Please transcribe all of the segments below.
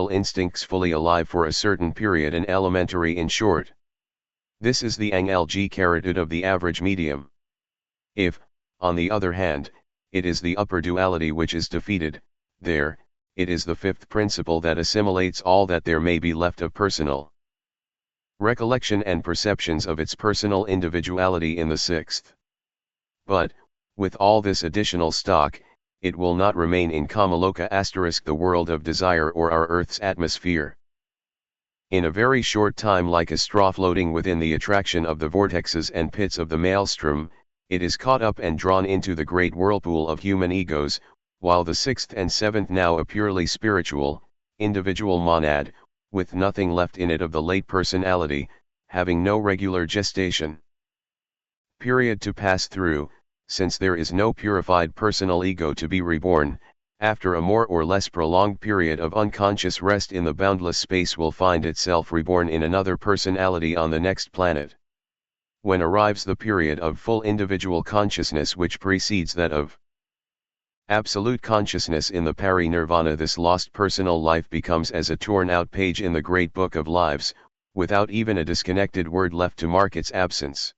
instincts fully alive for a certain period and elementary in short. This is the anglg carotid of the average medium. If, on the other hand, it is the upper duality which is defeated, there, it is the fifth principle that assimilates all that there may be left of personal recollection and perceptions of its personal individuality in the sixth. But, with all this additional stock, it will not remain in Kamaloka * the world of desire or our Earth's atmosphere. In a very short time, like a straw floating within the attraction of the vortexes and pits of the maelstrom, it is caught up and drawn into the great whirlpool of human egos, while the sixth and seventh, now a purely spiritual, individual monad, with nothing left in it of the late personality, having no regular gestation period to pass through, since there is no purified personal ego to be reborn, after a more or less prolonged period of unconscious rest in the boundless space will find itself reborn in another personality on the next planet. When arrives the period of full individual consciousness which precedes that of absolute consciousness in the pari-nirvana, this lost personal life becomes as a torn-out page in the great book of lives, without even a disconnected word left to mark its absence.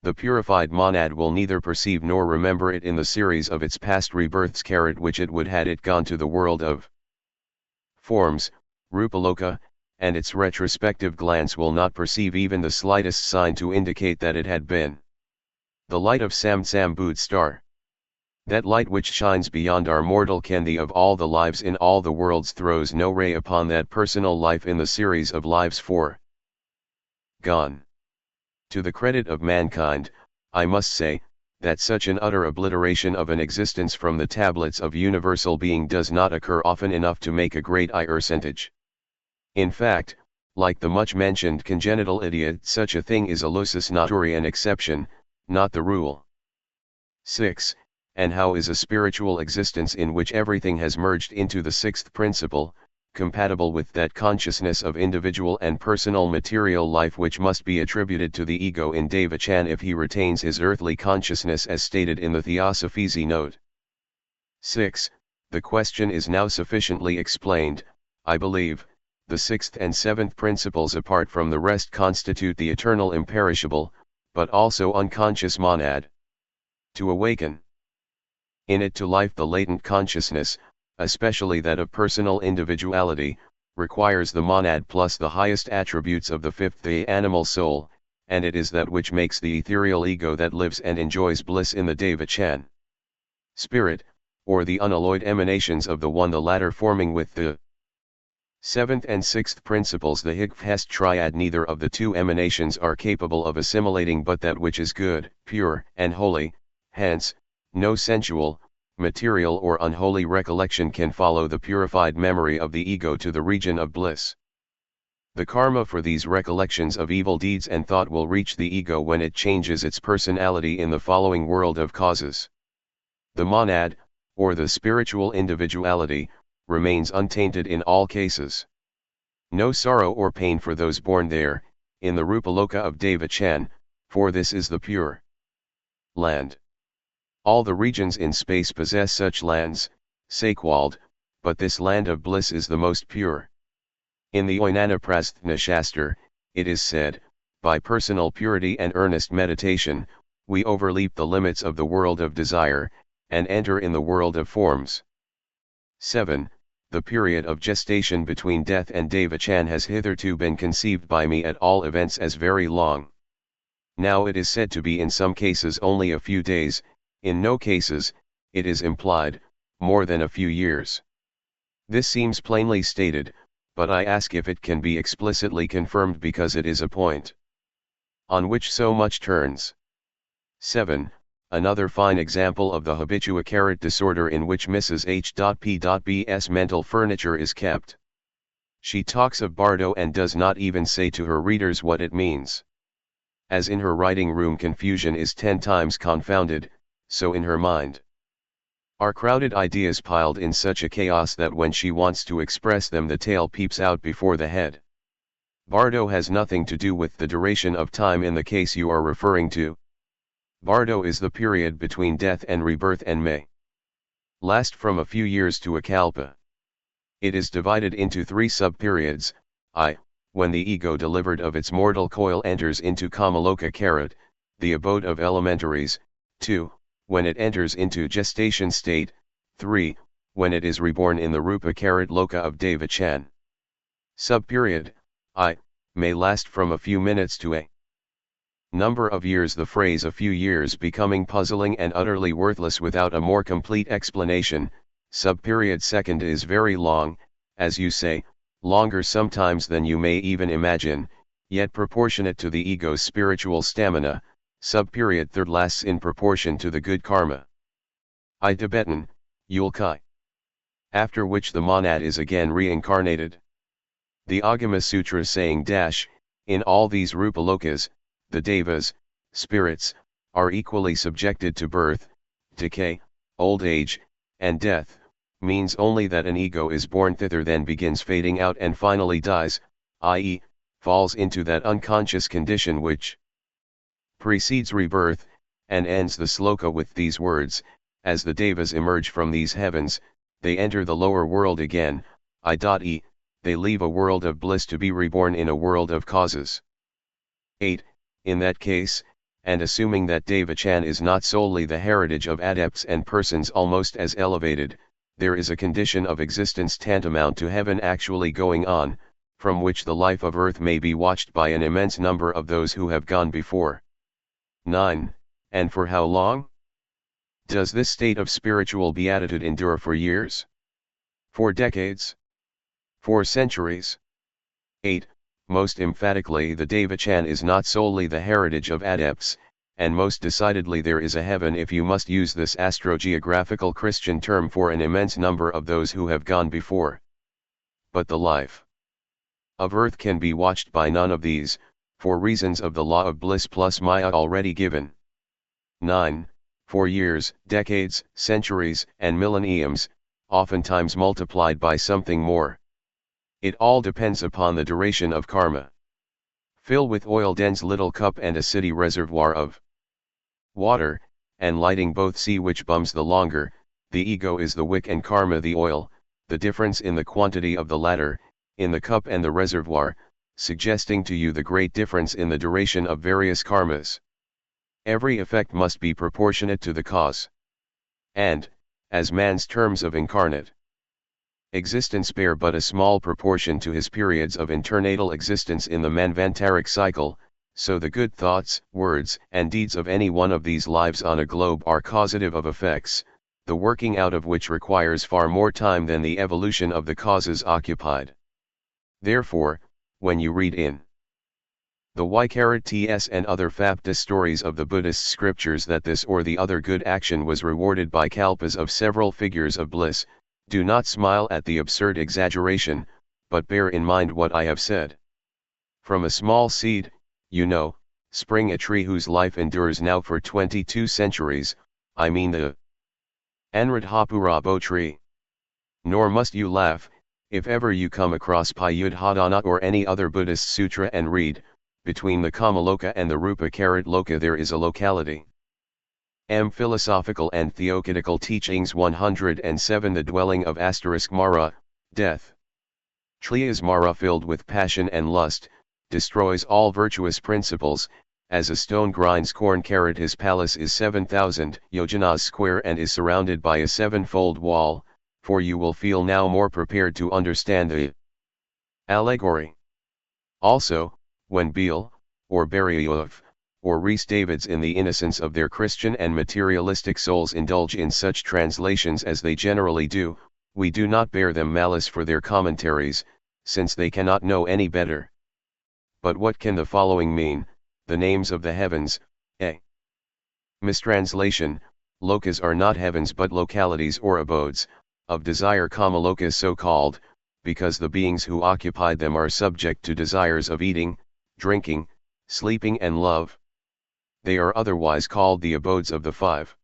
The purified monad will neither perceive nor remember it in the series of its past rebirths, which it would had it gone to the world of forms, Rupaloka, and its retrospective glance will not perceive even the slightest sign to indicate that it had been the light of Samsambud star. That light which shines beyond our mortal ken, the of all the lives in all the worlds, throws no ray upon that personal life in the series of lives gone. To the credit of mankind, I must say, that such an utter obliteration of an existence from the tablets of universal being does not occur often enough to make a great percentage. In fact, like the much-mentioned congenital idiot, such a thing is a lusus naturae, an exception, not the rule. 6. And how is a spiritual existence in which everything has merged into the sixth principle, compatible with that consciousness of individual and personal material life which must be attributed to the ego in Devachan if he retains his earthly consciousness as stated in the Theosophizi note? 6. The question is now sufficiently explained, I believe. The sixth and seventh principles apart from the rest constitute the eternal imperishable, but also unconscious monad. To awaken in it to life the latent consciousness, especially that of personal individuality, requires the monad plus the highest attributes of the fifth, the animal soul, and it is that which makes the ethereal ego that lives and enjoys bliss in the Devachan spirit, or the unalloyed emanations of the one, the latter forming with the seventh and sixth principles the Higvest triad. Neither of the two emanations are capable of assimilating but that which is good, pure, and holy, hence, no sensual, material or unholy recollection can follow the purified memory of the ego to the region of bliss. The karma for these recollections of evil deeds and thought will reach the ego when it changes its personality in the following world of causes. The monad, or the spiritual individuality, remains untainted in all cases. No sorrow or pain for those born there, in the Rupaloka of Devachan, for this is the pure land. All the regions in space possess such lands, Sakwald, but this land of bliss is the most pure. In the Oinanaprasthana Shastra, it is said, by personal purity and earnest meditation, we overleap the limits of the world of desire, and enter in the world of forms. 7. The period of gestation between death and Devachan has hitherto been conceived by me at all events as very long. Now it is said to be in some cases only a few days, in no cases, it is implied, more than a few years. This seems plainly stated, but I ask if it can be explicitly confirmed, because it is a point on which so much turns. 7. Another fine example of the habituacarrot disorder in which Mrs. H.P.B.'s mental furniture is kept. She talks of Bardo and does not even say to her readers what it means. As in her writing room confusion is 10 times confounded, so in her mind are crowded ideas piled in such a chaos that when she wants to express them the tail peeps out before the head. Bardo has nothing to do with the duration of time in the case you are referring to. Bardo is the period between death and rebirth and may last from a few years to a kalpa. It is divided into 3 subperiods. I. When the ego delivered of its mortal coil enters into Kamaloka Karat, the abode of elementaries. 2. When it enters into gestation state. 3. When it is reborn in the Rupa Karat Loka of Devachan. Subperiod I may last from a few minutes to a number of years. The phrase a few years becoming puzzling and utterly worthless without a more complete explanation. Subperiod second is very long, as you say, longer sometimes than you may even imagine, yet proportionate to the ego's spiritual stamina. Subperiod third lasts in proportion to the good karma. I Tibetan, Yulkai. After which the monad is again reincarnated. The Agama Sutra saying in all these Rupalokas, the devas, spirits, are equally subjected to birth, decay, old age, and death, means only that an ego is born thither, then begins fading out and finally dies, i.e., falls into that unconscious condition which precedes rebirth, and ends the sloka with these words: as the devas emerge from these heavens, they enter the lower world again, i.e., they leave a world of bliss to be reborn in a world of causes. 8. In that case, and assuming that Devachan is not solely the heritage of adepts and persons almost as elevated, there is a condition of existence tantamount to heaven actually going on, from which the life of earth may be watched by an immense number of those who have gone before. 9. And for how long? Does this state of spiritual beatitude endure for years? For decades? For centuries? 8. Most emphatically, the Devachan is not solely the heritage of adepts, and most decidedly there is a heaven, if you must use this astrogeographical Christian term, for an immense number of those who have gone before. But the life of earth can be watched by none of these, for reasons of the law of bliss plus Maya already given. 9. For years, decades, centuries, and millenniums, oftentimes multiplied by something more. It all depends upon the duration of karma. Fill with oil dense little cup and a city reservoir of water, and lighting both, see which bums the longer. The ego is the wick and karma the oil, the difference in the quantity of the latter, in the cup and the reservoir, suggesting to you the great difference in the duration of various karmas. Every effect must be proportionate to the cause. And, as man's terms of incarnate existence bear but a small proportion to his periods of internatal existence in the manvantaric cycle, so the good thoughts, words, and deeds of any one of these lives on a globe are causative of effects, the working out of which requires far more time than the evolution of the causes occupied. Therefore, when you read in the Ts and other Fapta stories of the Buddhist scriptures that this or the other good action was rewarded by kalpas of several figures of bliss, do not smile at the absurd exaggeration, but bear in mind what I have said. From a small seed, spring a tree whose life endures now for 22 centuries, I mean the Anradhapurabo tree. Nor must you laugh, if ever you come across Payudhadana or any other Buddhist sutra and read, between the Kamaloka and the Rupa Karat Loka there is a locality. Philosophical and Theocritical Teachings 107 The dwelling of Mara, death. Trias Mara filled with passion and lust, destroys all virtuous principles, as a stone grinds corn. His palace is 7,000 yojanas square and is surrounded by a sevenfold wall, for you will feel now more prepared to understand the allegory. Also, when Beel, or Beryov, or Rhys Davids in the innocence of their Christian and materialistic souls indulge in such translations as they generally do, we do not bear them malice for their commentaries, since they cannot know any better. But what can the following mean? The names of the heavens, a mistranslation, lokas are not heavens but localities or abodes, of desire, Kamalokas so called, because the beings who occupied them are subject to desires of eating, drinking, sleeping and love. They are otherwise called the abodes of the 5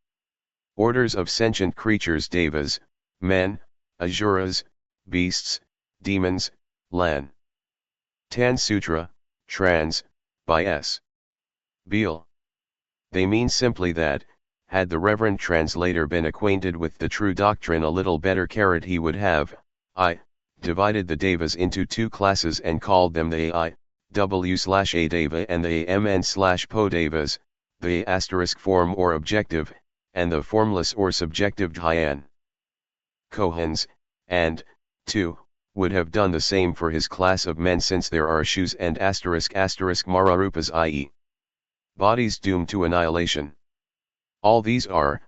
orders of sentient creatures: devas, men, asuras, beasts, demons, Lan. Tan Sutra, trans, by S. Beel. They mean simply that, had the reverend translator been acquainted with the true doctrine a little better, he would have, divided the devas into two classes and called them the AIW/A deva and the AMN/Po devas, the A** form or objective, and the formless or subjective dhyan. Kohans, and, 2, would have done the same for his class of men, since there are shoes and *** mararupas, i.e. bodies doomed to annihilation. All these are,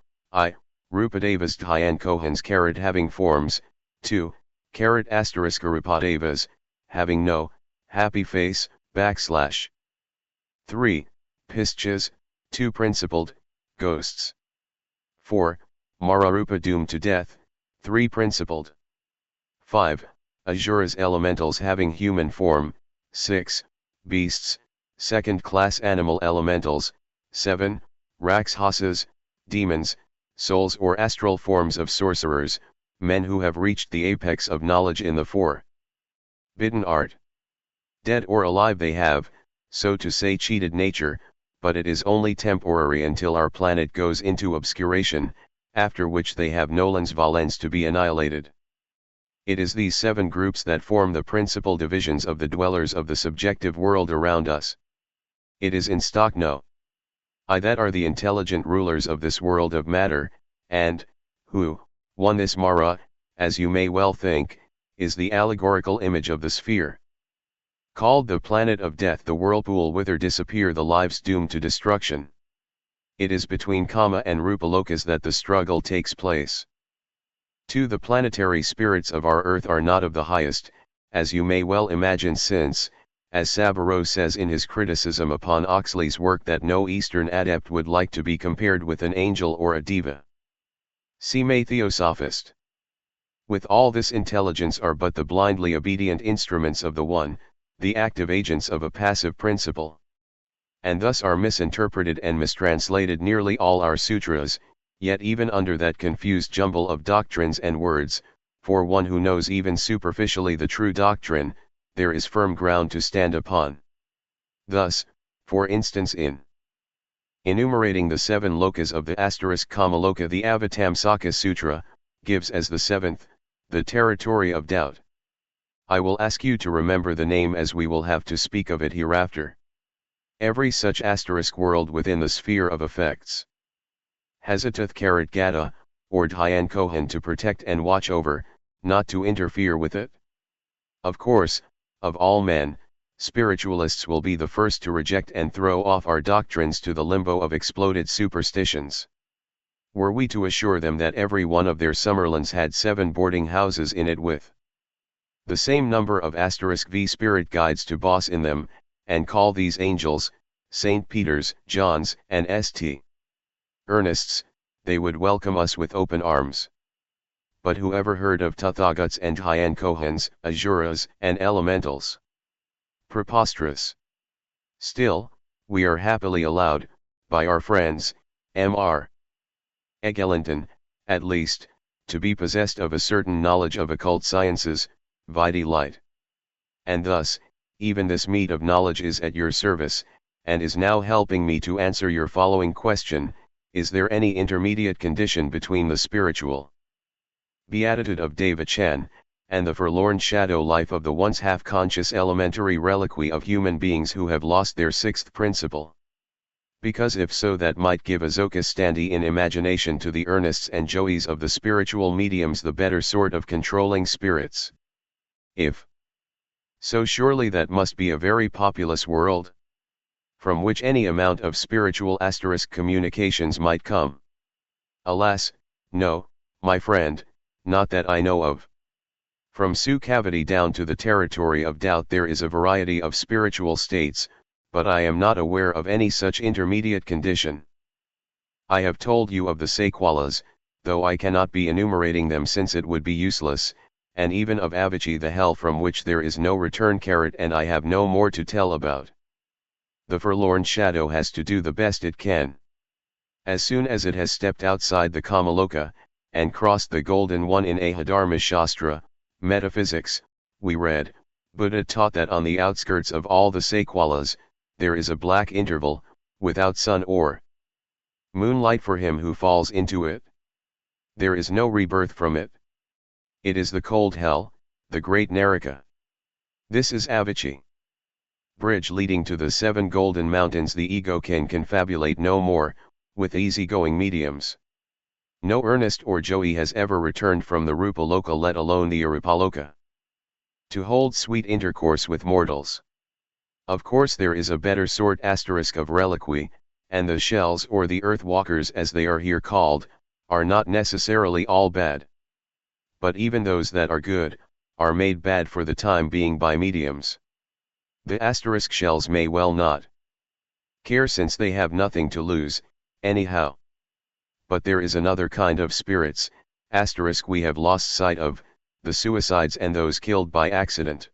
Rupadevas dhyan Kohans having forms, 2, Rupadevas, having no, happy face, \. 3, Pischas, 2 principled, ghosts. 4, Mararupa doomed to death, 3 principled. 5, Asuras elementals having human form, 6, beasts, second-class animal elementals, 7, Rakshasas, demons, souls or astral forms of sorcerers, men who have reached the apex of knowledge in the forbidden art. Dead or alive they have, so to say, cheated nature, but it is only temporary until our planet goes into obscuration, after which they have nolens volens to be annihilated. It is these 7 groups that form the principal divisions of the dwellers of the subjective world around us. It is in stock no. I that are the intelligent rulers of this world of matter, and, who, won this Mara, as you may well think, is the allegorical image of the sphere. Called the planet of death, the whirlpool whither disappear the lives doomed to destruction. It is between Kama and Rupalokas that the struggle takes place. 2. The planetary spirits of our earth are not of the highest, as you may well imagine, since, as Saburo says in his criticism upon Oxley's work, that no Eastern adept would like to be compared with an angel or a diva. See May Theosophist. With all this, intelligence are but the blindly obedient instruments of the one, the active agents of a passive principle. And thus are misinterpreted and mistranslated nearly all our sutras, yet even under that confused jumble of doctrines and words, for one who knows even superficially the true doctrine, there is firm ground to stand upon. Thus, for instance, in enumerating the 7 lokas of the * Kamaloka, the Avatamsaka Sutra gives as the 7th, the territory of doubt. I will ask you to remember the name, as we will have to speak of it hereafter. Every such * world within the sphere of effects has a Gata, or Dhyan Kohan, to protect and watch over, not to interfere with it. Of course, of all men, spiritualists will be the first to reject and throw off our doctrines to the limbo of exploded superstitions. Were we to assure them that every one of their summerlands had 7 boarding houses in it with the same number of *v spirit guides to boss in them, and call these angels, St. Peter's, John's, and St. Ernest's, they would welcome us with open arms. But who ever heard of Tathagats and Dhyan Kohans, Asuras, and elementals? Preposterous. Still, we are happily allowed, by our friends, Mr. Egelinton, at least, to be possessed of a certain knowledge of occult sciences, vide light. And thus, even this meat of knowledge is at your service, and is now helping me to answer your following question: is there any intermediate condition between the spiritual beatitude of Deva Chan, and the forlorn shadow life of the once half-conscious elementary reliquy of human beings who have lost their 6th principle? Because if so, that might give Azoka Standi in imagination to the Ernests and Joeys of the spiritual mediums the better sort of controlling spirits. If so, surely that must be a very populous world, from which any amount of spiritual * communications might come. Alas, no, my friend, not that I know of. From Sioux Cavity down to the territory of doubt there is a variety of spiritual states, but I am not aware of any such intermediate condition. I have told you of the Sequalas, though I cannot be enumerating them since it would be useless, and even of Avicii, the hell from which there is no return, and I have no more to tell about. The forlorn shadow has to do the best it can. As soon as it has stepped outside the Kamaloka, and crossed the golden one in Ahadharma Shastra, Metaphysics, we read, Buddha taught that on the outskirts of all the Sequalas, there is a black interval, without sun or moonlight for him who falls into it. There is no rebirth from it. It is the cold hell, the great Naraka. This is Avicii. Bridge leading to the 7 golden mountains. The ego can confabulate no more, with easygoing mediums. No earnest or Joey has ever returned from the Rupaloka, let alone the Arupaloka, to hold sweet intercourse with mortals. Of course there is a better sort of reliquy, and the shells or the earth walkers as they are here called, are not necessarily all bad. But even those that are good, are made bad for the time being by mediums. The shells may well not care since they have nothing to lose, anyhow. But there is another kind of spirits, we have lost sight of, the suicides and those killed by accident.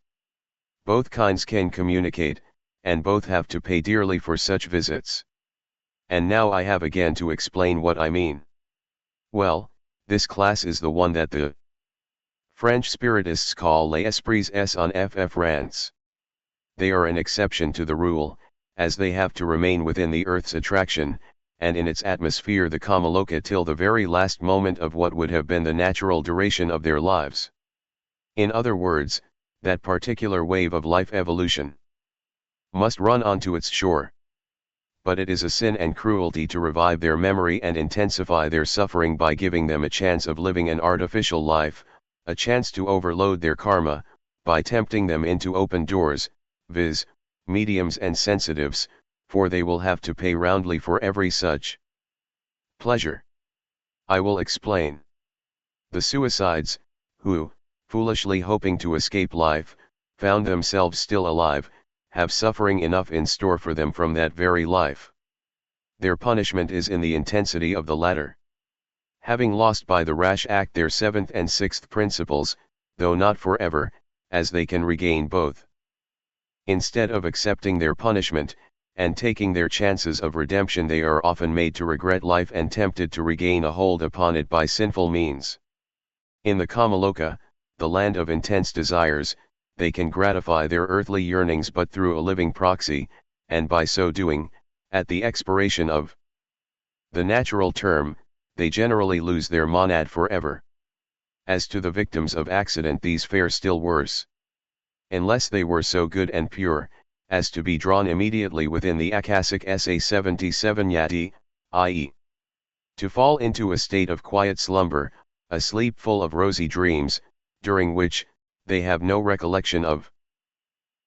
Both kinds can communicate, and both have to pay dearly for such visits. And now I have again to explain what I mean. Well, this class is the one that the French spiritists call les esprits en rance. They are an exception to the rule, as they have to remain within the earth's attraction, and in its atmosphere the Kamaloka till the very last moment of what would have been the natural duration of their lives. In other words, that particular wave of life evolution must run onto its shore. But it is a sin and cruelty to revive their memory and intensify their suffering by giving them a chance of living an artificial life, a chance to overload their karma, by tempting them into open doors, viz., mediums and sensitives, for they will have to pay roundly for every such pleasure. I will explain. The suicides, who, foolishly hoping to escape life, found themselves still alive, have suffering enough in store for them from that very life. Their punishment is in the intensity of the latter. Having lost by the rash act their 7th and 6th principles, though not forever, as they can regain both. Instead of accepting their punishment, and taking their chances of redemption, they are often made to regret life and tempted to regain a hold upon it by sinful means. In the Kamaloka, the land of intense desires, they can gratify their earthly yearnings but through a living proxy, and by so doing, at the expiration of the natural term, they generally lose their monad forever. As to the victims of accident, these fare still worse. Unless they were so good and pure, as to be drawn immediately within the Akashic SA-77 yati, i.e., to fall into a state of quiet slumber, a sleep full of rosy dreams, during which, they have no recollection of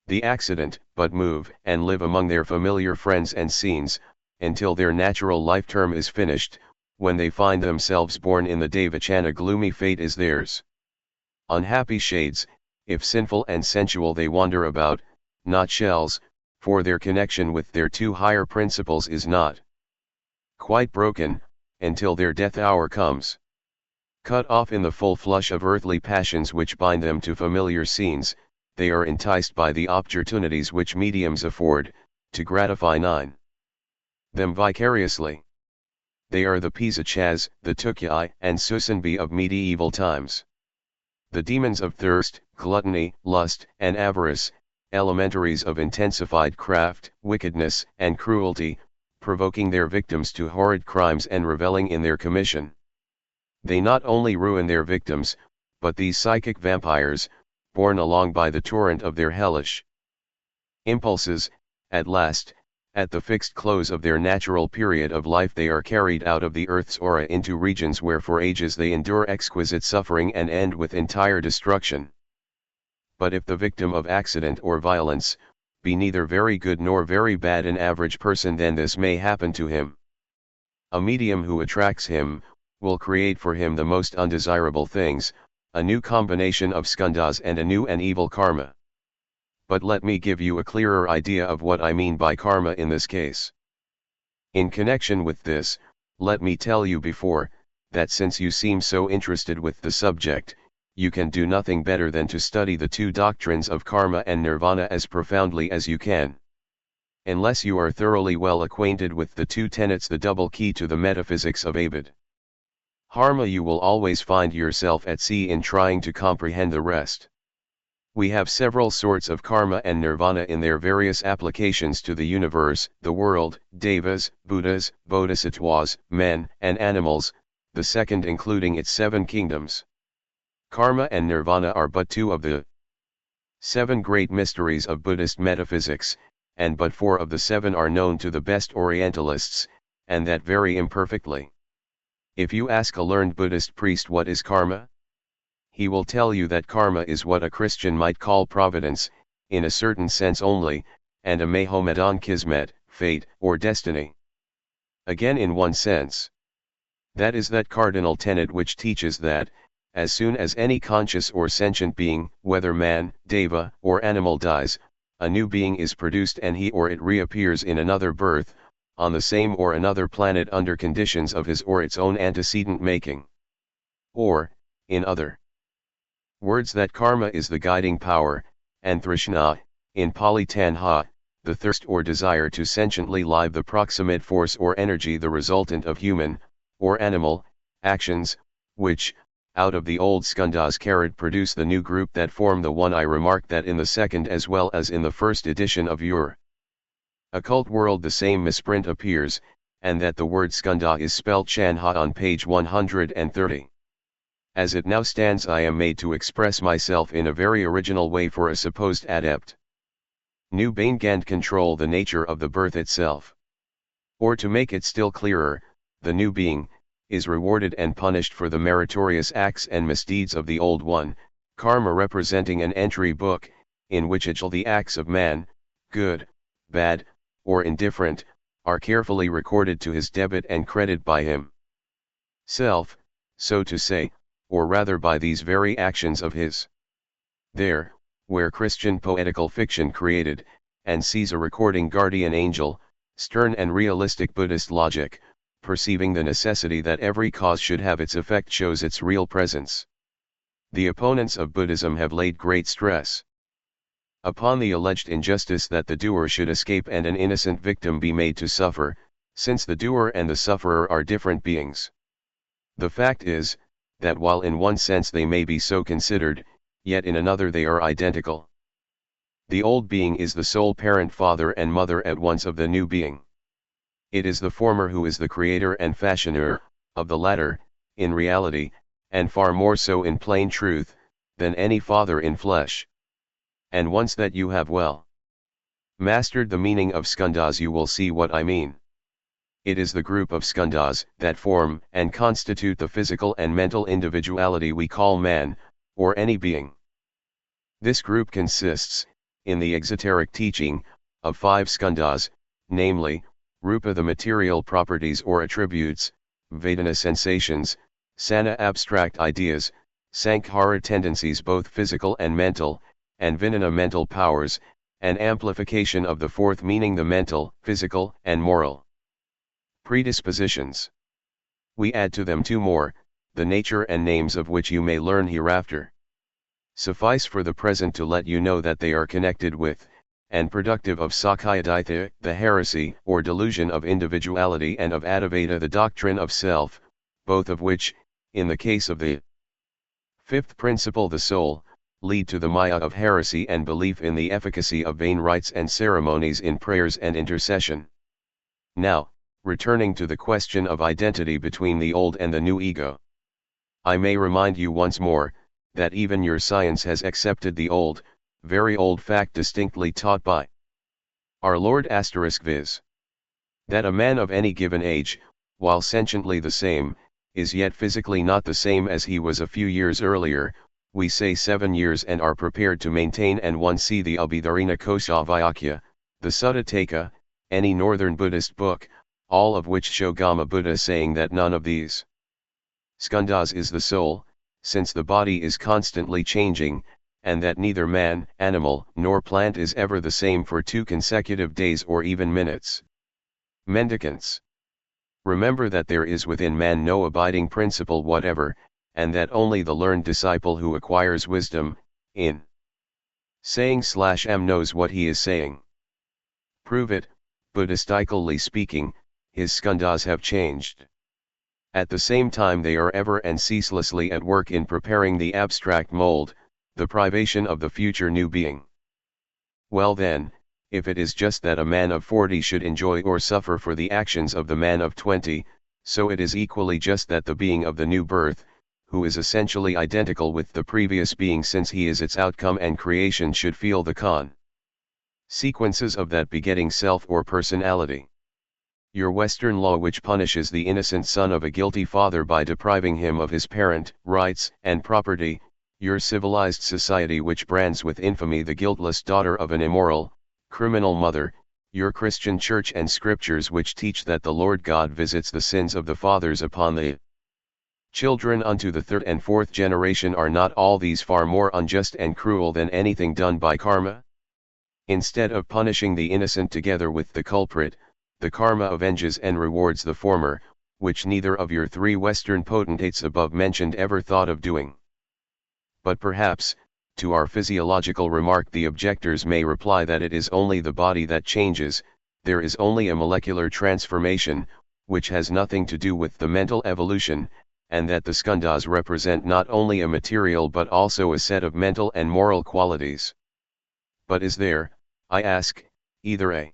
the accident, but move and live among their familiar friends and scenes, until their natural life term is finished, when they find themselves born in the day which a gloomy fate is theirs. Unhappy shades, if sinful and sensual they wander about, not shells, for their connection with their 2 higher principles is not quite broken, until their death hour comes. Cut off in the full flush of earthly passions which bind them to familiar scenes, they are enticed by the opportunities which mediums afford, to gratify them vicariously. They are the Pisachas, the Tukyai and Susanbi of medieval times. The demons of thirst, gluttony, lust, and avarice, elementaries of intensified craft, wickedness, and cruelty, provoking their victims to horrid crimes and reveling in their commission. They not only ruin their victims, but these psychic vampires, borne along by the torrent of their hellish impulses, at last, at the fixed close of their natural period of life, they are carried out of the earth's aura into regions where for ages they endure exquisite suffering and end with entire destruction. But if the victim of accident or violence, be neither very good nor very bad, an average person, then this may happen to him. A medium who attracts him, will create for him the most undesirable things, a new combination of skandhas and a new and evil karma. But let me give you a clearer idea of what I mean by karma in this case. In connection with this, let me tell you before, that since you seem so interested with the subject, you can do nothing better than to study the 2 doctrines of karma and nirvana as profoundly as you can. Unless you are thoroughly well acquainted with the 2 tenets, the double key to the metaphysics of Abid Dharma, you will always find yourself at sea in trying to comprehend the rest. We have several sorts of karma and nirvana in their various applications to the universe, the world, devas, buddhas, bodhisattvas, men, and animals, the second including its 7 kingdoms. Karma and nirvana are but two of the 7 great mysteries of Buddhist metaphysics, and but 4 of the 7 are known to the best Orientalists, and that very imperfectly. If you ask a learned Buddhist priest what is karma, he will tell you that karma is what a Christian might call providence, in a certain sense only, and a Mohammedan kismet, fate, or destiny. Again in one sense. That is that cardinal tenet which teaches that, as soon as any conscious or sentient being, whether man, deva, or animal dies, a new being is produced and he or it reappears in another birth, on the same or another planet under conditions of his or its own antecedent making. Or, in other words, that karma is the guiding power, and trishna, in Pali tanha, the thirst or desire to sentiently live, the proximate force or energy, the resultant of human, or animal, actions, which, out of the old skandhas produce the new group that form the one. I remarked that in the second as well as in the first edition of your Occult World the same misprint appears, and that the word skandha is spelt shanha on page 130. As it now stands, I am made to express myself in a very original way for a supposed adept. New Baingand control the nature of the birth itself. Or to make it still clearer, the new being is rewarded and punished for the meritorious acts and misdeeds of the old one, karma representing an entry book, in which all the acts of man, good, bad, or indifferent, are carefully recorded to his debit and credit by him self, so to say, or rather by these very actions of his. There, where Christian poetical fiction created, and sees a recording guardian angel, stern and realistic Buddhist logic, perceiving the necessity that every cause should have its effect, shows its real presence. The opponents of Buddhism have laid great stress upon the alleged injustice that the doer should escape and an innocent victim be made to suffer, since the doer and the sufferer are different beings. The fact is, that while in one sense they may be so considered, yet in another they are identical. The old being is the sole parent, father and mother at once of the new being. It is the former who is the creator and fashioner, of the latter, in reality, and far more so in plain truth, than any father in flesh. And once that you have well mastered the meaning of skandhas, you will see what I mean. It is the group of skandhas that form and constitute the physical and mental individuality we call man, or any being. This group consists, in the exoteric teaching, of 5 skandhas, namely, rupa the material properties or attributes, vedana sensations, sana abstract ideas, sankhara tendencies both physical and mental, and vijnana mental powers, and amplification of the fourth meaning the mental, physical, and moral predispositions. We add to them 2 more, the nature and names of which you may learn hereafter. Suffice for the present to let you know that they are connected with, and productive of Sakkayadvaita, the heresy or delusion of individuality, and of Advaita, the doctrine of self, both of which, in the case of the 5th principle the soul, lead to the maya of heresy and belief in the efficacy of vain rites and ceremonies in prayers and intercession. Now, returning to the question of identity between the old and the new ego. I may remind you once more, that even your science has accepted the old, very old fact distinctly taught by our Lord viz. That a man of any given age, while sentiently the same, is yet physically not the same as he was a few years earlier, we say 7 years, and are prepared to maintain, and one see the Abhidharina Kosha Vyakya, the Sutta Taka, any northern Buddhist book, all of which show Gama Buddha saying that none of these skandhas is the soul, since the body is constantly changing, and that neither man, animal, nor plant is ever the same for 2 consecutive days or even minutes. Mendicants. Remember that there is within man no abiding principle whatever, and that only the learned disciple who acquires wisdom, in saying/am knows what he is saying. Prove it, Buddhistically speaking, his skandhas have changed. At the same time they are ever and ceaselessly at work in preparing the abstract mold, the privation of the future new being. Well then, if it is just that a man of 40 should enjoy or suffer for the actions of the man of 20, so it is equally just that the being of the new birth, who is essentially identical with the previous being since he is its outcome and creation should feel the consequences of that begetting self or personality. Your Western law which punishes the innocent son of a guilty father by depriving him of his parent, rights, and property, your civilized society which brands with infamy the guiltless daughter of an immoral, criminal mother, your Christian church and scriptures which teach that the Lord God visits the sins of the fathers upon the children unto the third and fourth generation, are not all these far more unjust and cruel than anything done by karma? Instead of punishing the innocent together with the culprit, the karma avenges and rewards the former, which neither of your three Western potentates above mentioned ever thought of doing. But perhaps, to our physiological remark the objectors may reply that it is only the body that changes, there is only a molecular transformation, which has nothing to do with the mental evolution, and that the skandhas represent not only a material but also a set of mental and moral qualities. But is there, I ask, either a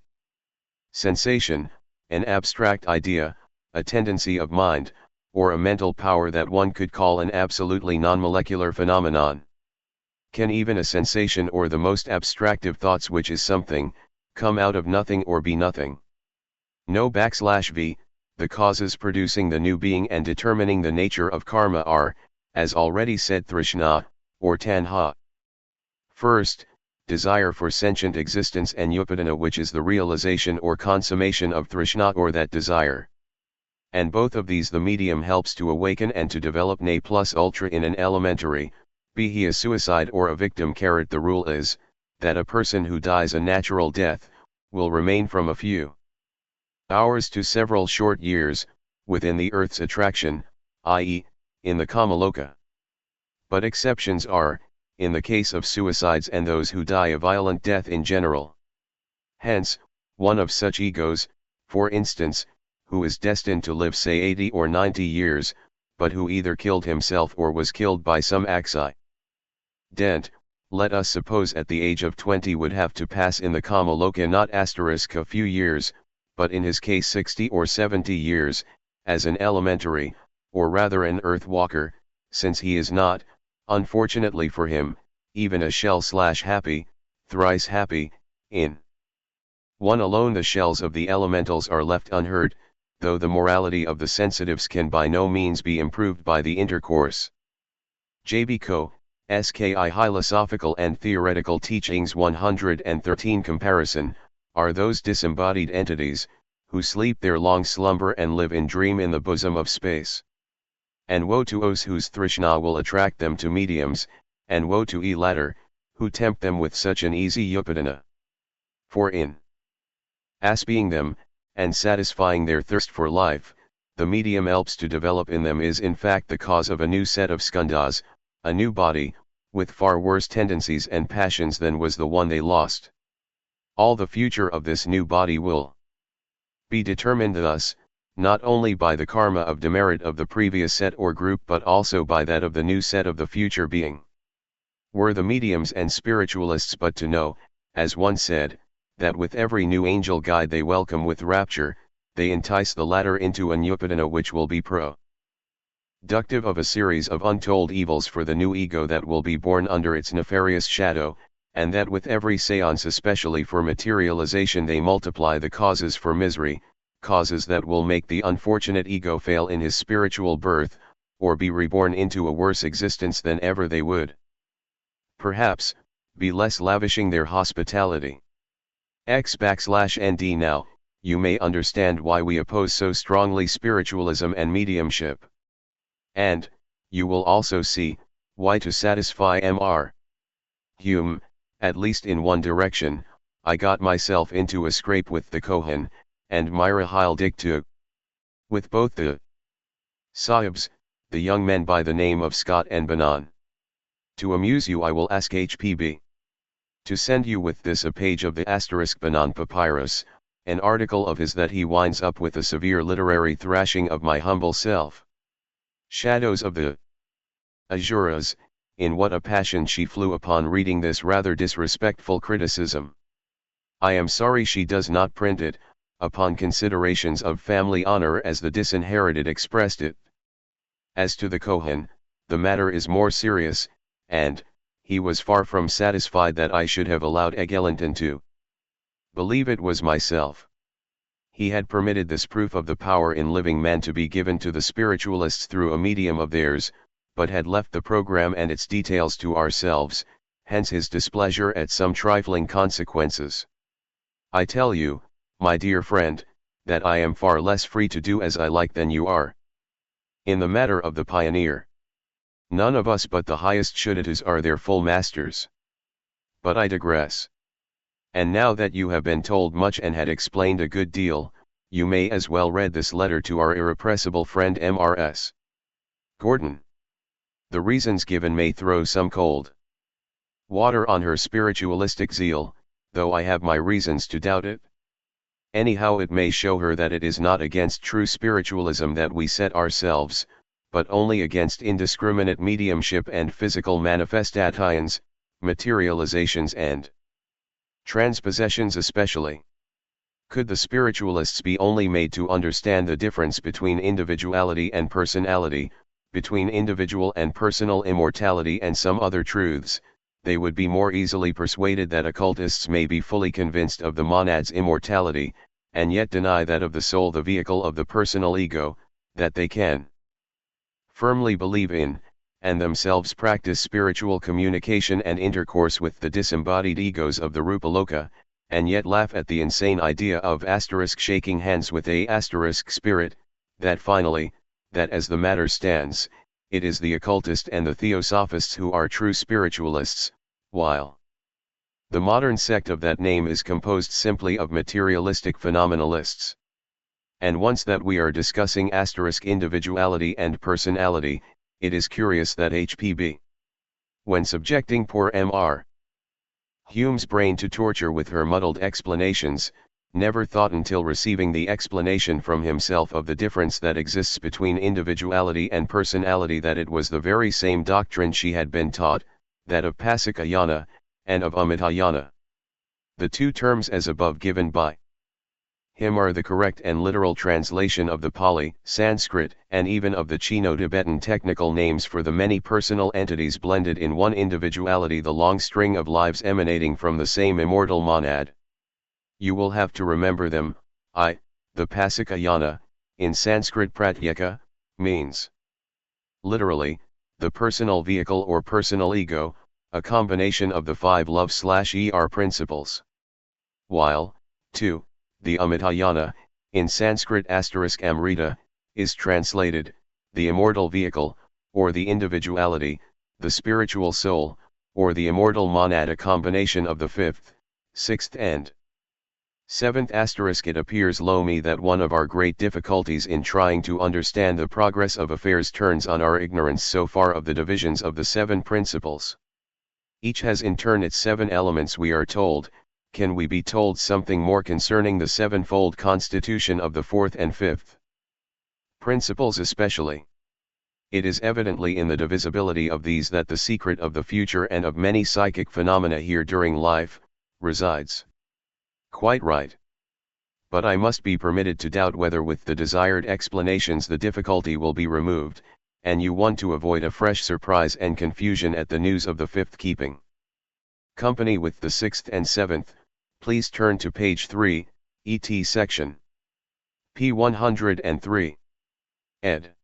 sensation, an abstract idea, a tendency of mind, or a mental power that one could call an absolutely non-molecular phenomenon? Can even a sensation or the most abstractive thoughts which is something, come out of nothing or be nothing? No \v, the causes producing the new being and determining the nature of karma are, as already said, trishna, or tanha. First, desire for sentient existence, and upadana, which is the realization or consummation of trishna or that desire. And both of these the medium helps to awaken and to develop ne plus ultra in an elementary, be he a suicide or a victim. The rule is, that a person who dies a natural death, will remain from a few hours to several short years, within the earth's attraction, i.e., in the Kamaloka. But exceptions are, in the case of suicides and those who die a violent death in general. Hence, one of such egos, for instance, who is destined to live say 80 or 90 years, but who either killed himself or was killed by some accident, let us suppose at the age of 20 would have to pass in the Kamaloka not a few years, but in his case 60 or 70 years, as an elementary, or rather an earth walker, since he is not, unfortunately for him, even a shell/happy, thrice happy, in one alone the shells of the elementals are left unhurt, though the morality of the sensitives can by no means be improved by the intercourse. J.B. Coe, SKI Philosophical and Theoretical Teachings 113 Comparison, are those disembodied entities, who sleep their long slumber and live in dream in the bosom of space. And woe to those whose thrishna will attract them to mediums, and woe to e latter, who tempt them with such an easy upadana. For in aspying them, and satisfying their thirst for life, the medium helps to develop in them is in fact the cause of a new set of skandhas, a new body, with far worse tendencies and passions than was the one they lost. All the future of this new body will be determined thus, not only by the karma of demerit of the previous set or group but also by that of the new set of the future being. Were the mediums and spiritualists but to know, as one said, that with every new angel guide they welcome with rapture, they entice the latter into a upadana which will be productive of a series of untold evils for the new ego that will be born under its nefarious shadow, and that with every seance especially for materialization they multiply the causes for misery, causes that will make the unfortunate ego fail in his spiritual birth, or be reborn into a worse existence than ever they would, perhaps, be less lavishing their hospitality. X\ND Now, you may understand why we oppose so strongly spiritualism and mediumship. And, you will also see, why to satisfy Mr. Hume, at least in one direction, I got myself into a scrape with the Kohan, and Myra Heildig with both the Sahibs, the young men by the name of Scott and Banan. To amuse you I will ask HPB to send you with this a page of the Banan papyrus, an article of his that he winds up with a severe literary thrashing of my humble self. Shadows of the Azuras, in what a passion she flew upon reading this rather disrespectful criticism. I am sorry she does not print it, upon considerations of family honor as the disinherited expressed it. As to the Kohan, the matter is more serious, and, he was far from satisfied that I should have allowed Egelanton to believe it was myself. He had permitted this proof of the power in living man to be given to the spiritualists through a medium of theirs, but had left the program and its details to ourselves, hence his displeasure at some trifling consequences. I tell you, my dear friend, that I am far less free to do as I like than you are. In the matter of the pioneer, none of us but the highest Shuddhatas are their full masters. But I digress. And now that you have been told much and had explained a good deal, you may as well read this letter to our irrepressible friend M.R.S. Gordon. The reasons given may throw some cold water on her spiritualistic zeal, though I have my reasons to doubt it. Anyhow, it may show her that it is not against true spiritualism that we set ourselves, but only against indiscriminate mediumship and physical manifestations, materializations and transpossessions especially. Could the spiritualists be only made to understand the difference between individuality and personality, between individual and personal immortality and some other truths, they would be more easily persuaded that occultists may be fully convinced of the monad's immortality, and yet deny that of the soul, the vehicle of the personal ego, that they can firmly believe in, and themselves practice spiritual communication and intercourse with the disembodied egos of the Rupaloka, and yet laugh at the insane idea of shaking hands with a spirit, that finally, that as the matter stands, it is the occultist and the theosophists who are true spiritualists, while the modern sect of that name is composed simply of materialistic phenomenalists. And once that we are discussing individuality and personality, it is curious that H.P.B. when subjecting poor M.R. Hume's brain to torture with her muddled explanations, never thought until receiving the explanation from himself of the difference that exists between individuality and personality that it was the very same doctrine she had been taught, that of Pasakayana, and of Amitayana. The two terms as above given by him are the correct and literal translation of the Pali, Sanskrit, and even of the Chino-Tibetan technical names for the many personal entities blended in one individuality, the long string of lives emanating from the same immortal monad. You will have to remember them. The Pasakayana, in Sanskrit pratyeka, means literally, the personal vehicle or personal ego, a combination of the 5 love/er principles. While, 2, the Amitayana, in Sanskrit *amrita, is translated, the immortal vehicle, or the individuality, the spiritual soul, or the immortal monad, a combination of the 5th, 6th and 7th*. It appears lo me that one of our great difficulties in trying to understand the progress of affairs turns on our ignorance so far of the divisions of the 7 principles. Each has in turn its 7 elements, we are told. Can we be told something more concerning the 7-fold constitution of the 4th and 5th principles especially? It is evidently in the divisibility of these that the secret of the future and of many psychic phenomena here during life, resides. Quite right. But I must be permitted to doubt whether with the desired explanations the difficulty will be removed, and you want to avoid a fresh surprise and confusion at the news of the 5th keeping company with the 6th and 7th. Please turn to page 3, ET section. P 103. Ed.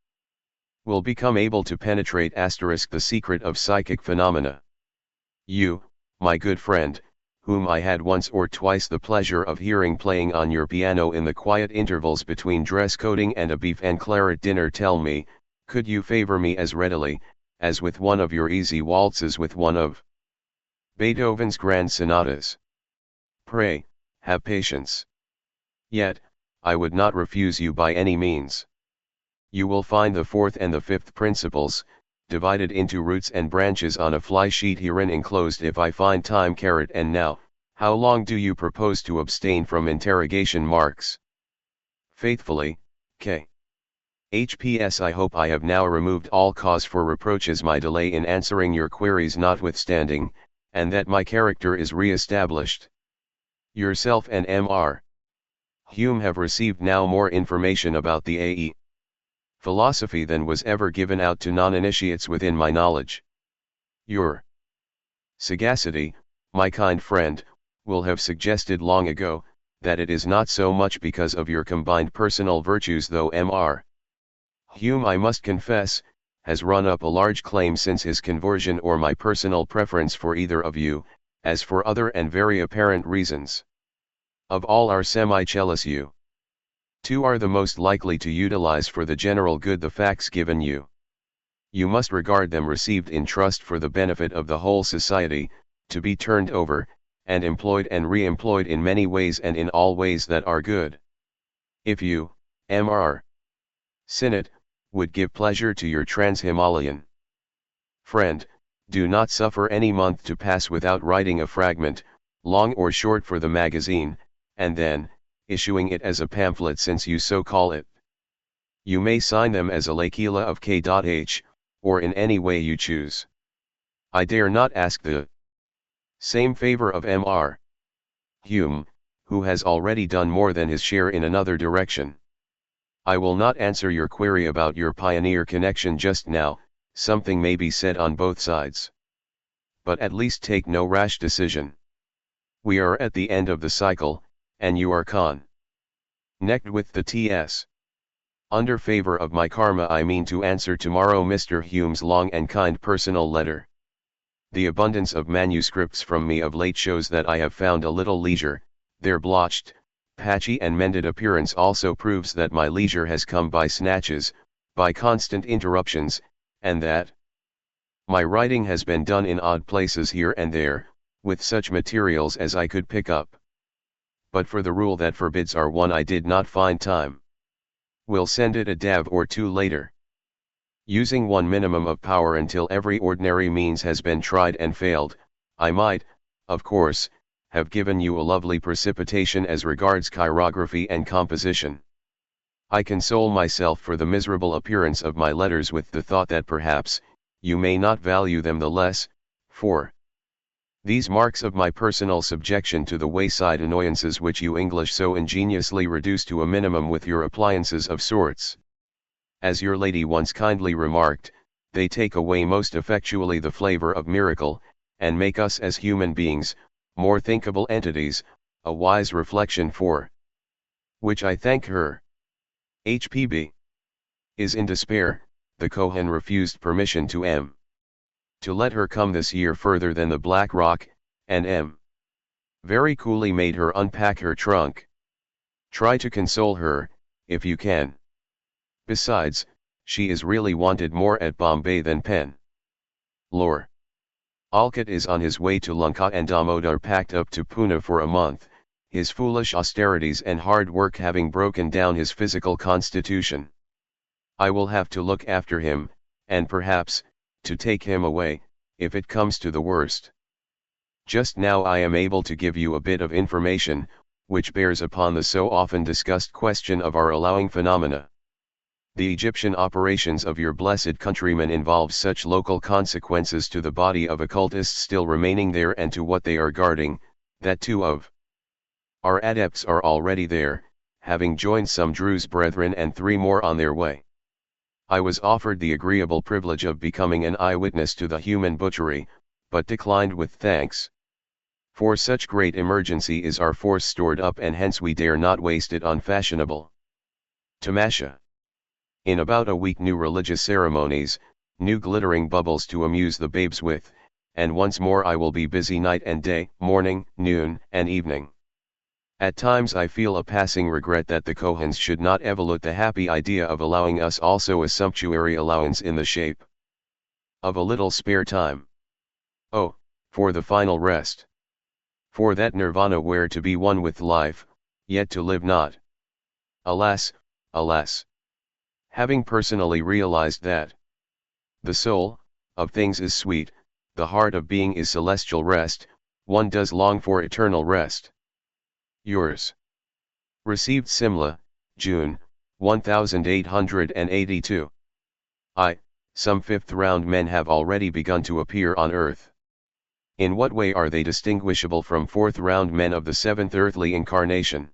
Will become able to penetrate * the secret of psychic phenomena. You, my good friend, whom I had once or twice the pleasure of hearing playing on your piano in the quiet intervals between dress coating and a beef and claret dinner, tell me, could you favor me as readily, as with one of your easy waltzes with one of Beethoven's grand sonatas? Pray, have patience. Yet, I would not refuse you by any means. You will find the 4th and the 5th principles, divided into roots and branches on a fly sheet herein enclosed if I find time. And now, how long do you propose to abstain from interrogation marks? Faithfully, K. HPS. I hope I have now removed all cause for reproaches, my delay in answering your queries notwithstanding, and that my character is re-established. Yourself and M.R. Hume have received now more information about the A.E. philosophy than was ever given out to non-initiates within my knowledge. Your sagacity, my kind friend, will have suggested long ago, that it is not so much because of your combined personal virtues, though Mr. Hume, I must confess, has run up a large claim since his conversion, or my personal preference for either of you, as for other and very apparent reasons. Of all our semi-cellus, you two are the most likely to utilize for the general good the facts given you. You must regard them received in trust for the benefit of the whole society, to be turned over, and employed and re-employed in many ways and in all ways that are good. If you, Mr. Sinnett, would give pleasure to your Trans-Himalayan friend, do not suffer any month to pass without writing a fragment, long or short, for the magazine, and then, issuing it as a pamphlet, since you so call it. You may sign them as a Lakila of K.H., or in any way you choose. I dare not ask the same favor of Mr. Hume, who has already done more than his share in another direction. I will not answer your query about your pioneer connection just now, something may be said on both sides. But at least take no rash decision. We are at the end of the cycle, and you are connected with the TS. Under favor of my karma, I mean to answer tomorrow Mr. Hume's long and kind personal letter. The abundance of manuscripts from me of late shows that I have found a little leisure. Their blotched, patchy and mended appearance also proves that my leisure has come by snatches, by constant interruptions, and that my writing has been done in odd places here and there, with such materials as I could pick up. But for the rule that forbids our one, I did not find time. Will send it a dav or two later. Using one minimum of power until every ordinary means has been tried and failed, I might, of course, have given you a lovely precipitation as regards chirography and composition. I console myself for the miserable appearance of my letters with the thought that perhaps, you may not value them the less, for these marks of my personal subjection to the wayside annoyances which you English so ingeniously reduce to a minimum with your appliances of sorts. As your lady once kindly remarked, they take away most effectually the flavor of miracle, and make us as human beings, more thinkable entities, a wise reflection for which I thank her. HPB is in despair. The Kohen refused permission to let her come this year further than the Black Rock, and very coolly made her unpack her trunk. Try to console her, if you can. Besides, she is really wanted more at Bombay than Pen. Lor. Alcott is on his way to Lanka, and Damodar packed up to Pune for a month, his foolish austerities and hard work having broken down his physical constitution. I will have to look after him, and perhaps, to take him away, if it comes to the worst. Just now I am able to give you a bit of information, which bears upon the so often discussed question of our allowing phenomena. The Egyptian operations of your blessed countrymen involve such local consequences to the body of occultists still remaining there and to what they are guarding, that two of our adepts are already there, having joined some Druze brethren and 3 more on their way. I was offered the agreeable privilege of becoming an eyewitness to the human butchery, but declined with thanks. For such great emergency is our force stored up, and hence we dare not waste it on fashionable tamasha. In about a week new religious ceremonies, new glittering bubbles to amuse the babes with, and once more I will be busy night and day, morning, noon, and evening. At times I feel a passing regret that the Kohens should not evolute the happy idea of allowing us also a sumptuary allowance in the shape of a little spare time. Oh, for the final rest. For that nirvana where to be one with life, yet to live not. Alas, alas! Having personally realized that the soul of things is sweet, the heart of being is celestial rest, one does long for eternal rest. Yours. Received Simla, June, 1882. Some 5th round men have already begun to appear on earth. In what way are they distinguishable from 4th round men of the 7th earthly incarnation?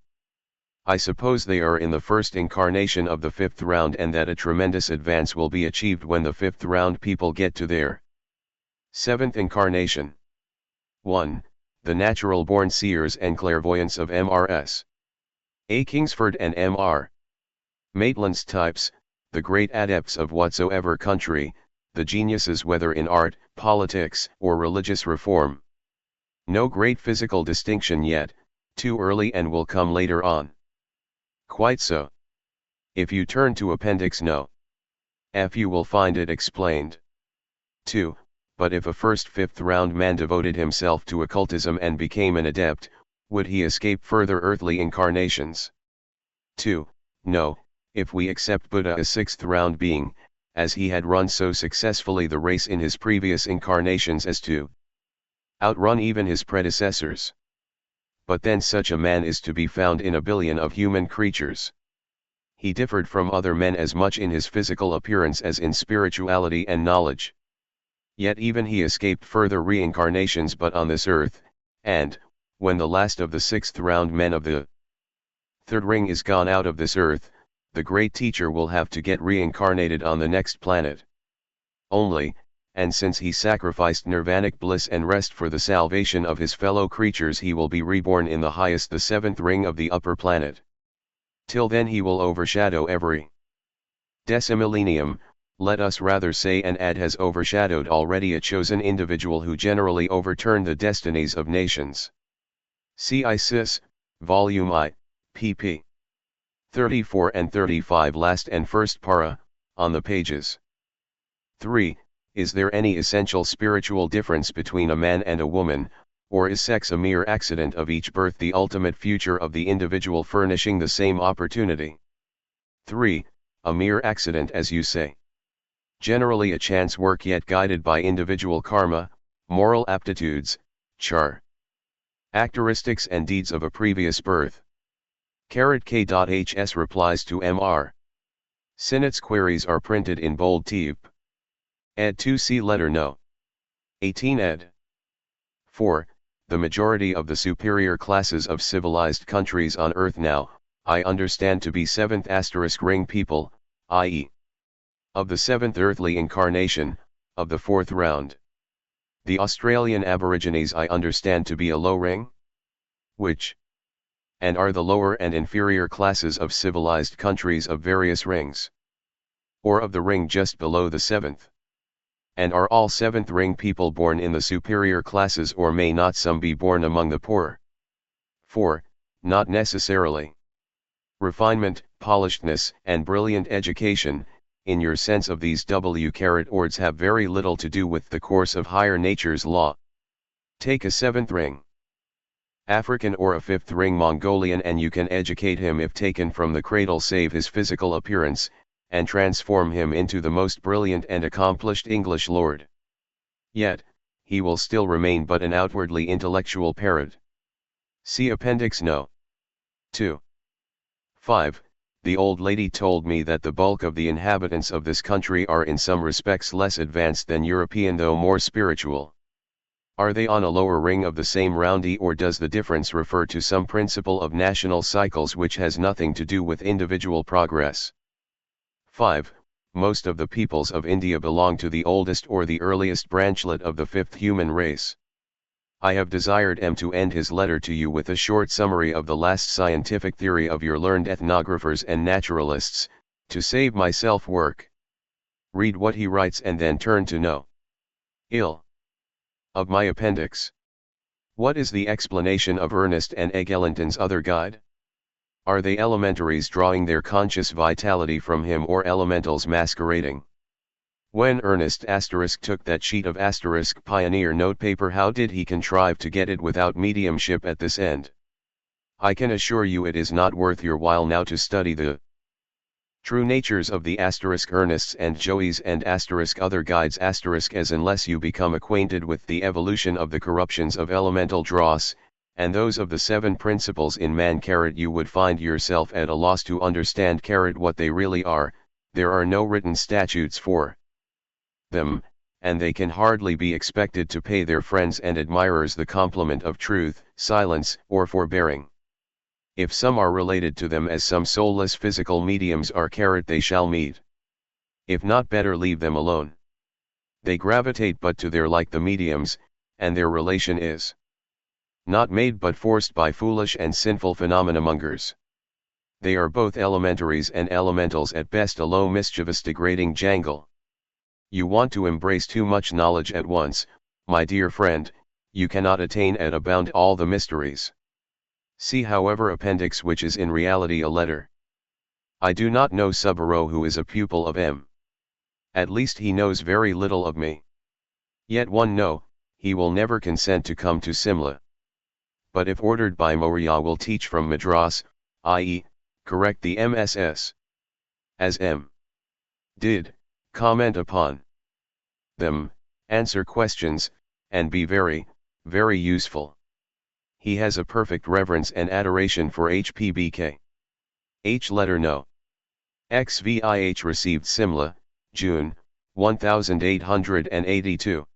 I suppose they are in the first incarnation of the fifth round and that a tremendous advance will be achieved when the fifth round people get to their seventh incarnation. 1. The natural-born seers and clairvoyants of Mrs. A. Kingsford and Mr. Maitland's types, the great adepts of whatsoever country, the geniuses whether in art, politics, or religious reform. No great physical distinction yet, too early and will come later on. Quite so. If you turn to Appendix No. F you will find it explained. 2. But if a first fifth round man devoted himself to occultism and became an adept, would he escape further earthly incarnations? 2. No, if we accept Buddha a sixth round being, as he had run so successfully the race in his previous incarnations as to outrun even his predecessors. But then such a man is to be found in a billion of human creatures. He differed from other men as much in his physical appearance as in spirituality and knowledge. Yet even he escaped further reincarnations but on this earth, and, when the last of the sixth round men of the third ring is gone out of this earth, the great teacher will have to get reincarnated on the next planet. Only, and since he sacrificed nirvanic bliss and rest for the salvation of his fellow creatures, he will be reborn in the highest, the seventh ring of the upper planet. Till then he will overshadow every decimillennium, let us rather say, and has overshadowed already a chosen individual who generally overturned the destinies of nations. See Isis, Volume I, pp. 34 and 35 last and first para, on the pages. 3. Is there any essential spiritual difference between a man and a woman, or is sex a mere accident of each birth, the ultimate future of the individual furnishing the same opportunity? 3. A mere accident, as you say. Generally a chance work, yet guided by individual karma, moral aptitudes, characteristics and deeds of a previous birth. K.HS replies to Mr. Sinnott's queries are printed in bold type. Ed. 2 see letter No. 18 ed. 4. The majority of the superior classes of civilized countries on earth now, I understand to be seventh asterisk ring people, i.e. of the seventh earthly incarnation, of the fourth round. The Australian Aborigines I understand to be a low ring? Which? And are the lower and inferior classes of civilized countries of various rings? Or of the ring just below the seventh? And are all seventh ring people born in the superior classes, or may not some be born among the poor? 4. Not necessarily. Refinement, polishedness, and brilliant education, in your sense of these words, have very little to do with the course of higher nature's law. Take a seventh ring African or a fifth ring Mongolian, and you can educate him if taken from the cradle, save his physical appearance, and transform him into the most brilliant and accomplished English lord. Yet, he will still remain but an outwardly intellectual parrot. See Appendix No. 2. 5. The old lady told me that the bulk of the inhabitants of this country are in some respects less advanced than European, though more spiritual. Are they on a lower ring of the same roundy, or does the difference refer to some principle of national cycles which has nothing to do with individual progress? 5. Most of the peoples of India belong to the oldest or the earliest branchlet of the fifth human race. I have desired to end his letter to you with a short summary of the last scientific theory of your learned ethnographers and naturalists, to save myself work. Read what he writes and then turn to No. Ill. Of my appendix. What is the explanation of Ernest and Eglinton's other guide? Are they elementaries drawing their conscious vitality from him, or elementals masquerading? When Ernest took that sheet of pioneer notepaper, how did he contrive to get it without mediumship at this end? I can assure you it is not worth your while now to study the true natures of the Ernests and Joeys and other guides as unless you become acquainted with the evolution of the corruptions of elemental dross, and those of the 7 principles in man. You would find yourself at a loss to understand what they really are. There are no written statutes for them, and they can hardly be expected to pay their friends and admirers the compliment of truth, silence, or forbearing. If some are related to them as some soulless physical mediums are, they shall meet. If not, better leave them alone. They gravitate but to their like the mediums, and their relation is not made but forced by foolish and sinful phenomena-mongers. They are both elementaries and elementals at best, a low mischievous degrading jangle. You want to embrace too much knowledge at once, my dear friend, you cannot attain at a bound all the mysteries. See however appendix, which is in reality a letter. I do not know Subaru, who is a pupil of M. At least he knows very little of me. Yet one know, he will never consent to come to Simla. But if ordered by Maurya, will teach from Madras, i.e., correct the MSS. As M. did, comment upon them, answer questions, and be very, very useful. He has a perfect reverence and adoration for HPBK. H. Letter No. XVIH received Simla, June, 1882.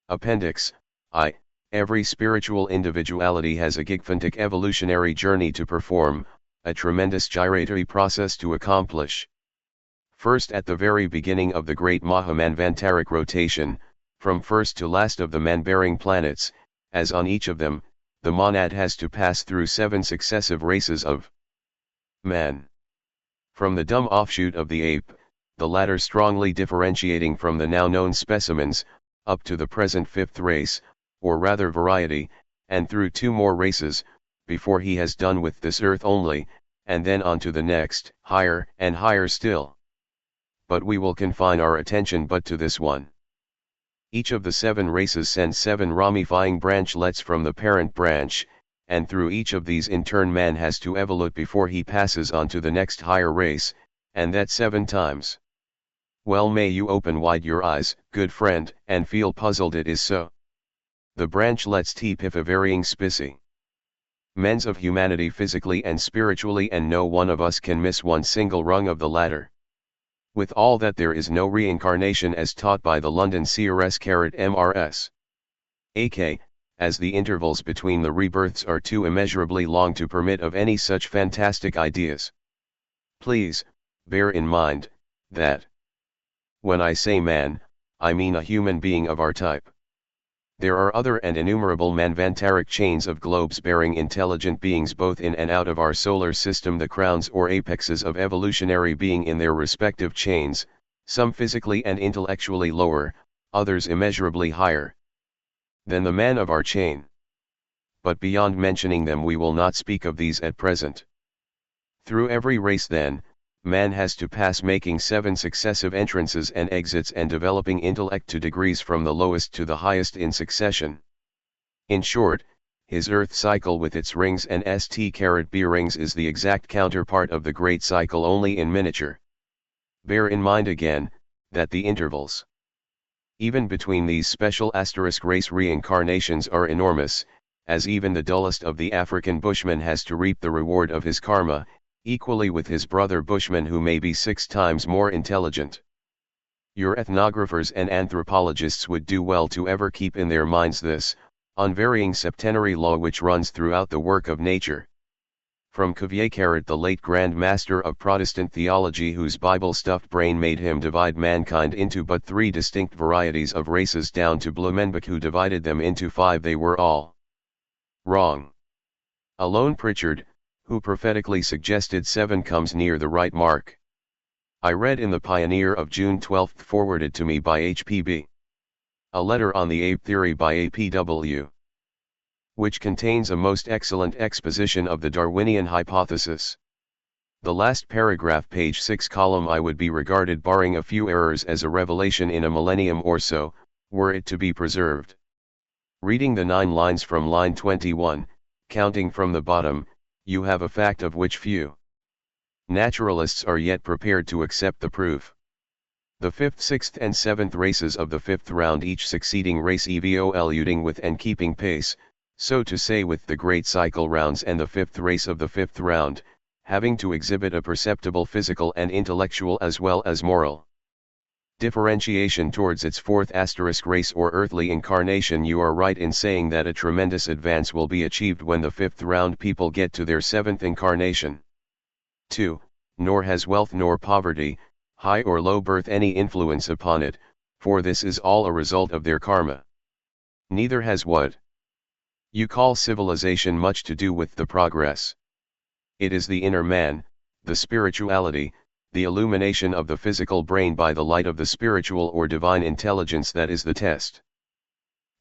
Appendix I. Every spiritual individuality has a gigantic evolutionary journey to perform, a tremendous gyratory process to accomplish. First, at the very beginning of the great Mahamanvantaric rotation, from first to last of the man-bearing planets, as on each of them, the monad has to pass through 7 successive races of man. From the dumb offshoot of the ape, the latter strongly differentiating from the now known specimens, up to the present 5th race, or rather variety, and through 2 more races, before he has done with this earth only, and then on to the next, higher and higher still. But we will confine our attention but to this one. Each of the 7 races sends 7 ramifying branchlets from the parent branch, and through each of these in turn man has to evolute before he passes on to the next higher race, and that 7 times. Well, may you open wide your eyes, good friend, and feel puzzled it is so. The branchlets teep if a varying species. Men's of humanity physically and spiritually, and no one of us can miss one single rung of the ladder. With all that, there is no reincarnation as taught by the London CRS/MRS. AK, as the intervals between the rebirths are too immeasurably long to permit of any such fantastic ideas. Please, bear in mind, that when I say man, I mean a human being of our type. There are other and innumerable manvantaric chains of globes bearing intelligent beings both in and out of our solar system, the crowns or apexes of evolutionary being in their respective chains, some physically and intellectually lower, others immeasurably higher than the man of our chain. But beyond mentioning them, we will not speak of these at present. Through every race then, man has to pass, making 7 successive entrances and exits and developing intellect to degrees from the lowest to the highest in succession. In short, his earth cycle with its rings and st-B rings is the exact counterpart of the great cycle, only in miniature. Bear in mind again, that the intervals even between these special race reincarnations are enormous, as even the dullest of the African bushmen has to reap the reward of his karma, equally with his brother bushman who may be 6 times more intelligent. Your ethnographers and anthropologists would do well to ever keep in their minds this unvarying septenary law which runs throughout the work of nature. From Cuvier, the late Grand Master of Protestant theology, whose Bible-stuffed brain made him divide mankind into but 3 distinct varieties of races, down to Blumenbach, who divided them into 5, they were all wrong. Alone Pritchard, who prophetically suggested 7, comes near the right mark. I read in the Pioneer of June 12, forwarded to me by H.P.B. a letter on the ape theory by A.P.W., which contains a most excellent exposition of the Darwinian hypothesis. The last paragraph, page 6, column I, would be regarded, barring a few errors, as a revelation in a millennium or so, were it to be preserved. Reading the 9 lines from line 21, counting from the bottom, you have a fact of which few naturalists are yet prepared to accept the proof. The 5th, 6th and 7th races of the 5th round, each succeeding race evoluding with and keeping pace, so to say, with the great cycle rounds, and the 5th race of the 5th round, having to exhibit a perceptible physical and intellectual as well as moral Differentiation towards its fourth asterisk race or earthly incarnation. You are right in saying that a tremendous advance will be achieved when the fifth round people get to their seventh incarnation. 2. Nor has wealth nor poverty, high or low birth any influence upon it, for this is all a result of their karma. Neither has what you call civilization much to do with the progress. It is the inner man, the spirituality, the illumination of the physical brain by the light of the spiritual or divine intelligence that is the test.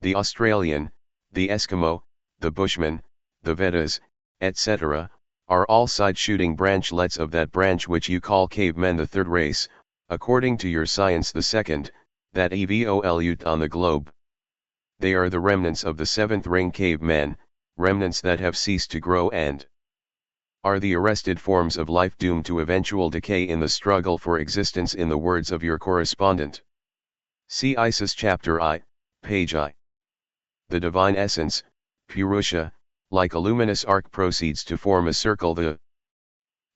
The Australian, the Eskimo, the Bushman, the Vedas, etc., are all side-shooting branchlets of that branch which you call cavemen, the third race, according to your science the second, that evolved on the globe. They are the remnants of the seventh ring cavemen, remnants that have ceased to grow and are the arrested forms of life doomed to eventual decay in the struggle for existence, in the words of your correspondent. See Isis chapter I, page I. The divine essence, Purusha, like a luminous arc proceeds to form a circle, the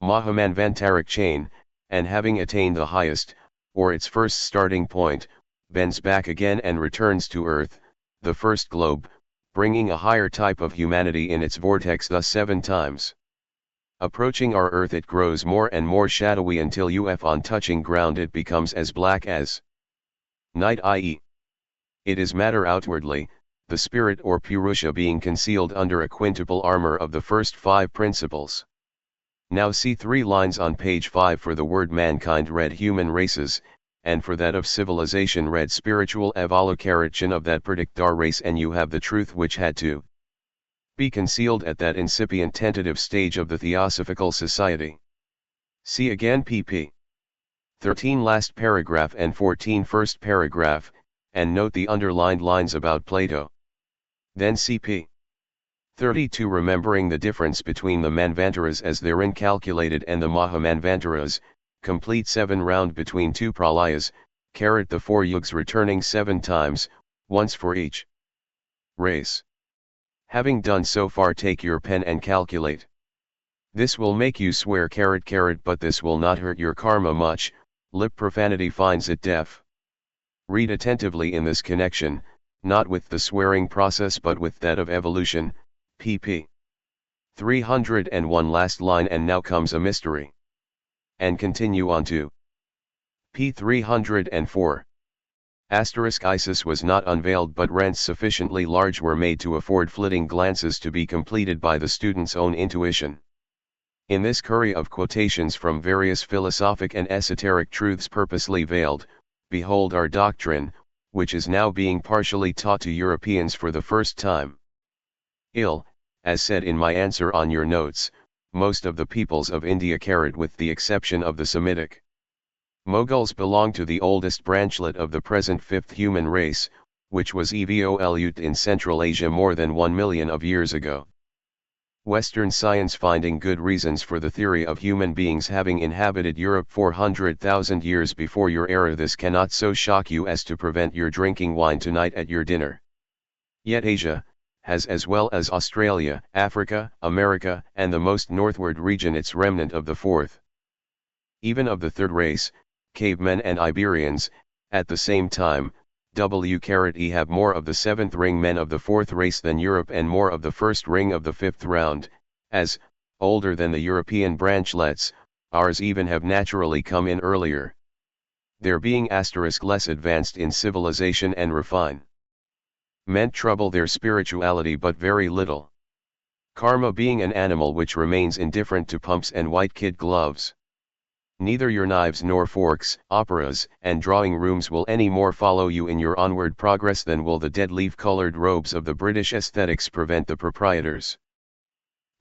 Mahamanvantaric chain, and having attained the highest, or its first starting point, bends back again and returns to earth, the first globe, bringing a higher type of humanity in its vortex, thus 7 times. Approaching our earth it grows more and more shadowy until on touching ground it becomes as black as night, i.e. it is matter outwardly, the spirit or Purusha being concealed under a quintuple armor of the first 5 principles. Now see 3 lines on page 5 for the word mankind read human races, and for that of civilization read spiritual evolution of that predictar race, and you have the truth which had to be concealed at that incipient tentative stage of the Theosophical Society. See again pp. 13 last paragraph and 14 first paragraph, and note the underlined lines about Plato. Then cp. 32 remembering the difference between the Manvantaras as therein calculated and the Mahamanvantaras, complete 7 round between 2 pralayas, the 4 yugs returning 7 times, once for each race. Having done so far, take your pen and calculate. This will make you swear but this will not hurt your karma much, lip profanity finds it deaf. Read attentively in this connection, not with the swearing process but with that of evolution, pp. 301 last line, and now comes a mystery. And continue on to p. 304. Isis was not unveiled, but rents sufficiently large were made to afford flitting glances to be completed by the student's own intuition. In this curry of quotations from various philosophic and esoteric truths purposely veiled, behold our doctrine, which is now being partially taught to Europeans for the first time. As said in my answer on your notes, most of the peoples of India, with the exception of the Semitic Moguls, belong to the oldest branchlet of the present fifth human race, which was evolved in Central Asia more than 1 million of years ago. Western science, finding good reasons for the theory of human beings having inhabited Europe 400,000 years before your era, this cannot so shock you as to prevent your drinking wine tonight at your dinner. Yet Asia has, as well as Australia, Africa, America, and the most northward region, its remnant of the fourth, even of the third race, cavemen and Iberians. At the same time, we have more of the seventh ring men of the fourth race than Europe, and more of the first ring of the fifth round, as, older than the European branchlets, ours even have naturally come in earlier, their being less advanced in civilization and refine. Meant trouble their spirituality but very little. Karma being an animal which remains indifferent to pumps and white kid gloves. Neither your knives nor forks, operas, and drawing rooms will any more follow you in your onward progress than will the dead leaf-colored robes of the British aesthetics prevent the proprietors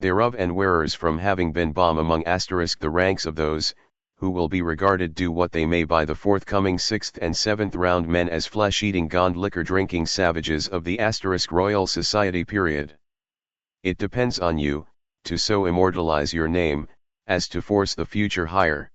thereof and wearers from having been bomb among the ranks of those, who will be regarded, do what they may by the forthcoming 6th and 7th round men, as flesh-eating gond liquor-drinking savages of the Royal Society period. It depends on you, to so immortalize your name, as to force the future higher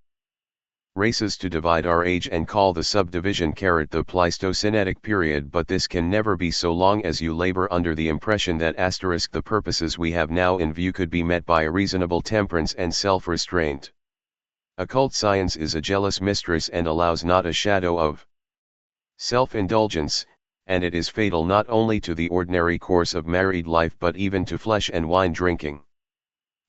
races to divide our age and call the subdivision the Pleistocenic period, but this can never be so long as you labor under the impression that the purposes we have now in view could be met by a reasonable temperance and self-restraint. Occult science is a jealous mistress and allows not a shadow of self-indulgence, and it is fatal not only to the ordinary course of married life but even to flesh and wine drinking.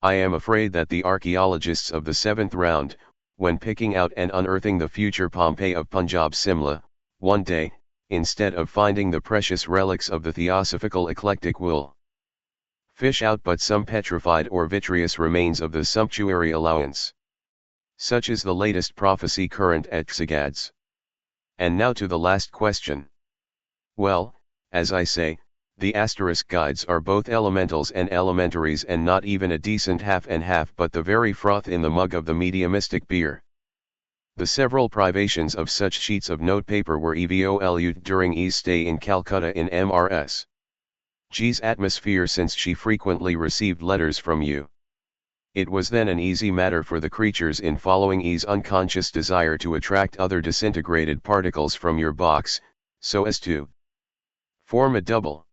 I am afraid that the archaeologists of the seventh round, when picking out and unearthing the future Pompeii of Punjab Simla, one day, instead of finding the precious relics of the theosophical eclectic will fish out but some petrified or vitreous remains of the sumptuary allowance. Such is the latest prophecy current at Xigads. And now to the last question. Well, as I say, the asterisk guides are both elementals and elementaries and not even a decent half and half but the very froth in the mug of the mediumistic beer. The several privations of such sheets of notepaper were evolved during E's stay in Calcutta in Mrs. G's atmosphere since she frequently received letters from you. It was then an easy matter for the creatures in following E's unconscious desire to attract other disintegrated particles from your box, so as to form a double.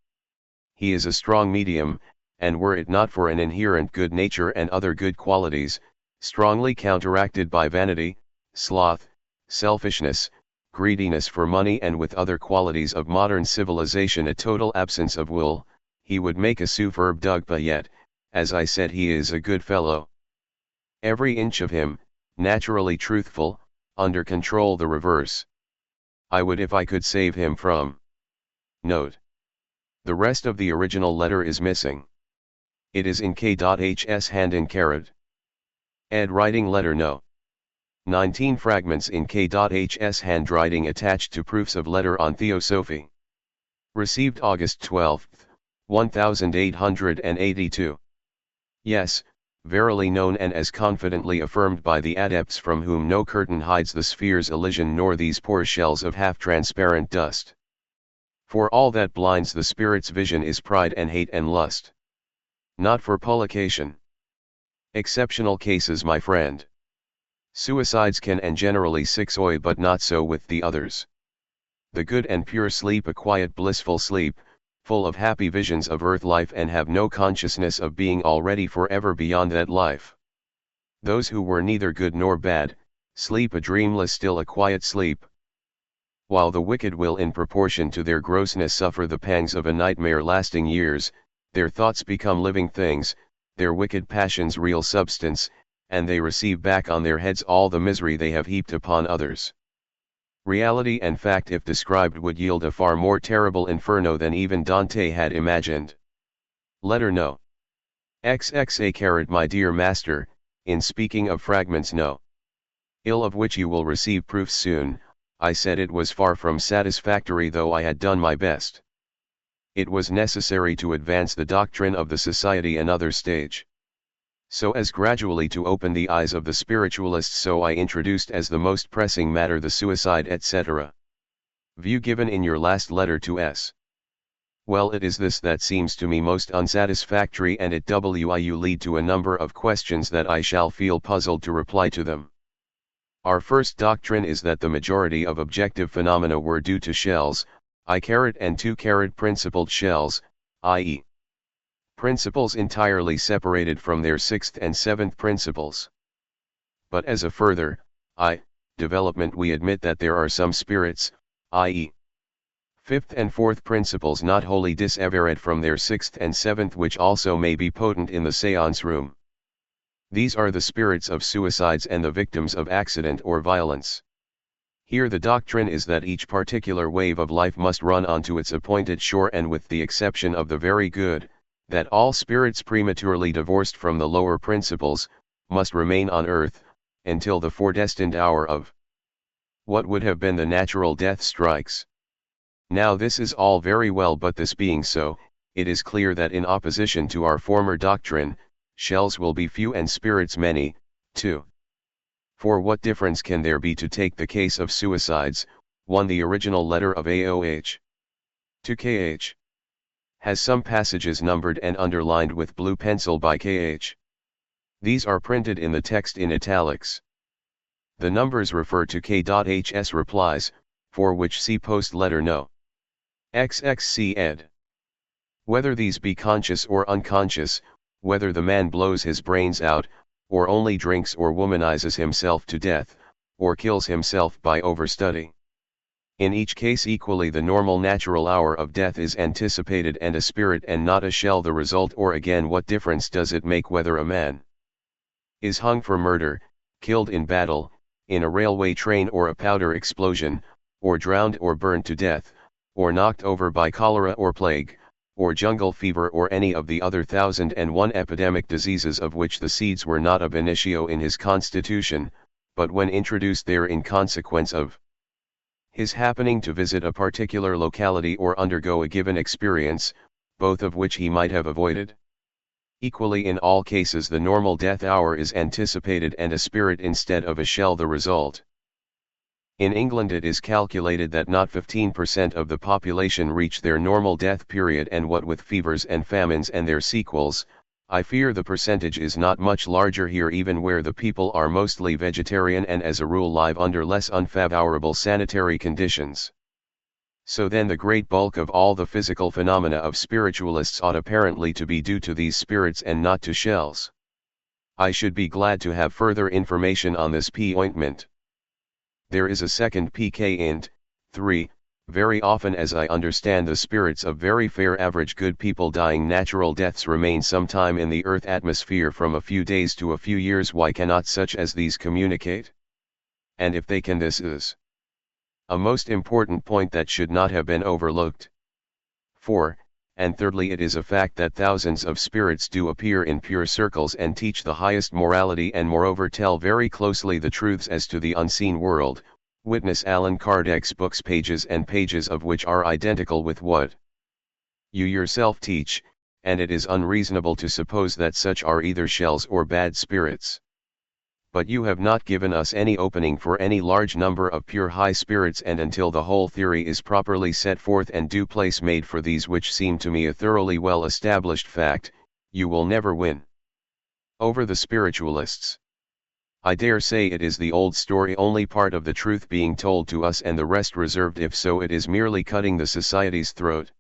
He is a strong medium, and were it not for an inherent good nature and other good qualities, strongly counteracted by vanity, sloth, selfishness, greediness for money and with other qualities of modern civilization a total absence of will, he would make a superb Dugpa yet, as I said he is a good fellow. Every inch of him, naturally truthful, under control the reverse. I would if I could save him from. Note. The rest of the original letter is missing. It is in K.H's hand in carat. Ed writing letter no. 19 fragments in K.H's handwriting attached to proofs of letter on Theosophy. Received August 12, 1882. Yes, verily known and as confidently affirmed by the adepts from whom no curtain hides the sphere's elision nor these poor shells of half-transparent dust. For all that blinds the spirit's vision is pride and hate and lust. Not for publication. Exceptional cases, my friend. Suicides can and generally sixoy but not so with the others. The good and pure sleep a quiet blissful sleep, full of happy visions of earth life and have no consciousness of being already forever beyond that life. Those who were neither good nor bad, sleep a dreamless still a quiet sleep. While the wicked will in proportion to their grossness suffer the pangs of a nightmare lasting years, their thoughts become living things, their wicked passions real substance, and they receive back on their heads all the misery they have heaped upon others. Reality and fact if described would yield a far more terrible inferno than even Dante had imagined. Letter no. XXA carat my dear master, in speaking of fragments no. Ill of which you will receive proofs soon, I said it was far from satisfactory though I had done my best. It was necessary to advance the doctrine of the society another stage. So as gradually to open the eyes of the spiritualists so I introduced as the most pressing matter the suicide etc. View given in your last letter to S. Well, it is this that seems to me most unsatisfactory and it will lead to a number of questions that I shall feel puzzled to reply to them. Our first doctrine is that the majority of objective phenomena were due to shells, I carat and 2 carat principled shells, i.e. principles entirely separated from their 6th and 7th principles. But as a further, development we admit that there are some spirits, i.e. 5th and 4th principles not wholly dissevered from their 6th and 7th which also may be potent in the séance room. These are the spirits of suicides and the victims of accident or violence. Here the doctrine is that each particular wave of life must run onto its appointed shore and with the exception of the very good, that all spirits prematurely divorced from the lower principles, must remain on earth, until the foredestined hour of what would have been the natural death strikes. Now this is all very well but this being so, it is clear that in opposition to our former doctrine, shells will be few and spirits many, too. For what difference can there be to take the case of suicides, 1 the original letter of AOH to KH has some passages numbered and underlined with blue pencil by KH. These are printed in the text in italics. The numbers refer to K.H's replies, for which see post letter no. XXC ed. Whether these be conscious or unconscious, whether the man blows his brains out, or only drinks or womanizes himself to death, or kills himself by overstudy. In each case equally the normal natural hour of death is anticipated and a spirit and not a shell the result, or again what difference does it make whether a man is hung for murder, killed in battle, in a railway train or a powder explosion, or drowned or burned to death, or knocked over by cholera or plague, or jungle fever or any of the other 1,001 epidemic diseases of which the seeds were not ab initio in his constitution, but when introduced there in consequence of his happening to visit a particular locality or undergo a given experience, both of which he might have avoided. Equally in all cases the normal death hour is anticipated and a spirit instead of a shell the result. In England it is calculated that not 15% of the population reach their normal death period, and what with fevers and famines and their sequels, I fear the percentage is not much larger here, even where the people are mostly vegetarian and as a rule live under less unfavorable sanitary conditions. So then the great bulk of all the physical phenomena of spiritualists ought apparently to be due to these spirits and not to shells. I should be glad to have further information on this point. There is a second pk int. 3. Very often, as I understand, the spirits of very fair average good people dying natural deaths remain some time in the earth atmosphere, from a few days to a few years. Why cannot such as these communicate? And if they can, this is a most important point that should not have been overlooked. 4. And thirdly, it is a fact that thousands of spirits do appear in pure circles and teach the highest morality, and moreover tell very closely the truths as to the unseen world, witness Allan Kardec's books, pages and pages of which are identical with what you yourself teach, and it is unreasonable to suppose that such are either shells or bad spirits. But you have not given us any opening for any large number of pure high spirits, and until the whole theory is properly set forth and due place made for these, which seem to me a thoroughly well established fact, you will never win over the spiritualists. I dare say it is the old story, only part of the truth being told to us and the rest reserved. If so, it is merely cutting the society's throat.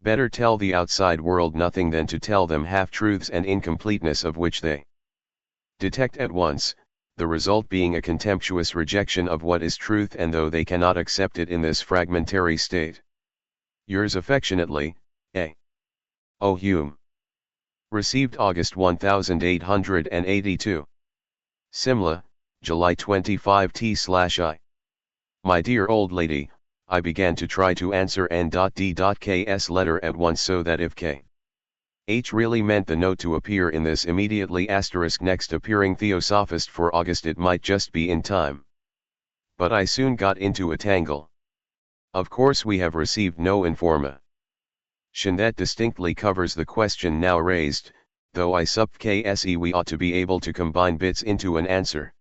Better tell the outside world nothing than to tell them half-truths and incompleteness of which they detect at once, the result being a contemptuous rejection of what is truth, and though they cannot accept it in this fragmentary state. Yours affectionately, A. O. Hume. Received August 1882. Simla, July 25 t/I. My dear old lady, I began to try to answer N.D.K's letter at once, so that if K. H really meant the note to appear in this immediately * next appearing Theosophist for August, it might just be in time. But I soon got into a tangle. Of course we have received no informa. That distinctly covers the question now raised, though I suppose we ought to be able to combine bits into an answer.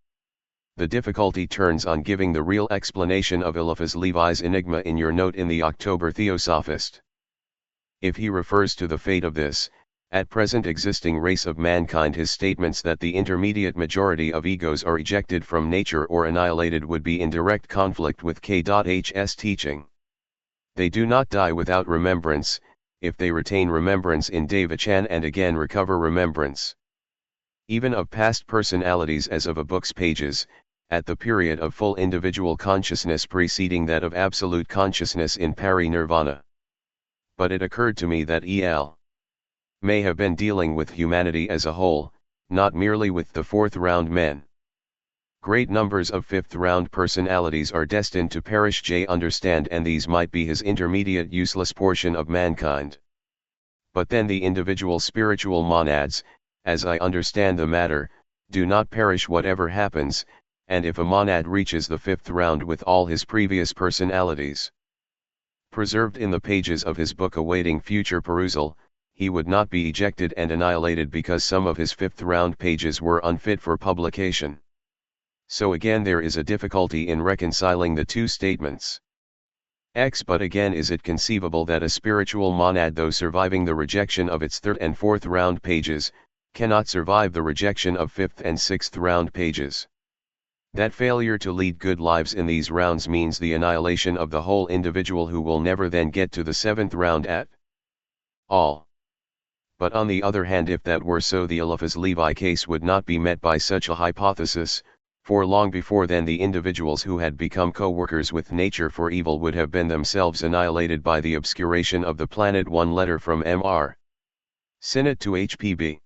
The difficulty turns on giving the real explanation of Eliphas Levi's enigma in your note in the October Theosophist. If he refers to the fate of this, at present existing race of mankind, his statements that the intermediate majority of egos are ejected from nature or annihilated would be in direct conflict with K.H.'s teaching. They do not die without remembrance, if they retain remembrance in Devachan and again recover remembrance, even of past personalities as of a book's pages, at the period of full individual consciousness preceding that of absolute consciousness in parinirvana. But it occurred to me that E.L. may have been dealing with humanity as a whole, not merely with the fourth round men. Great numbers of fifth round personalities are destined to perish, understand, and these might be his intermediate useless portion of mankind. But then the individual spiritual monads, as I understand the matter, do not perish whatever happens, and if a monad reaches the fifth round with all his previous personalities preserved in the pages of his book awaiting future perusal, he would not be ejected and annihilated because some of his fifth round pages were unfit for publication. So again there is a difficulty in reconciling the two statements. But again, is it conceivable that a spiritual monad, though surviving the rejection of its third and fourth round pages, cannot survive the rejection of fifth and sixth round pages? That failure to lead good lives in these rounds means the annihilation of the whole individual, who will never then get to the seventh round at all. But on the other hand, if that were so, the Eliphas Levi case would not be met by such a hypothesis, for long before then the individuals who had become co-workers with nature for evil would have been themselves annihilated by the obscuration of the planet. One letter from Mr. Sinnott to HPB.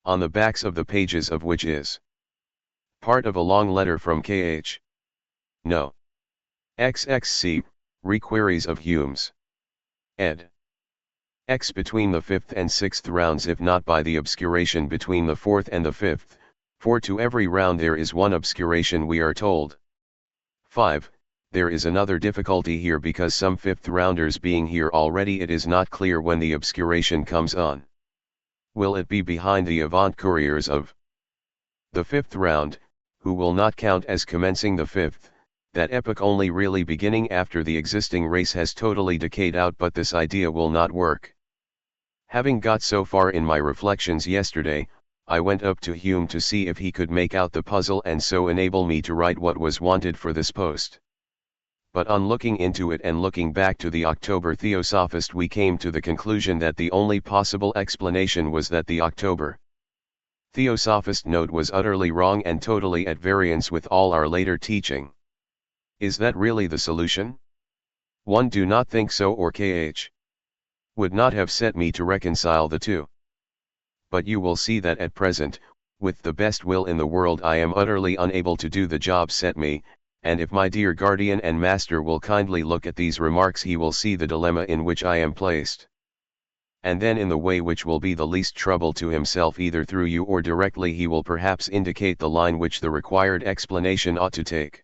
On the backs of the pages of which is part of a long letter from KH. No. XXC, Requeries of Hume's. Ed. X between the 5th and 6th rounds, if not by the obscuration between the 4th and the 5th, for to every round there is one obscuration, we are told. 5. There is another difficulty here, because some 5th rounders being here already, it is not clear when the obscuration comes on. Will it be behind the avant-couriers of the 5th round, who will not count as commencing the 5th, that epoch only really beginning after the existing race has totally decayed out? But this idea will not work. Having got so far in my reflections yesterday, I went up to Hume to see if he could make out the puzzle and so enable me to write what was wanted for this post. But on looking into it and looking back to the October Theosophist, we came to the conclusion that the only possible explanation was that the October Theosophist note was utterly wrong and totally at variance with all our later teaching. Is that really the solution? One do not think so, or KH would not have set me to reconcile the two. But you will see that at present, with the best will in the world, I am utterly unable to do the job set me, and if my dear guardian and master will kindly look at these remarks, he will see the dilemma in which I am placed. And then in the way which will be the least trouble to himself, either through you or directly, he will perhaps indicate the line which the required explanation ought to take.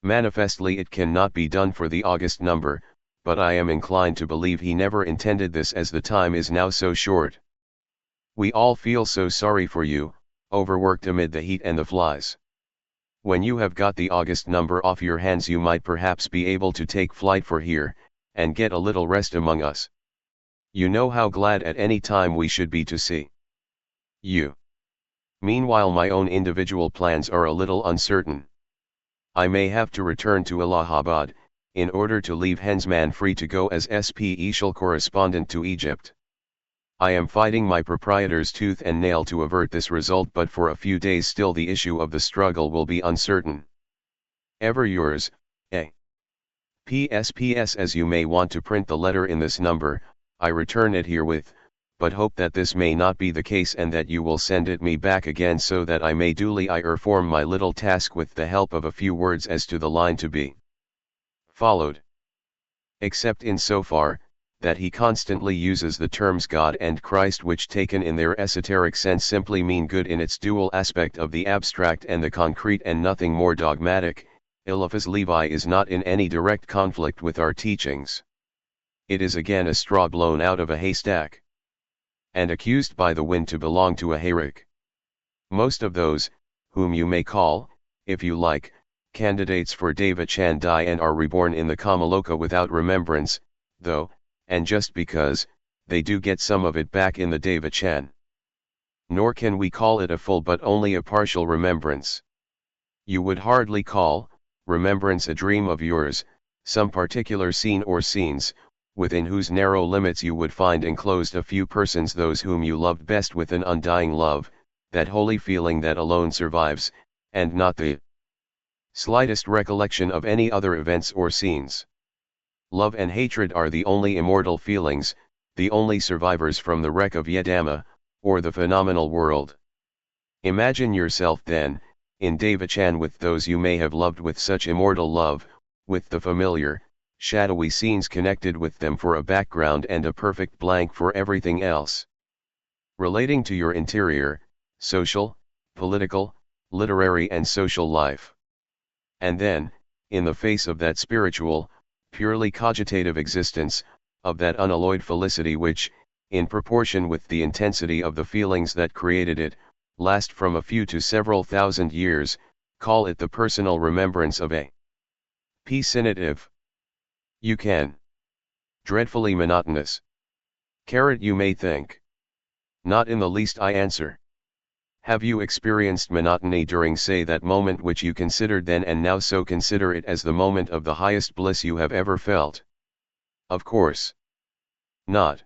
Manifestly it cannot be done for the August number, but I am inclined to believe he never intended this, as the time is now so short. We all feel so sorry for you, overworked amid the heat and the flies. When you have got the August number off your hands, you might perhaps be able to take flight for here, and get a little rest among us. You know how glad at any time we should be to see you. Meanwhile my own individual plans are a little uncertain. I may have to return to Allahabad, in order to leave Hensman free to go as special correspondent to Egypt. I am fighting my proprietors tooth and nail to avert this result, but for a few days still the issue of the struggle will be uncertain. Ever yours, A. PS. As you may want to print the letter in this number, I return it herewith, but hope that this may not be the case, and that you will send it me back again, so that I may duly perform my little task with the help of a few words as to the line to be followed. Except in so far, that he constantly uses the terms God and Christ, which taken in their esoteric sense simply mean good in its dual aspect of the abstract and the concrete, and nothing more dogmatic. Eliphas Levi is not in any direct conflict with our teachings. It is again a straw blown out of a haystack, and accused by the wind to belong to a hayrick. Most of those, whom you may call, if you like, candidates for Devachan, die and are reborn in the Kamaloka without remembrance, though, and just because, they do get some of it back in the Devachan. Nor can we call it a full but only a partial remembrance. You would hardly call remembrance a dream of yours, some particular scene or scenes, within whose narrow limits you would find enclosed a few persons, those whom you loved best with an undying love, that holy feeling that alone survives, and not the slightest recollection of any other events or scenes. Love and hatred are the only immortal feelings, the only survivors from the wreck of Yedama, or the phenomenal world. Imagine yourself then, in Devachan, with those you may have loved with such immortal love, with the familiar, shadowy scenes connected with them for a background and a perfect blank for everything else relating to your interior, social, political, literary and social life. And then, in the face of that spiritual, purely cogitative existence, of that unalloyed felicity which, in proportion with the intensity of the feelings that created it, last from a few to several thousand years, call it the personal remembrance of a P-sinative. You can. Dreadfully monotonous. You may think. Not in the least, I answer. Have you experienced monotony during, say, that moment which you considered then and now so consider it as the moment of the highest bliss you have ever felt? Of course not.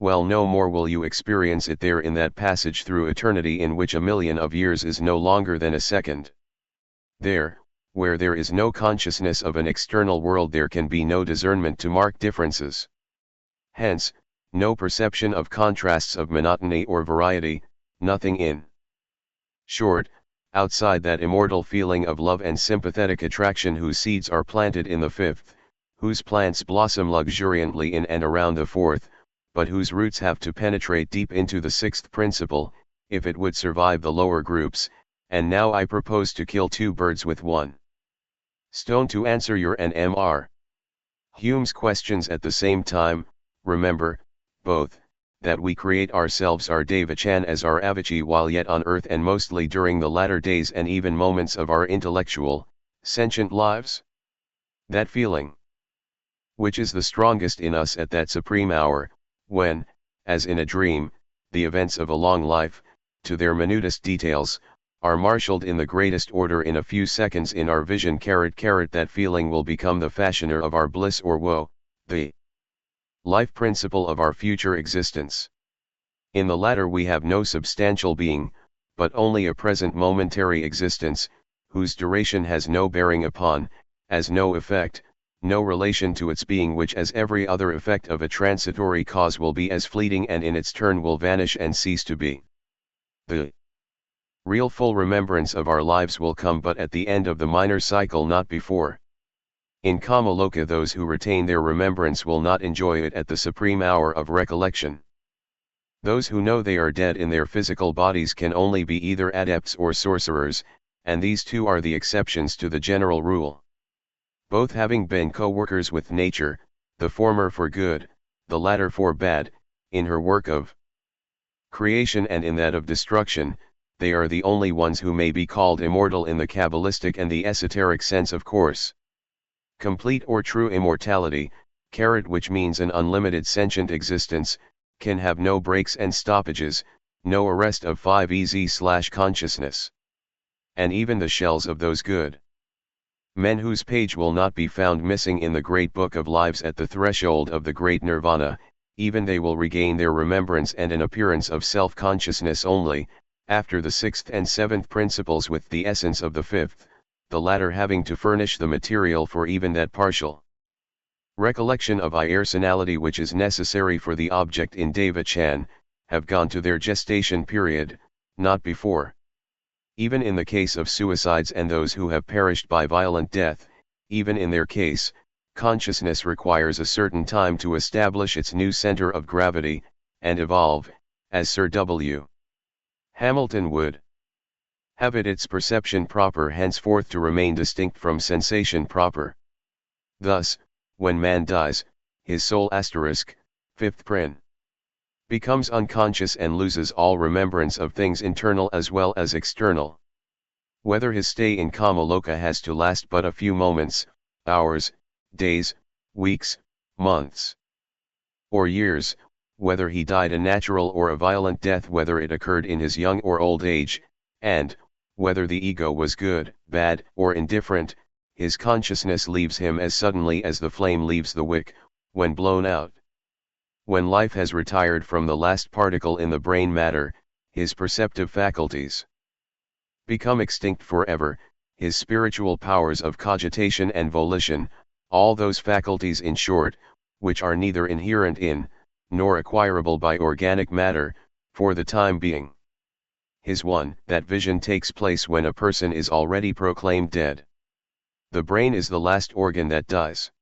Well, no more will you experience it there in that passage through eternity, in which 1,000,000 of years is no longer than a second. There, where there is no consciousness of an external world, there can be no discernment to mark differences. Hence, no perception of contrasts of monotony or variety, nothing in short, outside that immortal feeling of love and sympathetic attraction whose seeds are planted in the fifth, whose plants blossom luxuriantly in and around the fourth, but whose roots have to penetrate deep into the sixth principle, if it would survive the lower groups. And now I propose to kill two birds with one stone to answer your NMR. Hume's questions at the same time. Remember, both, that we create ourselves our Devachan as our Avicii while yet on earth, and mostly during the latter days and even moments of our intellectual, sentient lives. That feeling, which is the strongest in us at that supreme hour, when, as in a dream, the events of a long life, to their minutest details, are marshaled in the greatest order in a few seconds in our vision. That feeling will become the fashioner of our bliss or woe, the life principle of our future existence. In the latter we have no substantial being, but only a present momentary existence, whose duration has no bearing upon, as no effect, no relation to its being, which as every other effect of a transitory cause will be as fleeting and in its turn will vanish and cease to be. The real full remembrance of our lives will come but at the end of the minor cycle, not before. In Kamaloka those who retain their remembrance will not enjoy it at the supreme hour of recollection. Those who know they are dead in their physical bodies can only be either adepts or sorcerers, and these two are the exceptions to the general rule. Both having been co-workers with nature, the former for good, the latter for bad, in her work of creation and in that of destruction, they are the only ones who may be called immortal in the Kabbalistic and the esoteric sense, of course. Complete or true immortality, which means an unlimited sentient existence, can have no breaks and stoppages, no arrest of 5EZ/consciousness. And even the shells of those good men whose page will not be found missing in the great book of lives at the threshold of the great nirvana, even they will regain their remembrance and an appearance of self-consciousness only, after the sixth and seventh principles with the essence of the fifth, the latter having to furnish the material for even that partial recollection of personality which is necessary for the object in Devachan, have gone to their gestation period, not before. Even in the case of suicides and those who have perished by violent death, even in their case, consciousness requires a certain time to establish its new center of gravity, and evolve, as Sir W. Hamilton would have it, its perception proper henceforth to remain distinct from sensation proper. Thus, when man dies, his soul fifth prin becomes unconscious and loses all remembrance of things internal as well as external. Whether his stay in Kamaloka has to last but a few moments, hours, days, weeks, months, or years, whether he died a natural or a violent death, whether it occurred in his young or old age, and, whether the ego was good, bad, or indifferent, his consciousness leaves him as suddenly as the flame leaves the wick, when blown out. When life has retired from the last particle in the brain matter, his perceptive faculties become extinct forever, his spiritual powers of cogitation and volition, all those faculties in short, which are neither inherent in, nor acquirable by organic matter, for the time being. That vision takes place when a person is already proclaimed dead. The brain is the last organ that dies.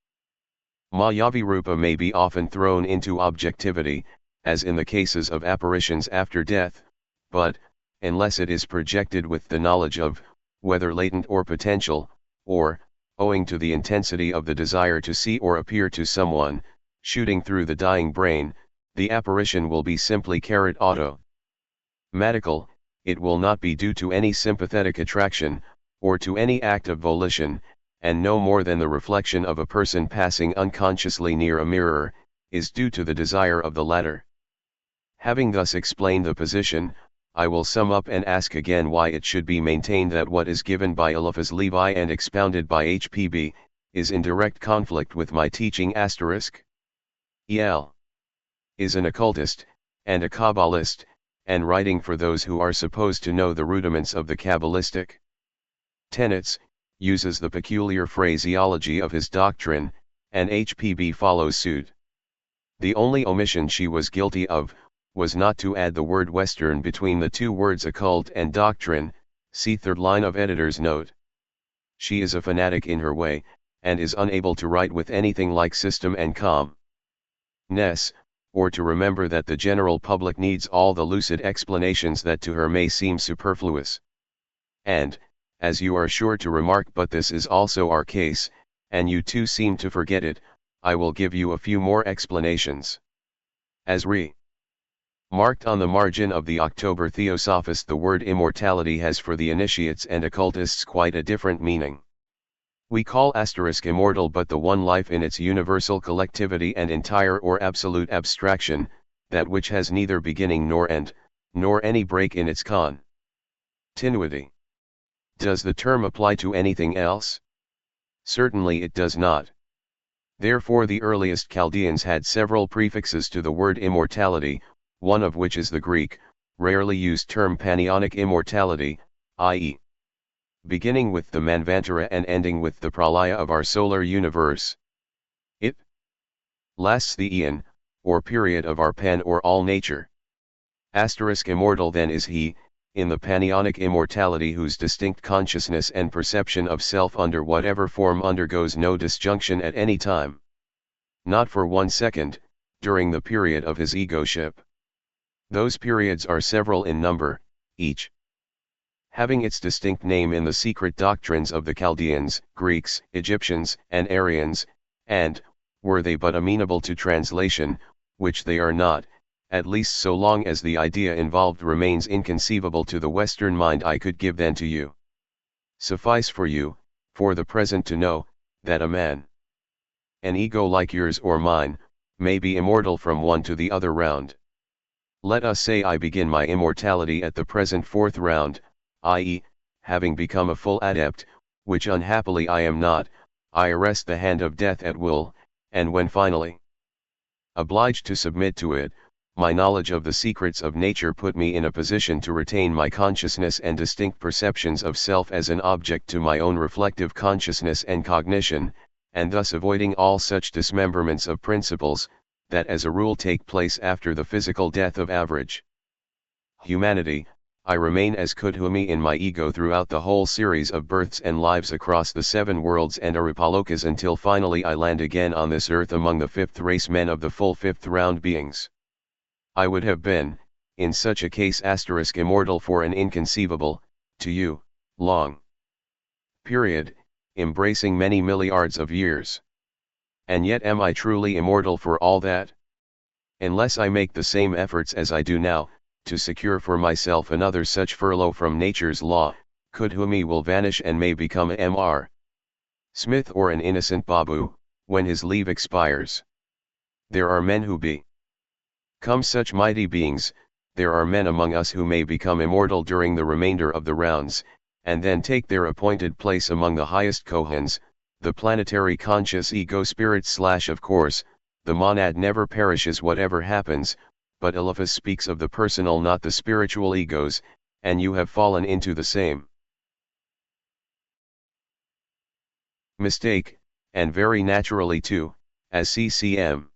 Mayavirupa may be often thrown into objectivity, as in the cases of apparitions after death, but, unless it is projected with the knowledge of, whether latent or potential, or, owing to the intensity of the desire to see or appear to someone, shooting through the dying brain, the apparition will be simply automatical. It will not be due to any sympathetic attraction, or to any act of volition, and no more than the reflection of a person passing unconsciously near a mirror, is due to the desire of the latter. Having thus explained the position, I will sum up and ask again why it should be maintained that what is given by Eliphas Levi and expounded by HPB, is in direct conflict with my teaching El is an occultist, and a Kabbalist, and writing for those who are supposed to know the rudiments of the Kabbalistic tenets, uses the peculiar phraseology of his doctrine, and HPB follows suit. The only omission she was guilty of, was not to add the word Western between the two words occult and doctrine, see third line of editor's note. She is a fanatic in her way, and is unable to write with anything like system and calmness, or to remember that the general public needs all the lucid explanations that to her may seem superfluous. And, as you are sure to remark, but this is also our case, and you too seem to forget it, I will give you a few more explanations. As marked on the margin of the October Theosophist, the word immortality has for the initiates and occultists quite a different meaning. We call * immortal but the one life in its universal collectivity and entire or absolute abstraction, that which has neither beginning nor end, nor any break in its continuity. Does the term apply to anything else? Certainly it does not. Therefore the earliest Chaldeans had several prefixes to the word immortality, one of which is the Greek, rarely used term panionic immortality, i.e., beginning with the Manvantara and ending with the pralaya of our solar universe. It lasts the eon, or period of our pan or all nature. Immortal then is he, in the panionic immortality whose distinct consciousness and perception of self under whatever form undergoes no disjunction at any time. Not for 1 second, during the period of his egoship. Those periods are several in number, each having its distinct name in the secret doctrines of the Chaldeans, Greeks, Egyptians, and Aryans, and, were they but amenable to translation, which they are not, at least so long as the idea involved remains inconceivable to the Western mind, I could give then to you. Suffice for you, for the present to know, that a man, an ego like yours or mine, may be immortal from one to the other round. Let us say I begin my immortality at the present 4th round, i.e., having become a full adept, which unhappily I am not, I arrest the hand of death at will, and when finally obliged to submit to it, my knowledge of the secrets of nature put me in a position to retain my consciousness and distinct perceptions of self as an object to my own reflective consciousness and cognition, and thus avoiding all such dismemberments of principles, that as a rule take place after the physical death of average humanity, I remain as Kudhumi in my ego throughout the whole series of births and lives across the 7 worlds and Arupalokas until finally I land again on this earth among the 5th race men of the full 5th round beings. I would have been, in such a case * immortal for an inconceivable, to you, long period, embracing many milliards of years. And yet am I truly immortal for all that? Unless I make the same efforts as I do now, to secure for myself another such furlough from nature's law, Kudhumi will vanish and may become a Mr. Smith or an innocent Babu, when his leave expires. There are men who become such mighty beings, there are men among us who may become immortal during the remainder of the rounds, and then take their appointed place among the highest Kohans, the planetary conscious ego spirits / of course, the monad never perishes whatever happens, but Eliphas speaks of the personal not the spiritual egos, and you have fallen into the same mistake, and very naturally too, as CCM.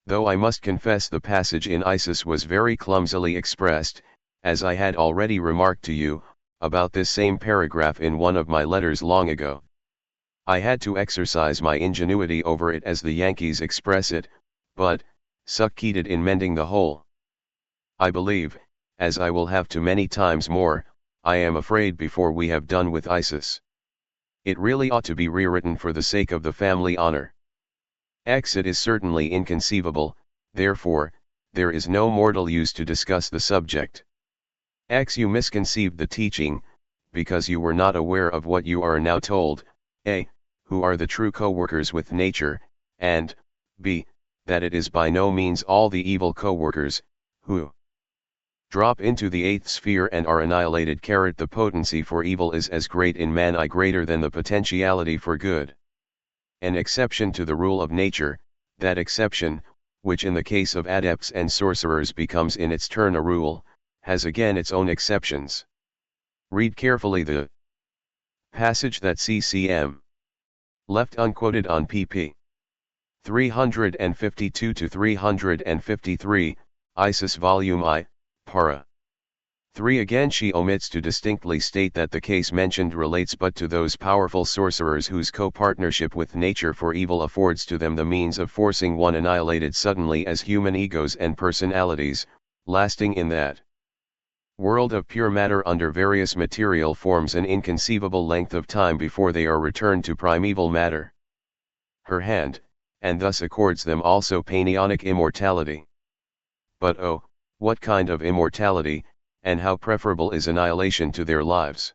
Though I must confess the passage in Isis was very clumsily expressed, as I had already remarked to you, about this same paragraph in one of my letters long ago. I had to exercise my ingenuity over it as the Yankees express it, but, succeeded in mending the whole. I believe, as I will have to many times more, I am afraid before we have done with Isis. It really ought to be rewritten for the sake of the family honor. It is certainly inconceivable, therefore, there is no mortal use to discuss the subject. You misconceived the teaching, because you were not aware of what you are now told, a. Who are the true co-workers with nature, and, b. That it is by no means all the evil co-workers, who drop into the 8th sphere and are annihilated. The potency for evil is as great in man greater than the potentiality for good. An exception to the rule of nature, that exception, which in the case of adepts and sorcerers becomes in its turn a rule, has again its own exceptions. Read carefully the Passage that CCM. Left unquoted on pp. 352 to 353, Isis Volume I, Para. 3. Again she omits to distinctly state that the case mentioned relates but to those powerful sorcerers whose co-partnership with nature for evil affords to them the means of forcing one annihilated suddenly as human egos and personalities, lasting in that world of pure matter under various material forms an inconceivable length of time before they are returned to primeval matter. Her hand, and thus accords them also panionic immortality. But oh, what kind of immortality, and how preferable is annihilation to their lives.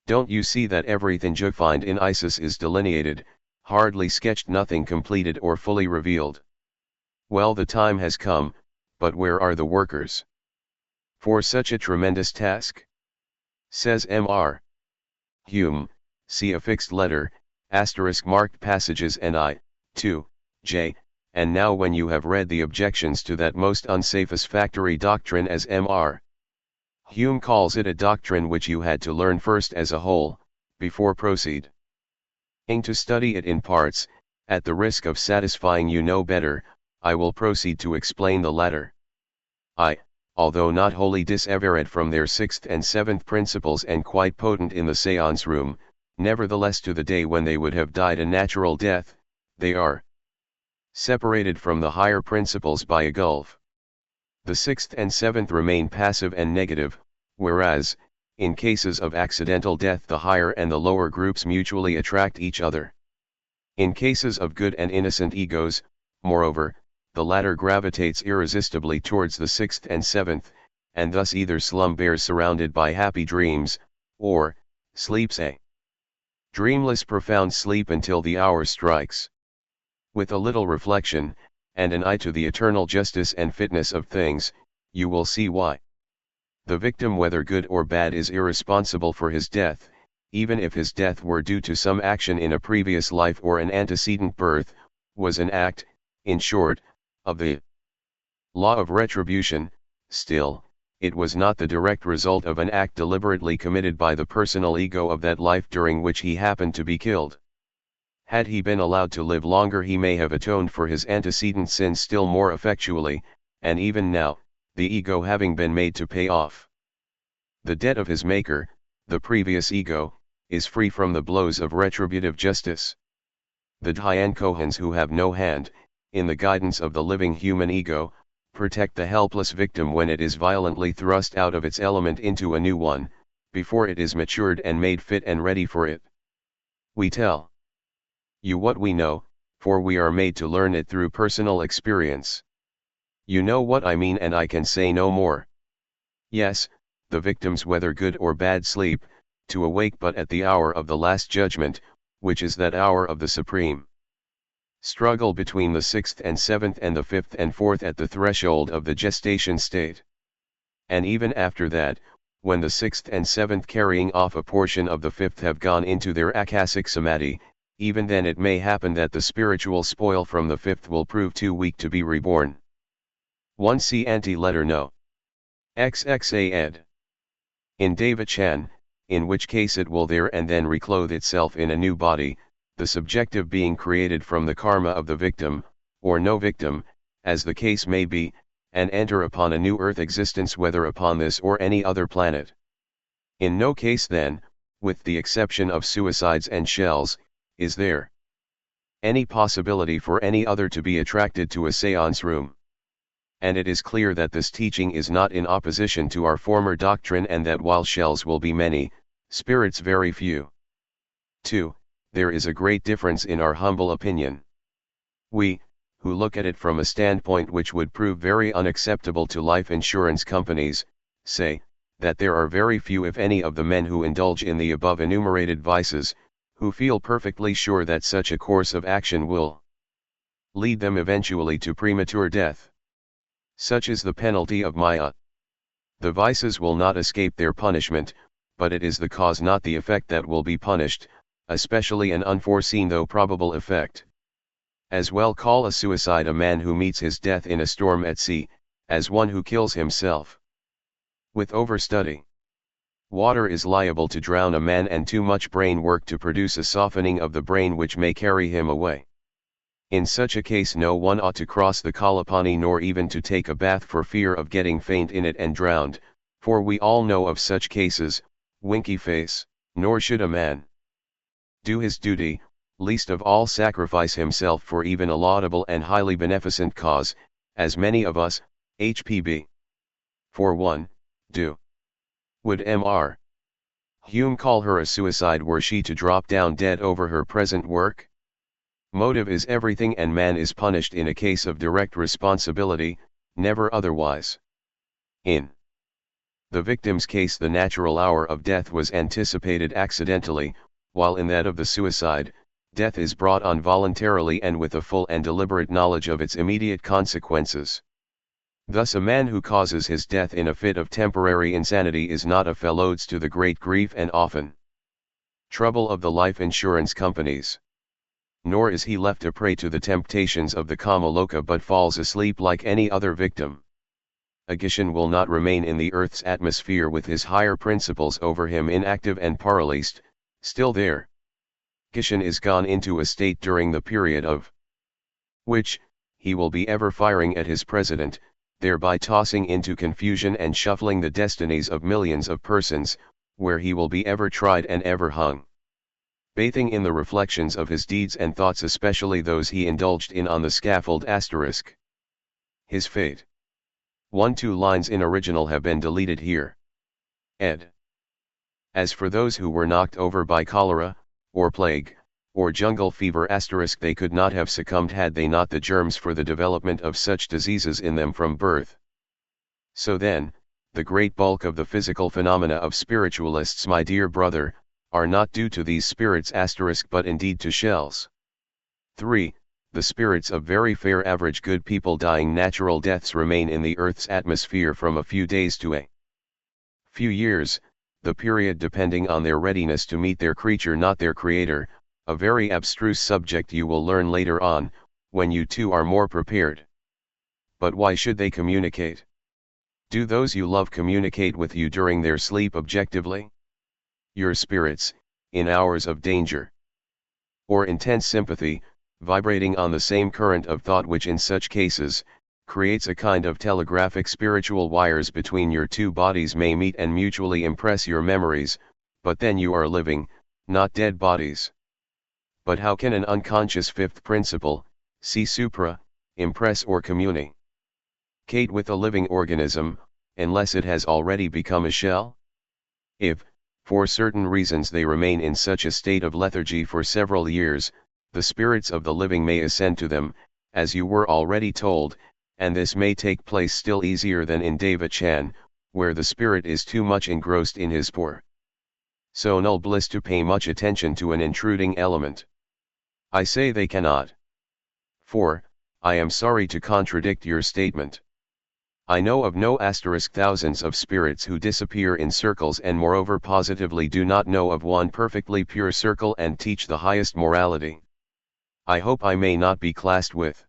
Don't you see that everything you find in Isis is delineated, hardly sketched, nothing completed or fully revealed? Well, the time has come, but where are the workers for such a tremendous task? Says M.R. Hume, see affixed letter, asterisk marked passages and I, 2, J, and now when you have read the objections to that most unsatisfactory doctrine as M.R. Hume calls it a doctrine which you had to learn first as a whole, before proceed to study it in parts, at the risk of satisfying you no better, I will proceed to explain the latter. Although not wholly dissevered from their sixth and seventh principles and quite potent in the séance room, nevertheless to the day when they would have died a natural death, they are separated from the higher principles by a gulf. The sixth and seventh remain passive and negative, whereas, in cases of accidental death the higher and the lower groups mutually attract each other. In cases of good and innocent egos, moreover, the latter gravitates irresistibly towards the sixth and seventh, and thus either slumbers surrounded by happy dreams, or sleeps a dreamless profound sleep until the hour strikes. With a little reflection, and an eye to the eternal justice and fitness of things, you will see why. The victim, whether good or bad, is irresponsible for his death, even if his death were due to some action in a previous life or an antecedent birth, was an act, in short, of the law of retribution. Still, it was not the direct result of an act deliberately committed by the personal ego of that life during which he happened to be killed. Had he been allowed to live longer he may have atoned for his antecedent sins still more effectually, and even now, the ego having been made to pay off the debt of his maker, the previous ego, is free from the blows of retributive justice. The Dhyan Kohans who have no hand, in the guidance of the living human ego, protect the helpless victim when it is violently thrust out of its element into a new one, before it is matured and made fit and ready for it. We tell you what we know, for we are made to learn it through personal experience. You know what I mean, and I can say no more. Yes, the victims, whether good or bad, sleep, to awake but at the hour of the last judgment, which is that hour of the supreme struggle between the sixth and seventh and the fifth and fourth at the threshold of the gestation state. And even after that, when the sixth and seventh carrying off a portion of the fifth have gone into their akasic samadhi, even then it may happen that the spiritual spoil from the fifth will prove too weak to be reborn. 1 C anti-letter no. XXA ed. In Devachan, in which case it will there and then reclothe itself in a new body, the subjective being created from the karma of the victim, or no victim, as the case may be, and enter upon a new earth existence, whether upon this or any other planet. In no case then, with the exception of suicides and shells, is there any possibility for any other to be attracted to a séance room. And it is clear that this teaching is not in opposition to our former doctrine, and that while shells will be many, spirits very few. 2. There is a great difference in our humble opinion. We, who look at it from a standpoint which would prove very unacceptable to life insurance companies, say, that there are very few if any of the men who indulge in the above enumerated vices, who feel perfectly sure that such a course of action will lead them eventually to premature death. Such is the penalty of Maya. The vices will not escape their punishment, but it is the cause, not the effect, that will be punished, especially an unforeseen though probable effect. As well call a suicide a man who meets his death in a storm at sea, as one who kills himself with overstudy. Water is liable to drown a man, and too much brain work to produce a softening of the brain which may carry him away. In such a case no one ought to cross the Kalapani nor even to take a bath for fear of getting faint in it and drowned, for we all know of such cases, winky face. Nor should a man do his duty, least of all sacrifice himself for even a laudable and highly beneficent cause, as many of us, HPB. For one, do. Would Mr. Hume call her a suicide were she to drop down dead over her present work? Motive is everything, and man is punished in a case of direct responsibility, never otherwise. In the victim's case, the natural hour of death was anticipated accidentally, while in that of the suicide, death is brought on voluntarily and with a full and deliberate knowledge of its immediate consequences. Thus a man who causes his death in a fit of temporary insanity is not a fellows to the great grief and often trouble of the life insurance companies. Nor is he left a prey to the temptations of the Kamaloka, but falls asleep like any other victim. Agishan will not remain in the earth's atmosphere with his higher principles over him inactive and paralyzed, still there. Gishan is gone into a state during the period of which he will be ever firing at his president, thereby tossing into confusion and shuffling the destinies of millions of persons, where he will be ever tried and ever hung. Bathing in the reflections of his deeds and thoughts, especially those he indulged in on the scaffold. His fate. 1-2 lines in original have been deleted here. Ed. As for those who were knocked over by cholera, or plague, or jungle fever, they could not have succumbed had they not the germs for the development of such diseases in them from birth. So then, the great bulk of the physical phenomena of spiritualists, my dear brother, are not due to these spirits but indeed to shells. 3. The spirits of very fair average good people dying natural deaths remain in the earth's atmosphere from a few days to a few years, the period depending on their readiness to meet their creature, not their creator, a very abstruse subject you will learn later on, when you too are more prepared. But why should they communicate? Do those you love communicate with you during their sleep objectively? Your spirits, in hours of danger or intense sympathy, vibrating on the same current of thought which in such cases, creates a kind of telegraphic spiritual wires between your two bodies, may meet and mutually impress your memories, but then you are living, not dead bodies. But how can an unconscious fifth principle, see supra, impress or communicate with a living organism, unless it has already become a shell? If, for certain reasons, they remain in such a state of lethargy for several years, the spirits of the living may ascend to them, as you were already told, and this may take place still easier than in Deva-chan, where the spirit is too much engrossed in his poor sonal bliss to pay much attention to an intruding element. I say they cannot. 4. I am sorry to contradict your statement. I know of no thousands of spirits who disappear in circles, and moreover positively do not know of one perfectly pure circle and teach the highest morality. I hope I may not be classed with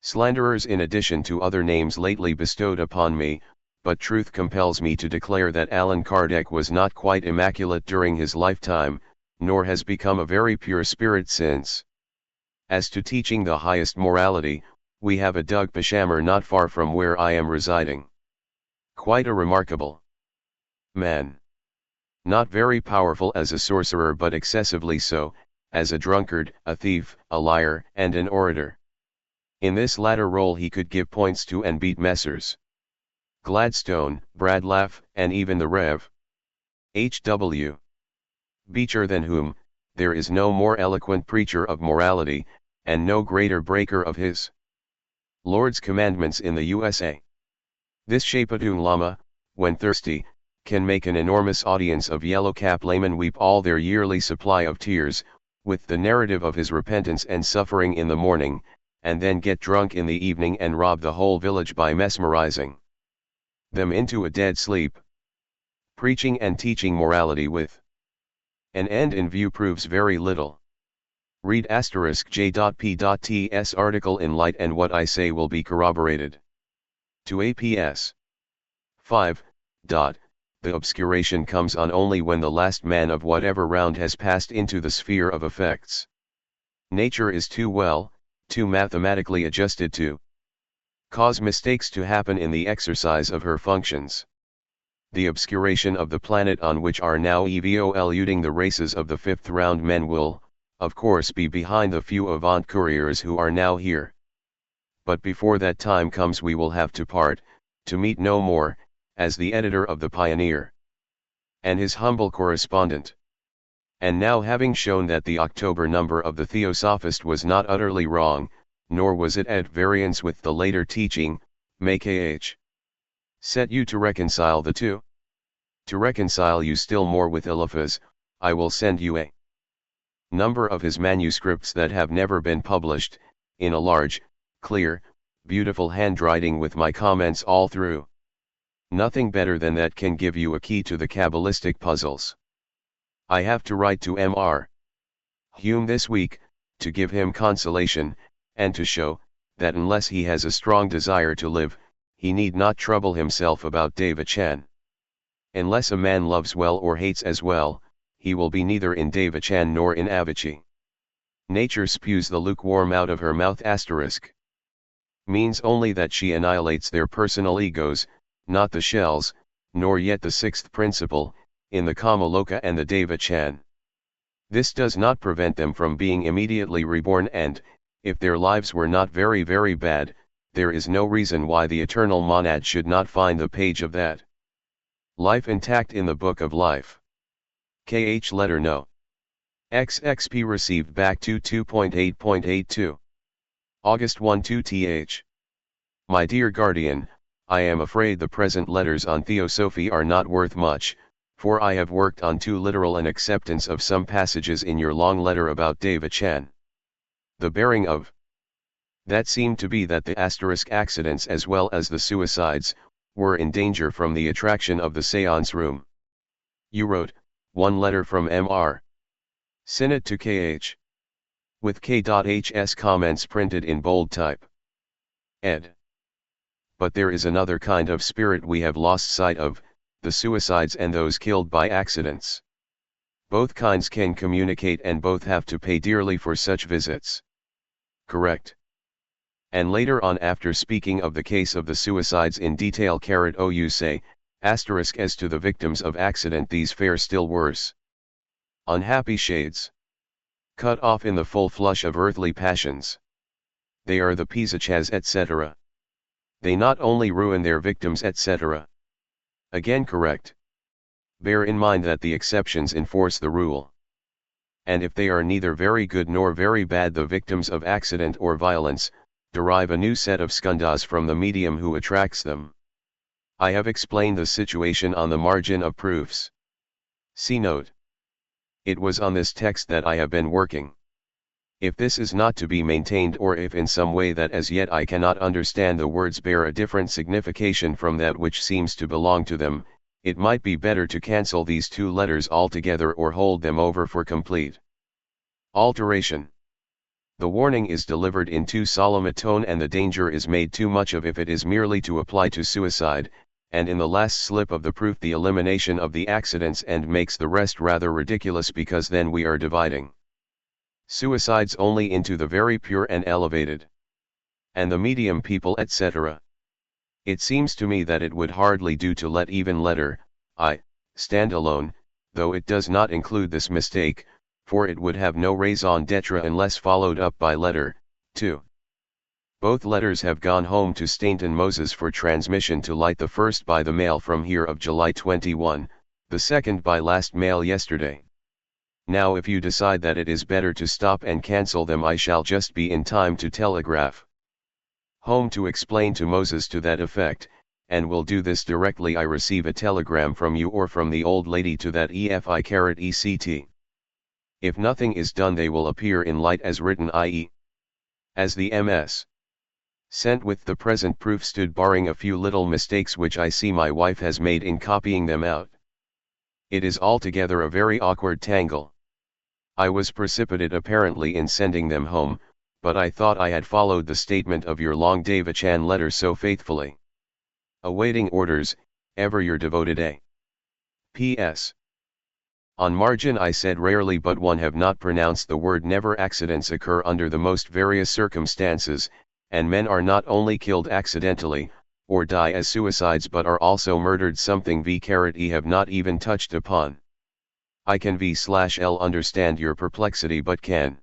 slanderers in addition to other names lately bestowed upon me, but truth compels me to declare that Allan Kardec was not quite immaculate during his lifetime, nor has become a very pure spirit since. As to teaching the highest morality, we have a Doug Pashammer not far from where I am residing. Quite a remarkable man. Not very powerful as a sorcerer, but excessively so, as a drunkard, a thief, a liar, and an orator. In this latter role he could give points to and beat Messrs. Gladstone, Bradlaugh, and even the Rev. H.W. Beecher, than whom, there is no more eloquent preacher of morality, and no greater breaker of his Lord's commandments in the USA. This Shapatung Lama, when thirsty, can make an enormous audience of yellow-cap laymen weep all their yearly supply of tears, with the narrative of his repentance and suffering in the morning, and then get drunk in the evening and rob the whole village by mesmerizing them into a dead sleep. Preaching and teaching morality with an end in view proves very little. Read *J.P.T's article in Light, and what I say will be corroborated. To APS. 5. the obscuration comes on only when the last man of whatever round has passed into the sphere of effects. Nature is too mathematically adjusted to cause mistakes to happen in the exercise of her functions. The obscuration of the planet on which are now evoluding the races of the fifth round men will, of course, be behind the few avant couriers who are now here. But before that time comes we will have to part, to meet no more, as the editor of the Pioneer and his humble correspondent. And now, having shown that the October number of the Theosophist was not utterly wrong, nor was it at variance with the later teaching, may KH set you to reconcile the two. To reconcile you still more with Eliphaz, I will send you a number of his manuscripts that have never been published, in a large, clear, beautiful handwriting with my comments all through. Nothing better than that can give you a key to the Kabbalistic puzzles. I have to write to Mr. Hume this week, to give him consolation, and to show, that unless he has a strong desire to live, he need not trouble himself about Devachan. Unless a man loves well or hates as well, he will be neither in Devachan nor in Avicii. Nature spews the lukewarm out of her mouth *. Means only that she annihilates their personal egos, not the shells, nor yet the sixth principle, in the Kamaloka and the Devachan. This does not prevent them from being immediately reborn, and, if their lives were not very bad, there is no reason why the eternal monad should not find the page of that life intact in the book of life. KH letter no. XXP received back to 2.8.82. August 1 to th. My dear guardian, I am afraid the present letters on Theosophy are not worth much, for I have worked on too literal an acceptance of some passages in your long letter about Devachan. The bearing of that seemed to be that the accidents as well as the suicides, were in danger from the attraction of the seance room. You wrote, one letter from Mr. Sinnott to KH. With K.H's comments printed in bold type. Ed. But there is another kind of spirit we have lost sight of, the suicides and those killed by accidents. Both kinds can communicate and both have to pay dearly for such visits. Correct. And later on, after speaking of the case of the suicides in detail, you say, as to the victims of accident these fare still worse. Unhappy shades. Cut off in the full flush of earthly passions. They are the pisachas etc. They not only ruin their victims etc. Again correct. Bear in mind that the exceptions enforce the rule. And if they are neither very good nor very bad, the victims of accident or violence, derive a new set of skandhas from the medium who attracts them. I have explained the situation on the margin of proofs. See note. It was on this text that I have been working. If this is not to be maintained, or if in some way that as yet I cannot understand the words bear a different signification from that which seems to belong to them, it might be better to cancel these two letters altogether or hold them over for complete alteration. The warning is delivered in too solemn a tone and the danger is made too much of if it is merely to apply to suicide, and in the last slip of the proof the elimination of the accidents and makes the rest rather ridiculous, because then we are dividing suicides only into the very pure and elevated, and the medium people etc. It seems to me that it would hardly do to let even letter I stand alone, though it does not include this mistake, for it would have no raison d'etre unless followed up by letter 2. Both letters have gone home to Stainton Moses for transmission to Light, the first by the mail from here of July 21, the second by last mail yesterday. Now if you decide that it is better to stop and cancel them, I shall just be in time to telegraph home to explain to Moses to that effect, and will do this directly I receive a telegram from you or from the old lady to that EFI*ECT. If nothing is done they will appear in Light as written, i.e. as the MS. sent with the present proof stood, barring a few little mistakes which I see my wife has made in copying them out. It is altogether a very awkward tangle. I was precipitate apparently in sending them home, but I thought I had followed the statement of your long Devachan letter so faithfully. Awaiting orders, ever your devoted A. P.S. On margin I said rarely but one have not pronounced the word never. Accidents occur under the most various circumstances, and men are not only killed accidentally, or die as suicides but are also murdered. Something v*e have not even touched upon. I can v/l understand your perplexity but can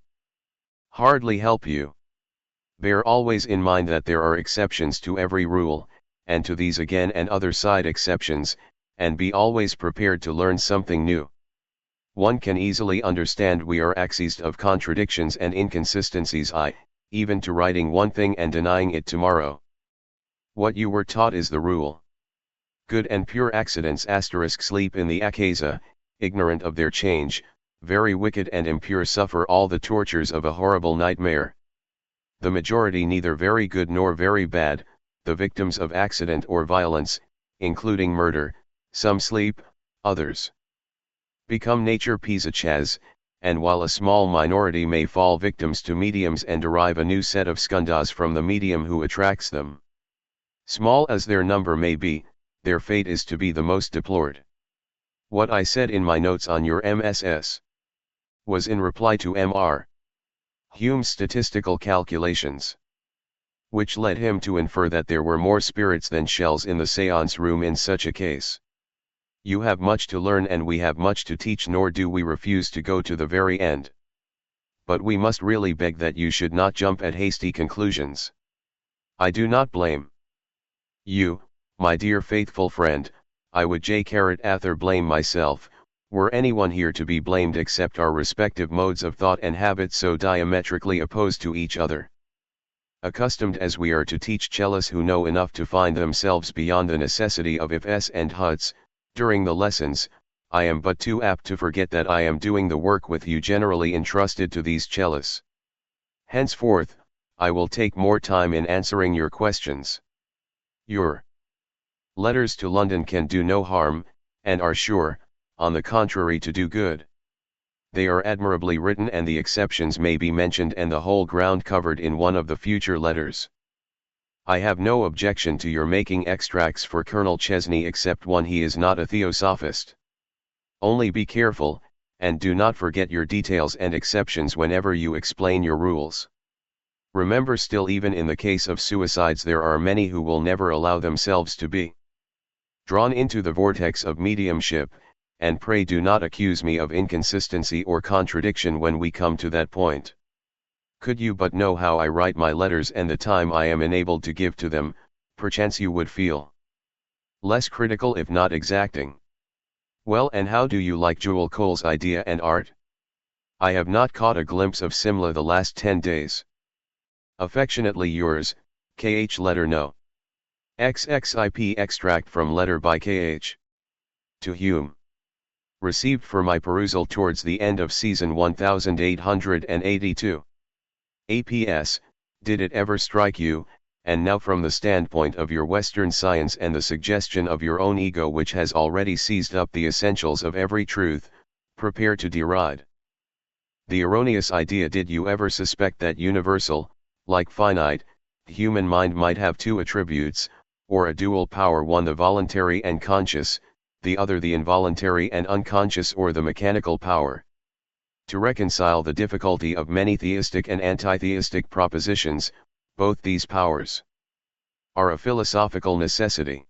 hardly help you. Bear always in mind that there are exceptions to every rule, and to these again and other side exceptions, and be always prepared to learn something new. One can easily understand we are accused of contradictions and inconsistencies, even to writing one thing and denying it tomorrow. What you were taught is the rule. Good and pure accidents * sleep in the akasa, ignorant of their change, very wicked and impure suffer all the tortures of a horrible nightmare. The majority neither very good nor very bad, the victims of accident or violence, including murder, some sleep, others become nature pisachas, and while a small minority may fall victims to mediums and derive a new set of skandhas from the medium who attracts them. Small as their number may be, their fate is to be the most deplored. What I said in my notes on your MSS was in reply to Mr. Hume's statistical calculations, which led him to infer that there were more spirits than shells in the séance room in such a case. You have much to learn and we have much to teach, nor do we refuse to go to the very end. But we must really beg that you should not jump at hasty conclusions. I do not blame you, my dear faithful friend. I would j*ather blame myself, were anyone here to be blamed except our respective modes of thought and habits so diametrically opposed to each other. Accustomed as we are to teach cellists who know enough to find themselves beyond the necessity of ifs and huts, during the lessons, I am but too apt to forget that I am doing the work with you generally entrusted to these cellists. Henceforth, I will take more time in answering your questions. Your letters to London can do no harm, and are sure, on the contrary, to do good. They are admirably written and the exceptions may be mentioned and the whole ground covered in one of the future letters. I have no objection to your making extracts for Colonel Chesney except one: he is not a theosophist. Only be careful, and do not forget your details and exceptions whenever you explain your rules. Remember still, even in the case of suicides there are many who will never allow themselves to be drawn into the vortex of mediumship, and pray do not accuse me of inconsistency or contradiction when we come to that point. Could you but know how I write my letters and the time I am enabled to give to them, perchance you would feel less critical if not exacting. Well, and how do you like Jewel Cole's idea and art? I have not caught a glimpse of Simla the last 10 days. Affectionately yours, KH. Letter No. XXIP. Extract from letter by KH. To Hume. Received for my perusal towards the end of season 1882. APS, did it ever strike you, and now from the standpoint of your Western science and the suggestion of your own ego which has already seized up the essentials of every truth, prepare to deride the erroneous idea, did you ever suspect that universal, like finite, human mind might have two attributes, or a dual power, one the voluntary and conscious, the other the involuntary and unconscious or the mechanical power? To reconcile the difficulty of many theistic and anti-theistic propositions, both these powers are a philosophical necessity.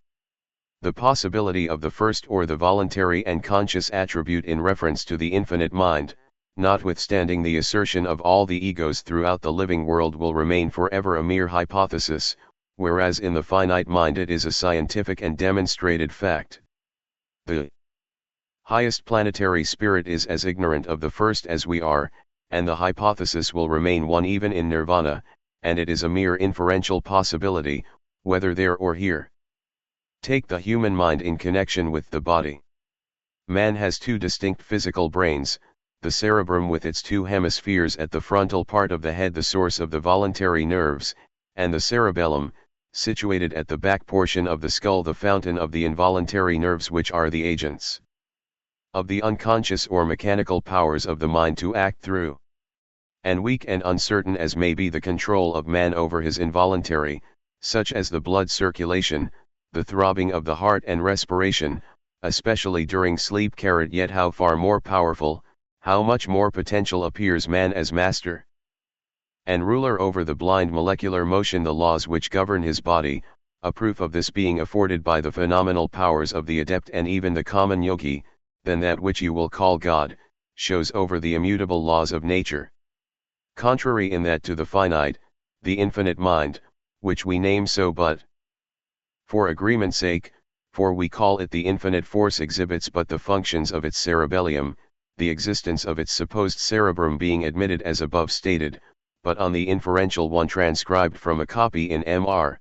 The possibility of the first, or the voluntary and conscious attribute in reference to the infinite mind, notwithstanding the assertion of all the egos throughout the living world, will remain forever a mere hypothesis, whereas in the finite mind it is a scientific and demonstrated fact. The highest planetary spirit is as ignorant of the first as we are, and the hypothesis will remain one even in nirvana, and it is a mere inferential possibility, whether there or here. Take the human mind in connection with the body. Man has two distinct physical brains, the cerebrum with its two hemispheres at the frontal part of the head, the source of the voluntary nerves, and the cerebellum, situated at the back portion of the skull, the fountain of the involuntary nerves which are the agents of the unconscious or mechanical powers of the mind to act through. And weak and uncertain as may be the control of man over his involuntary, such as the blood circulation, the throbbing of the heart and respiration, especially during sleep. Yet how far more powerful, how much more potential appears man as master and ruler over the blind molecular motion, the laws which govern his body, a proof of this being afforded by the phenomenal powers of the adept and even the common yogi, than that which you will call God, shows over the immutable laws of nature. Contrary in that to the finite, the infinite mind, which we name so but for agreement's sake, for we call it the infinite force, exhibits but the functions of its cerebellum, the existence of its supposed cerebrum being admitted as above stated, but on the inferential one transcribed from a copy in Mr.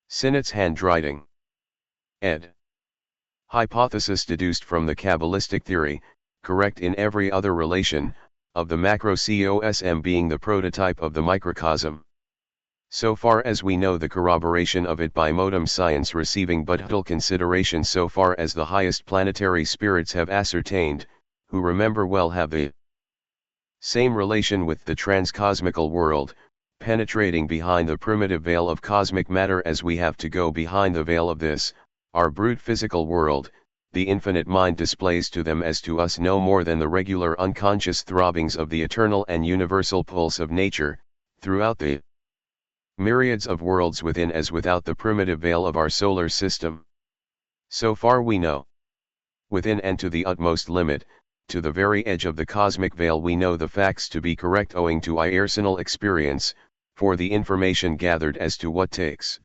Sinnott's handwriting. Ed. Hypothesis deduced from the Kabbalistic theory, correct in every other relation, of the macrocosm being the prototype of the microcosm. So far as we know, the corroboration of it by modern science receiving but little consideration so far as the highest planetary spirits have ascertained, who remember well have the same relation with the transcosmical world, penetrating behind the primitive veil of cosmic matter as we have to go behind the veil of this, our brute physical world. The infinite mind displays to them as to us no more than the regular unconscious throbbings of the eternal and universal pulse of nature, throughout the myriads of worlds within as without the primitive veil of our solar system. So far we know. Within and to the utmost limit, to the very edge of the cosmic veil, we know the facts to be correct owing to personal experience, for the information gathered as to what takes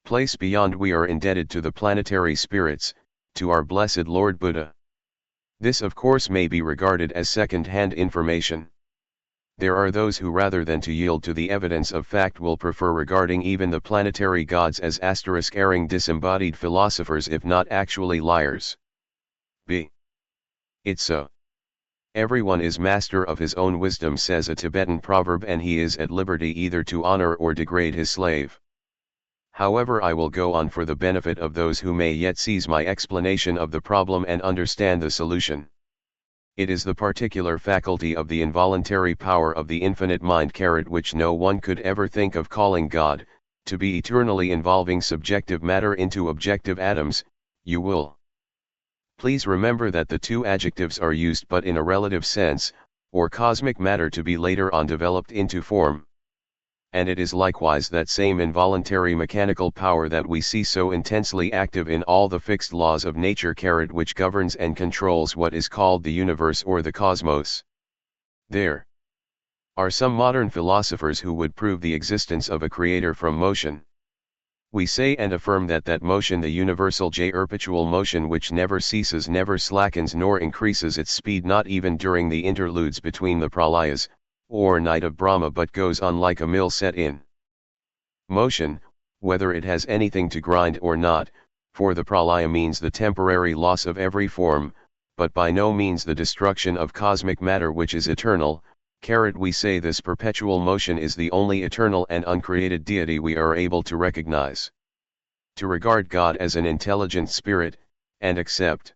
place beyond we are indebted to the planetary spirits, to our blessed Lord Buddha. This of course may be regarded as second-hand information. There are those who rather than to yield to the evidence of fact will prefer regarding even the planetary gods as erring disembodied philosophers, if not actually liars. B. It's so. Everyone is master of his own wisdom, says a Tibetan proverb, and he is at liberty either to honor or degrade his slave. However, I will go on for the benefit of those who may yet seize my explanation of the problem and understand the solution. It is the particular faculty of the involuntary power of the infinite mind, which no one could ever think of calling God, to be eternally involving subjective matter into objective atoms. You will please remember that the two adjectives are used but in a relative sense, or cosmic matter to be later on developed into form. And it is likewise that same involuntary mechanical power that we see so intensely active in all the fixed laws of nature, which governs and controls what is called the universe or the cosmos. There are some modern philosophers who would prove the existence of a creator from motion. We say and affirm that that motion, the universal perpetual motion which never ceases, never slackens nor increases its speed, not even during the interludes between the pralayas, or night of Brahma, but goes on like a mill set in motion, whether it has anything to grind or not, for the pralaya means the temporary loss of every form, but by no means the destruction of cosmic matter which is eternal. We say this perpetual motion is the only eternal and uncreated deity we are able to recognize. To regard God as an intelligent spirit, and accept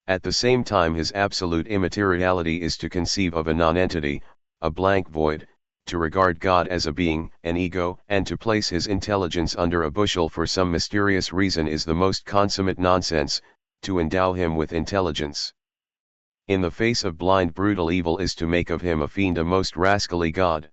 at the same time his absolute immateriality, is to conceive of a nonentity, a blank void, to regard God as a being, an ego, and to place his intelligence under a bushel for some mysterious reason is the most consummate nonsense. To endow him with intelligence in the face of blind brutal evil is to make of him a fiend, a most rascally god.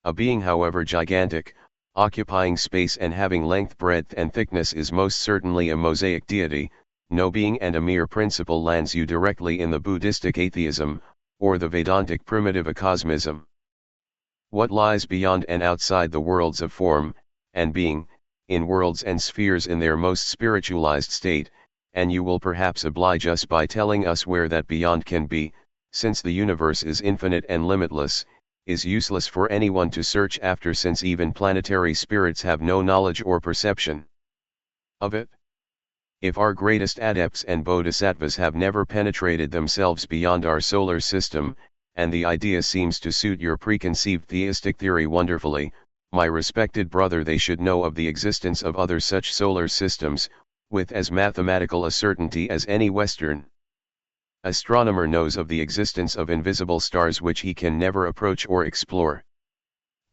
A being however gigantic, occupying space and having length, breadth and thickness, is most certainly a Mosaic deity. No being and a mere principle lands you directly in the Buddhistic atheism, or the Vedantic primitive acosmism. What lies beyond and outside the worlds of form and being, in worlds and spheres in their most spiritualized state, and you will perhaps oblige us by telling us where that beyond can be, since the universe is infinite and limitless, is useless for anyone to search after, since even planetary spirits have no knowledge or perception of it. If our greatest adepts and bodhisattvas have never penetrated themselves beyond our solar system, and the idea seems to suit your preconceived theistic theory wonderfully, my respected brother, they should know of the existence of other such solar systems, with as mathematical a certainty as any Western astronomer knows of the existence of invisible stars which he can never approach or explore.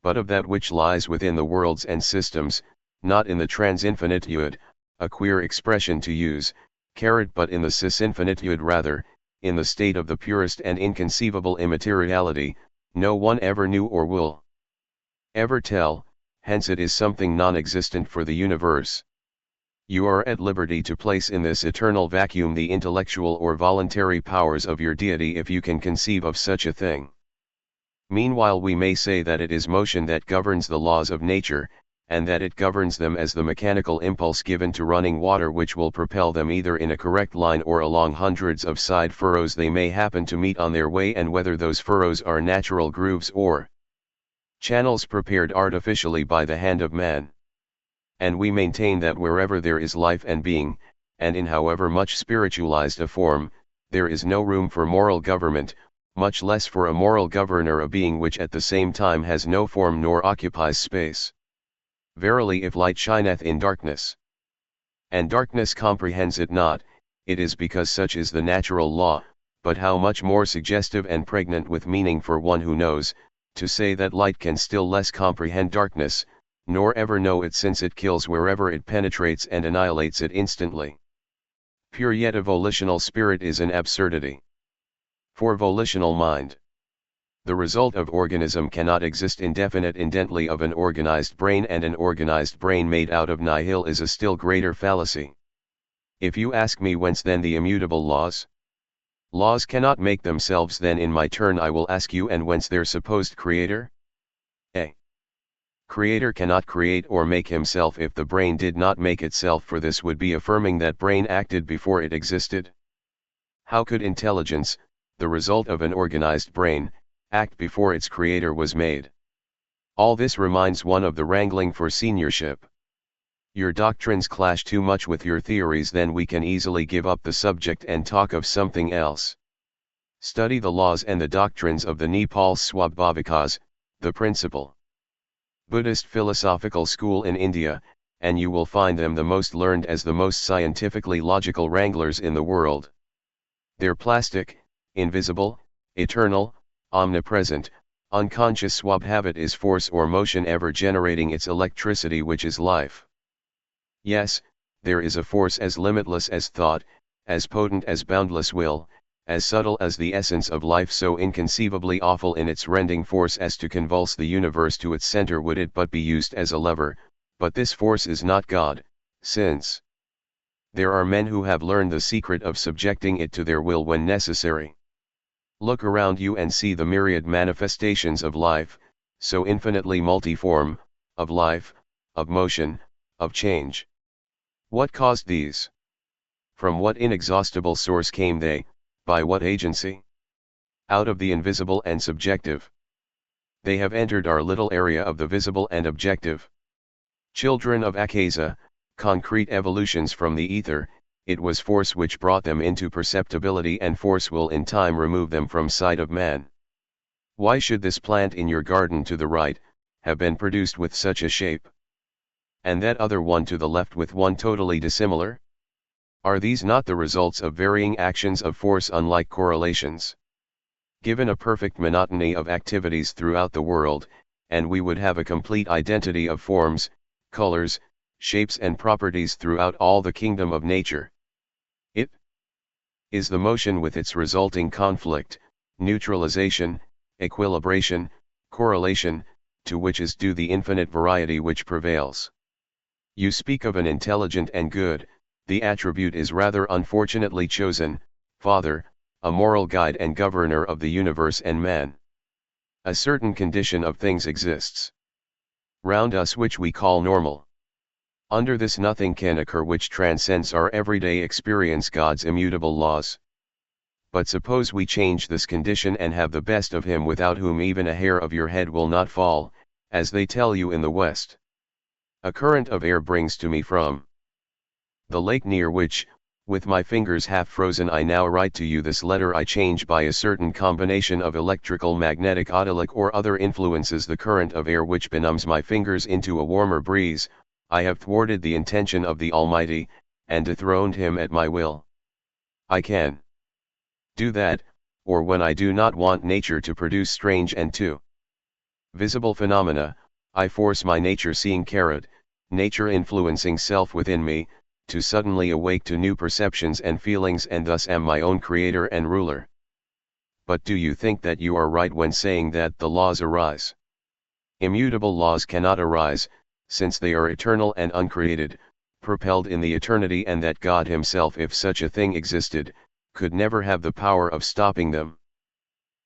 But of that which lies within the worlds and systems, not in the transinfinitude, a queer expression to use, but in the cis infinitude rather, in the state of the purest and inconceivable immateriality, no one ever knew or will ever tell, hence it is something non-existent for the universe. You are at liberty to place in this eternal vacuum the intellectual or voluntary powers of your deity if you can conceive of such a thing. Meanwhile we may say that it is motion that governs the laws of nature, and that it governs them as the mechanical impulse given to running water which will propel them either in a correct line or along hundreds of side furrows they may happen to meet on their way, and whether those furrows are natural grooves or channels prepared artificially by the hand of man. And we maintain that wherever there is life and being, and in however much spiritualized a form, there is no room for moral government, much less for a moral governor, a being which at the same time has no form nor occupies space. Verily, if light shineth in darkness, and darkness comprehends it not, it is because such is the natural law, but how much more suggestive and pregnant with meaning for one who knows, to say that light can still less comprehend darkness, nor ever know it, since it kills wherever it penetrates and annihilates it instantly. Pure yet a volitional spirit is an absurdity. For volitional mind, the result of organism cannot exist indently of an organized brain, and an organized brain made out of nihil is a still greater fallacy. If you ask me whence then the immutable laws? Laws cannot make themselves, then in my turn I will ask you, and whence their supposed creator? A creator cannot create or make himself if the brain did not make itself, for this would be affirming that brain acted before it existed. How could intelligence, the result of an organized brain, act before its creator was made? All this reminds one of the wrangling for seniorship. Your doctrines clash too much with your theories, then we can easily give up the subject and talk of something else. Study the laws and the doctrines of the Nepal Swabhavikas, the principal Buddhist philosophical school in India, and you will find them the most learned as the most scientifically logical wranglers in the world. Their plastic, invisible, eternal, omnipresent, unconscious swabhavit is force or motion ever generating its electricity, which is life. Yes, there is a force as limitless as thought, as potent as boundless will, as subtle as the essence of life, so inconceivably awful in its rending force as to convulse the universe to its center would it but be used as a lever, but this force is not God, since there are men who have learned the secret of subjecting it to their will when necessary. Look around you and see the myriad manifestations of life, so infinitely multiform, of life, of motion, of change. What caused these? From what inexhaustible source came they, by what agency? Out of the invisible and subjective. They have entered our little area of the visible and objective. Children of Akasa, concrete evolutions from the ether, it was force which brought them into perceptibility, and force will in time remove them from sight of man. Why should this plant in your garden to the right, have been produced with such a shape? And that other one to the left with one totally dissimilar? Are these not the results of varying actions of force, unlike correlations? Given a perfect monotony of activities throughout the world, and we would have a complete identity of forms, colors, shapes and properties throughout all the kingdom of nature. It is the motion with its resulting conflict, neutralization, equilibration, correlation, to which is due the infinite variety which prevails. You speak of an intelligent and good, the attribute is rather unfortunately chosen, Father, a moral guide and governor of the universe and man. A certain condition of things exists round us which we call normal. Under this nothing can occur which transcends our everyday experience, God's immutable laws. But suppose we change this condition and have the best of him, without whom even a hair of your head will not fall, as they tell you in the West. A current of air brings to me from the lake near which, with my fingers half frozen, I now write to you this letter. I change by a certain combination of electrical, magnetic, autolytic or other influences the current of air which benumbs my fingers into a warmer breeze. I have thwarted the intention of the Almighty, and dethroned him at my will. I can do that, or when I do not want nature to produce strange and too visible phenomena, I force my nature seeing nature influencing self within me, to suddenly awake to new perceptions and feelings and thus am my own creator and ruler. But do you think that you are right when saying that the laws arise? Immutable laws cannot arise, since they are eternal and uncreated, propelled in the eternity, and that God himself, if such a thing existed, could never have the power of stopping them.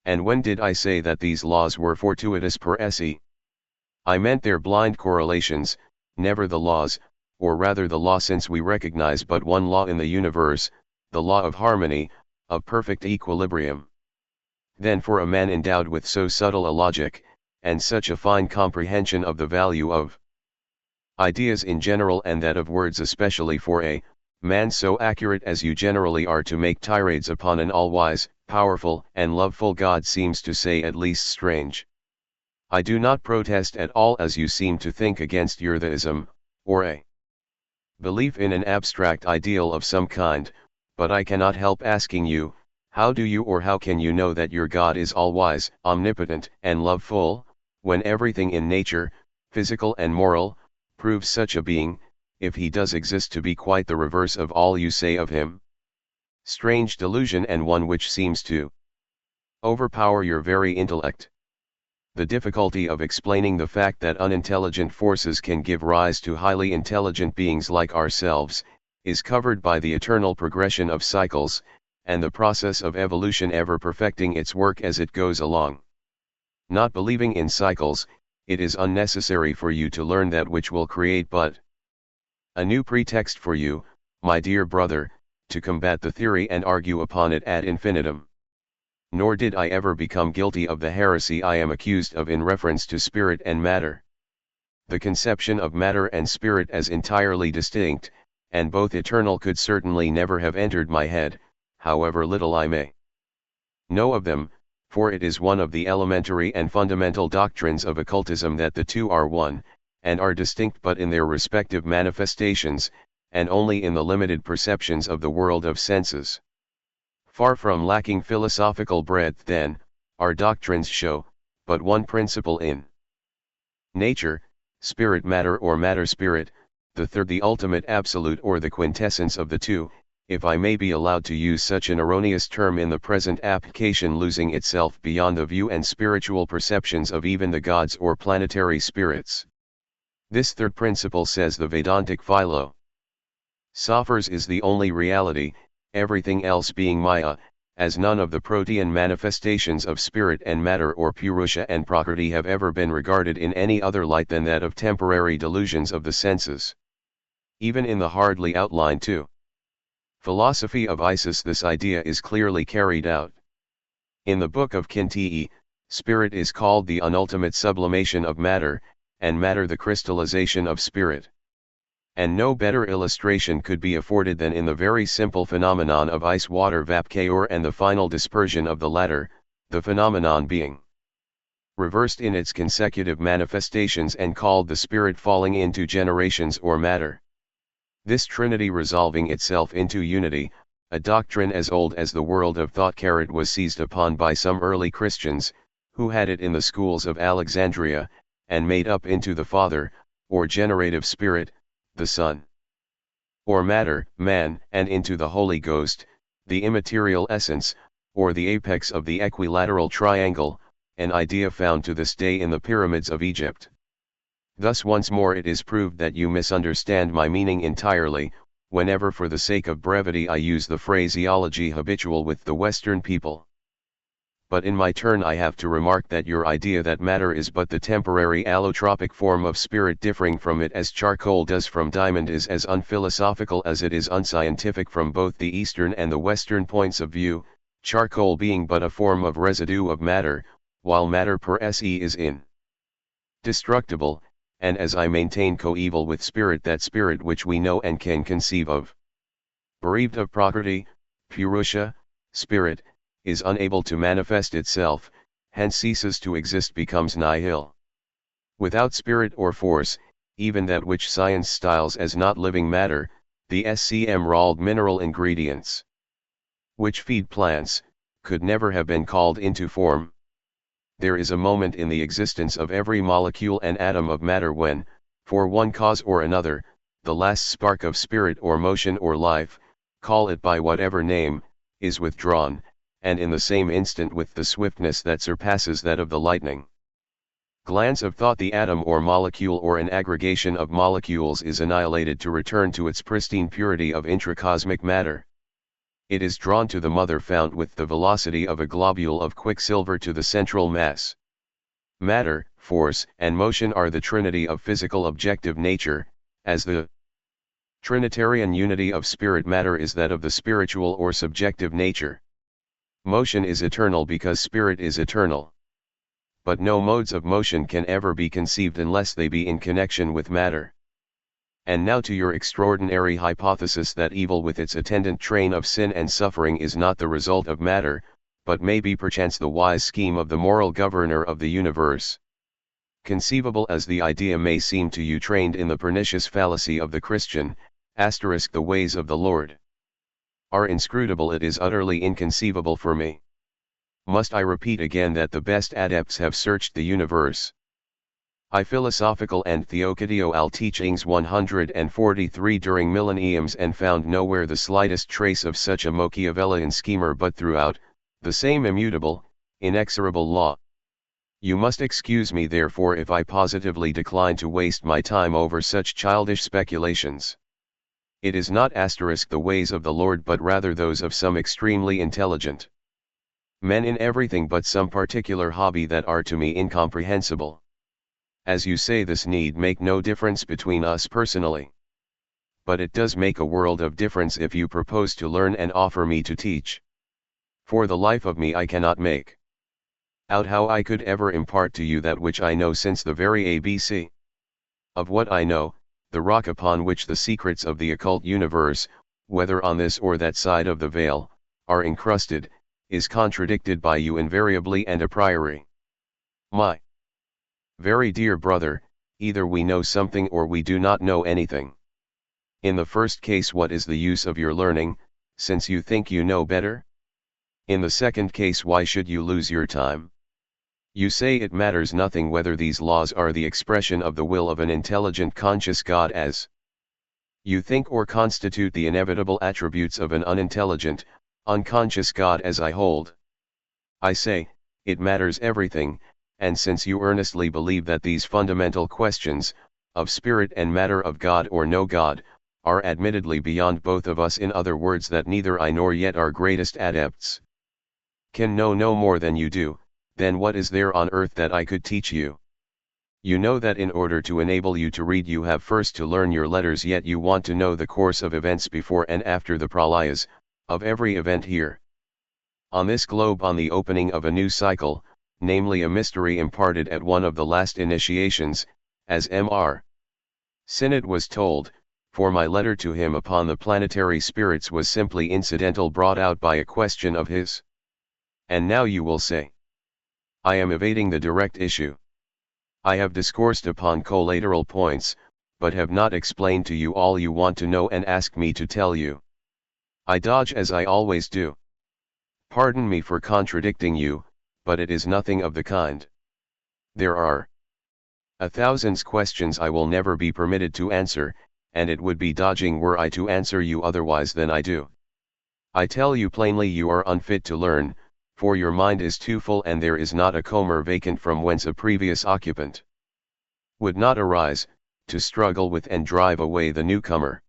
And when did I say that these laws were fortuitous per se? I meant their blind correlations, never the laws, or rather the law, since we recognize but one law in the universe, the law of harmony, of perfect equilibrium. Then for a man endowed with so subtle a logic, and such a fine comprehension of the value of ideas in general and that of words especially, for a man so accurate as you generally are to make tirades upon an all-wise, powerful, and loveful God seems to say at least strange. I do not protest at all, as you seem to think, against your theism, or a belief in an abstract ideal of some kind, but I cannot help asking you, how do you or how can you know that your God is all-wise, omnipotent, and loveful, when everything in nature, physical and moral, proves such a being, if he does exist, to be quite the reverse of all you say of him? Strange delusion, and one which seems to overpower your very intellect. The difficulty of explaining the fact that unintelligent forces can give rise to highly intelligent beings like ourselves, is covered by the eternal progression of cycles, and the process of evolution ever perfecting its work as it goes along. Not believing in cycles, it is unnecessary for you to learn that which will create but a new pretext for you, my dear brother, to combat the theory and argue upon it ad infinitum. Nor did I ever become guilty of the heresy I am accused of in reference to spirit and matter. The conception of matter and spirit as entirely distinct, and both eternal, could certainly never have entered my head, however little I may know of them, for it is one of the elementary and fundamental doctrines of occultism that the two are one, and are distinct but in their respective manifestations, and only in the limited perceptions of the world of senses. Far from lacking philosophical breadth, then, our doctrines show but one principle in nature, spirit matter or matter spirit, the third the ultimate absolute or the quintessence of the two, if I may be allowed to use such an erroneous term in the present application, losing itself beyond the view and spiritual perceptions of even the gods or planetary spirits. This third principle, says the Vedantic philo sophers, is the only reality, everything else being maya, as none of the protean manifestations of spirit and matter or purusha and prakriti have ever been regarded in any other light than that of temporary delusions of the senses. Even in the hardly outlined too philosophy of Isis this idea is clearly carried out. In the book of contd, spirit is called the unultimate sublimation of matter, and matter the crystallization of spirit. And no better illustration could be afforded than in the very simple phenomenon of ice-water vapor and the final dispersion of the latter, the phenomenon being reversed in its consecutive manifestations and called the spirit falling into generations or matter. This trinity resolving itself into unity, a doctrine as old as the world of thought, was seized upon by some early Christians, who had it in the schools of Alexandria, and made up into the Father, or generative spirit, the Son, or matter, man, and into the Holy Ghost, the immaterial essence, or the apex of the equilateral triangle, an idea found to this day in the pyramids of Egypt. Thus once more it is proved that you misunderstand my meaning entirely, whenever for the sake of brevity I use the phraseology habitual with the Western people. But in my turn I have to remark that your idea that matter is but the temporary allotropic form of spirit differing from it as charcoal does from diamond is as unphilosophical as it is unscientific from both the Eastern and the Western points of view, charcoal being but a form of residue of matter, while matter per se is indestructible, and as I maintain coeval with spirit, that spirit which we know and can conceive of, bereaved of prakriti, purusha, spirit, is unable to manifest itself, hence ceases to exist, becomes nihil. Without spirit or force, even that which science styles as not living matter, the SCM mineral ingredients which feed plants, could never have been called into form. There is a moment in the existence of every molecule and atom of matter when, for one cause or another, the last spark of spirit or motion or life, call it by whatever name, is withdrawn, and in the same instant with the swiftness that surpasses that of the lightning. Glance of thought, the atom or molecule or an aggregation of molecules is annihilated to return to its pristine purity of intracosmic matter. It is drawn to the mother fount with the velocity of a globule of quicksilver to the central mass. Matter, force, and motion are the trinity of physical objective nature, as the Trinitarian unity of spirit matter is that of the spiritual or subjective nature. Motion is eternal because spirit is eternal. But no modes of motion can ever be conceived unless they be in connection with matter. And now to your extraordinary hypothesis that evil with its attendant train of sin and suffering is not the result of matter, but may be perchance the wise scheme of the moral governor of the universe. Conceivable as the idea may seem to you, trained in the pernicious fallacy of the Christian, the ways of the Lord are inscrutable, it is utterly inconceivable for me. Must I repeat again that the best adepts have searched the universe? I philosophical and theocadial teachings 143 during millenniums and found nowhere the slightest trace of such a Machiavellian schemer, but throughout, the same immutable, inexorable law. You must excuse me therefore if I positively decline to waste my time over such childish speculations. It is not the ways of the Lord, but rather those of some extremely intelligent men in everything but some particular hobby that are to me incomprehensible. As you say, this need make no difference between us personally. But it does make a world of difference if you propose to learn and offer me to teach. For the life of me I cannot make out how I could ever impart to you that which I know, since the very ABC of what I know, the rock upon which the secrets of the occult universe, whether on this or that side of the veil, are encrusted, is contradicted by you invariably and a priori. My very dear brother, either we know something or we do not know anything. In the first case, what is the use of your learning, since you think you know better? In the second case, why should you lose your time? You say it matters nothing whether these laws are the expression of the will of an intelligent conscious God, as you think, or constitute the inevitable attributes of an unintelligent, unconscious God, as I hold. I say, it matters everything, and since you earnestly believe that these fundamental questions, of spirit and matter, of God or no God, are admittedly beyond both of us, in other words, that neither I nor yet our greatest adepts can know no more than you do, then what is there on earth that I could teach you? You know that in order to enable you to read you have first to learn your letters, yet you want to know the course of events before and after the pralayas, of every event here on this globe, on the opening of a new cycle, namely a mystery imparted at one of the last initiations, as Mr. Synod was told, for my letter to him upon the planetary spirits was simply incidental, brought out by a question of his. And now you will say, I am evading the direct issue. I have discoursed upon collateral points, but have not explained to you all you want to know and ask me to tell you. I dodge as I always do. Pardon me for contradicting you, but it is nothing of the kind. There are 1,000 questions I will never be permitted to answer, and it would be dodging were I to answer you otherwise than I do. I tell you plainly you are unfit to learn, for your mind is too full, and there is not a comber vacant from whence a previous occupant would not arise, to struggle with and drive away the newcomer.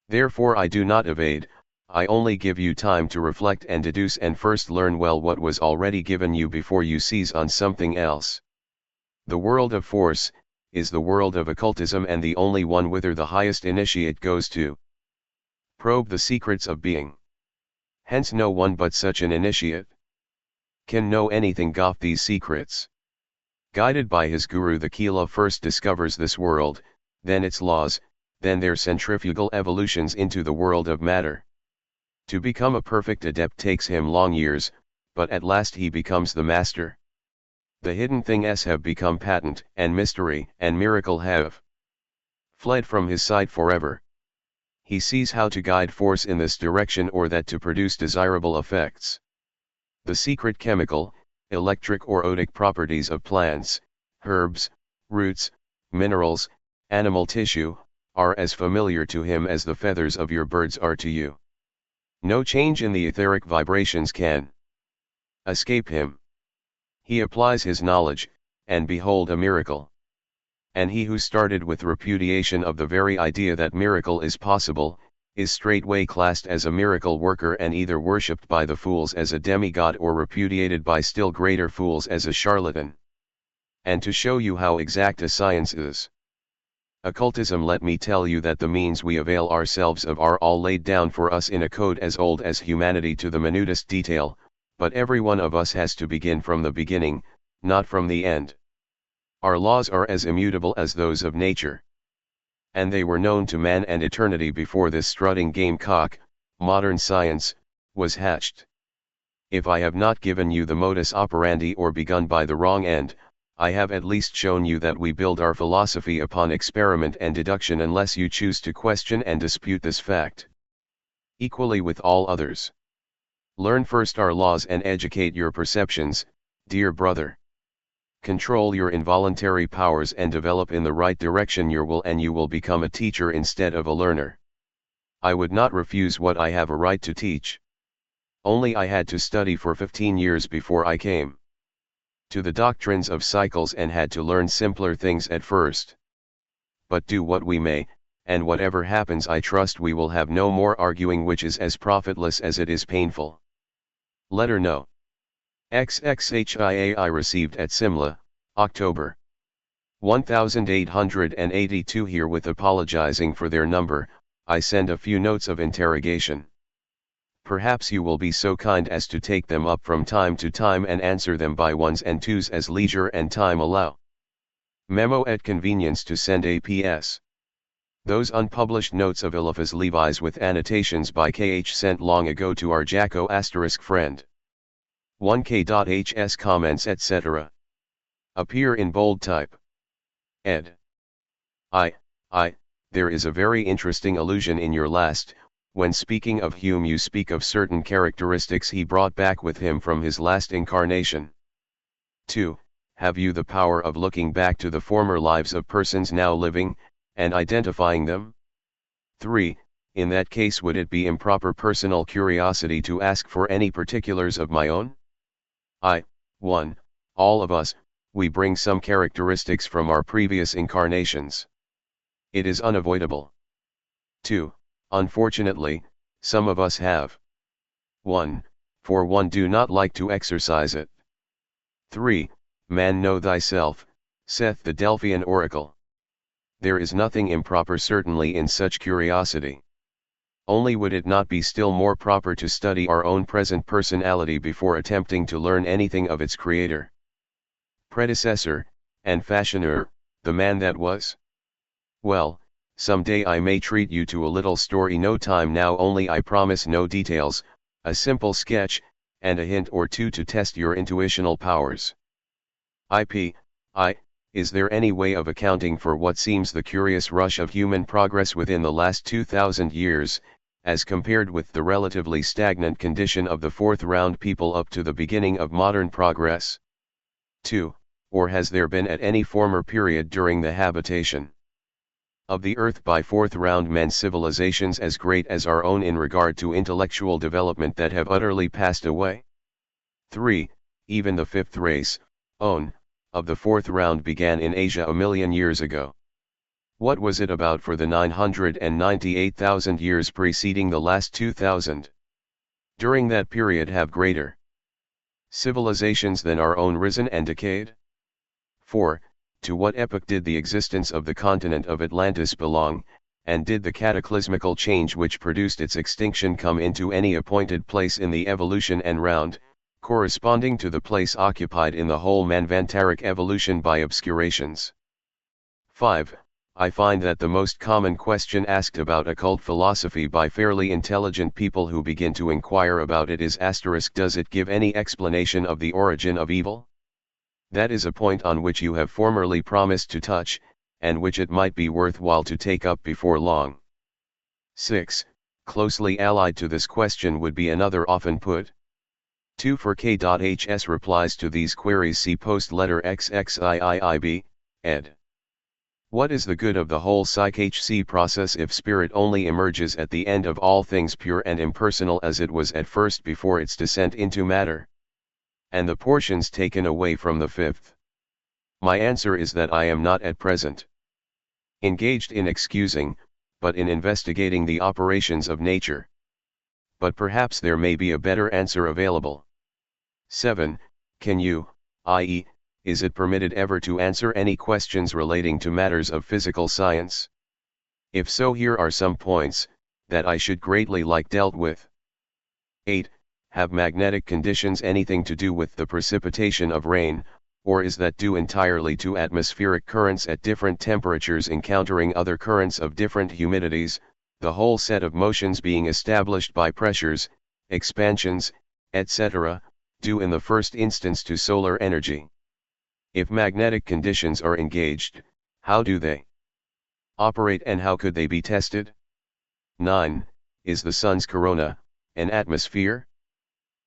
Therefore I do not evade, I only give you time to reflect and deduce, and first learn well what was already given you before you seize on something else. The world of force is the world of occultism, and the only one whither the highest initiate goes to probe the secrets of being. Hence no one but such an initiate can know anything of these secrets. Guided by his guru, the Kila first discovers this world, then its laws, then their centrifugal evolutions into the world of matter. To become a perfect adept takes him long years, but at last he becomes the master. The hidden things have become patent, and mystery and miracle have fled from his sight forever. He sees how to guide force in this direction or that to produce desirable effects. The secret chemical, electric or otic properties of plants, herbs, roots, minerals, animal tissue, are as familiar to him as the feathers of your birds are to you. No change in the etheric vibrations can escape him. He applies his knowledge, and behold a miracle. And he who started with repudiation of the very idea that miracle is possible, is straightway classed as a miracle worker and either worshipped by the fools as a demigod or repudiated by still greater fools as a charlatan. And to show you how exact a science is occultism, let me tell you that the means we avail ourselves of are all laid down for us in a code as old as humanity to the minutest detail, but every one of us has to begin from the beginning, not from the end. Our laws are as immutable as those of nature. And they were known to man and eternity before this strutting gamecock, modern science, was hatched. If I have not given you the modus operandi or begun by the wrong end, I have at least shown you that we build our philosophy upon experiment and deduction unless you choose to question and dispute this fact. Equally with all others. Learn first our laws and educate your perceptions, dear brother. Control your involuntary powers and develop in the right direction your will, and you will become a teacher instead of a learner. I would not refuse what I have a right to teach. Only I had to study for 15 years before I came to the doctrines of cycles and had to learn simpler things at first. But do what we may, and whatever happens, I trust we will have no more arguing, which is as profitless as it is painful. Letter No. XXHIAI received at Simla, October 1882. Herewith apologizing for their number, I send a few notes of interrogation. Perhaps you will be so kind as to take them up from time to time and answer them by ones and twos as leisure and time allow. Memo at convenience to send a PS. Those unpublished notes of Eliphas Levi's with annotations by KH sent long ago to our Jacko * friend. 1K.HS comments etc. Appear in bold type. Ed. There is a very interesting allusion in your last. When speaking of Hume, you speak of certain characteristics he brought back with him from his last incarnation. 2. Have you the power of looking back to the former lives of persons now living, and identifying them? 3. In that case, would it be improper personal curiosity to ask for any particulars of my own? 1. All of us, we bring some characteristics from our previous incarnations. It is unavoidable. 2. Unfortunately, some of us have 1. For one do not like to exercise it. 3. Man, know thyself, saith the Delphian oracle. There is nothing improper certainly in such curiosity. Only would it not be still more proper to study our own present personality before attempting to learn anything of its creator, predecessor, and fashioner, the man that was? Well, some day I may treat you to a little story, no time now, only I promise no details, a simple sketch, and a hint or two to test your intuitional powers. Is there any way of accounting for what seems the curious rush of human progress within the last 2,000 years, as compared with the relatively stagnant condition of the fourth round people up to the beginning of modern progress? 2. Or has there been at any former period during the habitation of the earth by fourth round men civilizations as great as our own in regard to intellectual development that have utterly passed away? 3. Even the fifth race, of the fourth round began in Asia a million years ago. What was it about for the 998,000 years preceding the last 2,000? During that period have greater civilizations than our own risen and decayed? 4. To what epoch did the existence of the continent of Atlantis belong, and did the cataclysmical change which produced its extinction come into any appointed place in the evolution and round, corresponding to the place occupied in the whole manvantaric evolution by obscurations? 5. I find that the most common question asked about occult philosophy by fairly intelligent people who begin to inquire about it is *, does it give any explanation of the origin of evil? That is a point on which you have formerly promised to touch, and which it might be worthwhile to take up before long. 6. Closely allied to this question would be another often put. 2. For K.HS replies to these queries, see post letter XXIIIB, ed. What is the good of the whole psych process if spirit only emerges at the end of all things pure and impersonal as it was at first before its descent into matter? And the portions taken away from the fifth? My answer is that I am not at present engaged in excusing, but in investigating the operations of nature. But perhaps there may be a better answer available. 7. Can you, i.e., is it permitted ever to answer any questions relating to matters of physical science? If so, here are some points that I should greatly like dealt with. 8. Have magnetic conditions anything to do with the precipitation of rain, or is that due entirely to atmospheric currents at different temperatures encountering other currents of different humidities, the whole set of motions being established by pressures, expansions, etc., due in the first instance to solar energy? If magnetic conditions are engaged, how do they operate and how could they be tested? 9. Is the sun's corona an atmosphere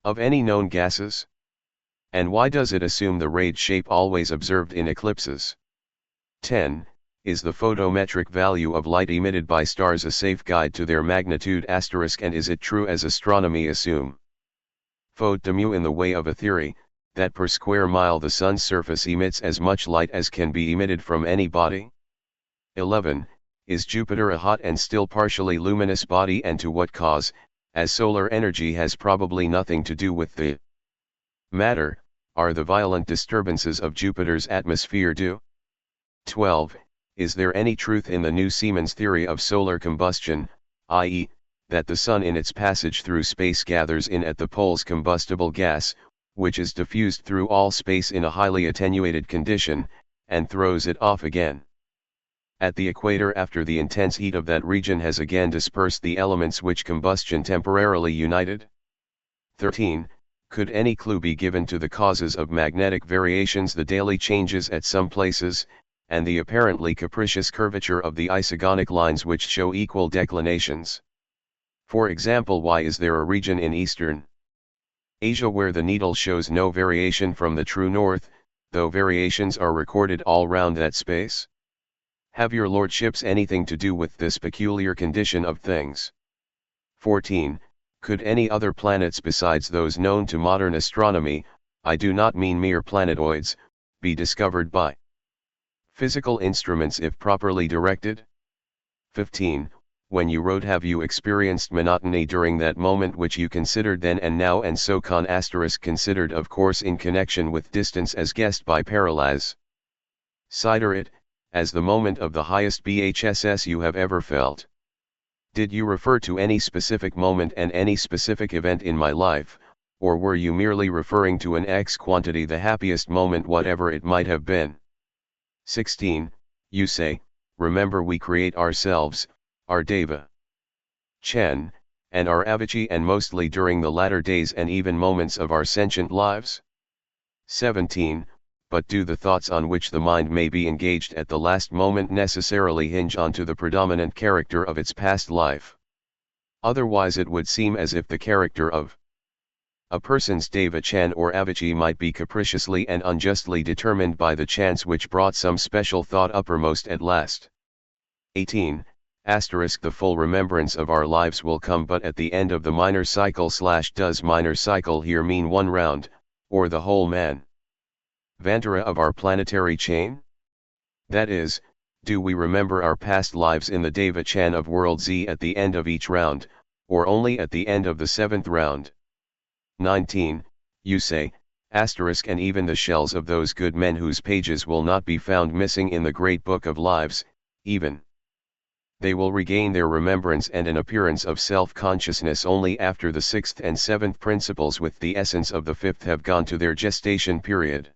of any known gases? And why does it assume the rayed shape always observed in eclipses? 10. Is the photometric value of light emitted by stars a safe guide to their magnitude asterisk, and is it true as astronomy assume? Photomu in the way of a theory, that per square mile the sun's surface emits as much light as can be emitted from any body? 11. Is Jupiter a hot and still partially luminous body, and to what cause, as solar energy has probably nothing to do with the matter, are the violent disturbances of Jupiter's atmosphere due? 12. Is there any truth in the new Siemens theory of solar combustion, i.e., that the sun in its passage through space gathers in at the poles combustible gas, which is diffused through all space in a highly attenuated condition, and throws it off again at the equator after the intense heat of that region has again dispersed the elements which combustion temporarily united? 13. Could any clue be given to the causes of magnetic variations, the daily changes at some places, and the apparently capricious curvature of the isogonic lines which show equal declinations? For example, why is there a region in eastern Asia where the needle shows no variation from the true north, though variations are recorded all round that space? Have your lordships anything to do with this peculiar condition of things? 14. Could any other planets besides those known to modern astronomy, I do not mean mere planetoids, be discovered by physical instruments if properly directed? 15. When you wrote, have you experienced monotony during that moment which you considered then and now, and so considered of course in connection with distance as guessed by Parallax Siderit, as the moment of the highest BHSS you have ever felt? Did you refer to any specific moment and any specific event in my life, or were you merely referring to an X quantity, the happiest moment whatever it might have been? 16. You say, remember we create ourselves, our Deva Chen, and our Avicii, and mostly during the latter days and even moments of our sentient lives? 17. But do the thoughts on which the mind may be engaged at the last moment necessarily hinge onto the predominant character of its past life? Otherwise it would seem as if the character of a person's Deva Chan or Avicii might be capriciously and unjustly determined by the chance which brought some special thought uppermost at last. 18. The full remembrance of our lives will come but at the end of the minor cycle / does minor cycle here mean one round, or the whole man Vantara of our planetary chain? That is, do we remember our past lives in the Deva Chan of world Z at the end of each round, or only at the end of the 7th round? 19. You say, and even the shells of those good men whose pages will not be found missing in the great book of lives, even they will regain their remembrance and an appearance of self-consciousness only after the 6th and 7th principles with the essence of the 5th have gone to their gestation period.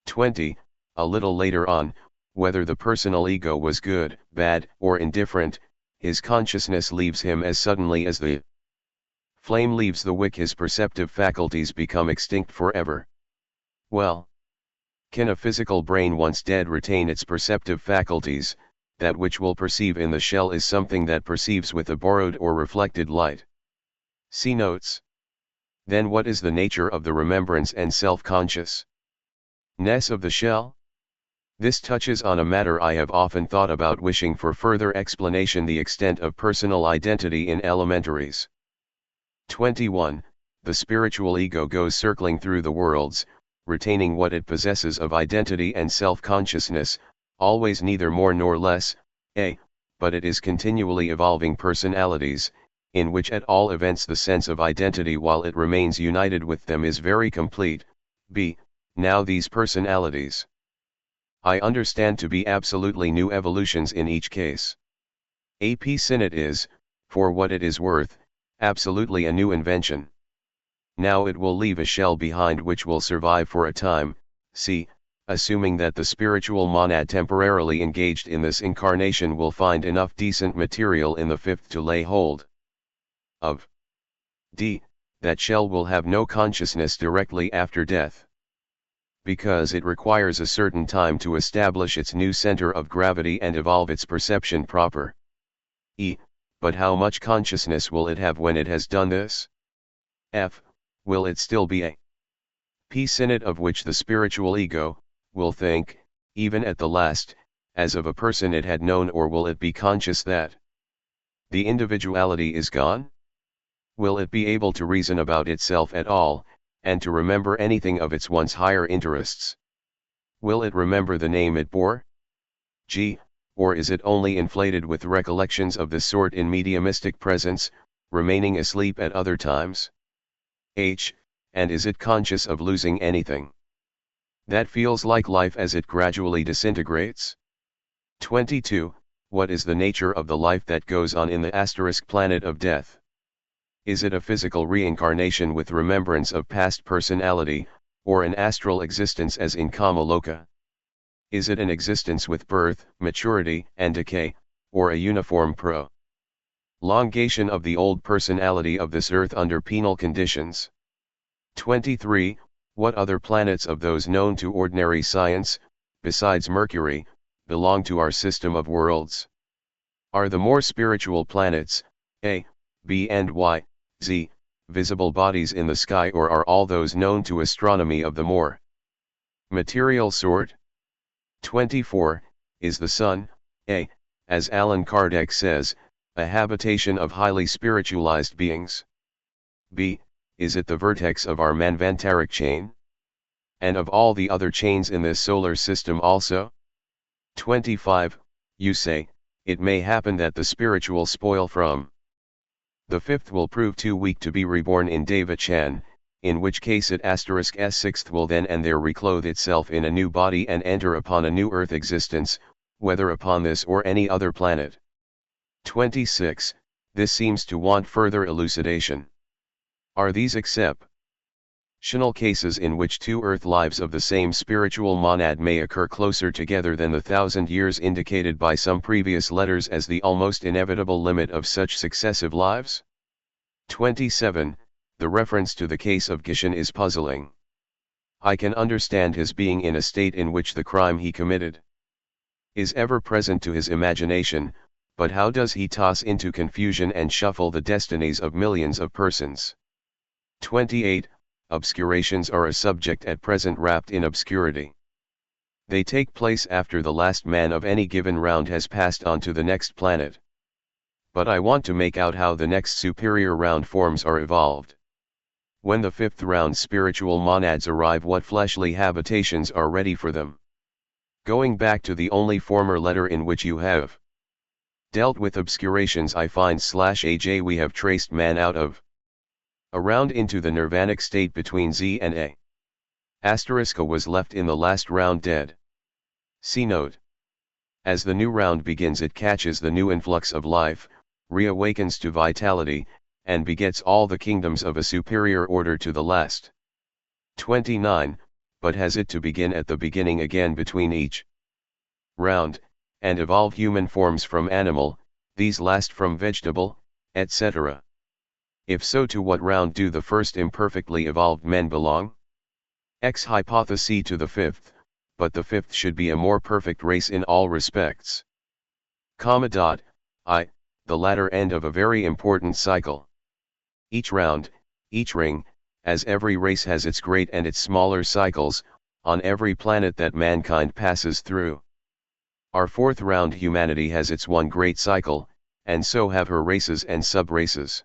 20. A little later on, whether the personal ego was good, bad, or indifferent, his consciousness leaves him as suddenly as the flame leaves the wick. His perceptive faculties become extinct forever. Well, can a physical brain once dead retain its perceptive faculties? That which will perceive in the shell is something that perceives with a borrowed or reflected light. See notes. Then what is the nature of the remembrance and self-consciousness of the shell? This touches on a matter I have often thought about, wishing for further explanation: the extent of personal identity in elementaries. 21. The spiritual ego goes circling through the worlds, retaining what it possesses of identity and self-consciousness, always neither more nor less, a, but it is continually evolving personalities, in which at all events the sense of identity while it remains united with them is very complete, b. Now these personalities I understand to be absolutely new evolutions in each case. A.P. Sinnett is, for what it is worth, absolutely a new invention. Now it will leave a shell behind which will survive for a time, c. Assuming that the spiritual monad temporarily engaged in this incarnation will find enough decent material in the fifth to lay hold of. d. That shell will have no consciousness directly after death, because it requires a certain time to establish its new center of gravity and evolve its perception proper. E. But how much consciousness will it have when it has done this? F. Will it still be a P. Sinnett, of which the spiritual ego will think, even at the last, as of a person it had known, or will it be conscious that the individuality is gone? Will it be able to reason about itself at all, and to remember anything of its once higher interests? Will it remember the name it bore? G. Or is it only inflated with recollections of this sort in mediumistic presence, remaining asleep at other times? H. And is it conscious of losing anything that feels like life as it gradually disintegrates? 22. What is the nature of the life that goes on in the asterisk planet of death? Is it a physical reincarnation with remembrance of past personality, or an astral existence as in Kamaloka? Is it an existence with birth, maturity, and decay, or a uniform prolongation of the old personality of this earth under penal conditions? 23. What other planets of those known to ordinary science, besides Mercury, belong to our system of worlds? Are the more spiritual planets, A, B and Y, Z, visible bodies in the sky, or are all those known to astronomy of the more material sort? 24. Is the sun, A, as Allan Kardec says, a habitation of highly spiritualized beings? B. Is it the vertex of our Manvantaric chain? And of all the other chains in this solar system also? 25. You say, it may happen that the spiritual spoil from the fifth will prove too weak to be reborn in Deva-chan, in which case it s sixth will then and there reclothe itself in a new body and enter upon a new earth existence, whether upon this or any other planet. 26. This seems to want further elucidation. Are these exceptional cases in which two earth lives of the same spiritual monad may occur closer together than the 1,000 years indicated by some previous letters as the almost inevitable limit of such successive lives? 27. The reference to the case of Gishin is puzzling. I can understand his being in a state in which the crime he committed is ever present to his imagination, but how does he toss into confusion and shuffle the destinies of millions of persons? 28. Obscurations are a subject at present wrapped in obscurity. They take place after the last man of any given round has passed on to the next planet. But I want to make out how the next superior round forms are evolved. When the fifth round spiritual monads arrive, what fleshly habitations are ready for them? Going back to the only former letter in which you have dealt with obscurations, I find /aj we have traced man out of a round into the nirvanic state between Z and A. Asteriska was left in the last round dead. See note. As the new round begins, it catches the new influx of life, reawakens to vitality, and begets all the kingdoms of a superior order to the last. 29. But has it to begin at the beginning again between each round, and evolve human forms from animal, these last from vegetable, etc.? If so, to what round do the first imperfectly evolved men belong? X hypothesis to the fifth, but the fifth should be a more perfect race in all respects. I, the latter end of a very important cycle. Each round, each ring, as every race has its great and its smaller cycles, on every planet that mankind passes through. Our fourth round humanity has its one great cycle, and so have her races and sub-races.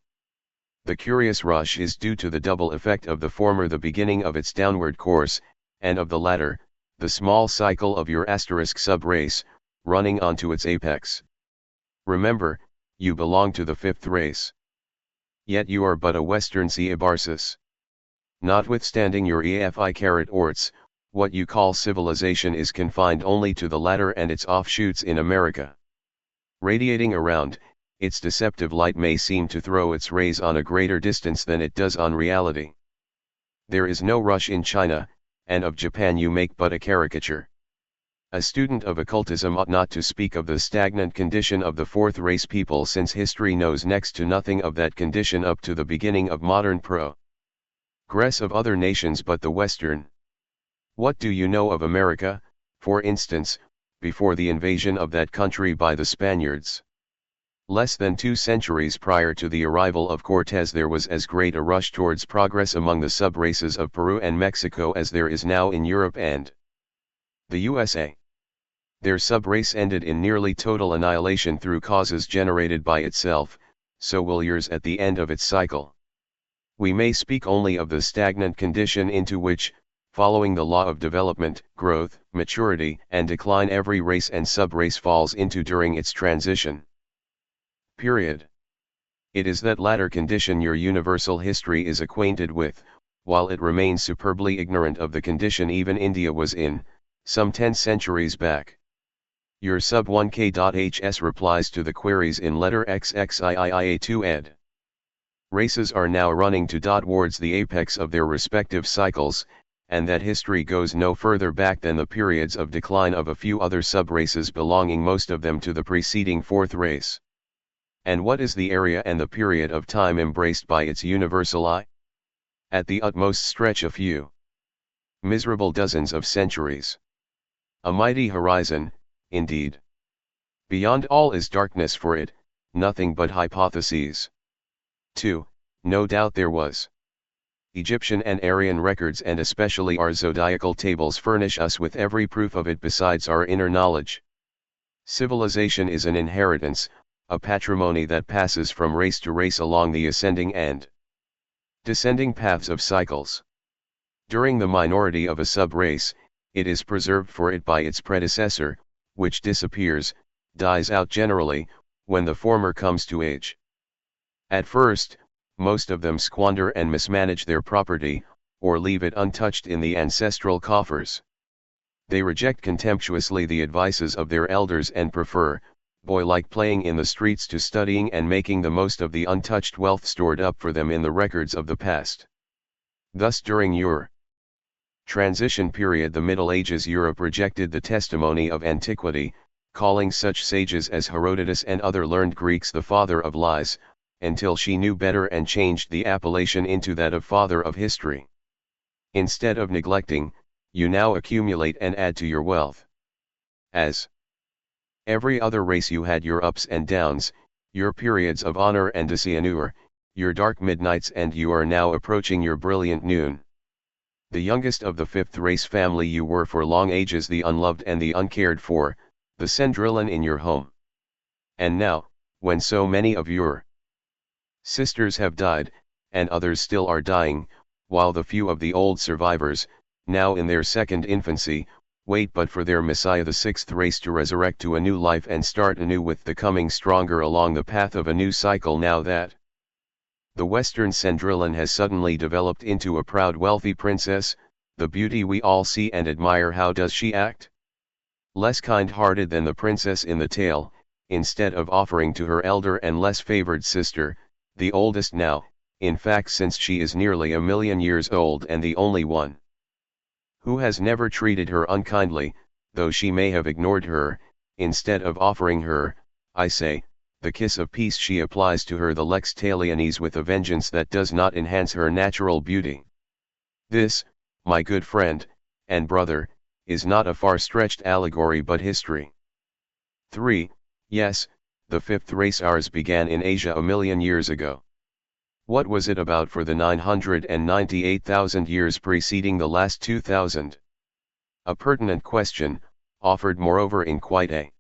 The curious rush is due to the double effect of the former, the beginning of its downward course, and of the latter, the small cycle of your asterisk sub-race, running onto its apex. Remember, you belong to the fifth race. Yet you are but a Western Ceabarsis. Notwithstanding your EFI-orts, what you call civilization is confined only to the latter and its offshoots in America. Radiating around, its deceptive light may seem to throw its rays on a greater distance than it does on reality. There is no rush in China, and of Japan you make but a caricature. A student of occultism ought not to speak of the stagnant condition of the fourth race people, since history knows next to nothing of that condition up to the beginning of modern progress of other nations but the Western. What do you know of America, for instance, before the invasion of that country by the Spaniards? Less than 2 centuries prior to the arrival of Cortés there was as great a rush towards progress among the sub-races of Peru and Mexico as there is now in Europe and the USA. Their sub-race ended in nearly total annihilation through causes generated by itself, so will yours at the end of its cycle. We may speak only of the stagnant condition into which, following the law of development, growth, maturity, and decline, every race and sub-race falls into during its transition. Period. It is that latter condition your universal history is acquainted with, while it remains superbly ignorant of the condition even India was in, some 10 centuries back. Your sub-1k.hs replies to the queries in letter XXIIIA2 ed. Races are now running towards the apex of their respective cycles, and that history goes no further back than the periods of decline of a few other sub-races belonging most of them to the preceding fourth race. And what is the area and the period of time embraced by its universal eye? At the utmost stretch a few miserable dozens of centuries. A mighty horizon, indeed. Beyond all is darkness for it, nothing but hypotheses. 2. No doubt there was. Egyptian and Aryan records, and especially our zodiacal tables, furnish us with every proof of it besides our inner knowledge. Civilization is an inheritance, a patrimony that passes from race to race along the ascending and descending paths of cycles. During the minority of a sub-race, it is preserved for it by its predecessor, which disappears, dies out generally, when the former comes to age. At first, most of them squander and mismanage their property, or leave it untouched in the ancestral coffers. They reject contemptuously the advices of their elders and prefer, boy-like playing in the streets to studying and making the most of the untouched wealth stored up for them in the records of the past. Thus during your transition period, the Middle Ages, Europe rejected the testimony of antiquity, calling such sages as Herodotus and other learned Greeks the father of lies, until she knew better and changed the appellation into that of father of history. Instead of neglecting, you now accumulate and add to your wealth. As every other race, you had your ups and downs, your periods of honor and dishonor, your dark midnights, and you are now approaching your brilliant noon. The youngest of the fifth race family, you were for long ages the unloved and the uncared for, the Cendrillon in your home. And now, when so many of your sisters have died, and others still are dying, while the few of the old survivors, now in their second infancy, wait but for their Messiah, the sixth race, to resurrect to a new life and start anew with the coming stronger along the path of a new cycle, now that the Western Cendrillon has suddenly developed into a proud wealthy princess, the beauty we all see and admire, how does she act? Less kind-hearted than the princess in the tale, instead of offering to her elder and less favored sister, the oldest now, in fact, since she is nearly 1,000,000 years old and the only one who has never treated her unkindly, though she may have ignored her, instead of offering her, I say, the kiss of peace, she applies to her the lex talionis with a vengeance that does not enhance her natural beauty. This, my good friend, and brother, is not a far-stretched allegory but history. 3. Yes, the fifth race, ours, began in Asia 1,000,000 years ago. What was it about for the 998,000 years preceding the last 2,000? A pertinent question, offered moreover in quite a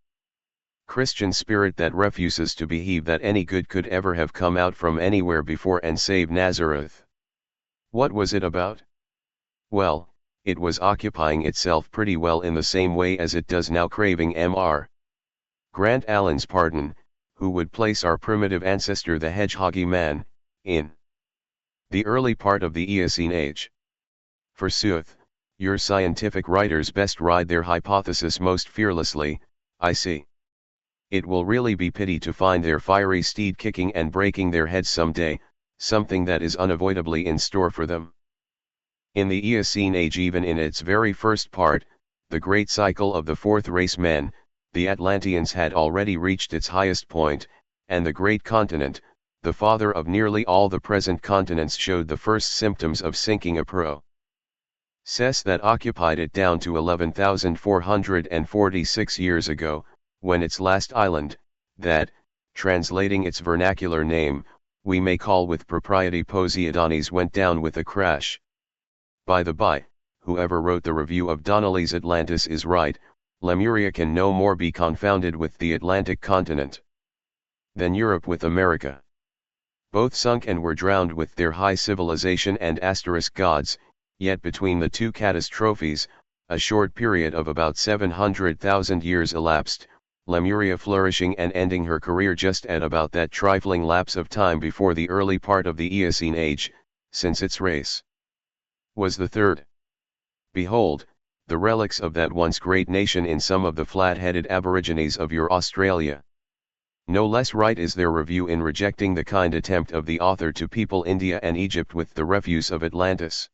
Christian spirit that refuses to believe that any good could ever have come out from anywhere before and save Nazareth. What was it about? Well, it was occupying itself pretty well in the same way as it does now, craving Mr. Grant Allen's pardon, who would place our primitive ancestor the hedgehoggy man, in the early part of the Eocene age. Forsooth, your scientific writers best ride their hypothesis most fearlessly, I see. It will really be pity to find their fiery steed kicking and breaking their heads some day, something that is unavoidably in store for them. In the Eocene age, even in its very first part, the great cycle of the fourth race men, the Atlanteans had already reached its highest point, and the great continent, the father of nearly all the present continents, showed the first symptoms of sinking a process that occupied it down to 11,446 years ago, when its last island, that, translating its vernacular name, we may call with propriety Poseidonis, went down with a crash. By the by, whoever wrote the review of Donnelly's Atlantis is right. Lemuria can no more be confounded with the Atlantic continent than Europe with America. Both sunk and were drowned with their high civilization and asterisk gods, yet between the two catastrophes, a short period of about 700,000 years elapsed, Lemuria flourishing and ending her career just at about that trifling lapse of time before the early part of the Eocene age, since its race was the third. Behold, the relics of that once great nation in some of the flat-headed aborigines of your Australia. No less right is their review in rejecting the kind attempt of the author to people India and Egypt with the refuse of Atlantis.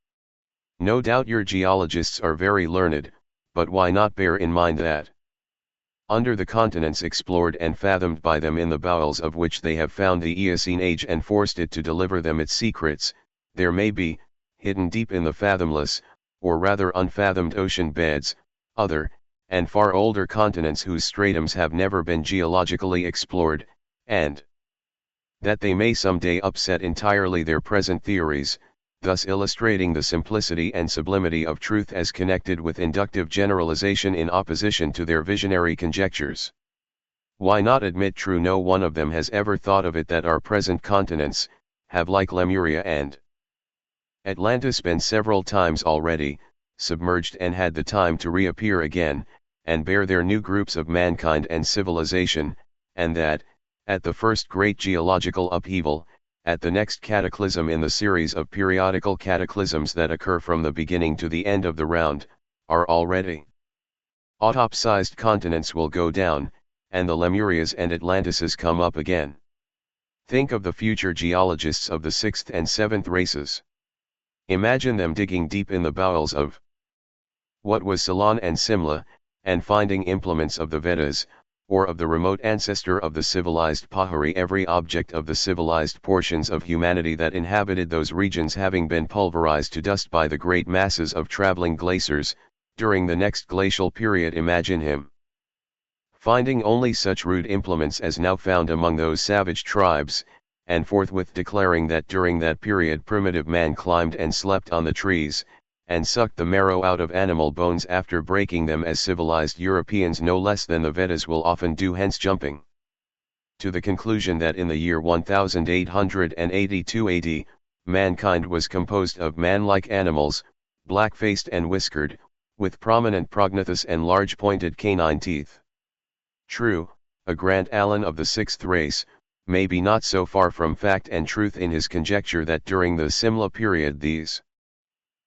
No doubt your geologists are very learned, but why not bear in mind that under the continents explored and fathomed by them, in the bowels of which they have found the Eocene age and forced it to deliver them its secrets, there may be, hidden deep in the fathomless, or rather unfathomed ocean beds, other, and far older continents whose stratums have never been geologically explored, and that they may some day upset entirely their present theories, thus illustrating the simplicity and sublimity of truth as connected with inductive generalization in opposition to their visionary conjectures. Why not admit true? No one of them has ever thought of it that our present continents have, like Lemuria and Atlantis, been several times already submerged and had the time to reappear again, and bear their new groups of mankind and civilization, and that, at the first great geological upheaval, at the next cataclysm in the series of periodical cataclysms that occur from the beginning to the end of the round, our already autopsized continents will go down, and the Lemurias and Atlantises come up again. Think of the future geologists of the sixth and seventh races. Imagine them digging deep in the bowels of what was Ceylon and Simla, and finding implements of the Vedas, or of the remote ancestor of the civilized Pahari, every object of the civilized portions of humanity that inhabited those regions having been pulverized to dust by the great masses of traveling glaciers, during the next glacial period. Imagine him finding only such rude implements as now found among those savage tribes, and forthwith declaring that during that period primitive man climbed and slept on the trees, and sucked the marrow out of animal bones after breaking them, as civilized Europeans no less than the Vedas will often do, hence jumping to the conclusion that in the year 1882 AD, mankind was composed of man-like animals, black-faced and whiskered, with prominent prognathes and large pointed canine teeth. True, a Grant Allen of the sixth race may be not so far from fact and truth in his conjecture that during the Simla period these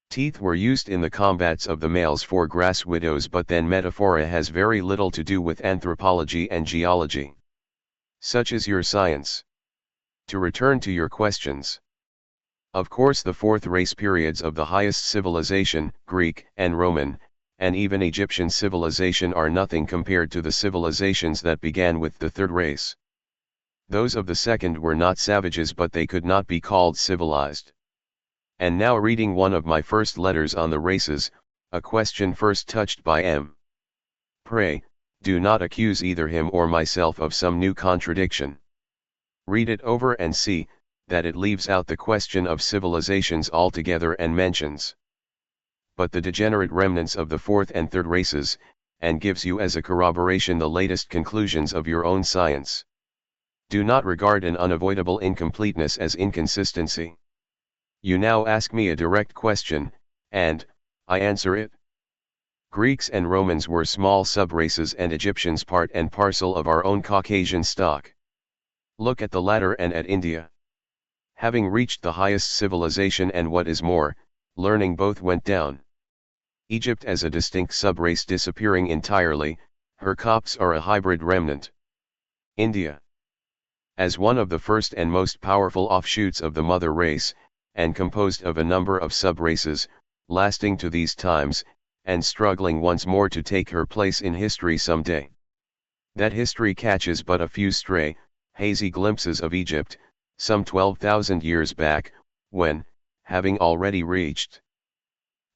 teeth were used in the combats of the males for grass widows, but then metaphora has very little to do with anthropology and geology. Such is your science. To return to your questions. Of course the fourth race periods of the highest civilization, Greek and Roman, and even Egyptian civilization, are nothing compared to the civilizations that began with the third race. Those of the second were not savages, but they could not be called civilized. And now, reading one of my first letters on the races, a question first touched by M. Pray, do not accuse either him or myself of some new contradiction. Read it over and see that it leaves out the question of civilizations altogether and mentions but the degenerate remnants of the fourth and third races, and gives you as a corroboration the latest conclusions of your own science. Do not regard an unavoidable incompleteness as inconsistency. You now ask me a direct question, and I answer it. Greeks and Romans were small subraces and Egyptians part and parcel of our own Caucasian stock. Look at the latter and at India. Having reached the highest civilization and what is more, learning both went down. Egypt as a distinct subrace disappearing entirely, her Copts are a hybrid remnant. India, as one of the first and most powerful offshoots of the mother race, and composed of a number of subraces, lasting to these times, and struggling once more to take her place in history some day. That history catches but a few stray, hazy glimpses of Egypt, some 12,000 years back, when, having already reached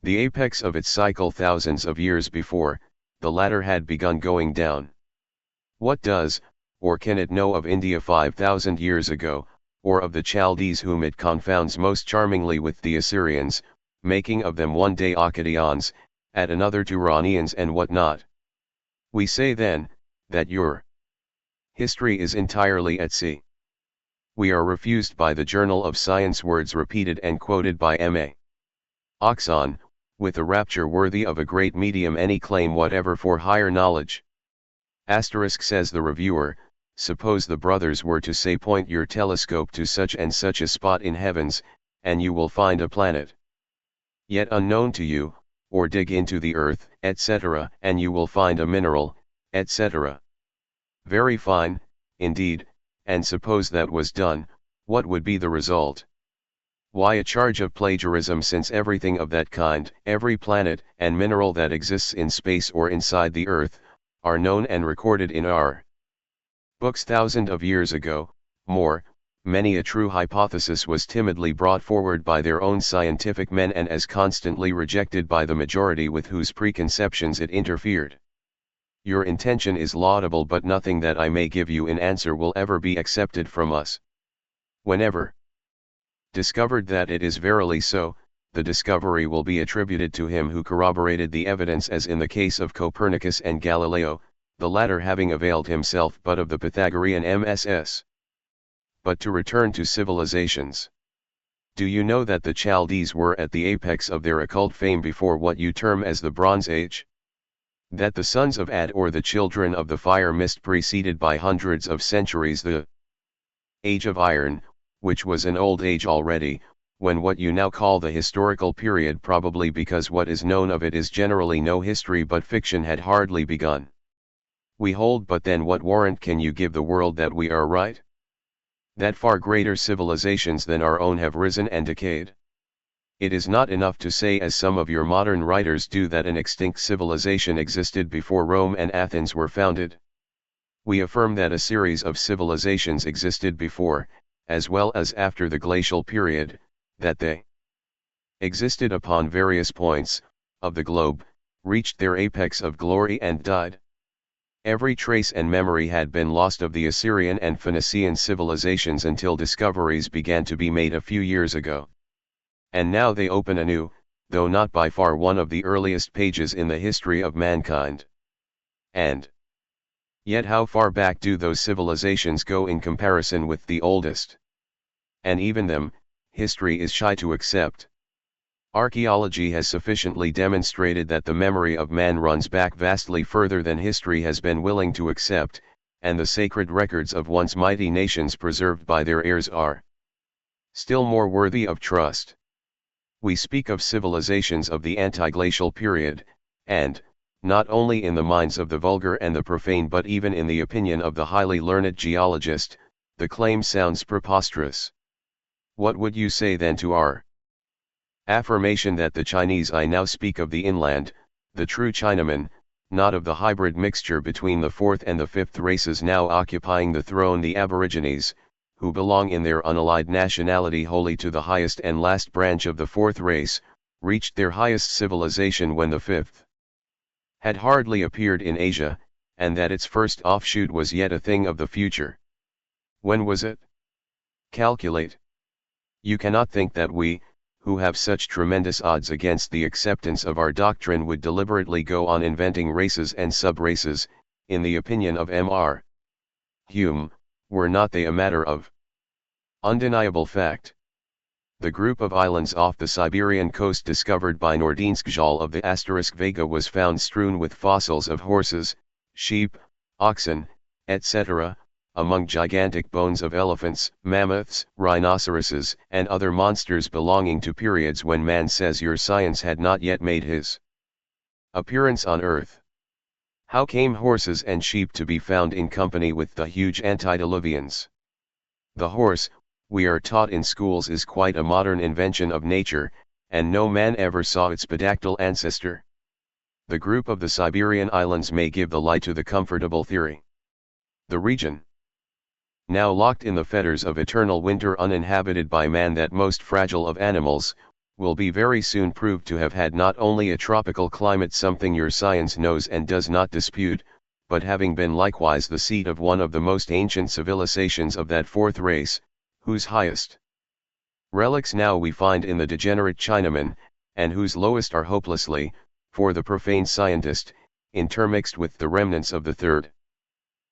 the apex of its cycle thousands of years before, the latter had begun going down. What does, or can it know of India 5,000 years ago, or of the Chaldees whom it confounds most charmingly with the Assyrians, making of them one day Akkadians, at another Turanians and what not? We say then, that your history is entirely at sea. We are refused by the Journal of Science words repeated and quoted by M.A. Oxon, with a rapture worthy of a great medium any claim whatever for higher knowledge. Asterisk says the reviewer, suppose the brothers were to say point your telescope to such and such a spot in heavens, and you will find a planet yet unknown to you, or dig into the earth, etc., and you will find a mineral, etc. Very fine, indeed, and suppose that was done, what would be the result? Why, a charge of plagiarism, since everything of that kind, every planet and mineral that exists in space or inside the earth, are known and recorded in our books thousands of years ago. More, many a true hypothesis was timidly brought forward by their own scientific men and as constantly rejected by the majority with whose preconceptions it interfered. Your intention is laudable, but nothing that I may give you in answer will ever be accepted from us. Whenever discovered that it is verily so, the discovery will be attributed to him who corroborated the evidence, as in the case of Copernicus and Galileo, the latter having availed himself but of the Pythagorean MSS. But to return to civilizations. Do you know that the Chaldees were at the apex of their occult fame before what you term as the Bronze Age? That the sons of Ad, or the children of the fire mist, preceded by hundreds of centuries the Age of Iron, which was an old age already, when what you now call the historical period, probably because what is known of it is generally no history but fiction, had hardly begun. We hold, but then what warrant can you give the world that we are right? That far greater civilizations than our own have risen and decayed? It is not enough to say, as some of your modern writers do, that an extinct civilization existed before Rome and Athens were founded. We affirm that a series of civilizations existed before, as well as after the glacial period, that they existed upon various points of the globe, reached their apex of glory and died. Every trace and memory had been lost of the Assyrian and Phoenician civilizations until discoveries began to be made a few years ago. And now they open anew, though not by far one of the earliest pages in the history of mankind. And yet how far back do those civilizations go in comparison with the oldest? And even them, history is shy to accept. Archaeology has sufficiently demonstrated that the memory of man runs back vastly further than history has been willing to accept, and the sacred records of once mighty nations preserved by their heirs are still more worthy of trust. We speak of civilizations of the anti-glacial period, and, not only in the minds of the vulgar and the profane but even in the opinion of the highly learned geologist, the claim sounds preposterous. What would you say then to our affirmation that the Chinese, I now speak of the inland, the true Chinaman, not of the hybrid mixture between the fourth and the fifth races now occupying the throne, the Aborigines, who belong in their unallied nationality wholly to the highest and last branch of the fourth race, reached their highest civilization when the fifth had hardly appeared in Asia, and that its first offshoot was yet a thing of the future? When was it? Calculate. You cannot think that we, who have such tremendous odds against the acceptance of our doctrine would deliberately go on inventing races and sub-races, in the opinion of Mr. Hume, were not they a matter of undeniable fact. The group of islands off the Siberian coast discovered by Nordinskjal of the asterisk Vega was found strewn with fossils of horses, sheep, oxen, etc., among gigantic bones of elephants, mammoths, rhinoceroses, and other monsters belonging to periods when man says your science had not yet made his appearance on Earth. How came horses and sheep to be found in company with the huge antediluvians? The horse, we are taught in schools, is quite a modern invention of nature, and no man ever saw its pedactyl ancestor. The group of the Siberian islands may give the lie to the comfortable theory. The region, now locked in the fetters of eternal winter, uninhabited by man, that most fragile of animals, will be very soon proved to have had not only a tropical climate, something your science knows and does not dispute, but having been likewise the seat of one of the most ancient civilizations of that fourth race, whose highest relics now we find in the degenerate Chinaman, and whose lowest are hopelessly, for the profane scientist, intermixed with the remnants of the third.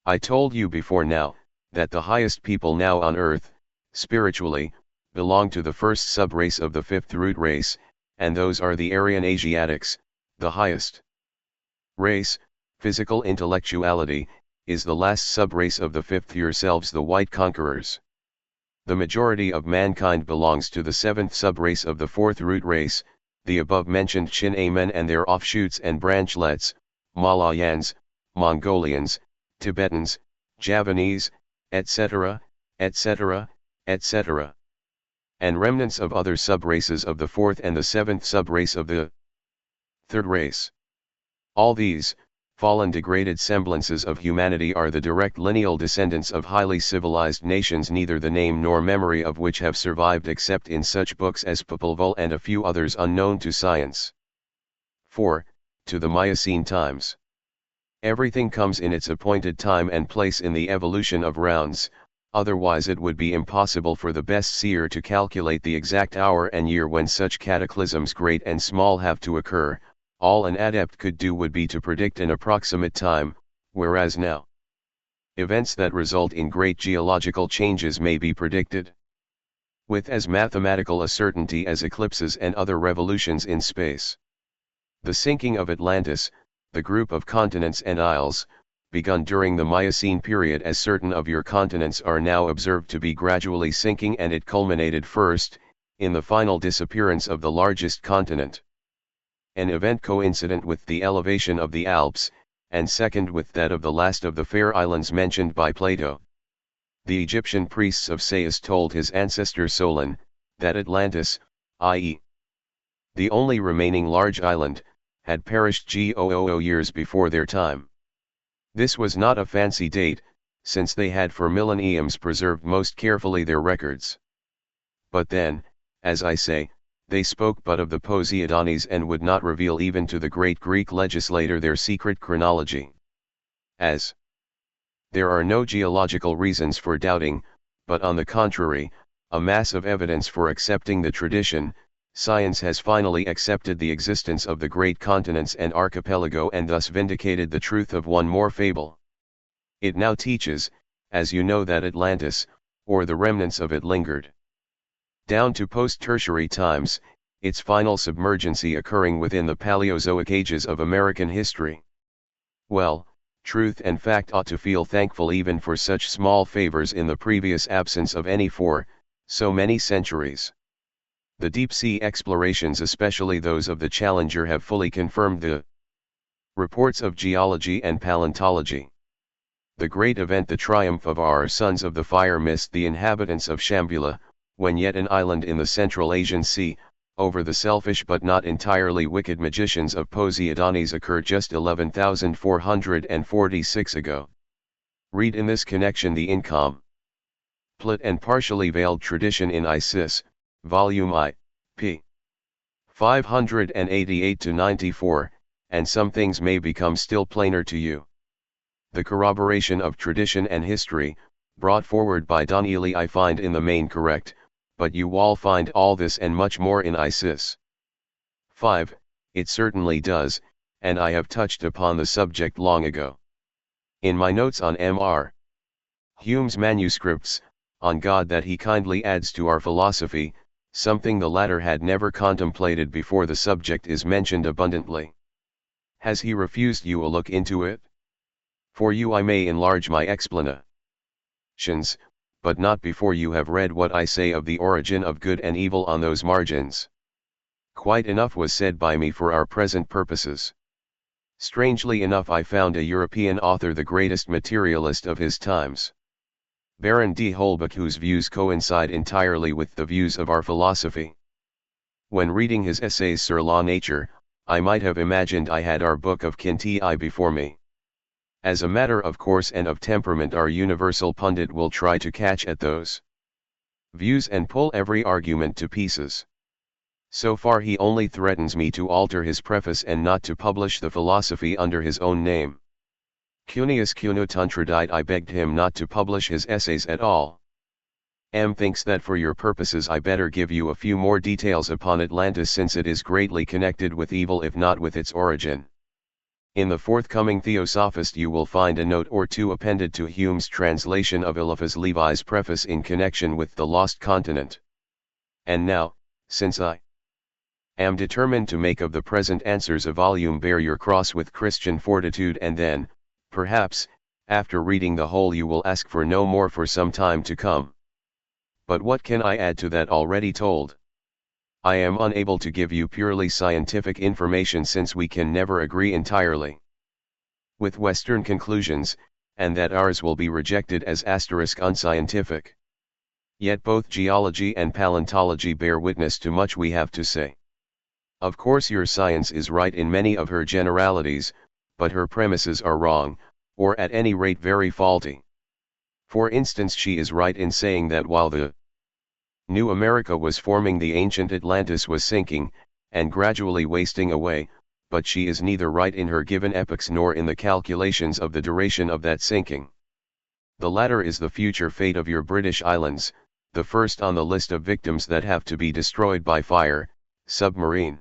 I told you before now, that the highest people now on earth, spiritually, belong to the first sub-race of the fifth root race, and those are the Aryan Asiatics. The highest race, physical intellectuality, is the last sub-race of the fifth, yourselves the white conquerors. The majority of mankind belongs to the seventh sub-race of the fourth root race, the above-mentioned Chinamen and their offshoots and branchlets, Malayans, Mongolians, Tibetans, Javanese, etc., etc., etc., and remnants of other sub-races of the fourth and the seventh sub-race of the third race. All these, fallen degraded semblances of humanity, are the direct lineal descendants of highly civilized nations, neither the name nor memory of which have survived except in such books as Popol Vuh and a few others unknown to science. 4. To the Miocene times. Everything comes in its appointed time and place in the evolution of rounds, otherwise it would be impossible for the best seer to calculate the exact hour and year when such cataclysms great and small have to occur. All an adept could do would be to predict an approximate time, whereas now events that result in great geological changes may be predicted with as mathematical a certainty as eclipses and other revolutions in space. The sinking of Atlantis, the group of continents and isles, begun during the Miocene period, as certain of your continents are now observed to be gradually sinking, and it culminated first, in the final disappearance of the largest continent. An event coincident with the elevation of the Alps, and second with that of the last of the fair islands mentioned by Plato. The Egyptian priests of Sais told his ancestor Solon, that Atlantis, i.e., the only remaining large island, had perished 000 years before their time. This was not a fancy date, since they had for millenniums preserved most carefully their records. But then, as I say, they spoke but of the Poseidones and would not reveal even to the great Greek legislator their secret chronology. As there are no geological reasons for doubting, but on the contrary, a mass of evidence for accepting the tradition, science has finally accepted the existence of the great continents and archipelago, and thus vindicated the truth of one more fable. It now teaches, as you know, that Atlantis, or the remnants of it, lingered down to post-tertiary times, its final submergency occurring within the Paleozoic ages of American history. Well, truth and fact ought to feel thankful even for such small favors in the previous absence of any for so many centuries. The deep-sea explorations, especially those of the Challenger, have fully confirmed the reports of geology and paleontology. The great event, the triumph of our sons of the fire, missed the inhabitants of Shambhala, when yet an island in the Central Asian Sea, over the selfish but not entirely wicked magicians of Poseidones, occurred just 11,446 ago. Read in this connection the incomplete and partially veiled tradition in Isis, Volume I, p. 588-94, and some things may become still plainer to you. The corroboration of tradition and history, brought forward by Don Ely, I find in the main correct, but you all find all this and much more in Isis. 5. It certainly does, and I have touched upon the subject long ago. In my notes on Mr. Hume's manuscripts, on God, that he kindly adds to our philosophy, something the latter had never contemplated before. The subject is mentioned abundantly. Has he refused you a look into it? For you I may enlarge my explanations, but not before you have read what I say of the origin of good and evil on those margins. Quite enough was said by me for our present purposes. Strangely enough, I found a European author the greatest materialist of his times, Baron de Holbach, whose views coincide entirely with the views of our philosophy. When reading his essays sur la nature, I might have imagined I had our book of contd before me. As a matter of course and of temperament, our universal pundit will try to catch at those views and pull every argument to pieces. So far he only threatens me to alter his preface and not to publish the philosophy under his own name. Cunius Cunotantradite, I begged him not to publish his essays at all. Thinks that for your purposes I better give you a few more details upon Atlantis, since it is greatly connected with evil if not with its origin. In the forthcoming Theosophist you will find a note or two appended to Hume's translation of Eliphas Levi's preface in connection with the lost continent. And now, since I am determined to make of the present answers a volume, bear your cross with Christian fortitude, and then, perhaps, after reading the whole you will ask for no more for some time to come. But what can I add to that already told? I am unable to give you purely scientific information, since we can never agree entirely with Western conclusions, and that ours will be rejected as unscientific. Yet both geology and paleontology bear witness to much we have to say. Of course your science is right in many of her generalities, but her premises are wrong, or at any rate very faulty. For instance, she is right in saying that while the New America was forming, the ancient Atlantis was sinking, and gradually wasting away, but she is neither right in her given epochs nor in the calculations of the duration of that sinking. The latter is the future fate of your British islands, the first on the list of victims that have to be destroyed by fire, submarine,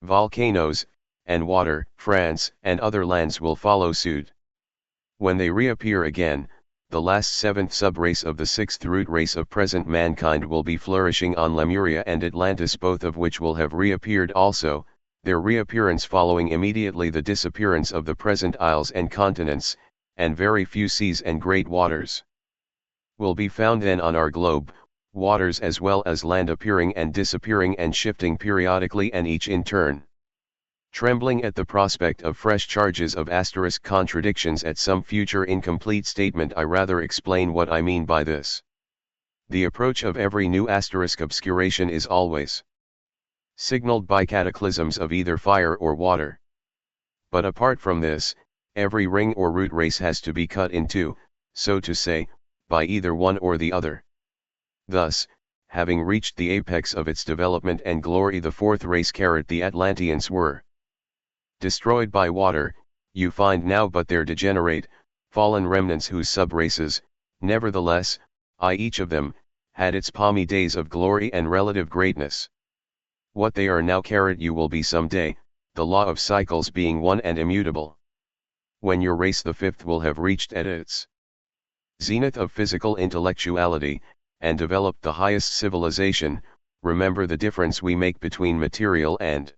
volcanoes, and water. France and other lands will follow suit. When they reappear again, the last seventh subrace of the sixth root race of present mankind will be flourishing on Lemuria and Atlantis, both of which will have reappeared also, their reappearance following immediately the disappearance of the present isles and continents, and very few seas and great waters will be found then on our globe, waters as well as land appearing and disappearing and shifting periodically, and each in turn. Trembling at the prospect of fresh charges of contradictions at some future incomplete statement, I rather explain what I mean by this. The approach of every new obscuration is always signaled by cataclysms of either fire or water. But apart from this, every ring or root race has to be cut in two, so to say, by either one or the other. Thus, having reached the apex of its development and glory, the fourth race, the Atlanteans, were destroyed by water. You find now but their degenerate, fallen remnants, whose subraces, nevertheless, each of them, had its palmy days of glory and relative greatness. What they are now, you will be some day, the law of cycles being one and immutable. When your race, the fifth, will have reached at its zenith of physical intellectuality, and developed the highest civilization, remember the difference we make between material and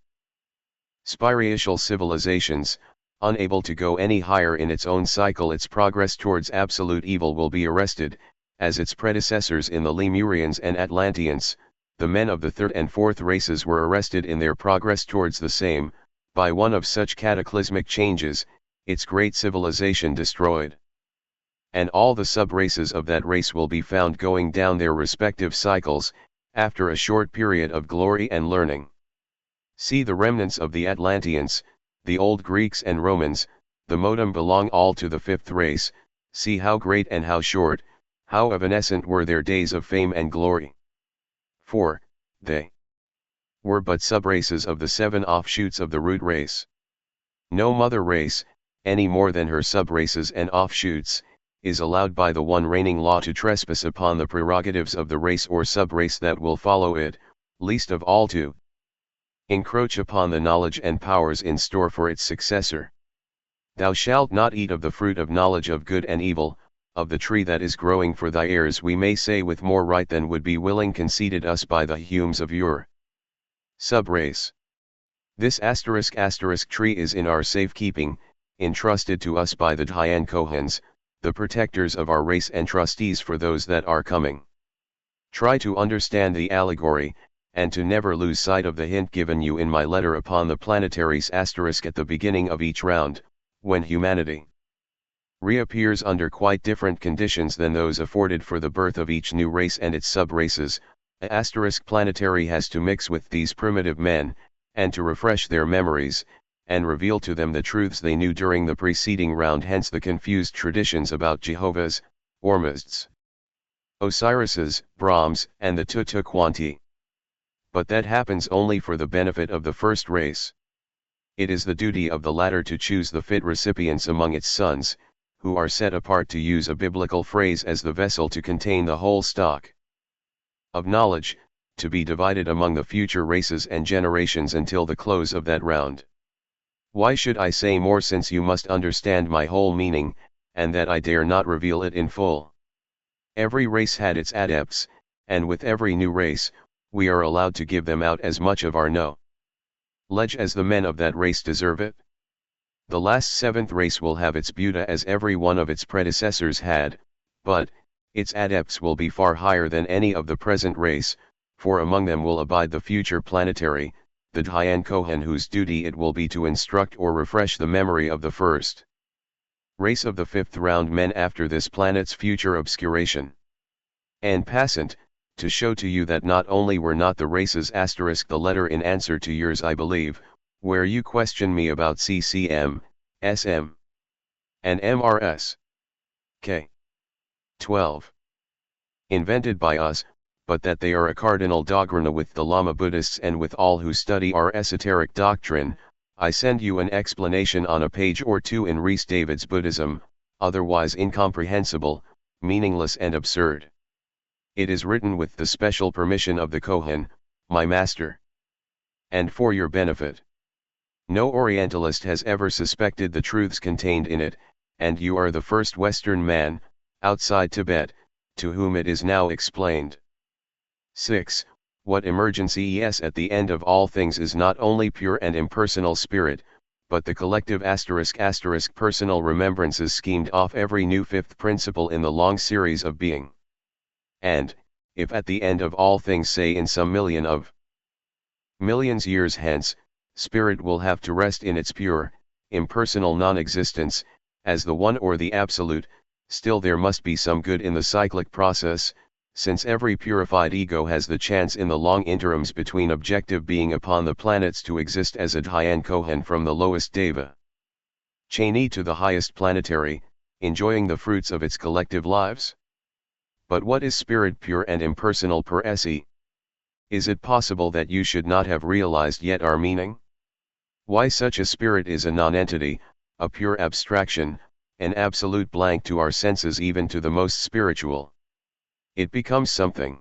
spiritual civilizations. Unable to go any higher in its own cycle, its progress towards absolute evil will be arrested, as its predecessors in the Lemurians and Atlanteans, the men of the third and fourth races, were arrested in their progress towards the same, by one of such cataclysmic changes, its great civilization destroyed. And all the sub-races of that race will be found going down their respective cycles, after a short period of glory and learning. See the remnants of the Atlanteans, the old Greeks and Romans, the modem belong all to the fifth race. See how great and how short, how evanescent were their days of fame and glory. For they were but subraces of the seven offshoots of the root race. No mother race, any more than her subraces and offshoots, is allowed by the one reigning law to trespass upon the prerogatives of the race or sub-race that will follow it, least of all to encroach upon the knowledge and powers in store for its successor. Thou shalt not eat of the fruit of knowledge of good and evil, of the tree that is growing for thy heirs, we may say with more right than would be willing conceded us by the Humes of your sub-race. This ** tree is in our safekeeping, entrusted to us by the Dhyan Kohans, the protectors of our race and trustees for those that are coming. Try to understand the allegory, and to never lose sight of the hint given you in my letter upon the planetaries * at the beginning of each round, when humanity reappears under quite different conditions than those afforded for the birth of each new race and its sub-races. A * planetary has to mix with these primitive men, and to refresh their memories, and reveal to them the truths they knew during the preceding round, hence the confused traditions about Jehovah's, Ormuzds, Osiris's, Brahms, and the Tutukwanti. But that happens only for the benefit of the first race. It is the duty of the latter to choose the fit recipients among its sons, who are set apart, to use a biblical phrase, as the vessel to contain the whole stock of knowledge, to be divided among the future races and generations until the close of that round. Why should I say more, since you must understand my whole meaning, and that I dare not reveal it in full? Every race had its adepts, and with every new race, we are allowed to give them out as much of our knowledge as the men of that race deserve it. The last seventh race will have its Buddha as every one of its predecessors had, but its adepts will be far higher than any of the present race, for among them will abide the future planetary, the Dhyan Kohan, whose duty it will be to instruct or refresh the memory of the first race of the fifth round men after this planet's future obscuration. En passant, to show to you that not only were not the races * the letter in answer to yours, I believe, where you question me about CCM, SM, and MRS. K. 12. Invented by us, but that they are a cardinal dogma with the Lama Buddhists and with all who study our esoteric doctrine. I send you an explanation on a page or two in Rhys David's Buddhism, otherwise incomprehensible, meaningless and absurd. It is written with the special permission of the Kohan, my master, and for your benefit. No Orientalist has ever suspected the truths contained in it, and you are the first Western man, outside Tibet, to whom it is now explained. 6. What emergency at the end of all things is not only pure and impersonal spirit, but the collective ** personal remembrances schemed off every new fifth principle in the long series of being. And, if at the end of all things, say in some million of millions years hence, spirit will have to rest in its pure, impersonal non-existence, as the one or the absolute, still there must be some good in the cyclic process, since every purified ego has the chance in the long interims between objective being upon the planets to exist as a Dhyan Kohan from the lowest Deva Cheney to the highest planetary, enjoying the fruits of its collective lives. But what is spirit pure and impersonal per se? Is it possible that you should not have realized yet our meaning? Why, such a spirit is a non-entity, a pure abstraction, an absolute blank to our senses, even to the most spiritual. It becomes something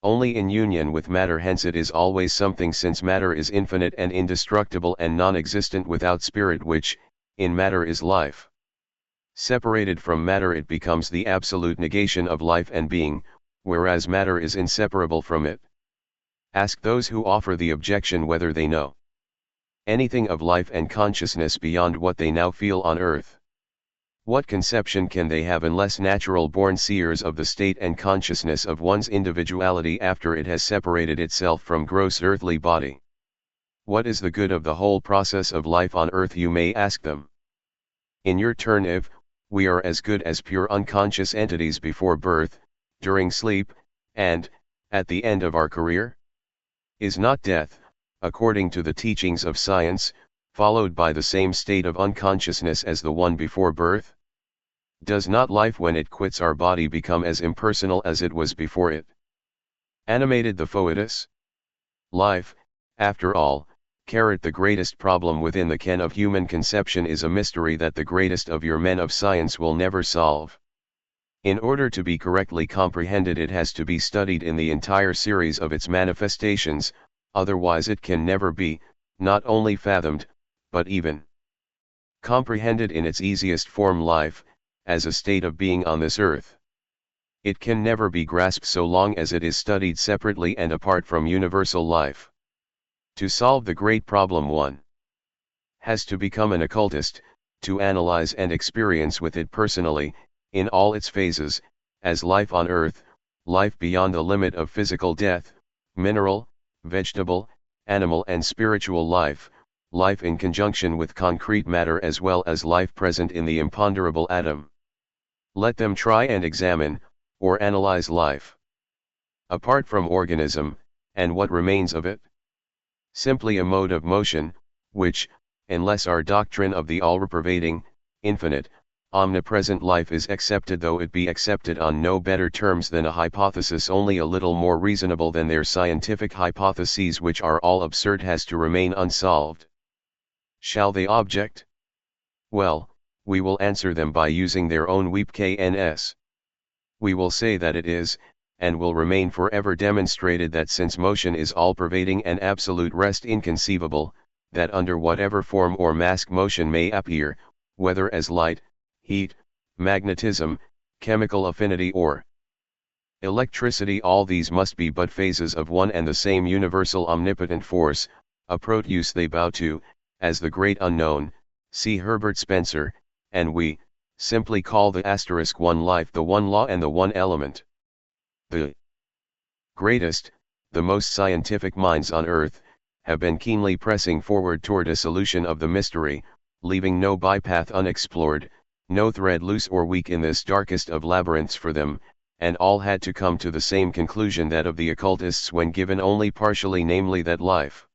only in union with matter, hence it is always something, since matter is infinite and indestructible and non-existent without spirit, which, in matter, is life. Separated from matter, it becomes the absolute negation of life and being, whereas matter is inseparable from it. Ask those who offer the objection whether they know anything of life and consciousness beyond what they now feel on earth. What conception can they have unless natural-born seers of the state and consciousness of one's individuality after it has separated itself from gross earthly body? What is the good of the whole process of life on earth, you may ask them. In your turn, if we are as good as pure unconscious entities before birth, during sleep, and at the end of our career? Is not death, according to the teachings of science, followed by the same state of unconsciousness as the one before birth? Does not life, when it quits our body, become as impersonal as it was before it animated the foetus? Life, after all, The greatest problem within the ken of human conception is a mystery that the greatest of your men of science will never solve. In order to be correctly comprehended, it has to be studied in the entire series of its manifestations, otherwise it can never be, not only fathomed, but even comprehended in its easiest form, life, as a state of being on this earth. It can never be grasped so long as it is studied separately and apart from universal life. To solve the great problem, one has to become an occultist, to analyze and experience with it personally, in all its phases, as life on earth, life beyond the limit of physical death, mineral, vegetable, animal and spiritual life, life in conjunction with concrete matter as well as life present in the imponderable atom. Let them try and examine, or analyze life. Apart from organism, and what remains of it? Simply a mode of motion, which, unless our doctrine of the all-pervading, infinite, omnipresent life is accepted, though it be accepted on no better terms than a hypothesis only a little more reasonable than their scientific hypotheses, which are all absurd, has to remain unsolved. Shall they object? Well, we will answer them by using their own weepkns. We will say that it is, and will remain forever demonstrated, that since motion is all-pervading and absolute rest inconceivable, that under whatever form or mask motion may appear, whether as light, heat, magnetism, chemical affinity or electricity, all these must be but phases of one and the same universal omnipotent force, a Proteus they bow to, as the great unknown, see Herbert Spencer, and we simply call the asterisk one life, the one law and the one element. The greatest, the most scientific minds on earth, have been keenly pressing forward toward a solution of the mystery, leaving no bypath unexplored, no thread loose or weak in this darkest of labyrinths for them, and all had to come to the same conclusion, that of the occultists when given only partially, namely that life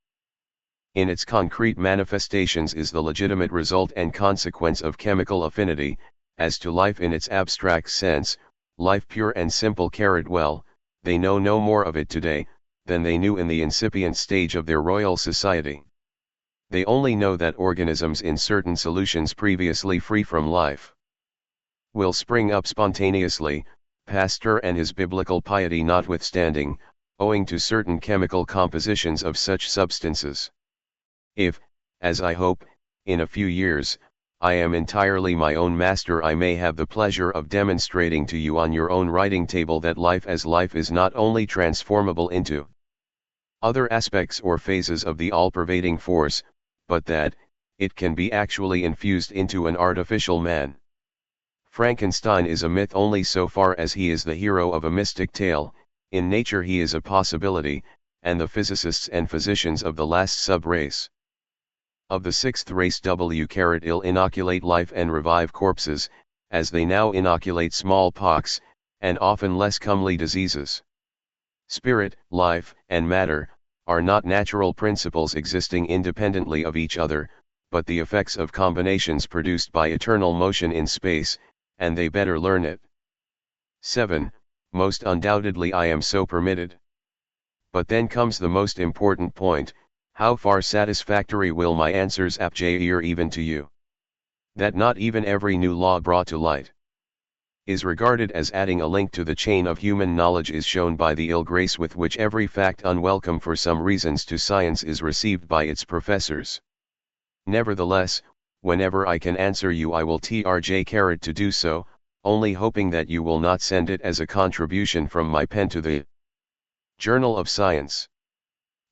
in its concrete manifestations is the legitimate result and consequence of chemical affinity. As to life in its abstract sense, life pure and simple, well, they know no more of it today than they knew in the incipient stage of their Royal Society. They only know that organisms in certain solutions previously free from life will spring up spontaneously, Pasteur and his biblical piety notwithstanding, owing to certain chemical compositions of such substances. If, as I hope, in a few years, I am entirely my own master, I may have the pleasure of demonstrating to you on your own writing table that life as life is not only transformable into other aspects or phases of the all-pervading force, but that it can be actually infused into an artificial man. Frankenstein is a myth only so far as he is the hero of a mystic tale. In nature he is a possibility, and the physicists and physicians of the last sub-race of the sixth race will inoculate life and revive corpses, as they now inoculate smallpox, and often less comely diseases. Spirit, life, and matter are not natural principles existing independently of each other, but the effects of combinations produced by eternal motion in space, and they better learn it. 7. Most undoubtedly I am so permitted. But then comes the most important point: how far satisfactory will my answers appear even to you? That not even every new law brought to light is regarded as adding a link to the chain of human knowledge is shown by the ill grace with which every fact unwelcome for some reasons to science is received by its professors. Nevertheless, whenever I can answer you I will try to do so, only hoping that you will not send it as a contribution from my pen to the Journal of Science.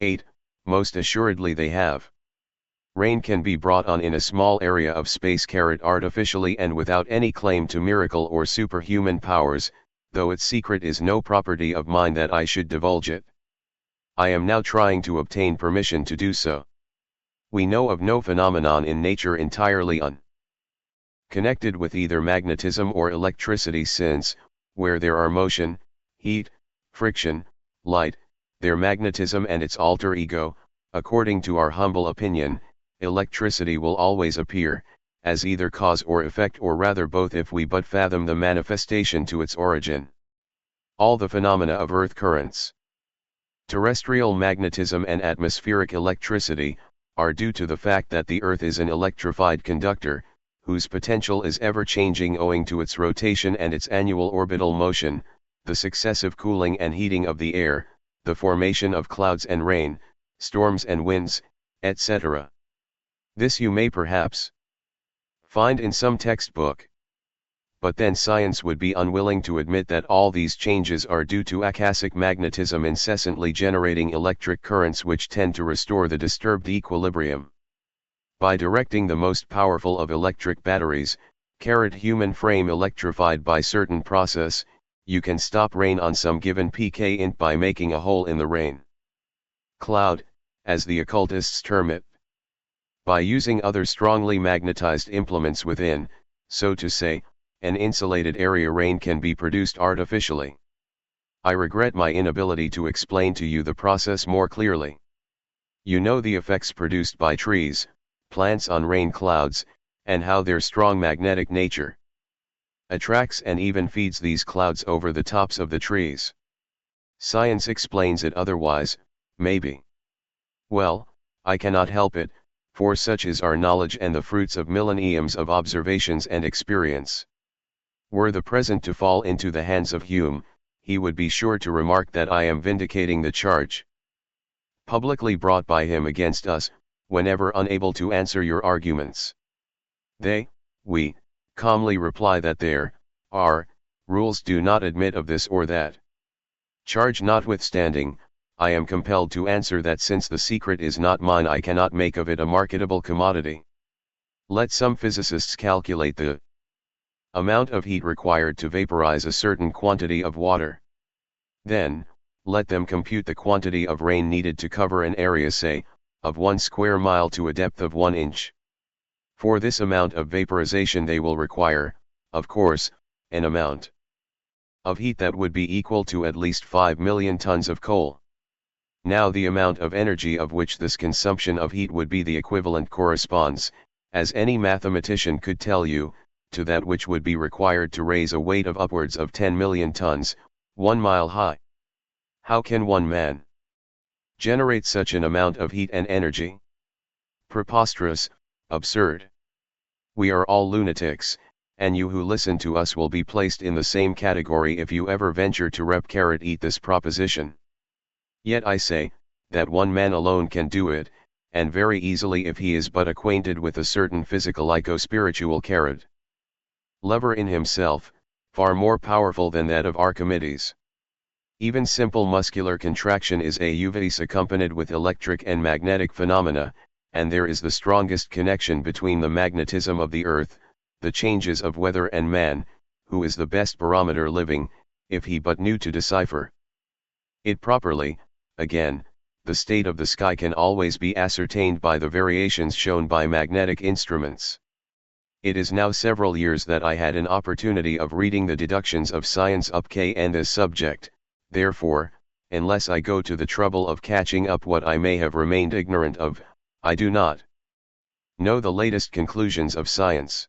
8. Most assuredly they have. Rain can be brought on in a small area of space artificially and without any claim to miracle or superhuman powers, though its secret is no property of mine that I should divulge it. I am now trying to obtain permission to do so. We know of no phenomenon in nature entirely unconnected with either magnetism or electricity, since, where there are motion, heat, friction, light, their magnetism and its alter ego, according to our humble opinion, electricity will always appear, as either cause or effect, or rather both, if we but fathom the manifestation to its origin. All the phenomena of earth currents, terrestrial magnetism and atmospheric electricity, are due to the fact that the Earth is an electrified conductor, whose potential is ever-changing owing to its rotation and its annual orbital motion, the successive cooling and heating of the air, the formation of clouds and rain, storms and winds, etc. This you may perhaps find in some textbook. But then science would be unwilling to admit that all these changes are due to Akashic magnetism incessantly generating electric currents which tend to restore the disturbed equilibrium. By directing the most powerful of electric batteries, human frame electrified by certain process, you can stop rain on some given pk by making a hole in the rain cloud, as the occultists term it. By using other strongly magnetized implements within, so to say, an insulated area rain can be produced artificially. I regret my inability to explain to you the process more clearly. You know the effects produced by trees, plants on rain clouds, and how their strong magnetic nature attracts and even feeds these clouds over the tops of the trees. Science explains it otherwise, maybe. Well, I cannot help it, for such is our knowledge and the fruits of millenniums of observations and experience. Were the present to fall into the hands of Hume, he would be sure to remark that I am vindicating the charge publicly brought by him against us, whenever unable to answer your arguments. We, calmly reply that there, are, rules do not admit of this or that. Charge notwithstanding, I am compelled to answer that since the secret is not mine I cannot make of it a marketable commodity. Let some physicists calculate the amount of heat required to vaporize a certain quantity of water. Then, let them compute the quantity of rain needed to cover an area, say, of 1 square mile to a depth of 1 inch. For this amount of vaporization they will require, of course, an amount of heat that would be equal to at least 5 million tons of coal. Now the amount of energy of which this consumption of heat would be the equivalent corresponds, as any mathematician could tell you, to that which would be required to raise a weight of upwards of 10 million tons, 1 mile high. How can one man generate such an amount of heat and energy? Preposterous, absurd. We are all lunatics, and you who listen to us will be placed in the same category if you ever venture to eat this proposition. Yet I say, that one man alone can do it, and very easily if he is but acquainted with a certain physical-spiritual lever in himself, far more powerful than that of Archimedes. Even simple muscular contraction is accompanied with electric and magnetic phenomena, and there is the strongest connection between the magnetism of the earth, the changes of weather and man, who is the best barometer living, if he but knew to decipher it properly. Again, the state of the sky can always be ascertained by the variations shown by magnetic instruments. It is now several years that I had an opportunity of reading the deductions of science up and this subject, therefore, unless I go to the trouble of catching up what I may have remained ignorant of, I do not know the latest conclusions of science.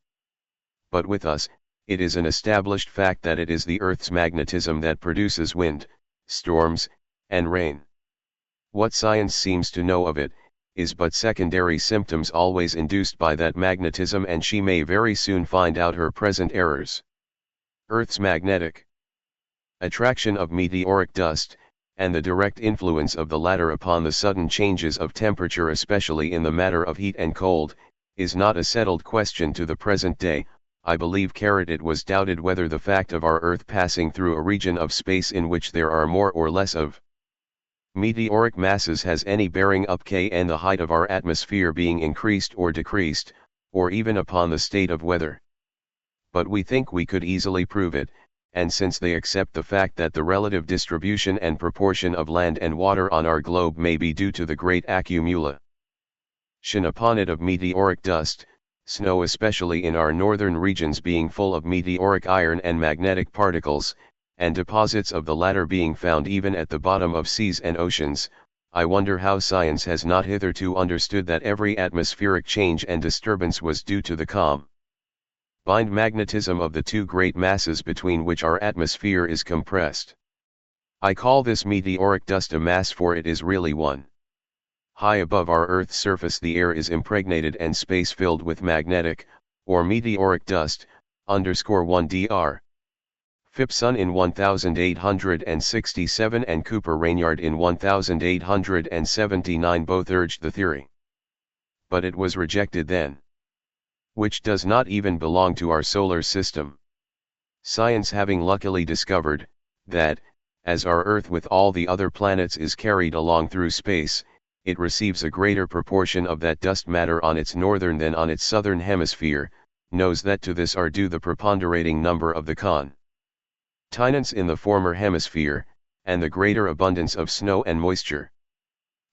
But with us, it is an established fact that it is the Earth's magnetism that produces wind, storms, and rain. What science seems to know of it, is but secondary symptoms always induced by that magnetism, and she may very soon find out her present errors. Earth's magnetic attraction of meteoric dust, and the direct influence of the latter upon the sudden changes of temperature, especially in the matter of heat and cold, is not a settled question to the present day. I believe it was doubted whether the fact of our Earth passing through a region of space in which there are more or less of meteoric masses has any bearing up and the height of our atmosphere being increased or decreased, or even upon the state of weather. But we think we could easily prove it, and since they accept the fact that the relative distribution and proportion of land and water on our globe may be due to the great accumulation upon it of meteoric dust, snow especially in our northern regions being full of meteoric iron and magnetic particles, and deposits of the latter being found even at the bottom of seas and oceans, I wonder how science has not hitherto understood that every atmospheric change and disturbance was due to the combined magnetism of the two great masses between which our atmosphere is compressed. I call this meteoric dust a mass, for it is really one high above our Earth's surface the air is impregnated and space filled with magnetic, or meteoric dust, _1 dr. Phipson in 1867 and Cooper Ranyard in 1879 both urged the theory. But it was rejected then. Which does not even belong to our solar system. Science having luckily discovered, that, as our Earth with all the other planets is carried along through space, it receives a greater proportion of that dust matter on its northern than on its southern hemisphere, knows that to this are due the preponderating number of the continents in the former hemisphere, and the greater abundance of snow and moisture.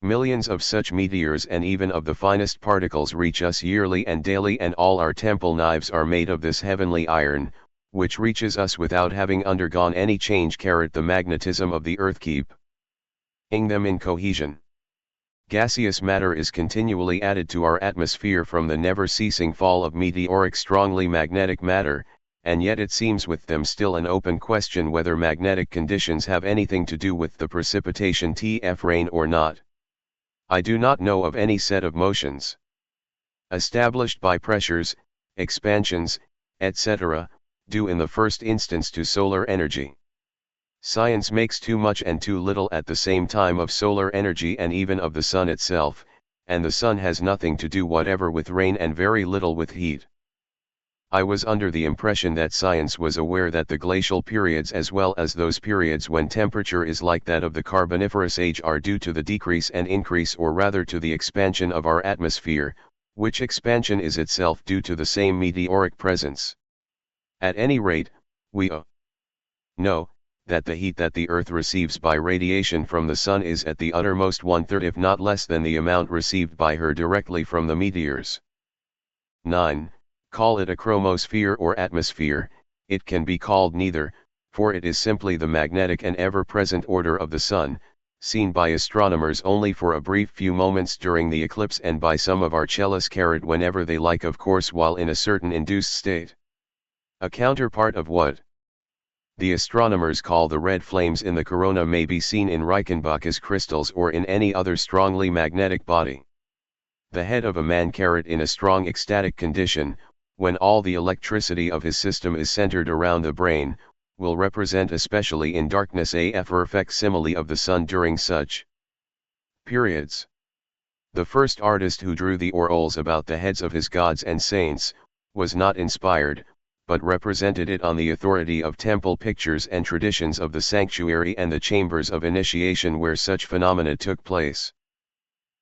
Millions of such meteors and even of the finest particles reach us yearly and daily, and all our temple knives are made of this heavenly iron, which reaches us without having undergone any change. The magnetism of the earth keeping them in cohesion. Gaseous matter is continually added to our atmosphere from the never-ceasing fall of meteoric strongly magnetic matter, and yet it seems with them still an open question whether magnetic conditions have anything to do with the precipitation rain or not. I do not know of any set of motions established by pressures, expansions, etc., due in the first instance to solar energy. Science makes too much and too little at the same time of solar energy and even of the sun itself, and the sun has nothing to do whatever with rain and very little with heat. I was under the impression that science was aware that the glacial periods as well as those periods when temperature is like that of the Carboniferous age are due to the decrease and increase, or rather to the expansion of our atmosphere, which expansion is itself due to the same meteoric presence. At any rate, we know that the heat that the Earth receives by radiation from the Sun is at the uttermost 1/3 if not less than the amount received by her directly from the meteors. 9. Call it a chromosphere or atmosphere, it can be called neither, for it is simply the magnetic and ever-present order of the Sun, seen by astronomers only for a brief few moments during the eclipse and by some of our cellists whenever they like, of course while in a certain induced state. A counterpart of what the astronomers call the red flames in the corona may be seen in Reichenbach's crystals or in any other strongly magnetic body. The head of a man in a strong ecstatic condition, when all the electricity of his system is centered around the brain, will represent especially in darkness a facsimile of the sun during such periods. The first artist who drew the aureoles about the heads of his gods and saints, was not inspired, but represented it on the authority of temple pictures and traditions of the sanctuary and the chambers of initiation where such phenomena took place.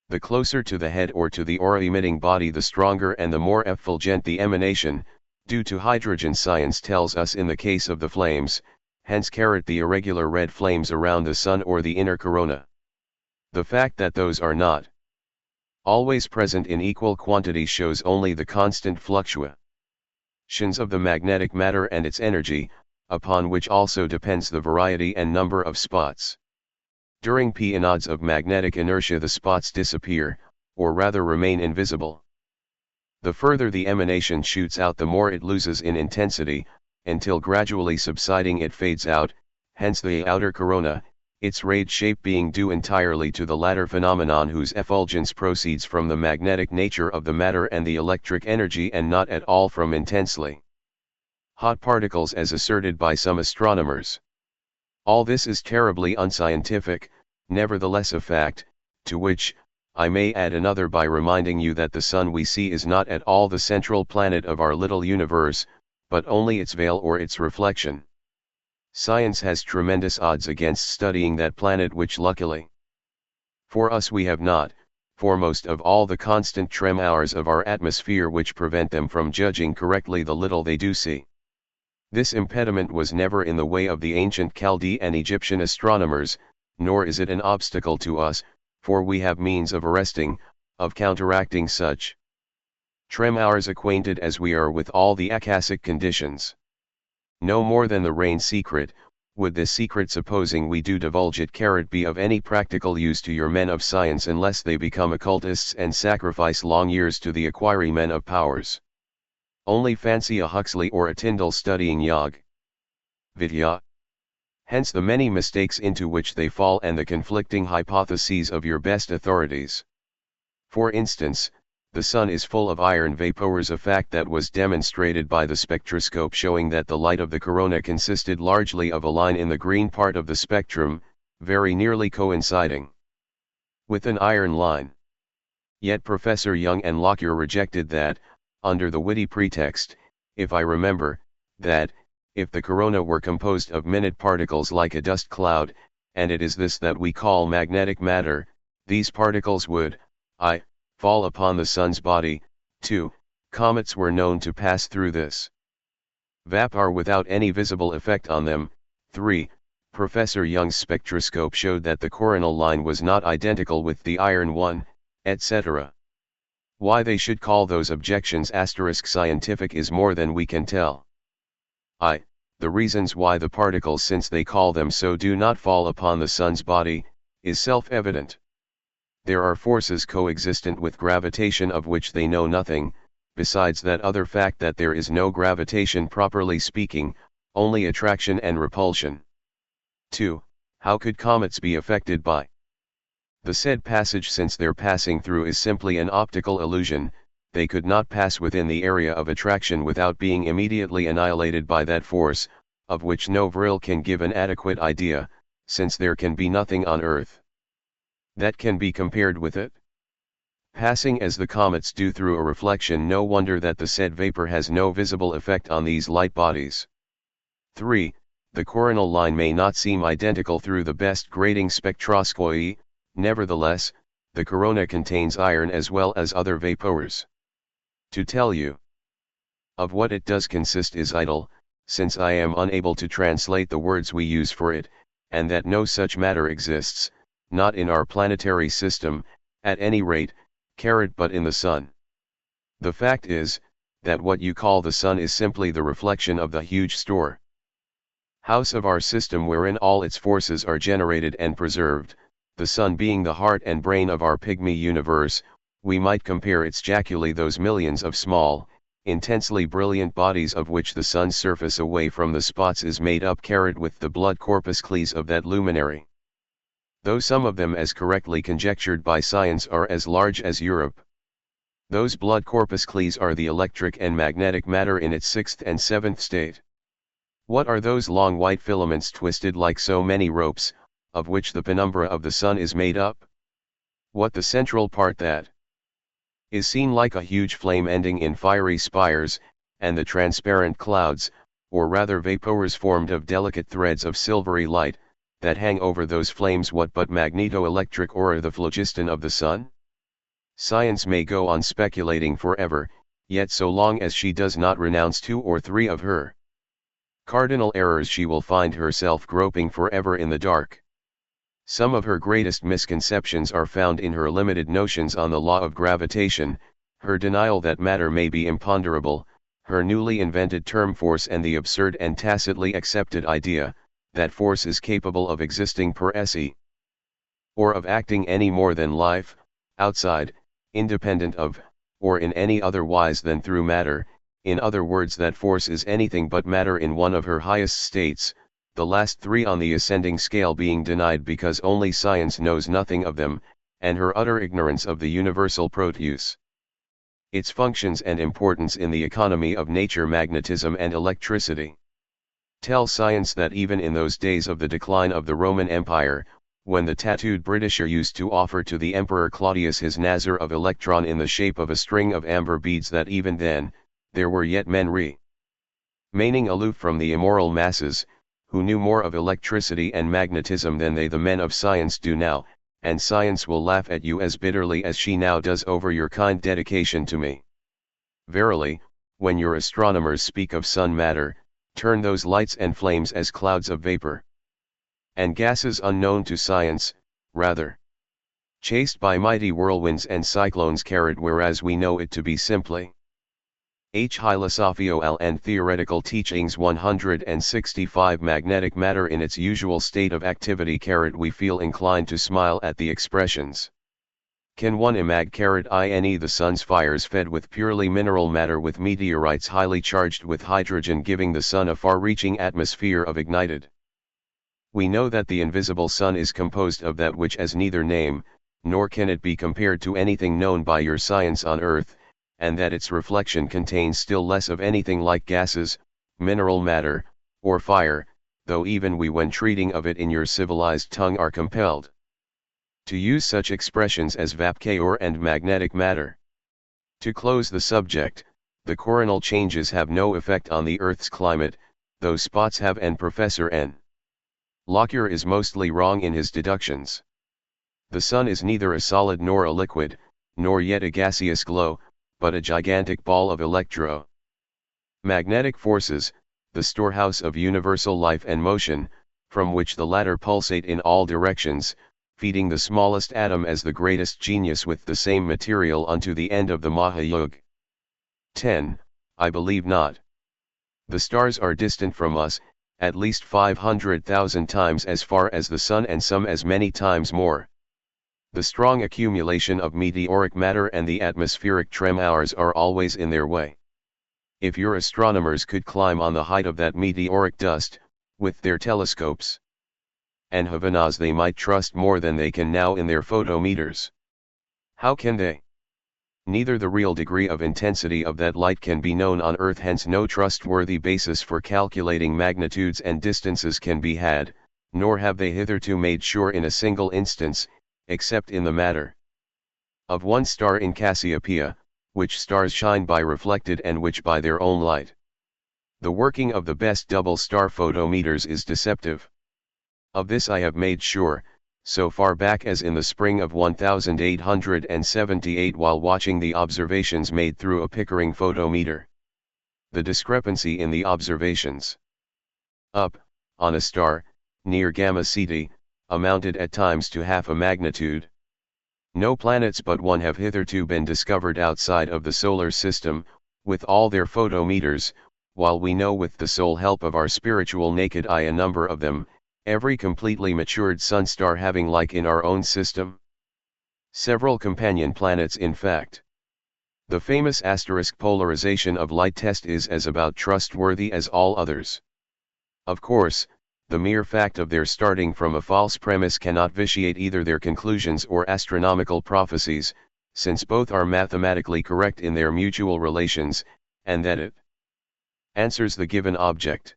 The closer to the head or to the aura-emitting body the stronger and the more effulgent the emanation, due to hydrogen science tells us in the case of the flames, hence the irregular red flames around the sun or the inner corona. The fact that those are not always present in equal quantity shows only the constant fluctuations of the magnetic matter and its energy, upon which also depends the variety and number of spots. During periods of magnetic inertia the spots disappear, or rather remain invisible. The further the emanation shoots out the more it loses in intensity, until gradually subsiding it fades out, hence the outer corona, its rayed shape being due entirely to the latter phenomenon whose effulgence proceeds from the magnetic nature of the matter and the electric energy and not at all from intensely hot particles as asserted by some astronomers. All this is terribly unscientific, nevertheless a fact, to which, I may add another by reminding you that the sun we see is not at all the central planet of our little universe, but only its veil or its reflection. Science has tremendous odds against studying that planet which luckily for us we have not, foremost of all the constant tremors of our atmosphere which prevent them from judging correctly the little they do see. This impediment was never in the way of the ancient Chaldean and Egyptian astronomers, nor is it an obstacle to us, for we have means of arresting, of counteracting such tremors acquainted as we are with all the akasic conditions. No more than the rain secret, would this secret supposing we do divulge it be of any practical use to your men of science unless they become occultists and sacrifice long years to the acquiring men of powers. Only fancy a Huxley or a Tyndall studying Yog Vidya. Hence the many mistakes into which they fall and the conflicting hypotheses of your best authorities. For instance, the Sun is full of iron vapors, a fact that was demonstrated by the spectroscope, showing that the light of the corona consisted largely of a line in the green part of the spectrum, very nearly coinciding with an iron line. Yet Professor Young and Lockyer rejected that, under the witty pretext, if I remember, that, if the corona were composed of minute particles like a dust cloud, and it is this that we call magnetic matter, these particles would, I, fall upon the Sun's body. 2. Comets were known to pass through this vapor without any visible effect on them. 3. Professor Young's spectroscope showed that the coronal line was not identical with the iron one, etc. Why they should call those objections *scientific is more than we can tell. The reasons why the particles, since they call them so, do not fall upon the Sun's body, is self-evident. There are forces coexistent with gravitation of which they know nothing, besides that other fact that there is no gravitation properly speaking, only attraction and repulsion. 2. How could comets be affected by the said passage? Since their passing through is simply an optical illusion, they could not pass within the area of attraction without being immediately annihilated by that force, of which no vril can give an adequate idea, since there can be nothing on Earth that can be compared with it. Passing as the comets do through a reflection, no wonder that the said vapor has no visible effect on these light bodies. 3. The coronal line may not seem identical through the best grating spectroscopy, nevertheless, the corona contains iron as well as other vapors. To tell you of what it does consist is idle, since I am unable to translate the words we use for it, and that no such matter exists, not in our planetary system, at any rate, but in the Sun. The fact is, that what you call the Sun is simply the reflection of the huge store house of our system, wherein all its forces are generated and preserved, the Sun being the heart and brain of our pygmy universe. We might compare its jaculae, those millions of small, intensely brilliant bodies of which the Sun's surface away from the spots is made up, with the blood corpuscles of that luminary. Though some of them, as correctly conjectured by science, are as large as Europe. Those blood corpuscles are the electric and magnetic matter in its 6th and 7th state. What are those long white filaments twisted like so many ropes, of which the penumbra of the Sun is made up? What the central part that is seen like a huge flame ending in fiery spires, and the transparent clouds, or rather vapors formed of delicate threads of silvery light, that hang over those flames, what but magneto-electric aura, the phlogiston of the Sun? Science may go on speculating forever, yet so long as she does not renounce 2 or 3 of her cardinal errors, she will find herself groping forever in the dark. Some of her greatest misconceptions are found in her limited notions on the law of gravitation, her denial that matter may be imponderable, her newly invented term force, and the absurd and tacitly accepted idea that force is capable of existing per se, or of acting any more than life, outside, independent of, or in any other wise than through matter. In other words, that force is anything but matter in one of her highest states, the last 3 on the ascending scale being denied because only science knows nothing of them, and her utter ignorance of the universal produce, its functions and importance in the economy of nature, magnetism and electricity. Tell science that even in those days of the decline of the Roman Empire, when the tattooed Britisher used to offer to the Emperor Claudius his Nazar of electron in the shape of a string of amber beads, that even then, there were yet men remaining aloof from the immoral masses, who knew more of electricity and magnetism than they, the men of science, do now, and science will laugh at you as bitterly as she now does over your kind dedication to me. Verily, when your astronomers speak of sun matter, turn those lights and flames as clouds of vapor and gases unknown to science, rather chased by mighty whirlwinds and cyclones, whereas we know it to be simply Hilosophical and Theoretical Teachings 165 magnetic matter in its usual state of activity. We feel inclined to smile at the expressions. Can one imagine the sun's fires fed with purely mineral matter, with meteorites highly charged with hydrogen giving the sun a far-reaching atmosphere of ignited? We know that the invisible sun is composed of that which has neither name, nor can it be compared to anything known by your science on Earth, and that its reflection contains still less of anything like gases, mineral matter, or fire, though even we when treating of it in your civilized tongue are compelled to use such expressions as vapor and magnetic matter. To close the subject, the coronal changes have no effect on the Earth's climate, though spots have, and Professor N. Lockyer is mostly wrong in his deductions. The Sun is neither a solid nor a liquid, nor yet a gaseous glow, but a gigantic ball of magnetic forces, the storehouse of universal life and motion, from which the latter pulsate in all directions, feeding the smallest atom as the greatest genius with the same material unto the end of the Mahayug. 10. I believe not. The stars are distant from us, at least 500,000 times as far as the Sun, and some as many times more. The strong accumulation of meteoric matter and the atmospheric tremors are always in their way. If your astronomers could climb on the height of that meteoric dust, with their telescopes and havanas, they might trust more than they can now in their photometers. How can they? Neither the real degree of intensity of that light can be known on Earth, hence no trustworthy basis for calculating magnitudes and distances can be had, nor have they hitherto made sure in a single instance, except in the matter of one star in Cassiopeia, which stars shine by reflected and which by their own light. The working of the best double star photometers is deceptive. Of this I have made sure, so far back as in the spring of 1878 while watching the observations made through a Pickering photometer. The discrepancy in the observations up, on a star, near Gamma Ceti, amounted at times to half a magnitude. No planets but one have hitherto been discovered outside of the solar system, with all their photometers, while we know with the sole help of our spiritual naked eye a number of them, every completely matured sun star having like in our own system several companion planets in fact. The famous asterisk polarization of light test is as about trustworthy as all others. Of course, the mere fact of their starting from a false premise cannot vitiate either their conclusions or astronomical prophecies, since both are mathematically correct in their mutual relations, and that it answers the given object.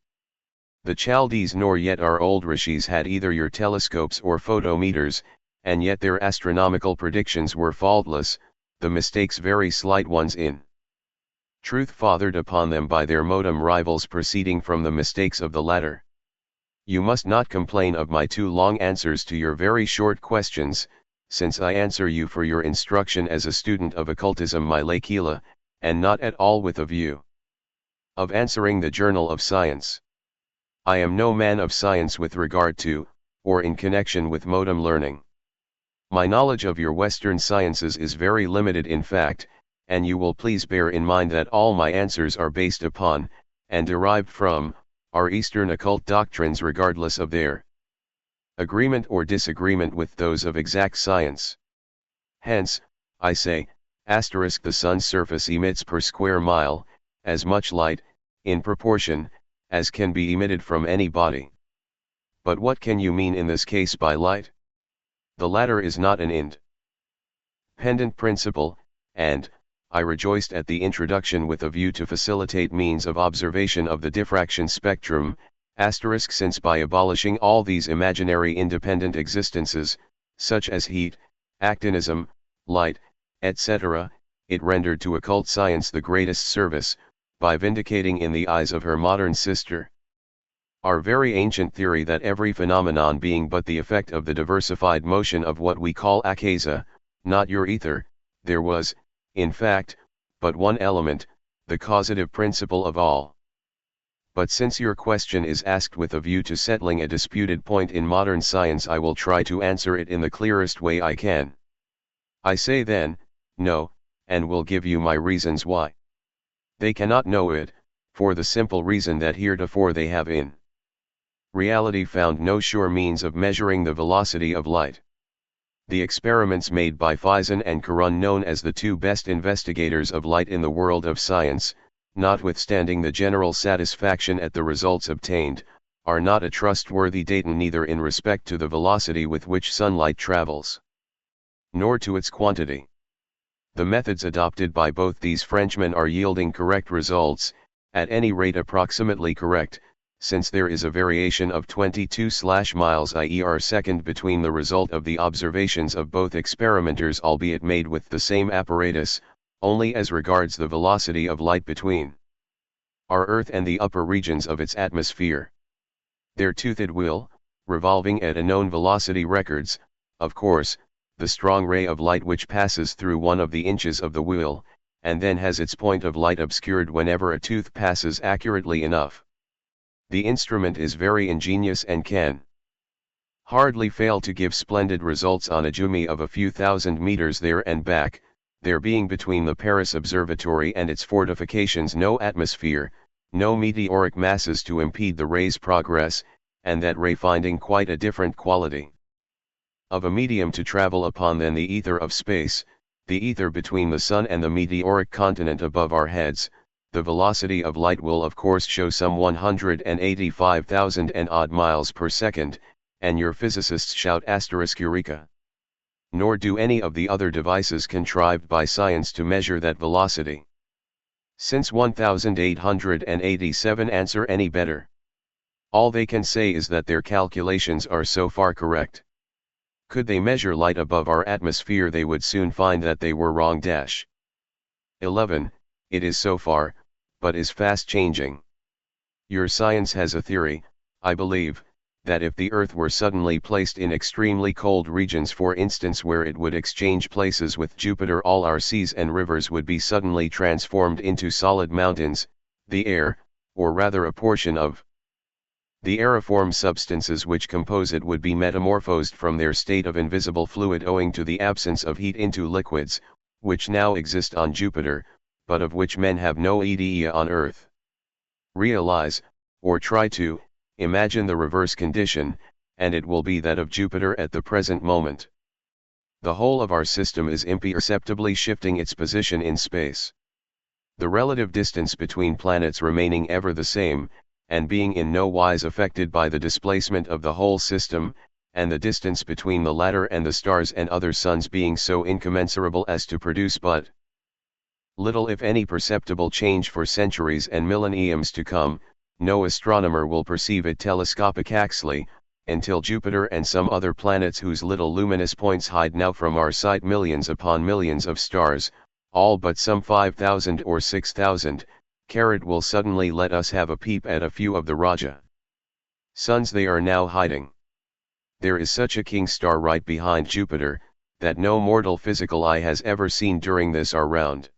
The Chaldees nor yet our old rishis had either your telescopes or photometers, and yet their astronomical predictions were faultless, the mistakes very slight ones in truth fathered upon them by their modem rivals proceeding from the mistakes of the latter. You must not complain of my too long answers to your very short questions, since I answer you for your instruction as a student of occultism my Lakila, and not at all with a view of answering the Journal of Science. I am no man of science with regard to, or in connection with modem learning. My knowledge of your Western sciences is very limited in fact, and you will please bear in mind that all my answers are based upon, and derived from, our Eastern occult doctrines regardless of their agreement or disagreement with those of exact science. Hence, I say, the sun's surface emits per square mile, as much light, in proportion, as can be emitted from any body. But what can you mean in this case by light? The latter is not an independent principle, and, I rejoiced at the introduction with a view to facilitate means of observation of the diffraction spectrum, since by abolishing all these imaginary independent existences, such as heat, actinism, light, etc., it rendered to occult science the greatest service, by vindicating in the eyes of her modern sister our very ancient theory that every phenomenon being but the effect of the diversified motion of what we call akasa, not your ether, there was, in fact, but one element, the causative principle of all. But since your question is asked with a view to settling a disputed point in modern science, I will try to answer it in the clearest way I can. I say then, no, and will give you my reasons why. They cannot know it, for the simple reason that heretofore they have in reality found no sure means of measuring the velocity of light. The experiments made by Fison and Karun, known as the two best investigators of light in the world of science, notwithstanding the general satisfaction at the results obtained, are not a trustworthy data neither in respect to the velocity with which sunlight travels, nor to its quantity. The methods adopted by both these Frenchmen are yielding correct results, at any rate approximately correct, since there is a variation of 22 miles IER second between the result of the observations of both experimenters, albeit made with the same apparatus, only as regards the velocity of light between our Earth and the upper regions of its atmosphere. Their toothed wheel, revolving at a known velocity records, of course, the strong ray of light which passes through one of the inches of the wheel, and then has its point of light obscured whenever a tooth passes accurately enough. The instrument is very ingenious and can hardly fail to give splendid results on a journey of a few thousand meters there and back, there being between the Paris Observatory and its fortifications no atmosphere, no meteoric masses to impede the ray's progress, and that ray finding quite a different quality of a medium to travel upon than the ether of space, the ether between the Sun and the meteoric continent above our heads. The velocity of light will of course show some 185,000 and odd miles per second, and your physicists shout *Eureka! Nor do any of the other devices contrived by science to measure that velocity. Since 1887 answer any better. All they can say is that their calculations are so far correct. Could they measure light above our atmosphere, they would soon find that they were wrong. 11. It is so far, but is fast changing. Your science has a theory, I believe, that if the Earth were suddenly placed in extremely cold regions, for instance where it would exchange places with Jupiter, all our seas and rivers would be suddenly transformed into solid mountains, the air, or rather a portion of the aeriform substances which compose it would be metamorphosed from their state of invisible fluid owing to the absence of heat into liquids, which now exist on Jupiter, but of which men have no idea on Earth. Realize, or try to, imagine the reverse condition, and it will be that of Jupiter at the present moment. The whole of our system is imperceptibly shifting its position in space. The relative distance between planets remaining ever the same, and being in no wise affected by the displacement of the whole system, and the distance between the latter and the stars and other suns being so incommensurable as to produce but little if any perceptible change for centuries and millenniums to come, no astronomer will perceive it telescopically, until Jupiter and some other planets whose little luminous points hide now from our sight millions upon millions of stars, all but some 5,000 or 6,000, will suddenly let us have a peep at a few of the Raja suns they are now hiding. There is such a king star right behind Jupiter, that no mortal physical eye has ever seen during this our round.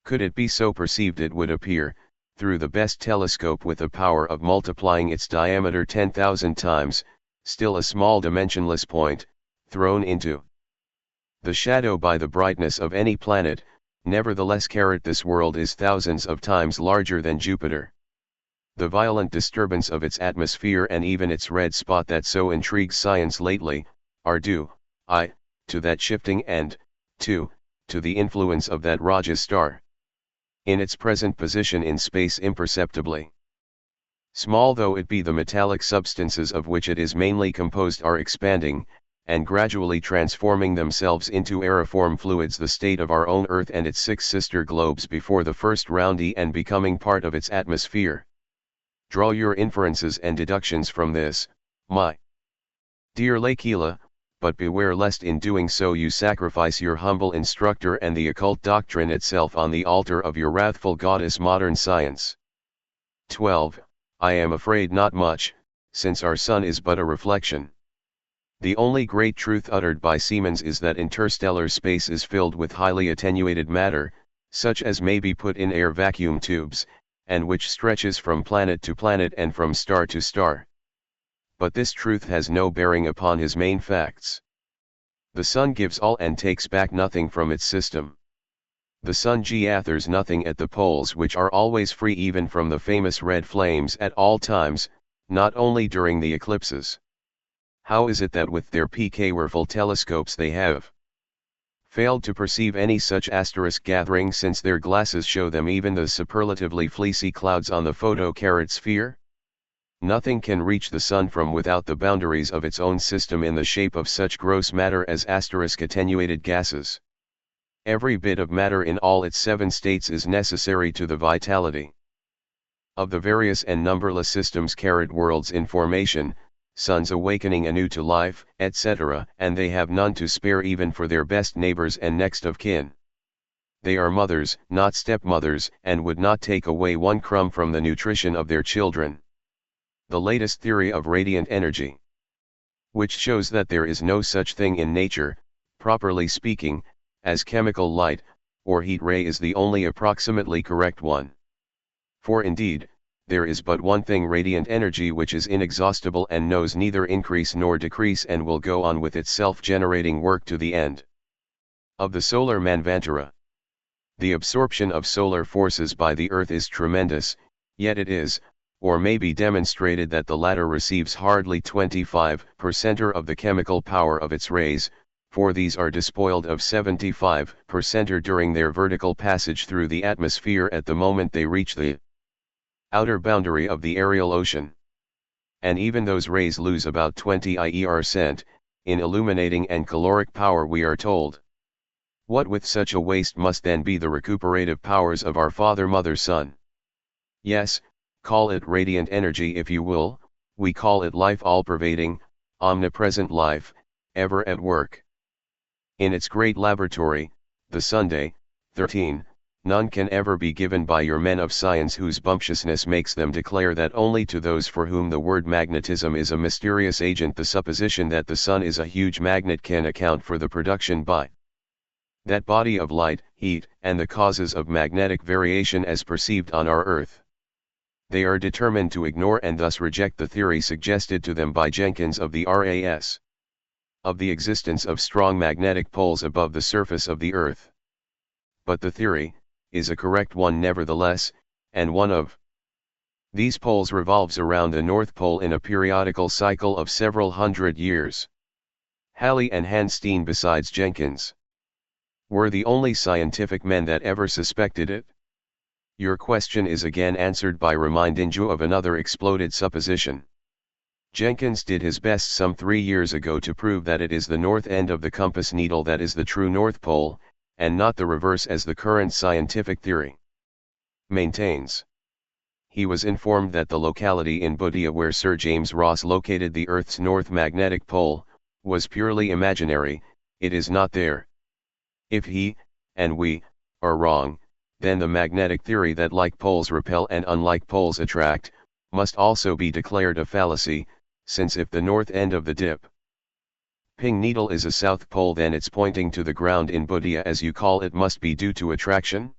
Could it be so perceived, it would appear, through the best telescope with a power of multiplying its diameter 10,000 times, still a small dimensionless point, thrown into the shadow by the brightness of any planet. Nevertheless, this world is thousands of times larger than Jupiter. The violent disturbance of its atmosphere and even its red spot that so intrigues science lately, are due, to that shifting and, to the influence of that Raja star. In its present position in space imperceptibly small though it be, the metallic substances of which it is mainly composed are expanding, and gradually transforming themselves into aeriform fluids, the state of our own Earth and its 6 sister globes before the first roundie, and becoming part of its atmosphere. Draw your inferences and deductions from this, my dear Lakila, but beware lest in doing so you sacrifice your humble instructor and the occult doctrine itself on the altar of your wrathful goddess modern science. 12. I am afraid not much, since our sun is but a reflection. The only great truth uttered by Siemens is that interstellar space is filled with highly attenuated matter, such as may be put in air vacuum tubes, and which stretches from planet to planet and from star to star. But this truth has no bearing upon his main facts. The sun gives all and takes back nothing from its system. The sun gathers nothing at the poles, which are always free even from the famous red flames at all times, not only during the eclipses. How is it that with their powerful telescopes they have failed to perceive any such gathering, since their glasses show them even the superlatively fleecy clouds on the photocarat sphere? Nothing can reach the Sun from without the boundaries of its own system in the shape of such gross matter as attenuated gases. Every bit of matter in all its 7 states is necessary to the vitality of the various and numberless systems, worlds in formation, suns awakening anew to life, etc., and they have none to spare even for their best neighbors and next of kin. They are mothers, not stepmothers, and would not take away one crumb from the nutrition of their children. The latest theory of radiant energy, which shows that there is no such thing in nature, properly speaking, as chemical light, or heat ray, is the only approximately correct one. For indeed, there is but one thing, radiant energy, which is inexhaustible and knows neither increase nor decrease, and will go on with its self-generating work to the end of the solar manvantara. The absorption of solar forces by the Earth is tremendous, yet it is, or may be demonstrated, that the latter receives hardly 25% of the chemical power of its rays, for these are despoiled of 75% during their vertical passage through the atmosphere at the moment they reach the outer boundary of the aerial ocean. And even those rays lose about 20% in illuminating and caloric power, we are told. What with such a waste must then be the recuperative powers of our Father, Mother, Sun? Yes, call it radiant energy if you will, we call it life, all-pervading, omnipresent life, ever at work. In its great laboratory, the Sunday, 13, none can ever be given by your men of science, whose bumptiousness makes them declare that only to those for whom the word magnetism is a mysterious agent the supposition that the Sun is a huge magnet can account for the production by that body of light, heat, and the causes of magnetic variation as perceived on our Earth. They are determined to ignore and thus reject the theory suggested to them by Jenkins of the RAS, of the existence of strong magnetic poles above the surface of the Earth. But the theory is a correct one nevertheless, and one of these poles revolves around the North Pole in a periodical cycle of several hundred years. Halley and Hanstein, besides Jenkins, were the only scientific men that ever suspected it. Your question is again answered by reminding you of another exploded supposition. Jenkins did his best some 3 years ago to prove that it is the north end of the compass needle that is the true North Pole, and not the reverse as the current scientific theory maintains. He was informed that the locality in Bhutia where Sir James Ross located the Earth's north magnetic pole was purely imaginary. It is not there. If he, and we, are wrong, then the magnetic theory that like poles repel and unlike poles attract, must also be declared a fallacy, since if the north end of the dip ping needle is a south pole, then its pointing to the ground in Bhutia, as you call it, must be due to attraction?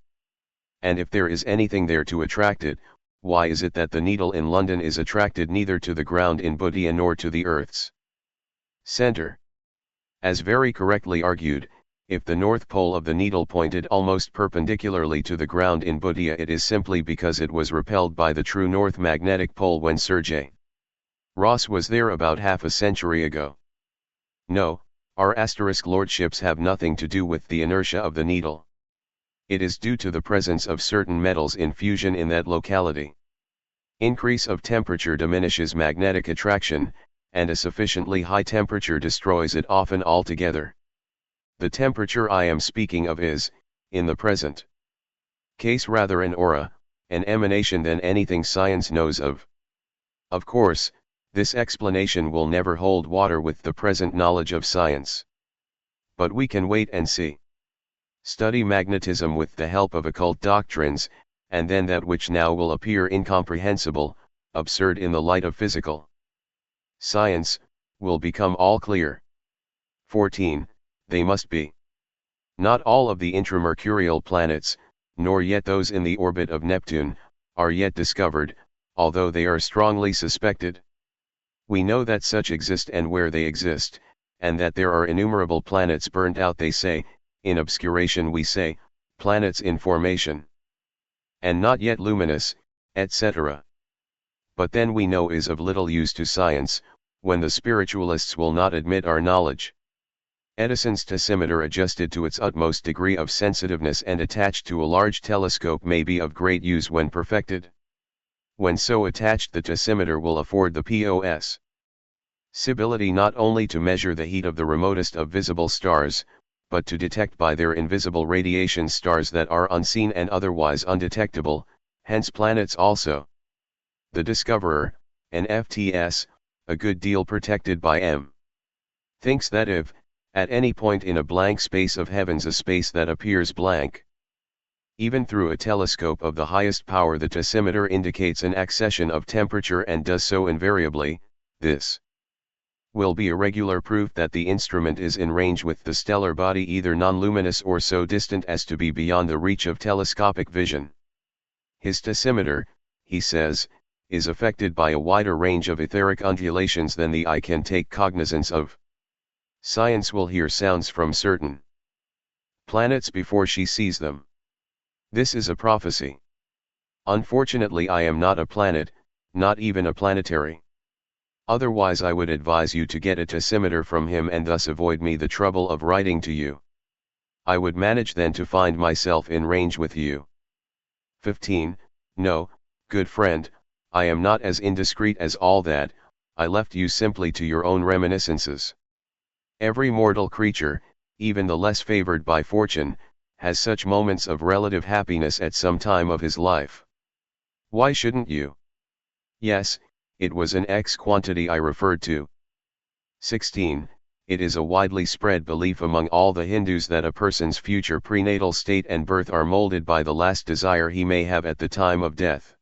And if there is anything there to attract it, why is it that the needle in London is attracted neither to the ground in Bhutia nor to the Earth's center? As very correctly argued, if the north pole of the needle pointed almost perpendicularly to the ground in Bhutia, it is simply because it was repelled by the true north magnetic pole when Sir J. Ross was there about half a century ago. No, our lordships have nothing to do with the inertia of the needle. It is due to the presence of certain metals in fusion in that locality. Increase of temperature diminishes magnetic attraction, and a sufficiently high temperature destroys it often altogether. The temperature I am speaking of is, in the present case, rather an aura, an emanation, than anything science knows of. Of course, this explanation will never hold water with the present knowledge of science. But we can wait and see. Study magnetism with the help of occult doctrines, and then that which now will appear incomprehensible, absurd in the light of physical science, will become all clear. 14. They must be. Not all of the intramercurial planets, nor yet those in the orbit of Neptune, are yet discovered, although they are strongly suspected. We know that such exist and where they exist, and that there are innumerable planets burnt out, they say, in obscuration we say, planets in formation, and not yet luminous, etc. But then we know is of little use to science, when the spiritualists will not admit our knowledge. Edison's tessimeter adjusted to its utmost degree of sensitiveness and attached to a large telescope may be of great use when perfected. When so attached, the tessimeter will afford the possibility not only to measure the heat of the remotest of visible stars, but to detect by their invisible radiation stars that are unseen and otherwise undetectable, hence planets also. The discoverer, an FTS, a good deal protected by M. thinks that if, at any point in a blank space of heavens, a space that appears blank, even through a telescope of the highest power, the tessimeter indicates an accession of temperature and does so invariably, this will be a regular proof that the instrument is in range with the stellar body, either non-luminous or so distant as to be beyond the reach of telescopic vision. His tessimeter, he says, is affected by a wider range of etheric undulations than the eye can take cognizance of. Science will hear sounds from certain planets before she sees them. This is a prophecy. Unfortunately, I am not a planet, not even a planetary. Otherwise I would advise you to get a tessimeter from him and thus avoid me the trouble of writing to you. I would manage then to find myself in range with you. 15. No, good friend, I am not as indiscreet as all that. I left you simply to your own reminiscences. Every mortal creature, even the less favored by fortune, has such moments of relative happiness at some time of his life. Why shouldn't you? Yes, it was an X quantity I referred to. 16. It is a widely spread belief among all the Hindus that a person's future prenatal state and birth are molded by the last desire he may have at the time of death.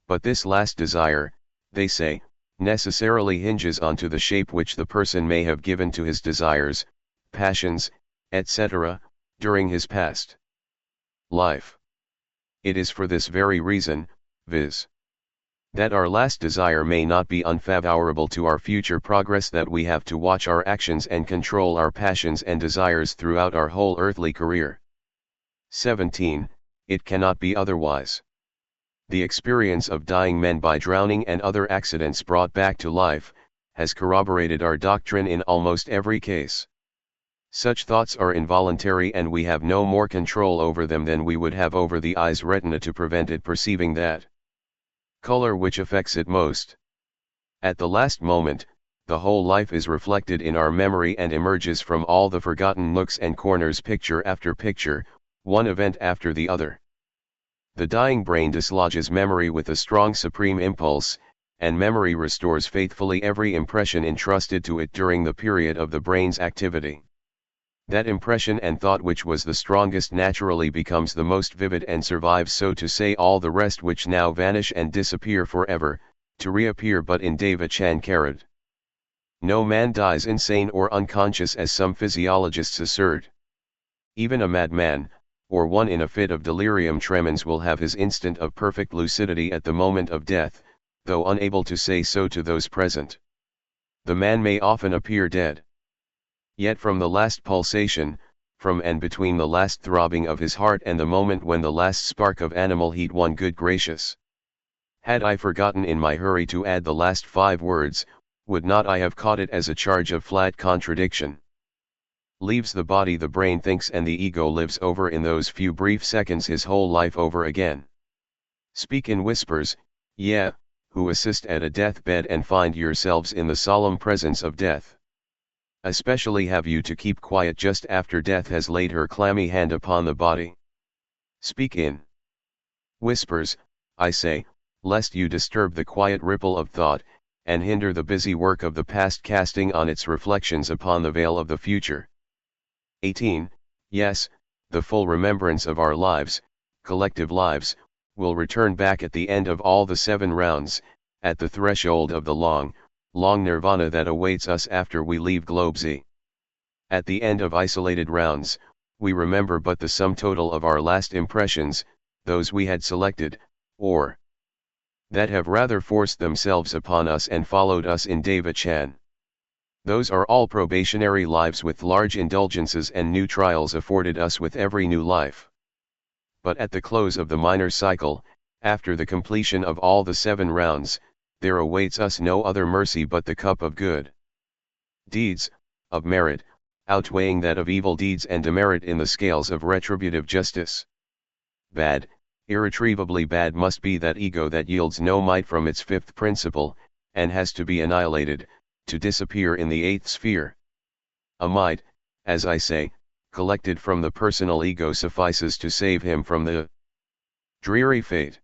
But this last desire, they say, necessarily hinges onto the shape which the person may have given to his desires, passions, etc., during his past life. It is for this very reason, viz., that our last desire may not be unfavorable to our future progress, that we have to watch our actions and control our passions and desires throughout our whole earthly career. 17. It cannot be otherwise. The experience of dying men by drowning and other accidents brought back to life, has corroborated our doctrine in almost every case. Such thoughts are involuntary, and we have no more control over them than we would have over the eye's retina to prevent it perceiving that color which affects it most. At the last moment, the whole life is reflected in our memory and emerges from all the forgotten nooks and corners, picture after picture, one event after the other. The dying brain dislodges memory with a strong supreme impulse, and memory restores faithfully every impression entrusted to it during the period of the brain's activity. That impression and thought which was the strongest naturally becomes the most vivid and survives, so to say, all the rest which now vanish and disappear forever, to reappear but in Deva Chankarad. No man dies insane or unconscious, as some physiologists assert. Even a madman, or one in a fit of delirium tremens, will have his instant of perfect lucidity at the moment of death, though unable to say so to those present. The man may often appear dead. Yet from the last pulsation, from and between the last throbbing of his heart and the moment when the last spark of animal heat, one good gracious, had I forgotten in my hurry to add the last 5 words, would not I have caught it as a charge of flat contradiction? Leaves the body, the brain thinks, and the ego lives over in those few brief seconds his whole life over again. Speak in whispers, ye, who assist at a deathbed and find yourselves in the solemn presence of death. Especially have you to keep quiet just after death has laid her clammy hand upon the body. Speak in whispers, I say, lest you disturb the quiet ripple of thought, and hinder the busy work of the past casting on its reflections upon the veil of the future. 18. Yes, the full remembrance of our lives, collective lives, will return back at the end of all the 7 rounds, at the threshold of the long nirvana that awaits us after we leave globe Z. At the end of isolated rounds, we remember but the sum total of our last impressions, those we had selected, or that have rather forced themselves upon us and followed us in Deva-chan. Those are all probationary lives with large indulgences and new trials afforded us with every new life. But at the close of the minor cycle, after the completion of all the 7 rounds, there awaits us no other mercy but the cup of good deeds, of merit, outweighing that of evil deeds and demerit in the scales of retributive justice. Bad, Irretrievably bad must be that ego that yields no might from its fifth principle, and has to be annihilated, to disappear in the eighth sphere. A might, as I say, collected from the personal ego suffices to save him from the dreary fate.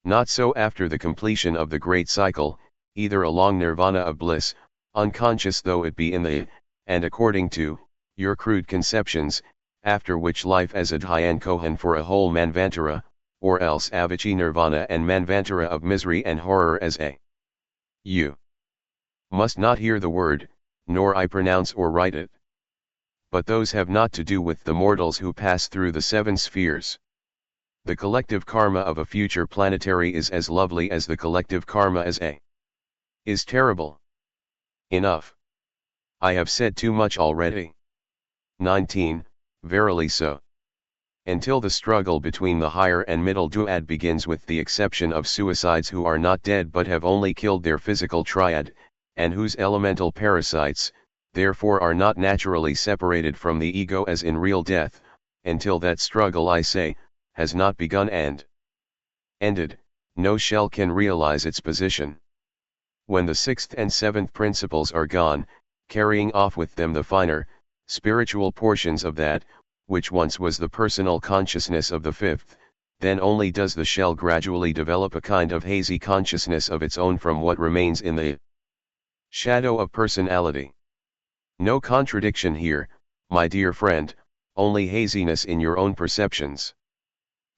Not so after the completion of the great cycle, either along nirvana of bliss, unconscious though it be in the, and according to, your crude conceptions, after which life as a dhyan kohan for a whole manvantara, or else avicii nirvana and manvantara of misery and horror as a. You must not hear the word, nor I pronounce or write it. But those have not to do with the mortals who pass through the seven spheres. The collective karma of a future planetary is as lovely as the collective karma as a. Is terrible. Enough. I have said too much already. 19. Verily so. Until the struggle between the higher and middle duad begins, with the exception of suicides who are not dead but have only killed their physical triad, and whose elemental parasites, therefore are not naturally separated from the ego as in real death, until that struggle, I say, has not begun and ended, no shell can realize its position. When the sixth and seventh principles are gone, carrying off with them the finer, spiritual portions of that, which once was the personal consciousness of the fifth, then only does the shell gradually develop a kind of hazy consciousness of its own from what remains in the shadow of personality. No contradiction here, my dear friend, only haziness in your own perceptions.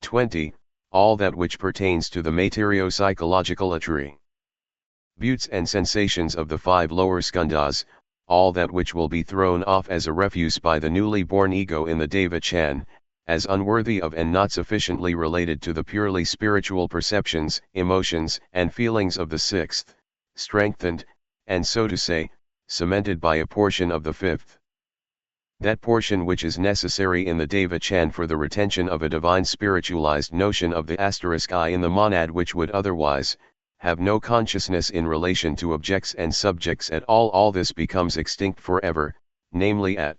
20. All that which pertains to the materio-psychological attributes and sensations of the five lower skandhas, all that which will be thrown off as a refuse by the newly born ego in the Deva-chan, as unworthy of and not sufficiently related to the purely spiritual perceptions, emotions, and feelings of the sixth, strengthened, and so to say, cemented by a portion of the fifth. That portion which is necessary in the Deva-chan for the retention of a divine spiritualized notion of the *I in the monad, which would otherwise have no consciousness in relation to objects and subjects at all this becomes extinct forever, namely at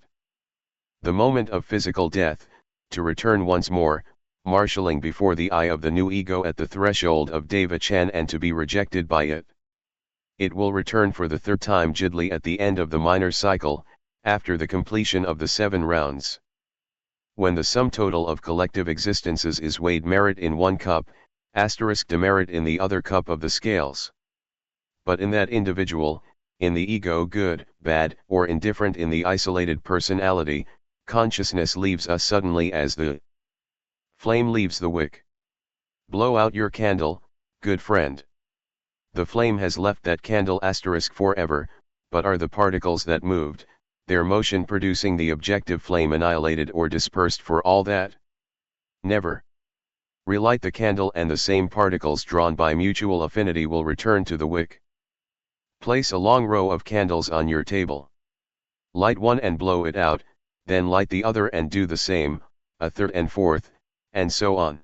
the moment of physical death, to return once more, marshalling before the eye of the new ego at the threshold of Deva-chan and to be rejected by it. It will return for the third time jidli at the end of the minor cycle, after the completion of the 7 rounds. When the sum total of collective existences is weighed, merit in one cup, demerit in the other cup of the scales. But in that individual, in the ego good, bad, or indifferent in the isolated personality, consciousness leaves us suddenly as the flame leaves the wick. Blow out your candle, good friend. The flame has left that candle forever, but are the particles that moved, their motion producing the objective flame, annihilated or dispersed for all that? Never. Relight the candle and the same particles drawn by mutual affinity will return to the wick. Place a long row of candles on your table. Light one and blow it out, then light the other and do the same, a third and fourth, and so on.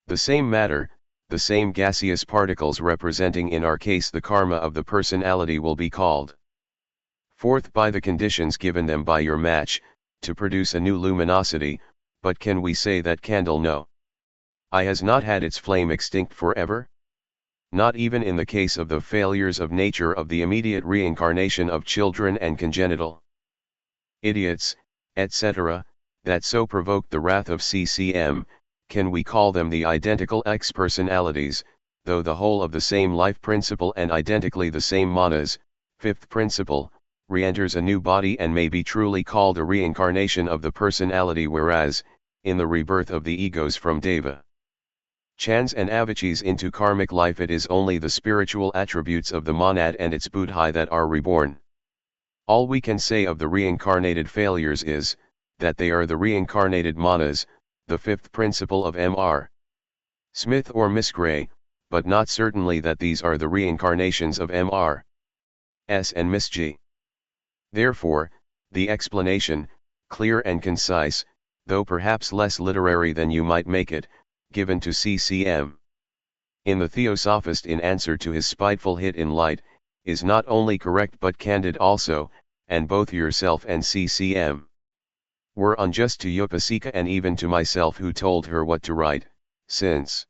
The same matter, the same gaseous particles representing in our case the karma of the personality will be called forth by the conditions given them by your match, to produce a new luminosity. But can we say that candle no I has not had its flame extinct forever? Not even in the case of the failures of nature of the immediate reincarnation of children and congenital idiots, etc., that so provoked the wrath of CCM, can we call them the identical X-personalities, though the whole of the same life principle and identically the same manas, fifth principle, re-enters a new body and may be truly called a reincarnation of the personality, whereas, in the rebirth of the egos from Deva Chans and Avicis into karmic life, it is only the spiritual attributes of the monad and its buddhi that are reborn. All we can say of the reincarnated failures is, that they are the reincarnated manas, the fifth principle of Mr. Smith or Miss Gray, but not certainly that these are the reincarnations of Mr. S and Miss G. Therefore, the explanation, clear and concise, though perhaps less literary than you might make it, given to CCM in the Theosophist in answer to his spiteful hit in Light, is not only correct but candid also, and both yourself and CCM were unjust to Upasika and even to myself, who told her what to write, since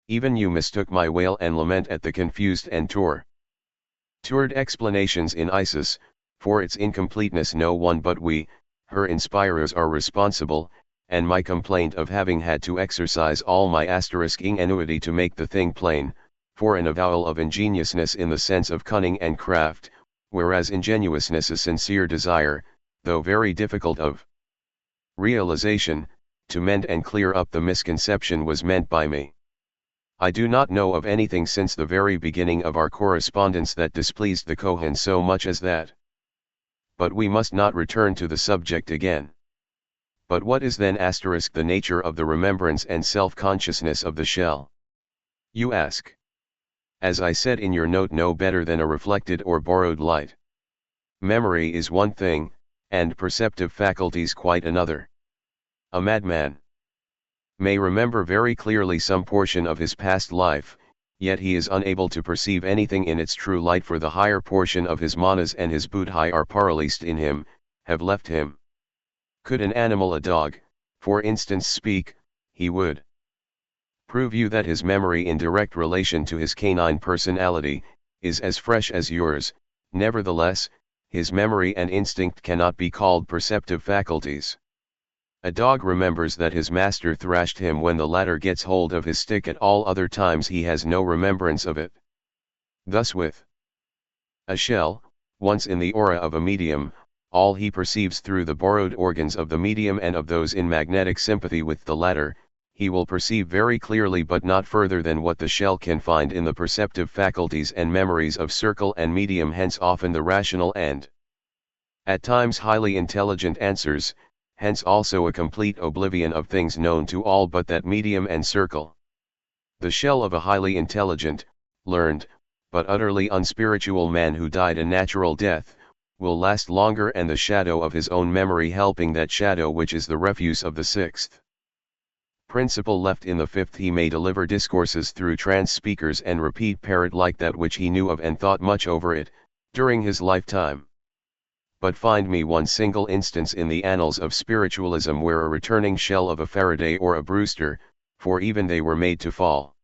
even you mistook my wail and lament at the confused and toured explanations in Isis, for its incompleteness no one but we, her inspirers are responsible, and my complaint of having had to exercise all my ingenuity to make the thing plain, for an avowal of ingeniousness in the sense of cunning and craft, whereas ingenuousness is sincere desire, though very difficult of realization, to mend and clear up the misconception was meant by me. I do not know of anything since the very beginning of our correspondence that displeased the Kohen so much as that. But we must not return to the subject again. But what is then the nature of the remembrance and self-consciousness of the shell? You ask. As I said in your note, no better than a reflected or borrowed light. Memory is one thing, and perceptive faculties quite another. A madman may remember very clearly some portion of his past life, yet he is unable to perceive anything in its true light, for the higher portion of his manas and his buddhi are paralysed in him, have left him. Could an animal, a dog, for instance, speak, he would prove you that his memory in direct relation to his canine personality, is as fresh as yours. Nevertheless, his memory and instinct cannot be called perceptive faculties. A dog remembers that his master thrashed him when the latter gets hold of his stick. At all other times he has no remembrance of it. Thus with a shell, once in the aura of a medium, all he perceives through the borrowed organs of the medium and of those in magnetic sympathy with the latter, he will perceive very clearly, but not further than what the shell can find in the perceptive faculties and memories of circle and medium. Hence often the rational and at times highly intelligent answers, hence also a complete oblivion of things known to all but that medium and circle. The shell of a highly intelligent, learned, but utterly unspiritual man who died a natural death, will last longer, and the shadow of his own memory helping that shadow, which is the refuse of the sixth principle left in the fifth, he may deliver discourses through trance speakers and repeat parrot like that which he knew of and thought much over it, during his lifetime. But find me one single instance in the annals of spiritualism where a returning shell of a Faraday or a Brewster, for even they were made to fall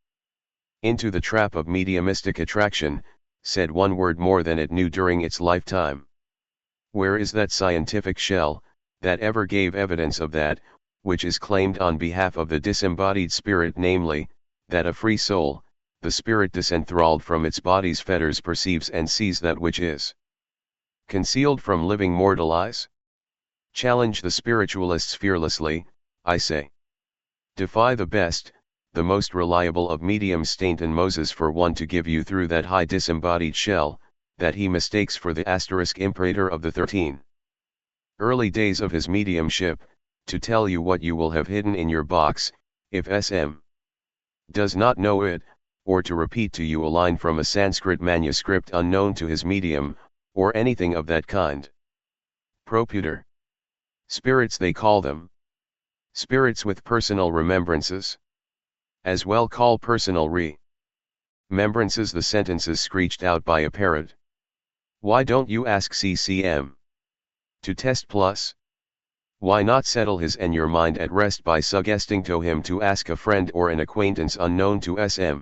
into the trap of mediumistic attraction, said one word more than it knew during its lifetime. Where is that scientific shell, that ever gave evidence of that, which is claimed on behalf of the disembodied spirit, namely, that a free soul, the spirit disenthralled from its body's fetters, perceives and sees that which is concealed from living mortal eyes? Challenge the spiritualists fearlessly, I say. Defy the best, the most reliable of mediums, Stainton Moses, for one to give you through that high disembodied shell, that he mistakes for the imperator of the 13 early days of his mediumship, to tell you what you will have hidden in your box, if SM does not know it, or to repeat to you a line from a Sanskrit manuscript unknown to his medium, or anything of that kind. Proputer. Spirits they call them. Spirits with personal remembrances. As well call personal remembrances the sentences screeched out by a parrot. Why don't you ask CCM to test plus? Why not settle his and your mind at rest by suggesting to him to ask a friend or an acquaintance unknown to SM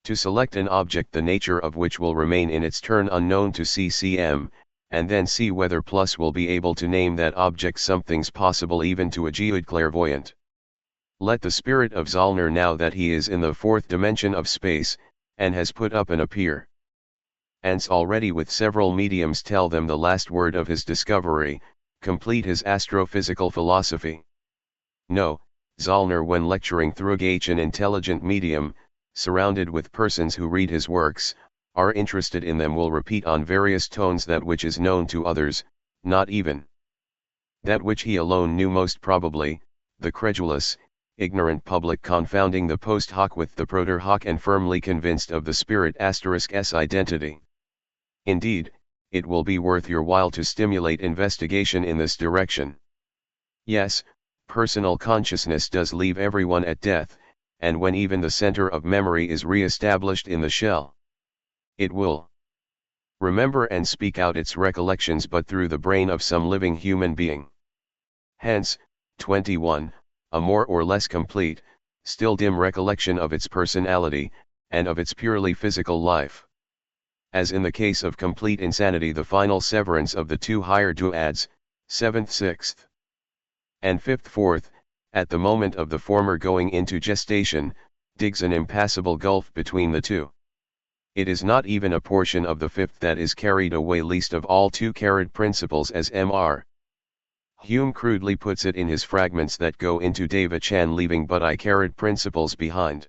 to select an object the nature of which will remain in its turn unknown to CCM, and then see whether plus will be able to name that object something's possible even to a geoid clairvoyant. Let the spirit of Zollner, now that he is in the fourth dimension of space, and has put up an appear ants already with several mediums, tell them the last word of his discovery, complete his astrophysical philosophy. No, Zollner, when lecturing through an intelligent medium, surrounded with persons who read his works, are interested in them, will repeat on various tones that which is known to others, not even that which he alone knew most probably, the credulous, ignorant public confounding the post hoc with the proter hoc and firmly convinced of the spirit s identity. Indeed, it will be worth your while to stimulate investigation in this direction. Yes, personal consciousness does leave everyone at death, and when even the center of memory is re-established in the shell, it will remember and speak out its recollections, but through the brain of some living human being. Hence, 21, a more or less complete, still dim recollection of its personality, and of its purely physical life. As in the case of complete insanity, the final severance of the two higher duads, 7th, 6th, and 5th, 4th, at the moment of the former going into gestation, digs an impassable gulf between the two. It is not even a portion of the 5th that is carried away, least of all two carried principles, as Mr. Hume crudely puts it in his fragments that go into Deva-Chan, leaving but I-carried principles behind.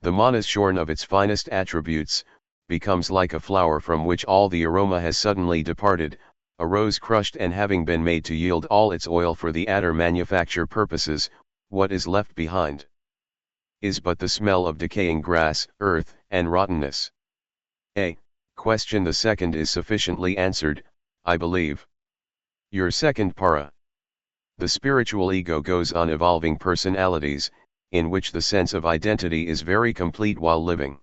The manas, shorn of its finest attributes, becomes like a flower from which all the aroma has suddenly departed, a rose crushed and having been made to yield all its oil for the attar manufacture purposes. What is left behind is but the smell of decaying grass, earth, and rottenness. A question the second is sufficiently answered, I believe. Your second para. The spiritual ego goes on evolving personalities, in which the sense of identity is very complete while living.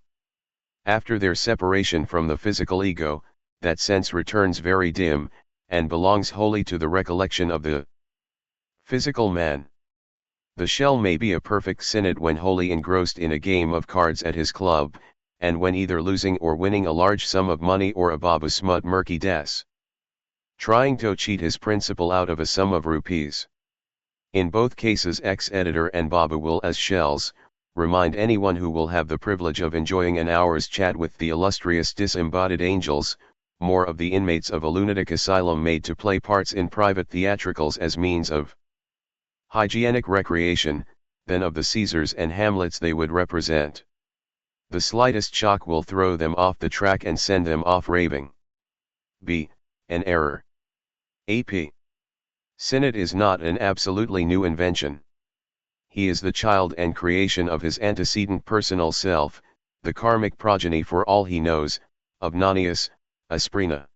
After their separation from the physical ego, that sense returns very dim, and belongs wholly to the recollection of the physical man. The shell may be a perfect cynic when wholly engrossed in a game of cards at his club, and when either losing or winning a large sum of money, or a babu smut murky des, trying to cheat his principal out of a sum of rupees. In both cases, ex-editor and babu will, as shells, remind anyone who will have the privilege of enjoying an hour's chat with the illustrious disembodied angels, more of the inmates of a lunatic asylum made to play parts in private theatricals as means of hygienic recreation, than of the Caesars and Hamlets they would represent. The slightest shock will throw them off the track and send them off raving. B. An error. AP. Sinnot is not an absolutely new invention. He is the child and creation of his antecedent personal self, the karmic progeny, for all he knows, of Nanius, Asprina,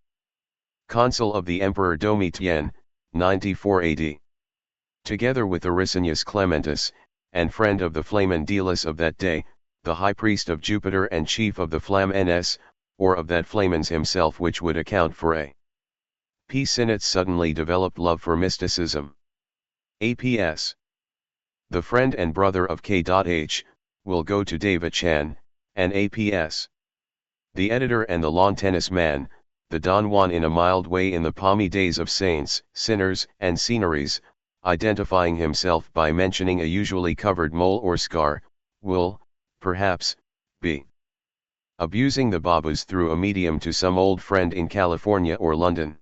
consul of the Emperor Domitian, 94 AD. Together with Arisenius Clementus, and friend of the Flamen of that day, the high priest of Jupiter and chief of the Flamenes, or of that Flamens himself, which would account for a P. Sinnot's suddenly developed love for mysticism. APS. The friend and brother of K.H. will go to Deva-Chan, and APS. The editor and the lawn tennis man, the Don Juan in a mild way in the palmy days of saints, sinners, and sceneries, identifying himself by mentioning a usually covered mole or scar, will, perhaps, be abusing the babus through a medium to some old friend in California or London.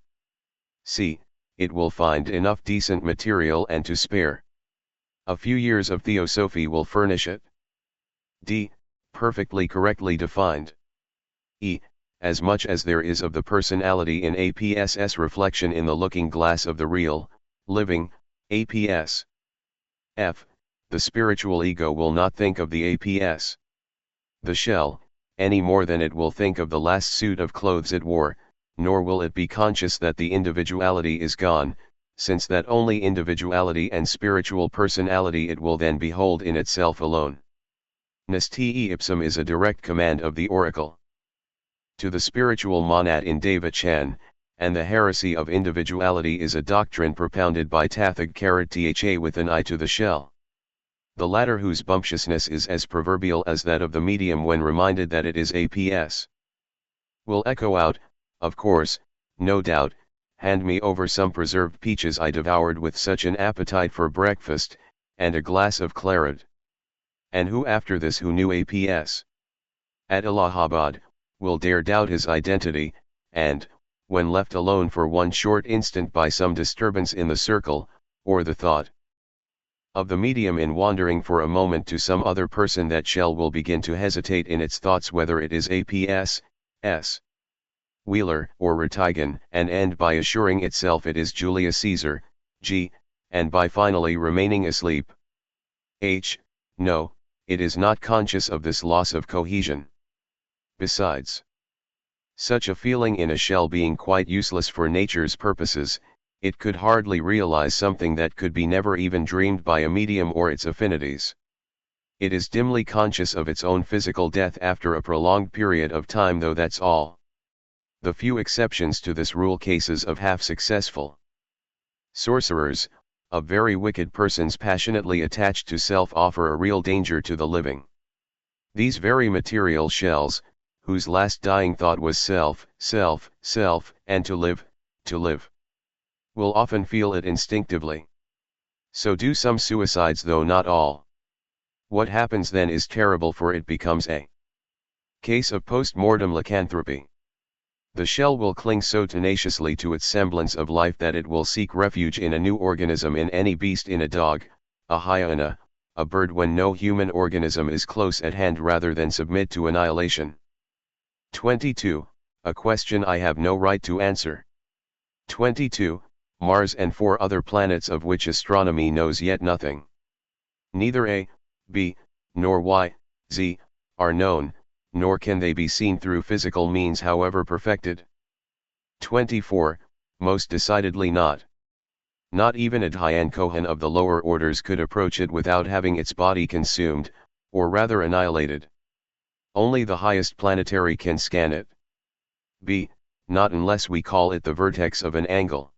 C. It will find enough decent material and to spare. A few years of theosophy will furnish it. D. Perfectly correctly defined. E. As much as there is of the personality in APS's reflection in the looking glass of the real, living, APS. F. The spiritual ego will not think of the APS. The shell, any more than it will think of the last suit of clothes it wore, nor will it be conscious that the individuality is gone, since that only individuality and spiritual personality it will then behold in itself alone. Nasti ipsum is a direct command of the oracle to the spiritual monad in Deva-Chan, and the heresy of individuality is a doctrine propounded by Tathag-Tha with an eye to the shell. The latter, whose bumptiousness is as proverbial as that of the medium when reminded that it is APS, will echo out, of course, no doubt, hand me over some preserved peaches I devoured with such an appetite for breakfast, and a glass of claret. And who after this, who knew APS at Allahabad, will dare doubt his identity, and, when left alone for one short instant by some disturbance in the circle, or the thought of the medium in wandering for a moment to some other person, that shell will begin to hesitate in its thoughts whether it is APS, S. Wheeler, or Ratigan, and end by assuring itself it is Julius Caesar, G, and by finally remaining asleep. H. No, it is not conscious of this loss of cohesion. Besides, such a feeling in a shell being quite useless for nature's purposes, it could hardly realize something that could be never even dreamed by a medium or its affinities. It is dimly conscious of its own physical death after a prolonged period of time, though that's all. The few exceptions to this rule, cases of half-successful sorcerers, of very wicked persons passionately attached to self offer a real danger to the living. These very material shells, whose last dying thought was self, self, self, and to live, will often feel it instinctively. So do some suicides, though not all. What happens then is terrible, for it becomes a case of post-mortem lycanthropy. The shell will cling so tenaciously to its semblance of life that it will seek refuge in a new organism, in any beast, in a dog, a hyena, a bird, when no human organism is close at hand, rather than submit to annihilation. 22. A question I have no right to answer. 22. Mars and 4 other planets of which astronomy knows yet nothing. Neither A, B, nor Y, Z, are known, nor can they be seen through physical means, however perfected. 24. Most decidedly not. Not even a Dhyan Kohan of the lower orders could approach it without having its body consumed, or rather annihilated. Only the highest planetary can scan it. B. Not unless we call it the vertex of an angle.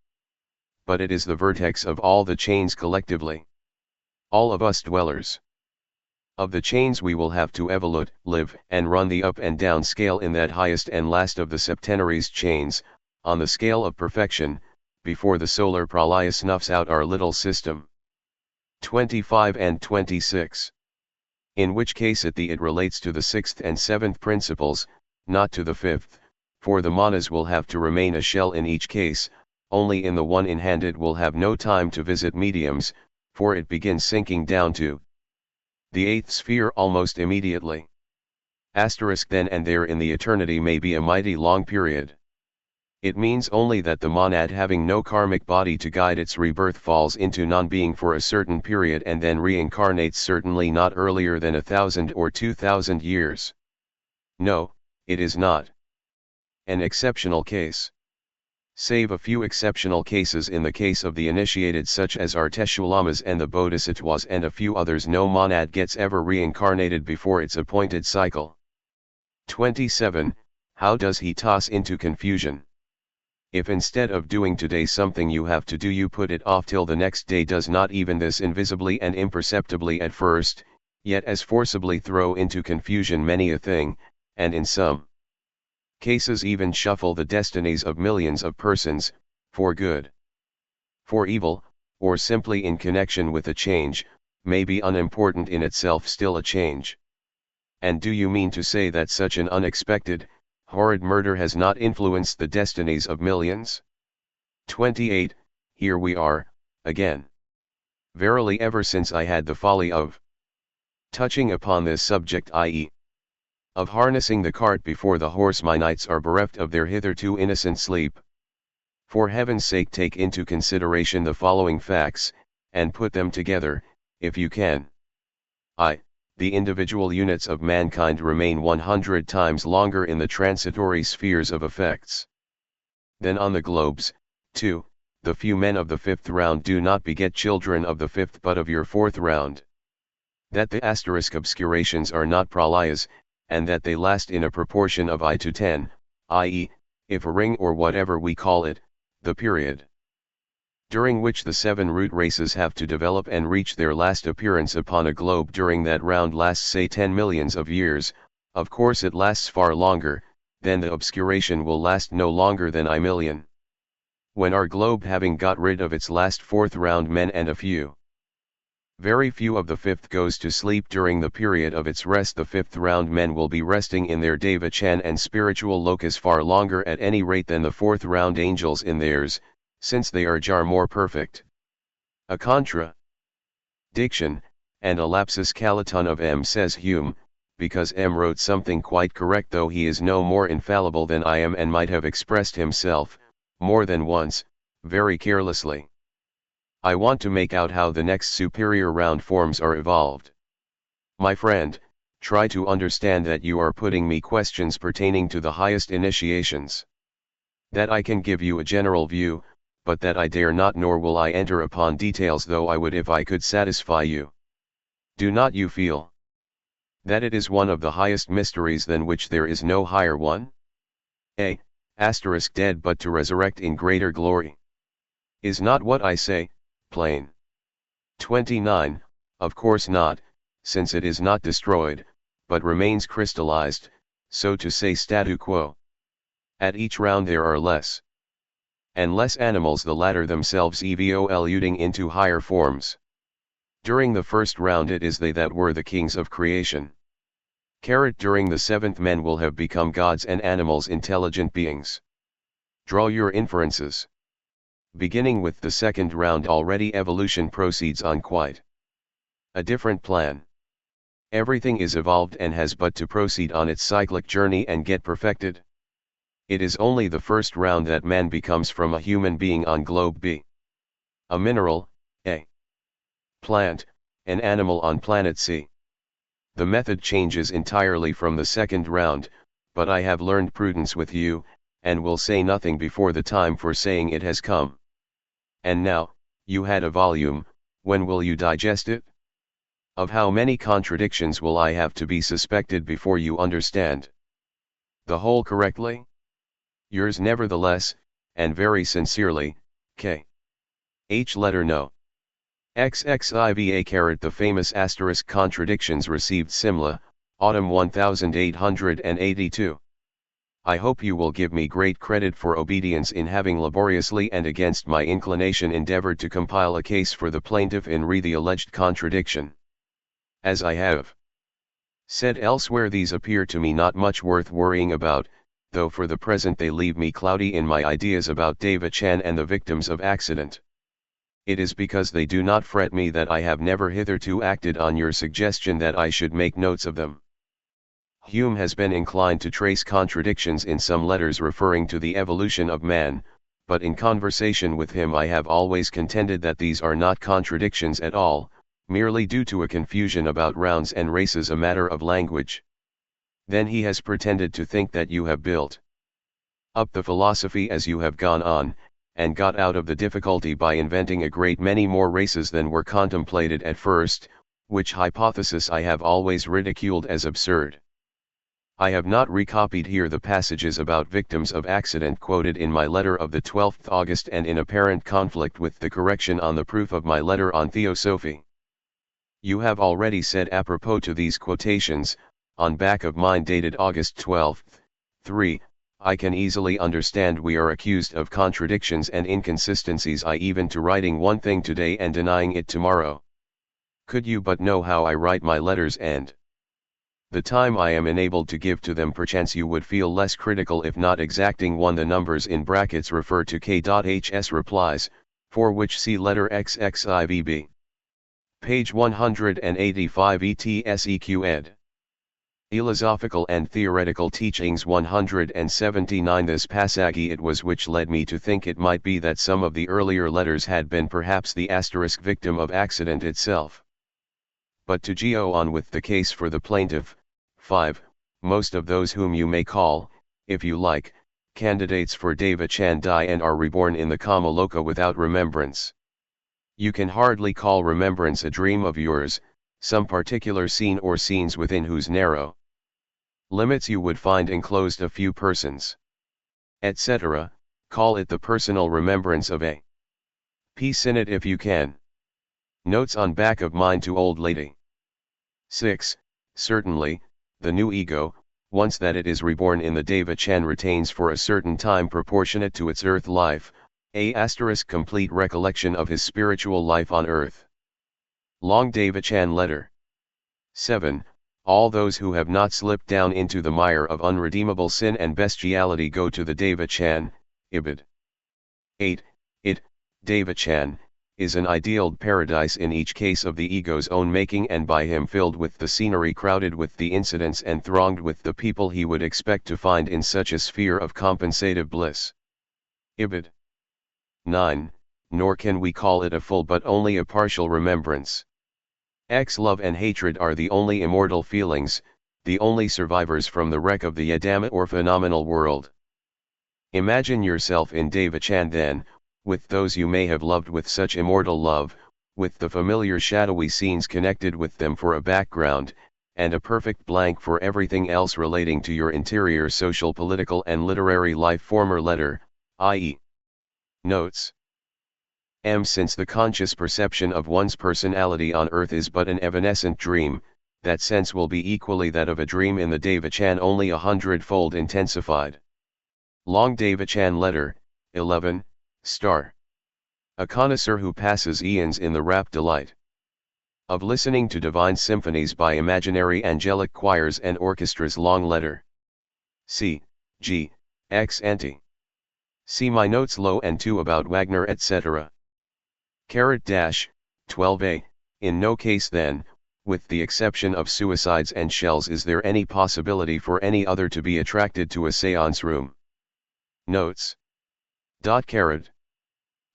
But it is the vertex of all the chains collectively. All of us dwellers of the chains we will have to evolute, live, and run the up and down scale in that highest and last of the septenaries chains, on the scale of perfection, before the solar pralaya snuffs out our little system. 25 and 26. In which case it relates to the 6th and 7th principles, not to the 5th, for the manas will have to remain a shell in each case. Only in the one in hand it will have no time to visit mediums, for it begins sinking down to the 8th sphere almost immediately. Asterisk then and there in the eternity may be a mighty long period. It means only that the monad, having no karmic body to guide its rebirth, falls into non-being for a certain period and then reincarnates, certainly not earlier than 1,000 or 2,000 years. No, it is not an exceptional case. Save a few exceptional cases in the case of the initiated, such as our Teshulamas and the Bodhisattvas and a few others, no monad gets ever reincarnated before its appointed cycle. 27. How does he toss into confusion? If instead of doing today something you have to do, you put it off till the next day, does not even this invisibly and imperceptibly at first, yet as forcibly throw into confusion many a thing, and in some cases even shuffle the destinies of millions of persons, for good, for evil, or simply in connection with a change, may be unimportant in itself, still a change? And do you mean to say that such an unexpected, horrid murder has not influenced the destinies of millions? 28. Here we are, again. Verily, ever since I had the folly of touching upon this subject, i.e., of harnessing the cart before the horse, my nights are bereft of their hitherto innocent sleep. For heaven's sake, take into consideration the following facts, and put them together, if you can. The individual units of mankind remain 100 times longer in the transitory spheres of effects than on the globes. 2. The few men of the 5th round do not beget children of the 5th but of your 4th round. That the asterisk obscurations are not pralayas, and that they last in a proportion of I to 10, i.e., if a ring or whatever we call it, the period during which the 7 root races have to develop and reach their last appearance upon a globe, during that round lasts, say, 10 millions of years. Of course it lasts far longer, then the obscuration will last no longer than I million. When our globe, having got rid of its last 4th round men and a few, very few of the 5th, goes to sleep during the period of its rest, the 5th round men will be resting in their devachan and spiritual locus far longer at any rate than the 4th round angels in theirs, since they are jar more perfect. A contradiction, and a lapsus calaton of M, says Hume, because M wrote something quite correct, though he is no more infallible than I am, and might have expressed himself, more than once, very carelessly. I want to make out how the next superior round forms are evolved. My friend, try to understand that you are putting me questions pertaining to the highest initiations. That I can give you a general view, but that I dare not, nor will I enter upon details, though I would if I could satisfy you. Do not you feel that it is one of the highest mysteries than which there is no higher one? Dead but to resurrect in greater glory. Is not what I say plain? 29, of course not, since it is not destroyed, but remains crystallized, so to say statu quo. At each round there are less and less animals, the latter themselves evolving into higher forms. During the first round it is they that were the kings of creation. During the seventh men will have become gods and animals, intelligent beings. Draw your inferences. Beginning with the second round already, evolution proceeds on quite a different plan. Everything is evolved and has but to proceed on its cyclic journey and get perfected. It is only the first round that man becomes from a human being on globe B, a mineral, A, plant, an animal on planet C. The method changes entirely from the second round, but I have learned prudence with you, and will say nothing before the time for saying it has come. And now, you had a volume, when will you digest it? Of how many contradictions will I have to be suspected before you understand the whole correctly? Yours nevertheless, and very sincerely, K. H. Letter No. XXIVA. The famous asterisk contradictions received Simla, Autumn 1882. I hope you will give me great credit for obedience in having laboriously and against my inclination endeavored to compile a case for the plaintiff in re the alleged contradiction. As I have said elsewhere, these appear to me not much worth worrying about, though for the present they leave me cloudy in my ideas about Deva Chan and the victims of accident. It is because they do not fret me that I have never hitherto acted on your suggestion that I should make notes of them. Hume has been inclined to trace contradictions in some letters referring to the evolution of man, but in conversation with him I have always contended that these are not contradictions at all, merely due to a confusion about rounds and races, a matter of language. Then he has pretended to think that you have built up the philosophy as you have gone on, and got out of the difficulty by inventing a great many more races than were contemplated at first, which hypothesis I have always ridiculed as absurd. I have not recopied here the passages about victims of accident quoted in my letter of the 12th August and in apparent conflict with the correction on the proof of my letter on Theosophy. You have already said apropos to these quotations, on back of mine dated August 12, 3, I can easily understand we are accused of contradictions and inconsistencies, even to writing one thing today and denying it tomorrow. Could you but know how I write my letters and the time I am enabled to give to them, perchance you would feel less critical, if not exacting. 1. The numbers in brackets refer to K.H's replies, for which see letter XXIVB. Page 185 ETSEQ ed. Philosophical and Theoretical Teachings 179. This passage it was which led me to think it might be that some of the earlier letters had been perhaps the asterisk victim of accident itself. But to go on with the case for the plaintiff. 5. Most of those whom you may call, if you like, candidates for Deva Chan die and are reborn in the Kama Loka without remembrance. You can hardly call remembrance a dream of yours, some particular scene or scenes within whose narrow limits you would find enclosed a few persons, etc. Call it the personal remembrance of a piece in it if you can. Notes on back of mine to old lady. 6. Certainly, the new ego, once that it is reborn in the Deva Chan, retains for a certain time proportionate to its earth life, a complete recollection of his spiritual life on earth. Long Deva Chan letter. 7. All those who have not slipped down into the mire of unredeemable sin and bestiality go to the Deva Chan, Ibid. 8. It, Deva Chan, is an idealed paradise in each case of the ego's own making, and by him filled with the scenery, crowded with the incidents, and thronged with the people he would expect to find in such a sphere of compensative bliss. Ibid. 9. Nor can we call it a full but only a partial remembrance. Love and hatred are the only immortal feelings, the only survivors from the wreck of the Adama or phenomenal world. Imagine yourself in Deva Chan then, with those you may have loved with such immortal love, with the familiar shadowy scenes connected with them for a background, and a perfect blank for everything else relating to your interior social, political and literary life. Former letter, i.e. Notes. Since the conscious perception of one's personality on earth is but an evanescent dream, that sense will be equally that of a dream in the Devachan, only 100-fold intensified. Long Devachan letter, 11, star. A connoisseur who passes eons in the rapt delight of listening to divine symphonies by imaginary angelic choirs and orchestras. Long letter. C. G. Ex ante. See my notes low and 2 about Wagner etc. 12a, in no case then, with the exception of suicides and shells, is there any possibility for any other to be attracted to a séance room. Notes.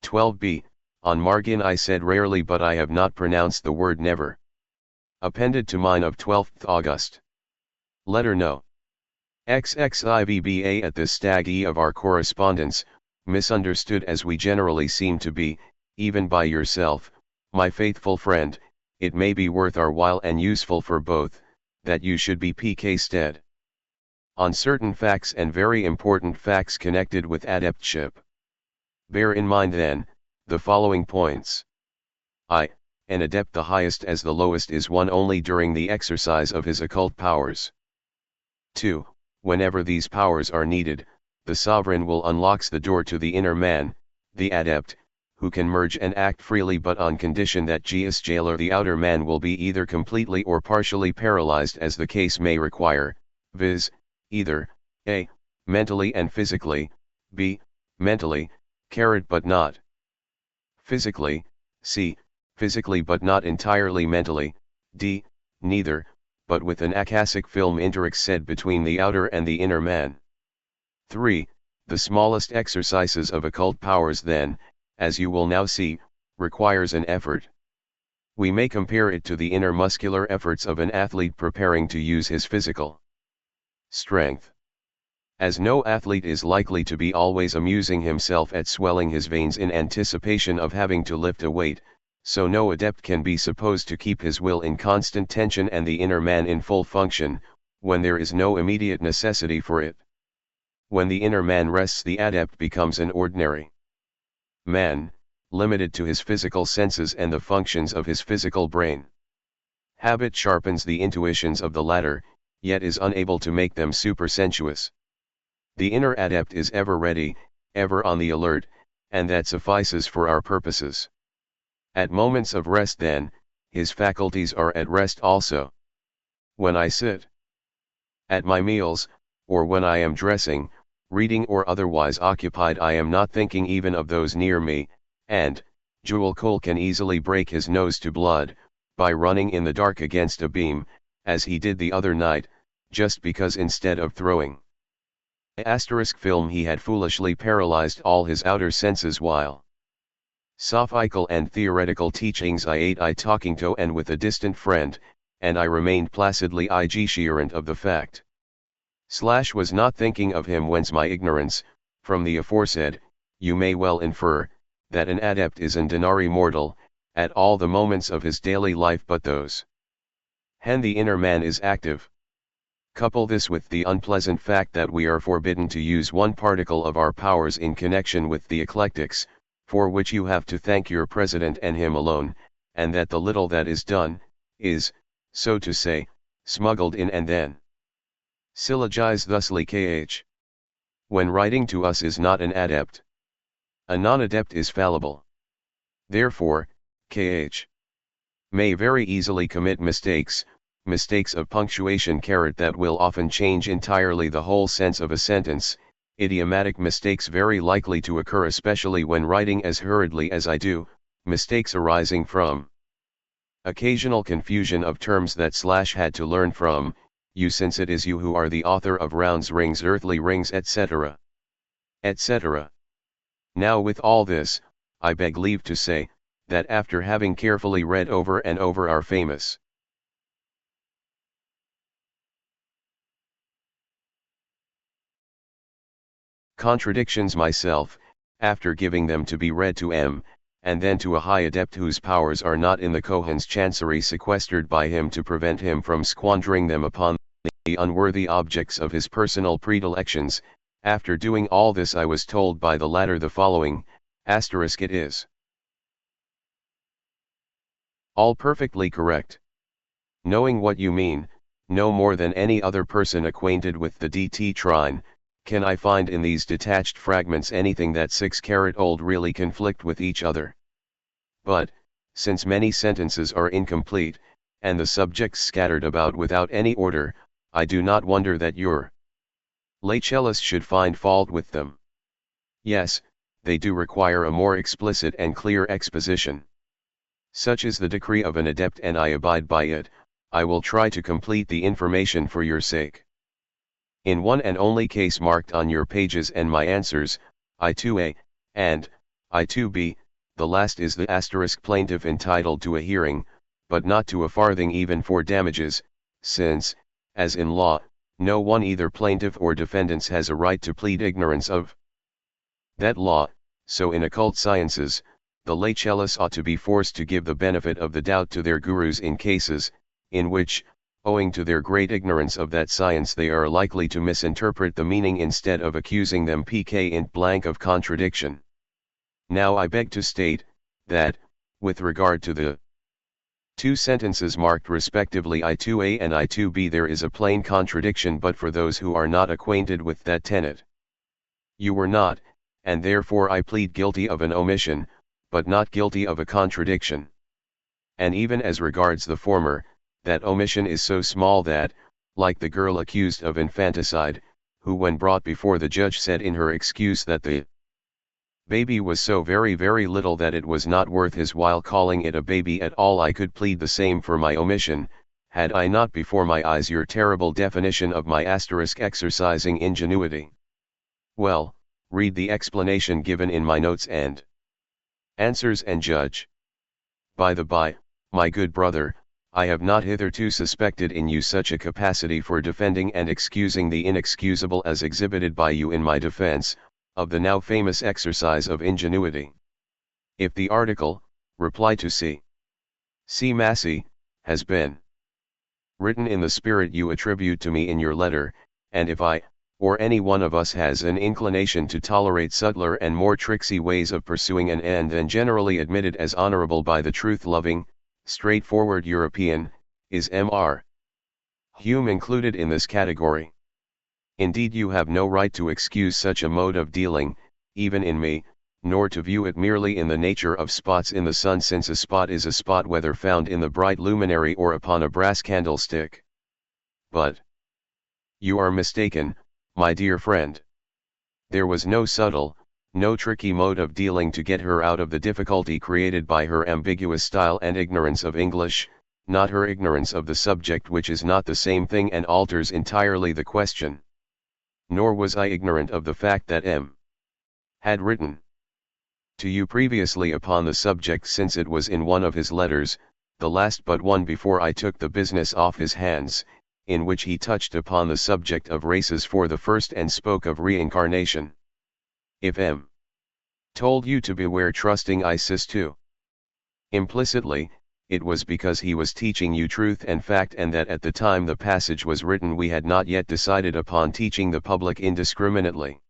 12b, on margin I said rarely but I have not pronounced the word never. Appended to mine of 12th August. Letter no. XXIVBA at this stag e of our correspondence, misunderstood as we generally seem to be, even by yourself, my faithful friend, it may be worth our while and useful for both, that you should be PK stead on certain facts and very important facts connected with adeptship. Bear in mind then, the following points. I, an adept the highest as the lowest is one only during the exercise of his occult powers. 2. Whenever these powers are needed, the sovereign will unlocks the door to the inner man, the adept, who can merge and act freely but on condition that G's jailer the outer man will be either completely or partially paralyzed as the case may require, viz., either, a. mentally and physically, b. mentally, but not physically, c. physically but not entirely mentally, d. neither, but with an akashic film interexced between the outer and the inner man. 3. The smallest exercises of occult powers then, as you will now see, requires an effort. We may compare it to the inner muscular efforts of an athlete preparing to use his physical strength. As no athlete is likely to be always amusing himself at swelling his veins in anticipation of having to lift a weight, so no adept can be supposed to keep his will in constant tension and the inner man in full function, when there is no immediate necessity for it. When the inner man rests, the adept becomes an ordinary man, limited to his physical senses and the functions of his physical brain. Habit sharpens the intuitions of the latter, yet is unable to make them supersensuous. The inner adept is ever ready, ever on the alert, and that suffices for our purposes. At moments of rest then, his faculties are at rest also. When I sit at my meals, or when I am dressing, reading or otherwise occupied, I am not thinking even of those near me, and, Jewel Cole can easily break his nose to blood, by running in the dark against a beam, as he did the other night, just because instead of throwing film he had foolishly paralyzed all his outer senses while sophical and theoretical teachings I ate I talking to and with a distant friend, and I remained placidly ignorant of the fact. Was not thinking of him, whence my ignorance. From the aforesaid, you may well infer, that an adept is an ordinary mortal, at all the moments of his daily life but those. Hen the inner man is active. Couple this with the unpleasant fact that we are forbidden to use one particle of our powers in connection with the eclectics, for which you have to thank your president and him alone, and that the little that is done, is, so to say, smuggled in and then syllogize thusly kh. When writing to us is not an adept. A non-adept is fallible. Therefore, kh. may very easily commit mistakes of punctuation that will often change entirely the whole sense of a sentence, idiomatic mistakes very likely to occur especially when writing as hurriedly as I do, mistakes arising from occasional confusion of terms that / had to learn from you, since it is you who are the author of rounds, rings, earthly rings, etc. etc. Now with all this, I beg leave to say, that after having carefully read over and over our famous contradictions myself, after giving them to be read to M, and then to a high adept whose powers are not in the Kohan's chancery sequestered by him to prevent him from squandering them upon the unworthy objects of his personal predilections, after doing all this I was told by the latter the following, *, it is All perfectly correct. Knowing what you mean, no more than any other person acquainted with the DT trine, can I find in these detached fragments anything that 6-carat-old really conflict with each other. But, since many sentences are incomplete, and the subjects scattered about without any order, I do not wonder that your lay cellist should find fault with them. Yes, they do require a more explicit and clear exposition. Such is the decree of an adept, and I abide by it. I will try to complete the information for your sake. In one and only case marked on your pages and my answers, I2A, and I2B, the last is the asterisk plaintiff entitled to a hearing, but not to a farthing even for damages, since, as in law, no one either plaintiff or defendants has a right to plead ignorance of that law. So in occult sciences, the lay cellists ought to be forced to give the benefit of the doubt to their gurus in cases, in which, owing to their great ignorance of that science, they are likely to misinterpret the meaning instead of accusing them pk of contradiction. Now I beg to state, that, with regard to the two sentences marked respectively I2A and I2B, there is a plain contradiction but for those who are not acquainted with that tenet. You were not, and therefore I plead guilty of an omission, but not guilty of a contradiction. And even as regards the former, that omission is so small that, like the girl accused of infanticide, who when brought before the judge said in her excuse that the baby was so very very little that it was not worth his while calling it a baby at all, I could plead the same for my omission, had I not before my eyes your terrible definition of my asterisk exercising ingenuity. Well, read the explanation given in my notes and answers and judge. By the by, my good brother, I have not hitherto suspected in you such a capacity for defending and excusing the inexcusable as exhibited by you in my defense, of the now famous exercise of ingenuity. If the article, reply to C. Massey, has been written in the spirit you attribute to me in your letter, and if I, or any one of us has an inclination to tolerate subtler and more tricksy ways of pursuing an end than generally admitted as honorable by the truth-loving, straightforward European, is M.R. Hume included in this category. Indeed, you have no right to excuse such a mode of dealing, even in me, nor to view it merely in the nature of spots in the sun, since a spot is a spot whether found in the bright luminary or upon a brass candlestick. But you are mistaken, my dear friend. There was no subtle, no tricky mode of dealing to get her out of the difficulty created by her ambiguous style and ignorance of English, not her ignorance of the subject, which is not the same thing and alters entirely the question. Nor was I ignorant of the fact that M. had written to you previously upon the subject, since it was in one of his letters, the last but one before I took the business off his hands, in which he touched upon the subject of races for the first and spoke of reincarnation. If M. told you to beware trusting Isis too implicitly, it was because he was teaching you truth and fact, and that at the time the passage was written we had not yet decided upon teaching the public indiscriminately.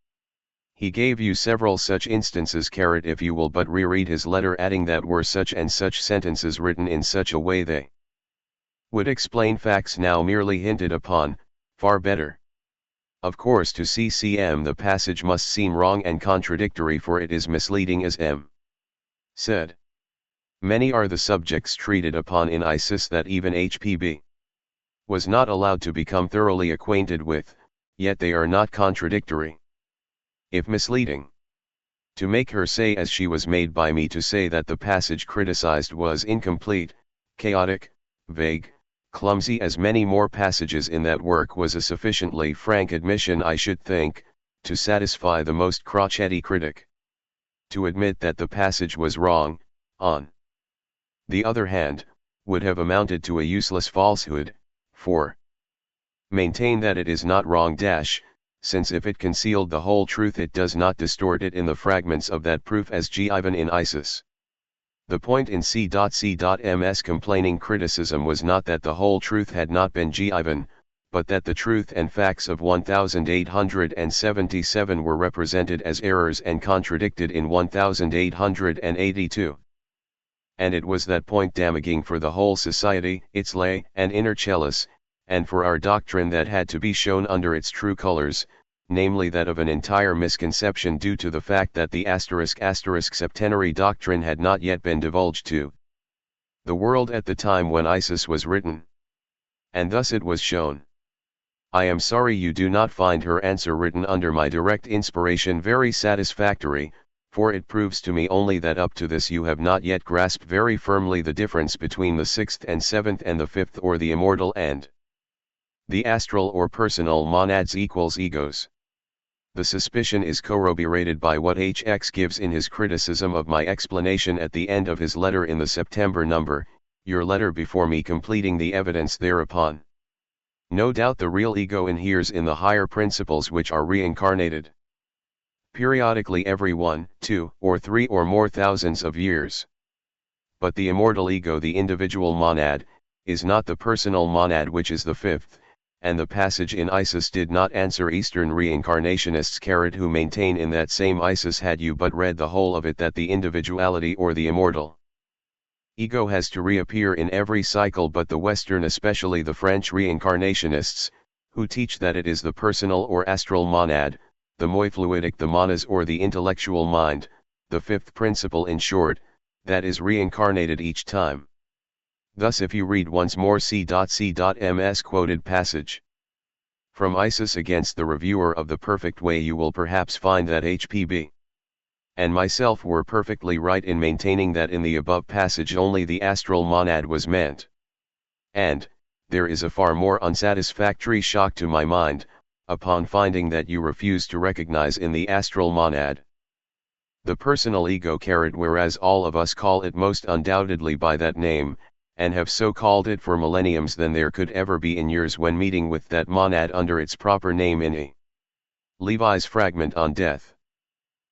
He gave you several such instances, if you will but reread his letter, adding that were such and such sentences written in such a way they would explain facts now merely hinted upon, far better. Of course to CCM the passage must seem wrong and contradictory, for it is misleading, as M. said. Many are the subjects treated upon in Isis that even HPB was not allowed to become thoroughly acquainted with, yet they are not contradictory. If misleading, to make her say as she was made by me to say that the passage criticized was incomplete, chaotic, vague, clumsy, as many more passages in that work was a sufficiently frank admission, I should think, to satisfy the most crotchety critic. To admit that the passage was wrong, on the other hand, would have amounted to a useless falsehood, for maintain that it is not wrong since if it concealed the whole truth it does not distort it in the fragments of that proof as given in Isis. The point in C.C.M's complaining criticism was not that the whole truth had not been given, but that the truth and facts of 1877 were represented as errors and contradicted in 1882. and it was that point damaging for the whole society, its lay and inner chalice, and for our doctrine that had to be shown under its true colors, namely that of an entire misconception due to the fact that the ** septenary doctrine had not yet been divulged to the world at the time when Isis was written. And thus it was shown. I am sorry you do not find her answer written under my direct inspiration very satisfactory, for it proves to me only that up to this you have not yet grasped very firmly the difference between the sixth and seventh and the fifth, or the immortal and the astral or personal monads equals egos. The suspicion is corroborated by what HX gives in his criticism of my explanation at the end of his letter in the September number, your letter before me completing the evidence thereupon. No doubt the real ego inheres in the higher principles which are reincarnated periodically every 1, 2, or 3 or more thousands of years. But the immortal ego, the individual monad, is not the personal monad which is the fifth, and the passage in Isis did not answer Eastern reincarnationists who maintain in that same Isis, had you but read the whole of it, that the individuality or the immortal ego has to reappear in every cycle, but the Western, especially the French reincarnationists, who teach that it is the personal or astral monad, the moi fluidic, the manas or the intellectual mind, the fifth principle in short, that is reincarnated each time. Thus if you read once more C.C.M.'s quoted passage from Isis against the reviewer of The Perfect Way, you will perhaps find that H.P.B. and myself were perfectly right in maintaining that in the above passage only the astral monad was meant. And, there is a far more unsatisfactory shock to my mind, upon finding that you refuse to recognize in the astral monad the personal ego, whereas all of us call it most undoubtedly by that name, and have so called it for millenniums, than there could ever be in years when meeting with that monad under its proper name in a Levi's fragment on death.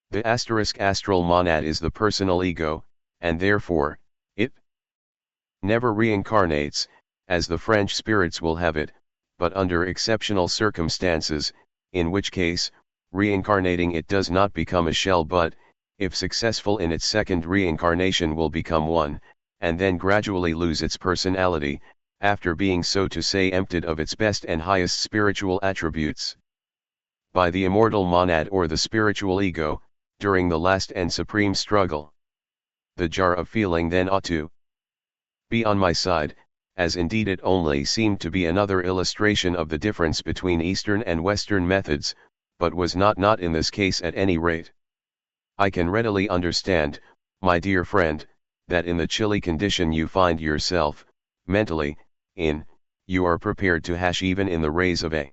The astral monad is the personal ego, and therefore, it never reincarnates, as the French spirits will have it, but under exceptional circumstances, in which case, reincarnating it does not become a shell but, if successful in its second reincarnation, will become one, and then gradually lose its personality, after being so to say emptied of its best and highest spiritual attributes by the immortal monad or the spiritual ego, during the last and supreme struggle. The jar of feeling then ought to be on my side, as indeed it only seemed to be another illustration of the difference between Eastern and Western methods, but was not in this case at any rate. I can readily understand, my dear friend, that in the chilly condition you find yourself, mentally, you are prepared to hash even in the rays of a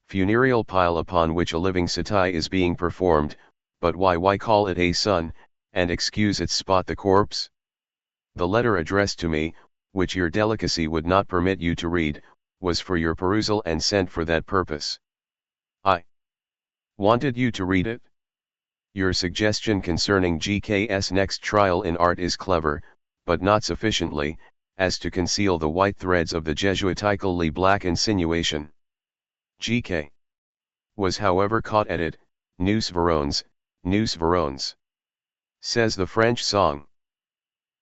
funereal pile upon which a living sati is being performed, but why call it a sun, and excuse its spot the corpse? The letter addressed to me, which your delicacy would not permit you to read, was for your perusal and sent for that purpose. I wanted you to read it. Your suggestion concerning GK's next trial in art is clever, but not sufficiently, as to conceal the white threads of the Jesuitically black insinuation. GK was however caught at it, nous verrons, says the French song.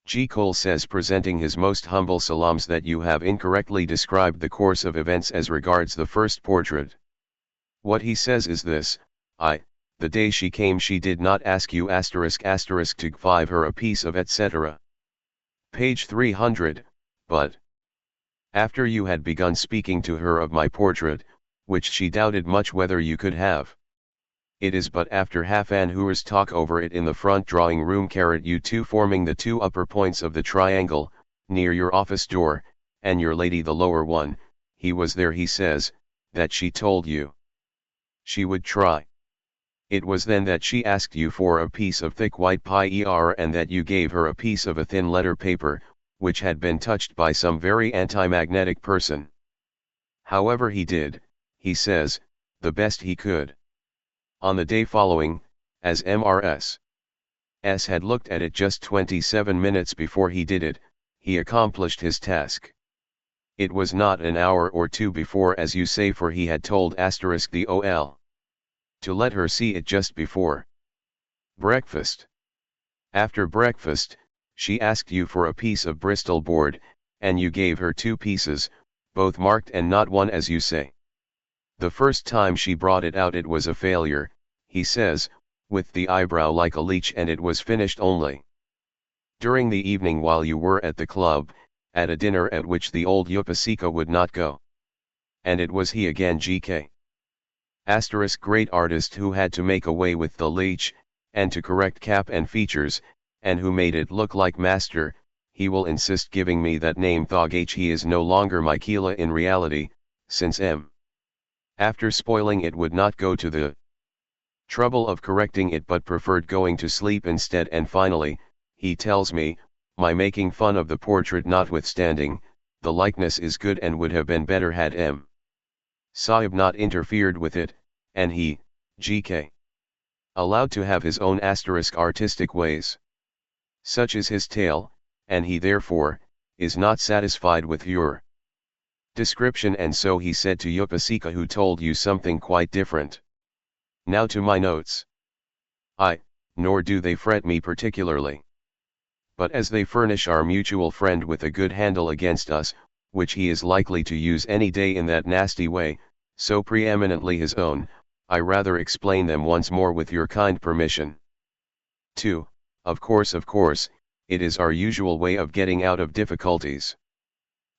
G. Cole says, presenting his most humble salams, that you have incorrectly described the course of events as regards the first portrait. What he says is this: the day she came she did not ask you *** to give her a piece of etc. Page 300, but after you had begun speaking to her of my portrait, which she doubted much whether you could have. It is but after half an hour's talk over it in the front drawing room, you two forming the two upper points of the triangle, near your office door, and your lady the lower one, he was there he says, that she told you she would try. It was then that she asked you for a piece of thick white papier, and that you gave her a piece of a thin letter paper, which had been touched by some very anti-magnetic person. However, he did, he says, the best he could. On the day following, as Mrs. S had looked at it just 27 minutes before he did it, he accomplished his task. It was not an hour or two before, as you say, for he had told the OL to let her see it just before breakfast. After breakfast, She asked you for a piece of Bristol board, and you gave her 2 pieces, both marked and not one as you say. The first time she brought it out it was a failure, he says, with the eyebrow like a leech, and it was finished only. During the evening while you were at the club, at a dinner at which the old Yupasika would not go. And it was he again, GK. Asterisk great artist who had to make away with the leech, and to correct cap and features, and who made it look like master. He will insist giving me that name Thog H. He is no longer Michaela in reality, since M. After spoiling it would not go to the trouble of correcting it but preferred going to sleep instead. And finally, he tells me, my making fun of the portrait notwithstanding, the likeness is good and would have been better had M. Sahib not interfered with it, and he, GK. allowed to have his own artistic ways. Such is his tale, and he therefore, is not satisfied with your description, and so he said to Yupasika, who told you something quite different. Now to my notes. Nor do they fret me particularly. But as they furnish our mutual friend with a good handle against us, which he is likely to use any day in that nasty way, so preeminently his own, I rather explain them once more with your kind permission. 2. Of course, it is our usual way of getting out of difficulties.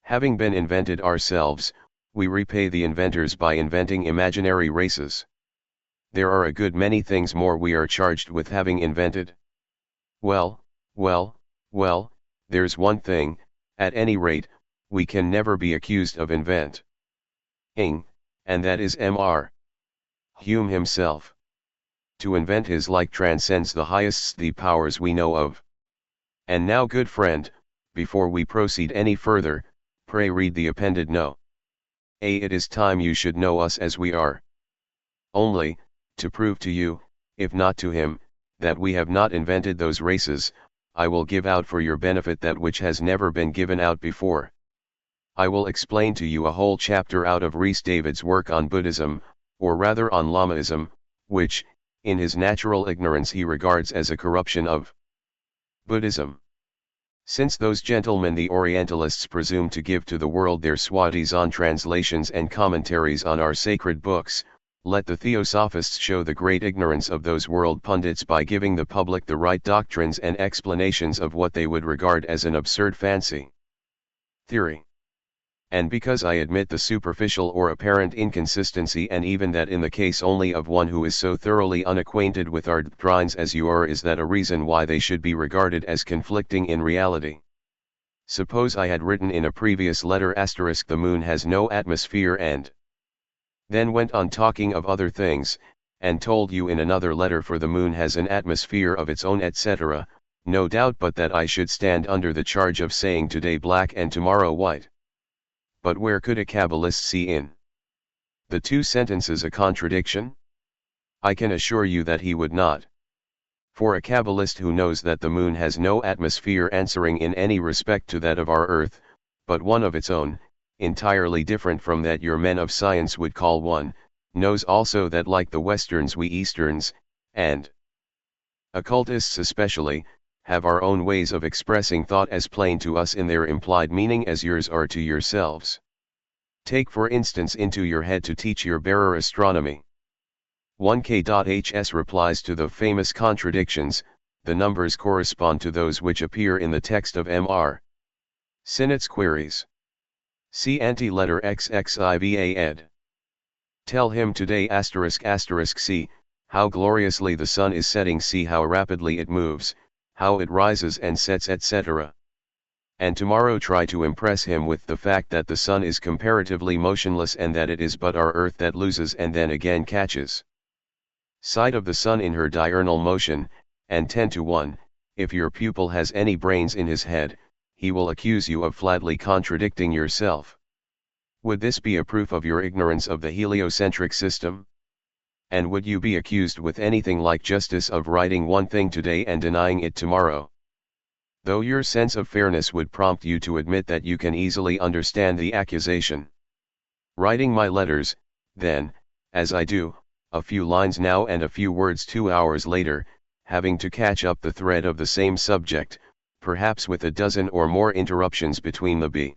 Having been invented ourselves, we repay the inventors by inventing imaginary races. There are a good many things more we are charged with having invented. Well, there's one thing, at any rate, we can never be accused of inventing, and that is Mr. Hume himself. To invent his like transcends the highest the powers we know of. And now, good friend, before we proceed any further, pray read the appended note. It is time you should know us as we are. Only, to prove to you, if not to him, that we have not invented those races, I will give out for your benefit that which has never been given out before. I will explain to you a whole chapter out of Rhys David's work on Buddhism, or rather on Lamaism, which, in his natural ignorance, he regards as a corruption of Buddhism. Since those gentlemen the Orientalists presume to give to the world their soi-disant translations and commentaries on our sacred books, let the Theosophists show the great ignorance of those world pundits by giving the public the right doctrines and explanations of what they would regard as an absurd fancy theory. And because I admit the superficial or apparent inconsistency, and even that in the case only of one who is so thoroughly unacquainted with our doctrines as you are, is that a reason why they should be regarded as conflicting in reality. Suppose I had written in a previous letter * the moon has no atmosphere, and then went on talking of other things, and told you in another letter for the moon has an atmosphere of its own, etc., no doubt but that I should stand under the charge of saying today black and tomorrow white. But where could a Kabbalist see in the 2 sentences a contradiction? I can assure you that he would not. For a Kabbalist who knows that the moon has no atmosphere answering in any respect to that of our earth, but one of its own, entirely different from that your men of science would call one, knows also that like the Westerns we Easterns, and occultists especially, have our own ways of expressing thought as plain to us in their implied meaning as yours are to yourselves. Take for instance into your head to teach your bearer astronomy. 1k.hs replies to the famous contradictions, the numbers correspond to those which appear in the text of Mr. Sinnott's queries. See anti-letter XXIVA ed. Tell him today **** see, how gloriously the sun is setting, see how rapidly it moves, how it rises and sets, etc. And tomorrow try to impress him with the fact that the sun is comparatively motionless, and that it is but our earth that loses and then again catches sight of the sun in her diurnal motion, and 10-1, if your pupil has any brains in his head, he will accuse you of flatly contradicting yourself. Would this be a proof of your ignorance of the heliocentric system? And would you be accused with anything like justice of writing one thing today and denying it tomorrow? Though your sense of fairness would prompt you to admit that you can easily understand the accusation. Writing my letters, then, as I do, a few lines now and a few words 2 hours later, having to catch up the thread of the same subject, perhaps with a dozen or more interruptions between the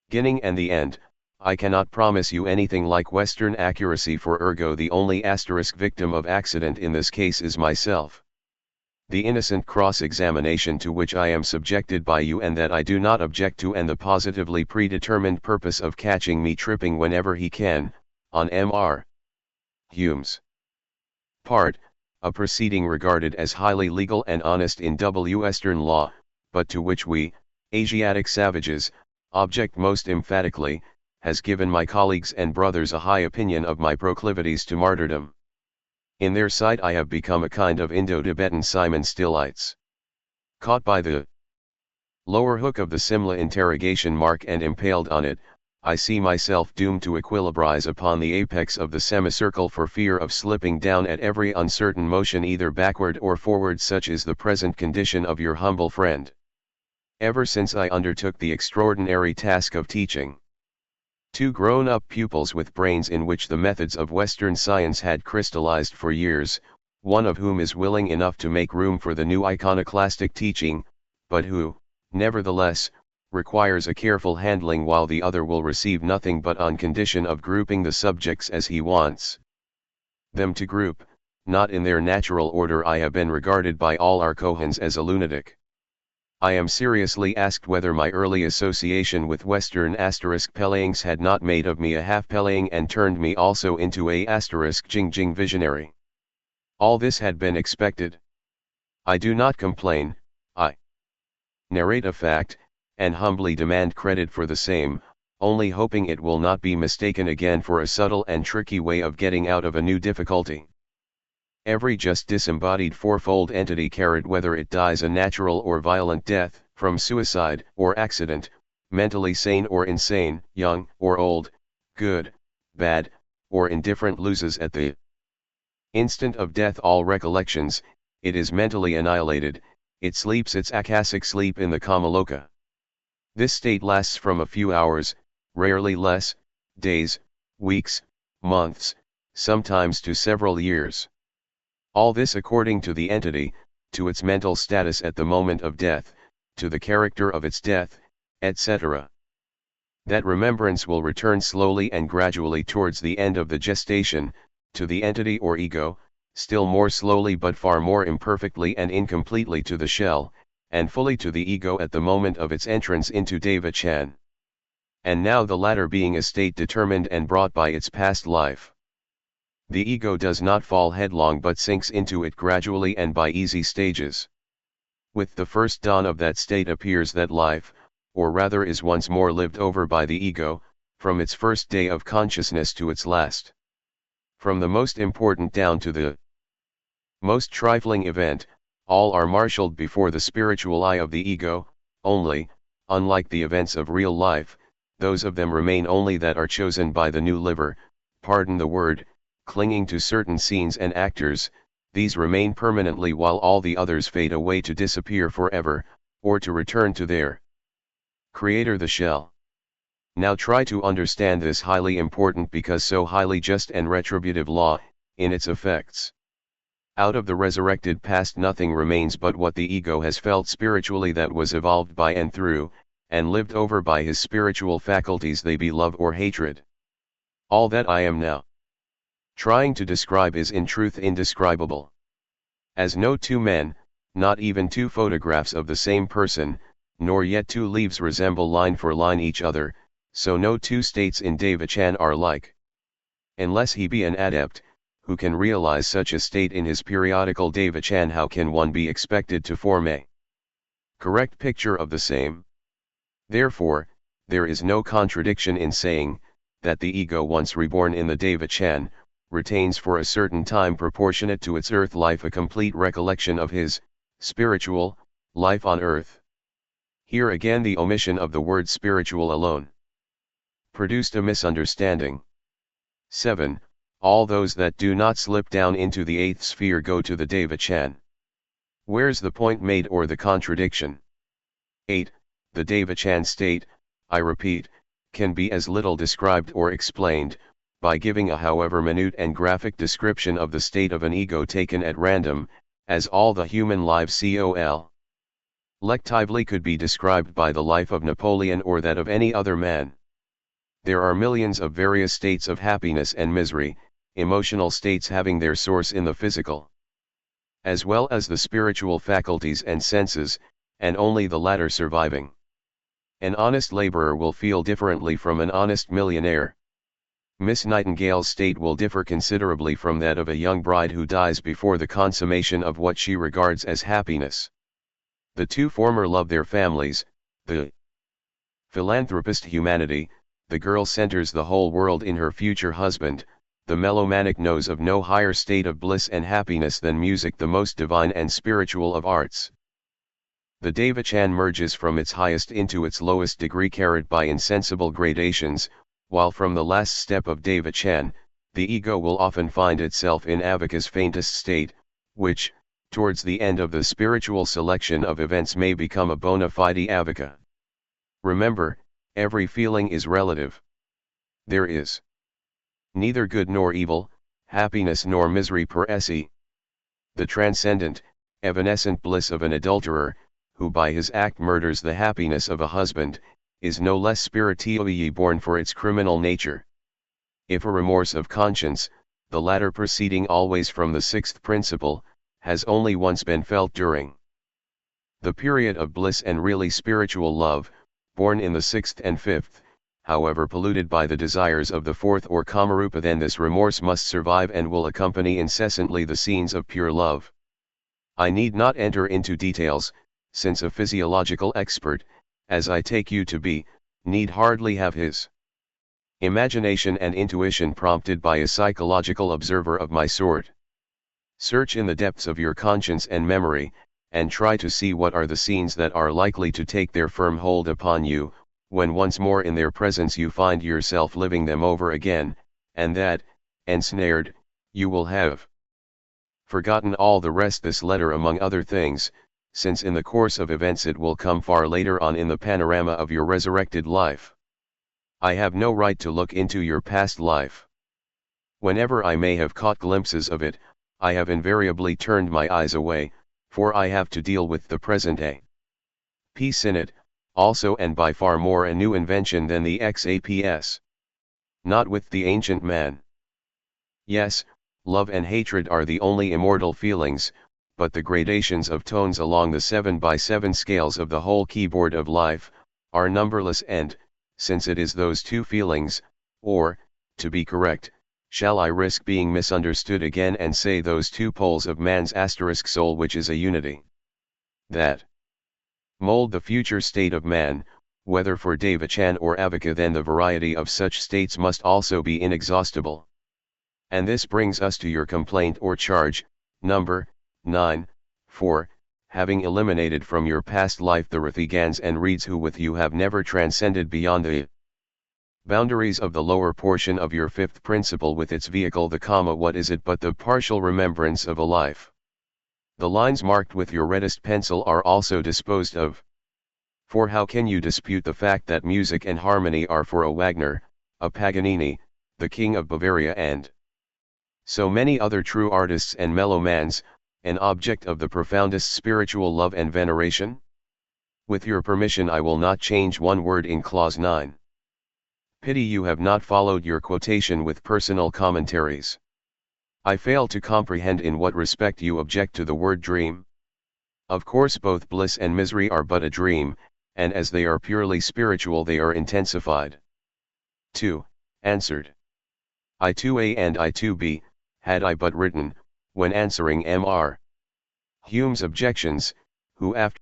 beginning and the end. I cannot promise you anything like Western accuracy, for ergo the only asterisk victim of accident in this case is myself. The innocent cross-examination to which I am subjected by you and that I do not object to, and the positively predetermined purpose of catching me tripping whenever he can, on M.R. Hume's part, a proceeding regarded as highly legal and honest in Western law, but to which we, Asiatic savages, object most emphatically, has given my colleagues and brothers a high opinion of my proclivities to martyrdom. In their sight I have become a kind of Indo-Tibetan Simon Stylites. Caught by the lower hook of the Simla interrogation mark and impaled on it, I see myself doomed to equilibrize upon the apex of the semicircle for fear of slipping down at every uncertain motion either backward or forward. Such is the present condition of your humble friend. Ever since I undertook the extraordinary task of teaching 2 grown-up pupils with brains in which the methods of Western science had crystallized for years, one of whom is willing enough to make room for the new iconoclastic teaching, but who, nevertheless, requires a careful handling, while the other will receive nothing but on condition of grouping the subjects as he wants them to group, not in their natural order, I have been regarded by all our Kohans as a lunatic. I am seriously asked whether my early association with Western *Pelayings had not made of me a half-Pelaying and turned me also into a *Jing visionary. All this had been expected. I do not complain, I narrate a fact, and humbly demand credit for the same, only hoping it will not be mistaken again for a subtle and tricky way of getting out of a new difficulty. Every just disembodied fourfold entity, whether it dies a natural or violent death, from suicide or accident, mentally sane or insane, young or old, good, bad, or indifferent, loses at the instant of death all recollections, it is mentally annihilated, it sleeps its akasic sleep in the Kamaloka. This state lasts from a few hours, rarely less, days, weeks, months, sometimes to several years. All this according to the entity, to its mental status at the moment of death, to the character of its death, etc. That remembrance will return slowly and gradually towards the end of the gestation, to the entity or ego, still more slowly but far more imperfectly and incompletely to the shell, and fully to the ego at the moment of its entrance into Deva-chan. And now the latter being a state determined and brought by its past life. The ego does not fall headlong but sinks into it gradually and by easy stages. With the first dawn of that state appears that life, or rather is once more lived over by the ego, from its first day of consciousness to its last. From the most important down to the most trifling event, all are marshaled before the spiritual eye of the ego, only, unlike the events of real life, those of them remain only that are chosen by the new liver, pardon the word, clinging to certain scenes and actors. These remain permanently while all the others fade away to disappear forever, or to return to their creator, the shell. Now try to understand this highly important because so highly just and retributive law, in its effects. Out of the resurrected past nothing remains but what the ego has felt spiritually, that was evolved by and through, and lived over by his spiritual faculties, they be love or hatred. All that I am now trying to describe is in truth indescribable. As no 2 men, not even 2 photographs of the same person, nor yet 2 leaves resemble line for line each other, so no 2 states in Deva-chan are like. Unless he be an adept, who can realize such a state in his periodical Deva-chan, how can one be expected to form a correct picture of the same? Therefore, there is no contradiction in saying, that the ego once reborn in the Deva-chan, retains for a certain time proportionate to its earth life a complete recollection of his spiritual life on earth. Here again the omission of the word spiritual alone produced a misunderstanding. 7. All those that do not slip down into the 8th sphere go to the Deva-chan. Where's the point made or the contradiction? 8. The Deva-chan state, I repeat, can be as little described or explained, by giving a however minute and graphic description of the state of an ego taken at random, as all the human lives col. Lectively could be described by the life of Napoleon or that of any other man. There are millions of various states of happiness and misery, emotional states having their source in the physical, as well as the spiritual faculties and senses, and only the latter surviving. An honest laborer will feel differently from an honest millionaire. Miss Nightingale's state will differ considerably from that of a young bride who dies before the consummation of what she regards as happiness. The two former love their families, the philanthropist humanity, the girl centers the whole world in her future husband, the melomanic knows of no higher state of bliss and happiness than music, the most divine and spiritual of arts. The Devachan merges from its highest into its lowest degree carried by insensible gradations, while from the last step of Devachan, the ego will often find itself in Avika's faintest state, which, towards the end of the spiritual selection of events, may become a bona fide Avika. Remember, every feeling is relative. There is neither good nor evil, happiness nor misery per se. The transcendent, evanescent bliss of an adulterer, who by his act murders the happiness of a husband, is no less spiritually born for its criminal nature. If a remorse of conscience, the latter proceeding always from the sixth principle, has only once been felt during the period of bliss and really spiritual love, born in the sixth and fifth, however polluted by the desires of the fourth or Kamarupa, then this remorse must survive and will accompany incessantly the scenes of pure love. I need not enter into details, since a physiological expert, as I take you to be, need hardly have his imagination and intuition prompted by a psychological observer of my sort. Search in the depths of your conscience and memory, and try to see what are the scenes that are likely to take their firm hold upon you, when once more in their presence you find yourself living them over again, and that, ensnared, you will have forgotten all the rest. This letter, among other things, since in the course of events it will come far later on in the panorama of your resurrected life. I have no right to look into your past life. Whenever I may have caught glimpses of it, I have invariably turned my eyes away, for I have to deal with the present a piece in it, also, and by far more a new invention than the XAPS. Not with the ancient man. Yes, love and hatred are the only immortal feelings, but the gradations of tones along the 7x7 scales of the whole keyboard of life, are numberless, and, since it is those two feelings, or, to be correct, shall I risk being misunderstood again and say those two poles of man's soul, which is a unity that mold the future state of man, whether for Devachan or Avika, then the variety of such states must also be inexhaustible. And this brings us to your complaint or charge, number 9, for, having eliminated from your past life the Rathigans and Reeds who with you have never transcended beyond the boundaries of the lower portion of your fifth principle with its vehicle the comma, what is it but the partial remembrance of a life? The lines marked with your reddest pencil are also disposed of. For how can you dispute the fact that music and harmony are for a Wagner, a Paganini, the King of Bavaria, and so many other true artists and melomans, an object of the profoundest spiritual love and veneration? With your permission I will not change one word in clause 9. Pity you have not followed your quotation with personal commentaries. I fail to comprehend in what respect you object to the word dream. Of course both bliss and misery are but a dream, and as they are purely spiritual they are intensified. 2. Answered. I 2a and I 2b, had I but written, when answering Mr. Hume's objections, who after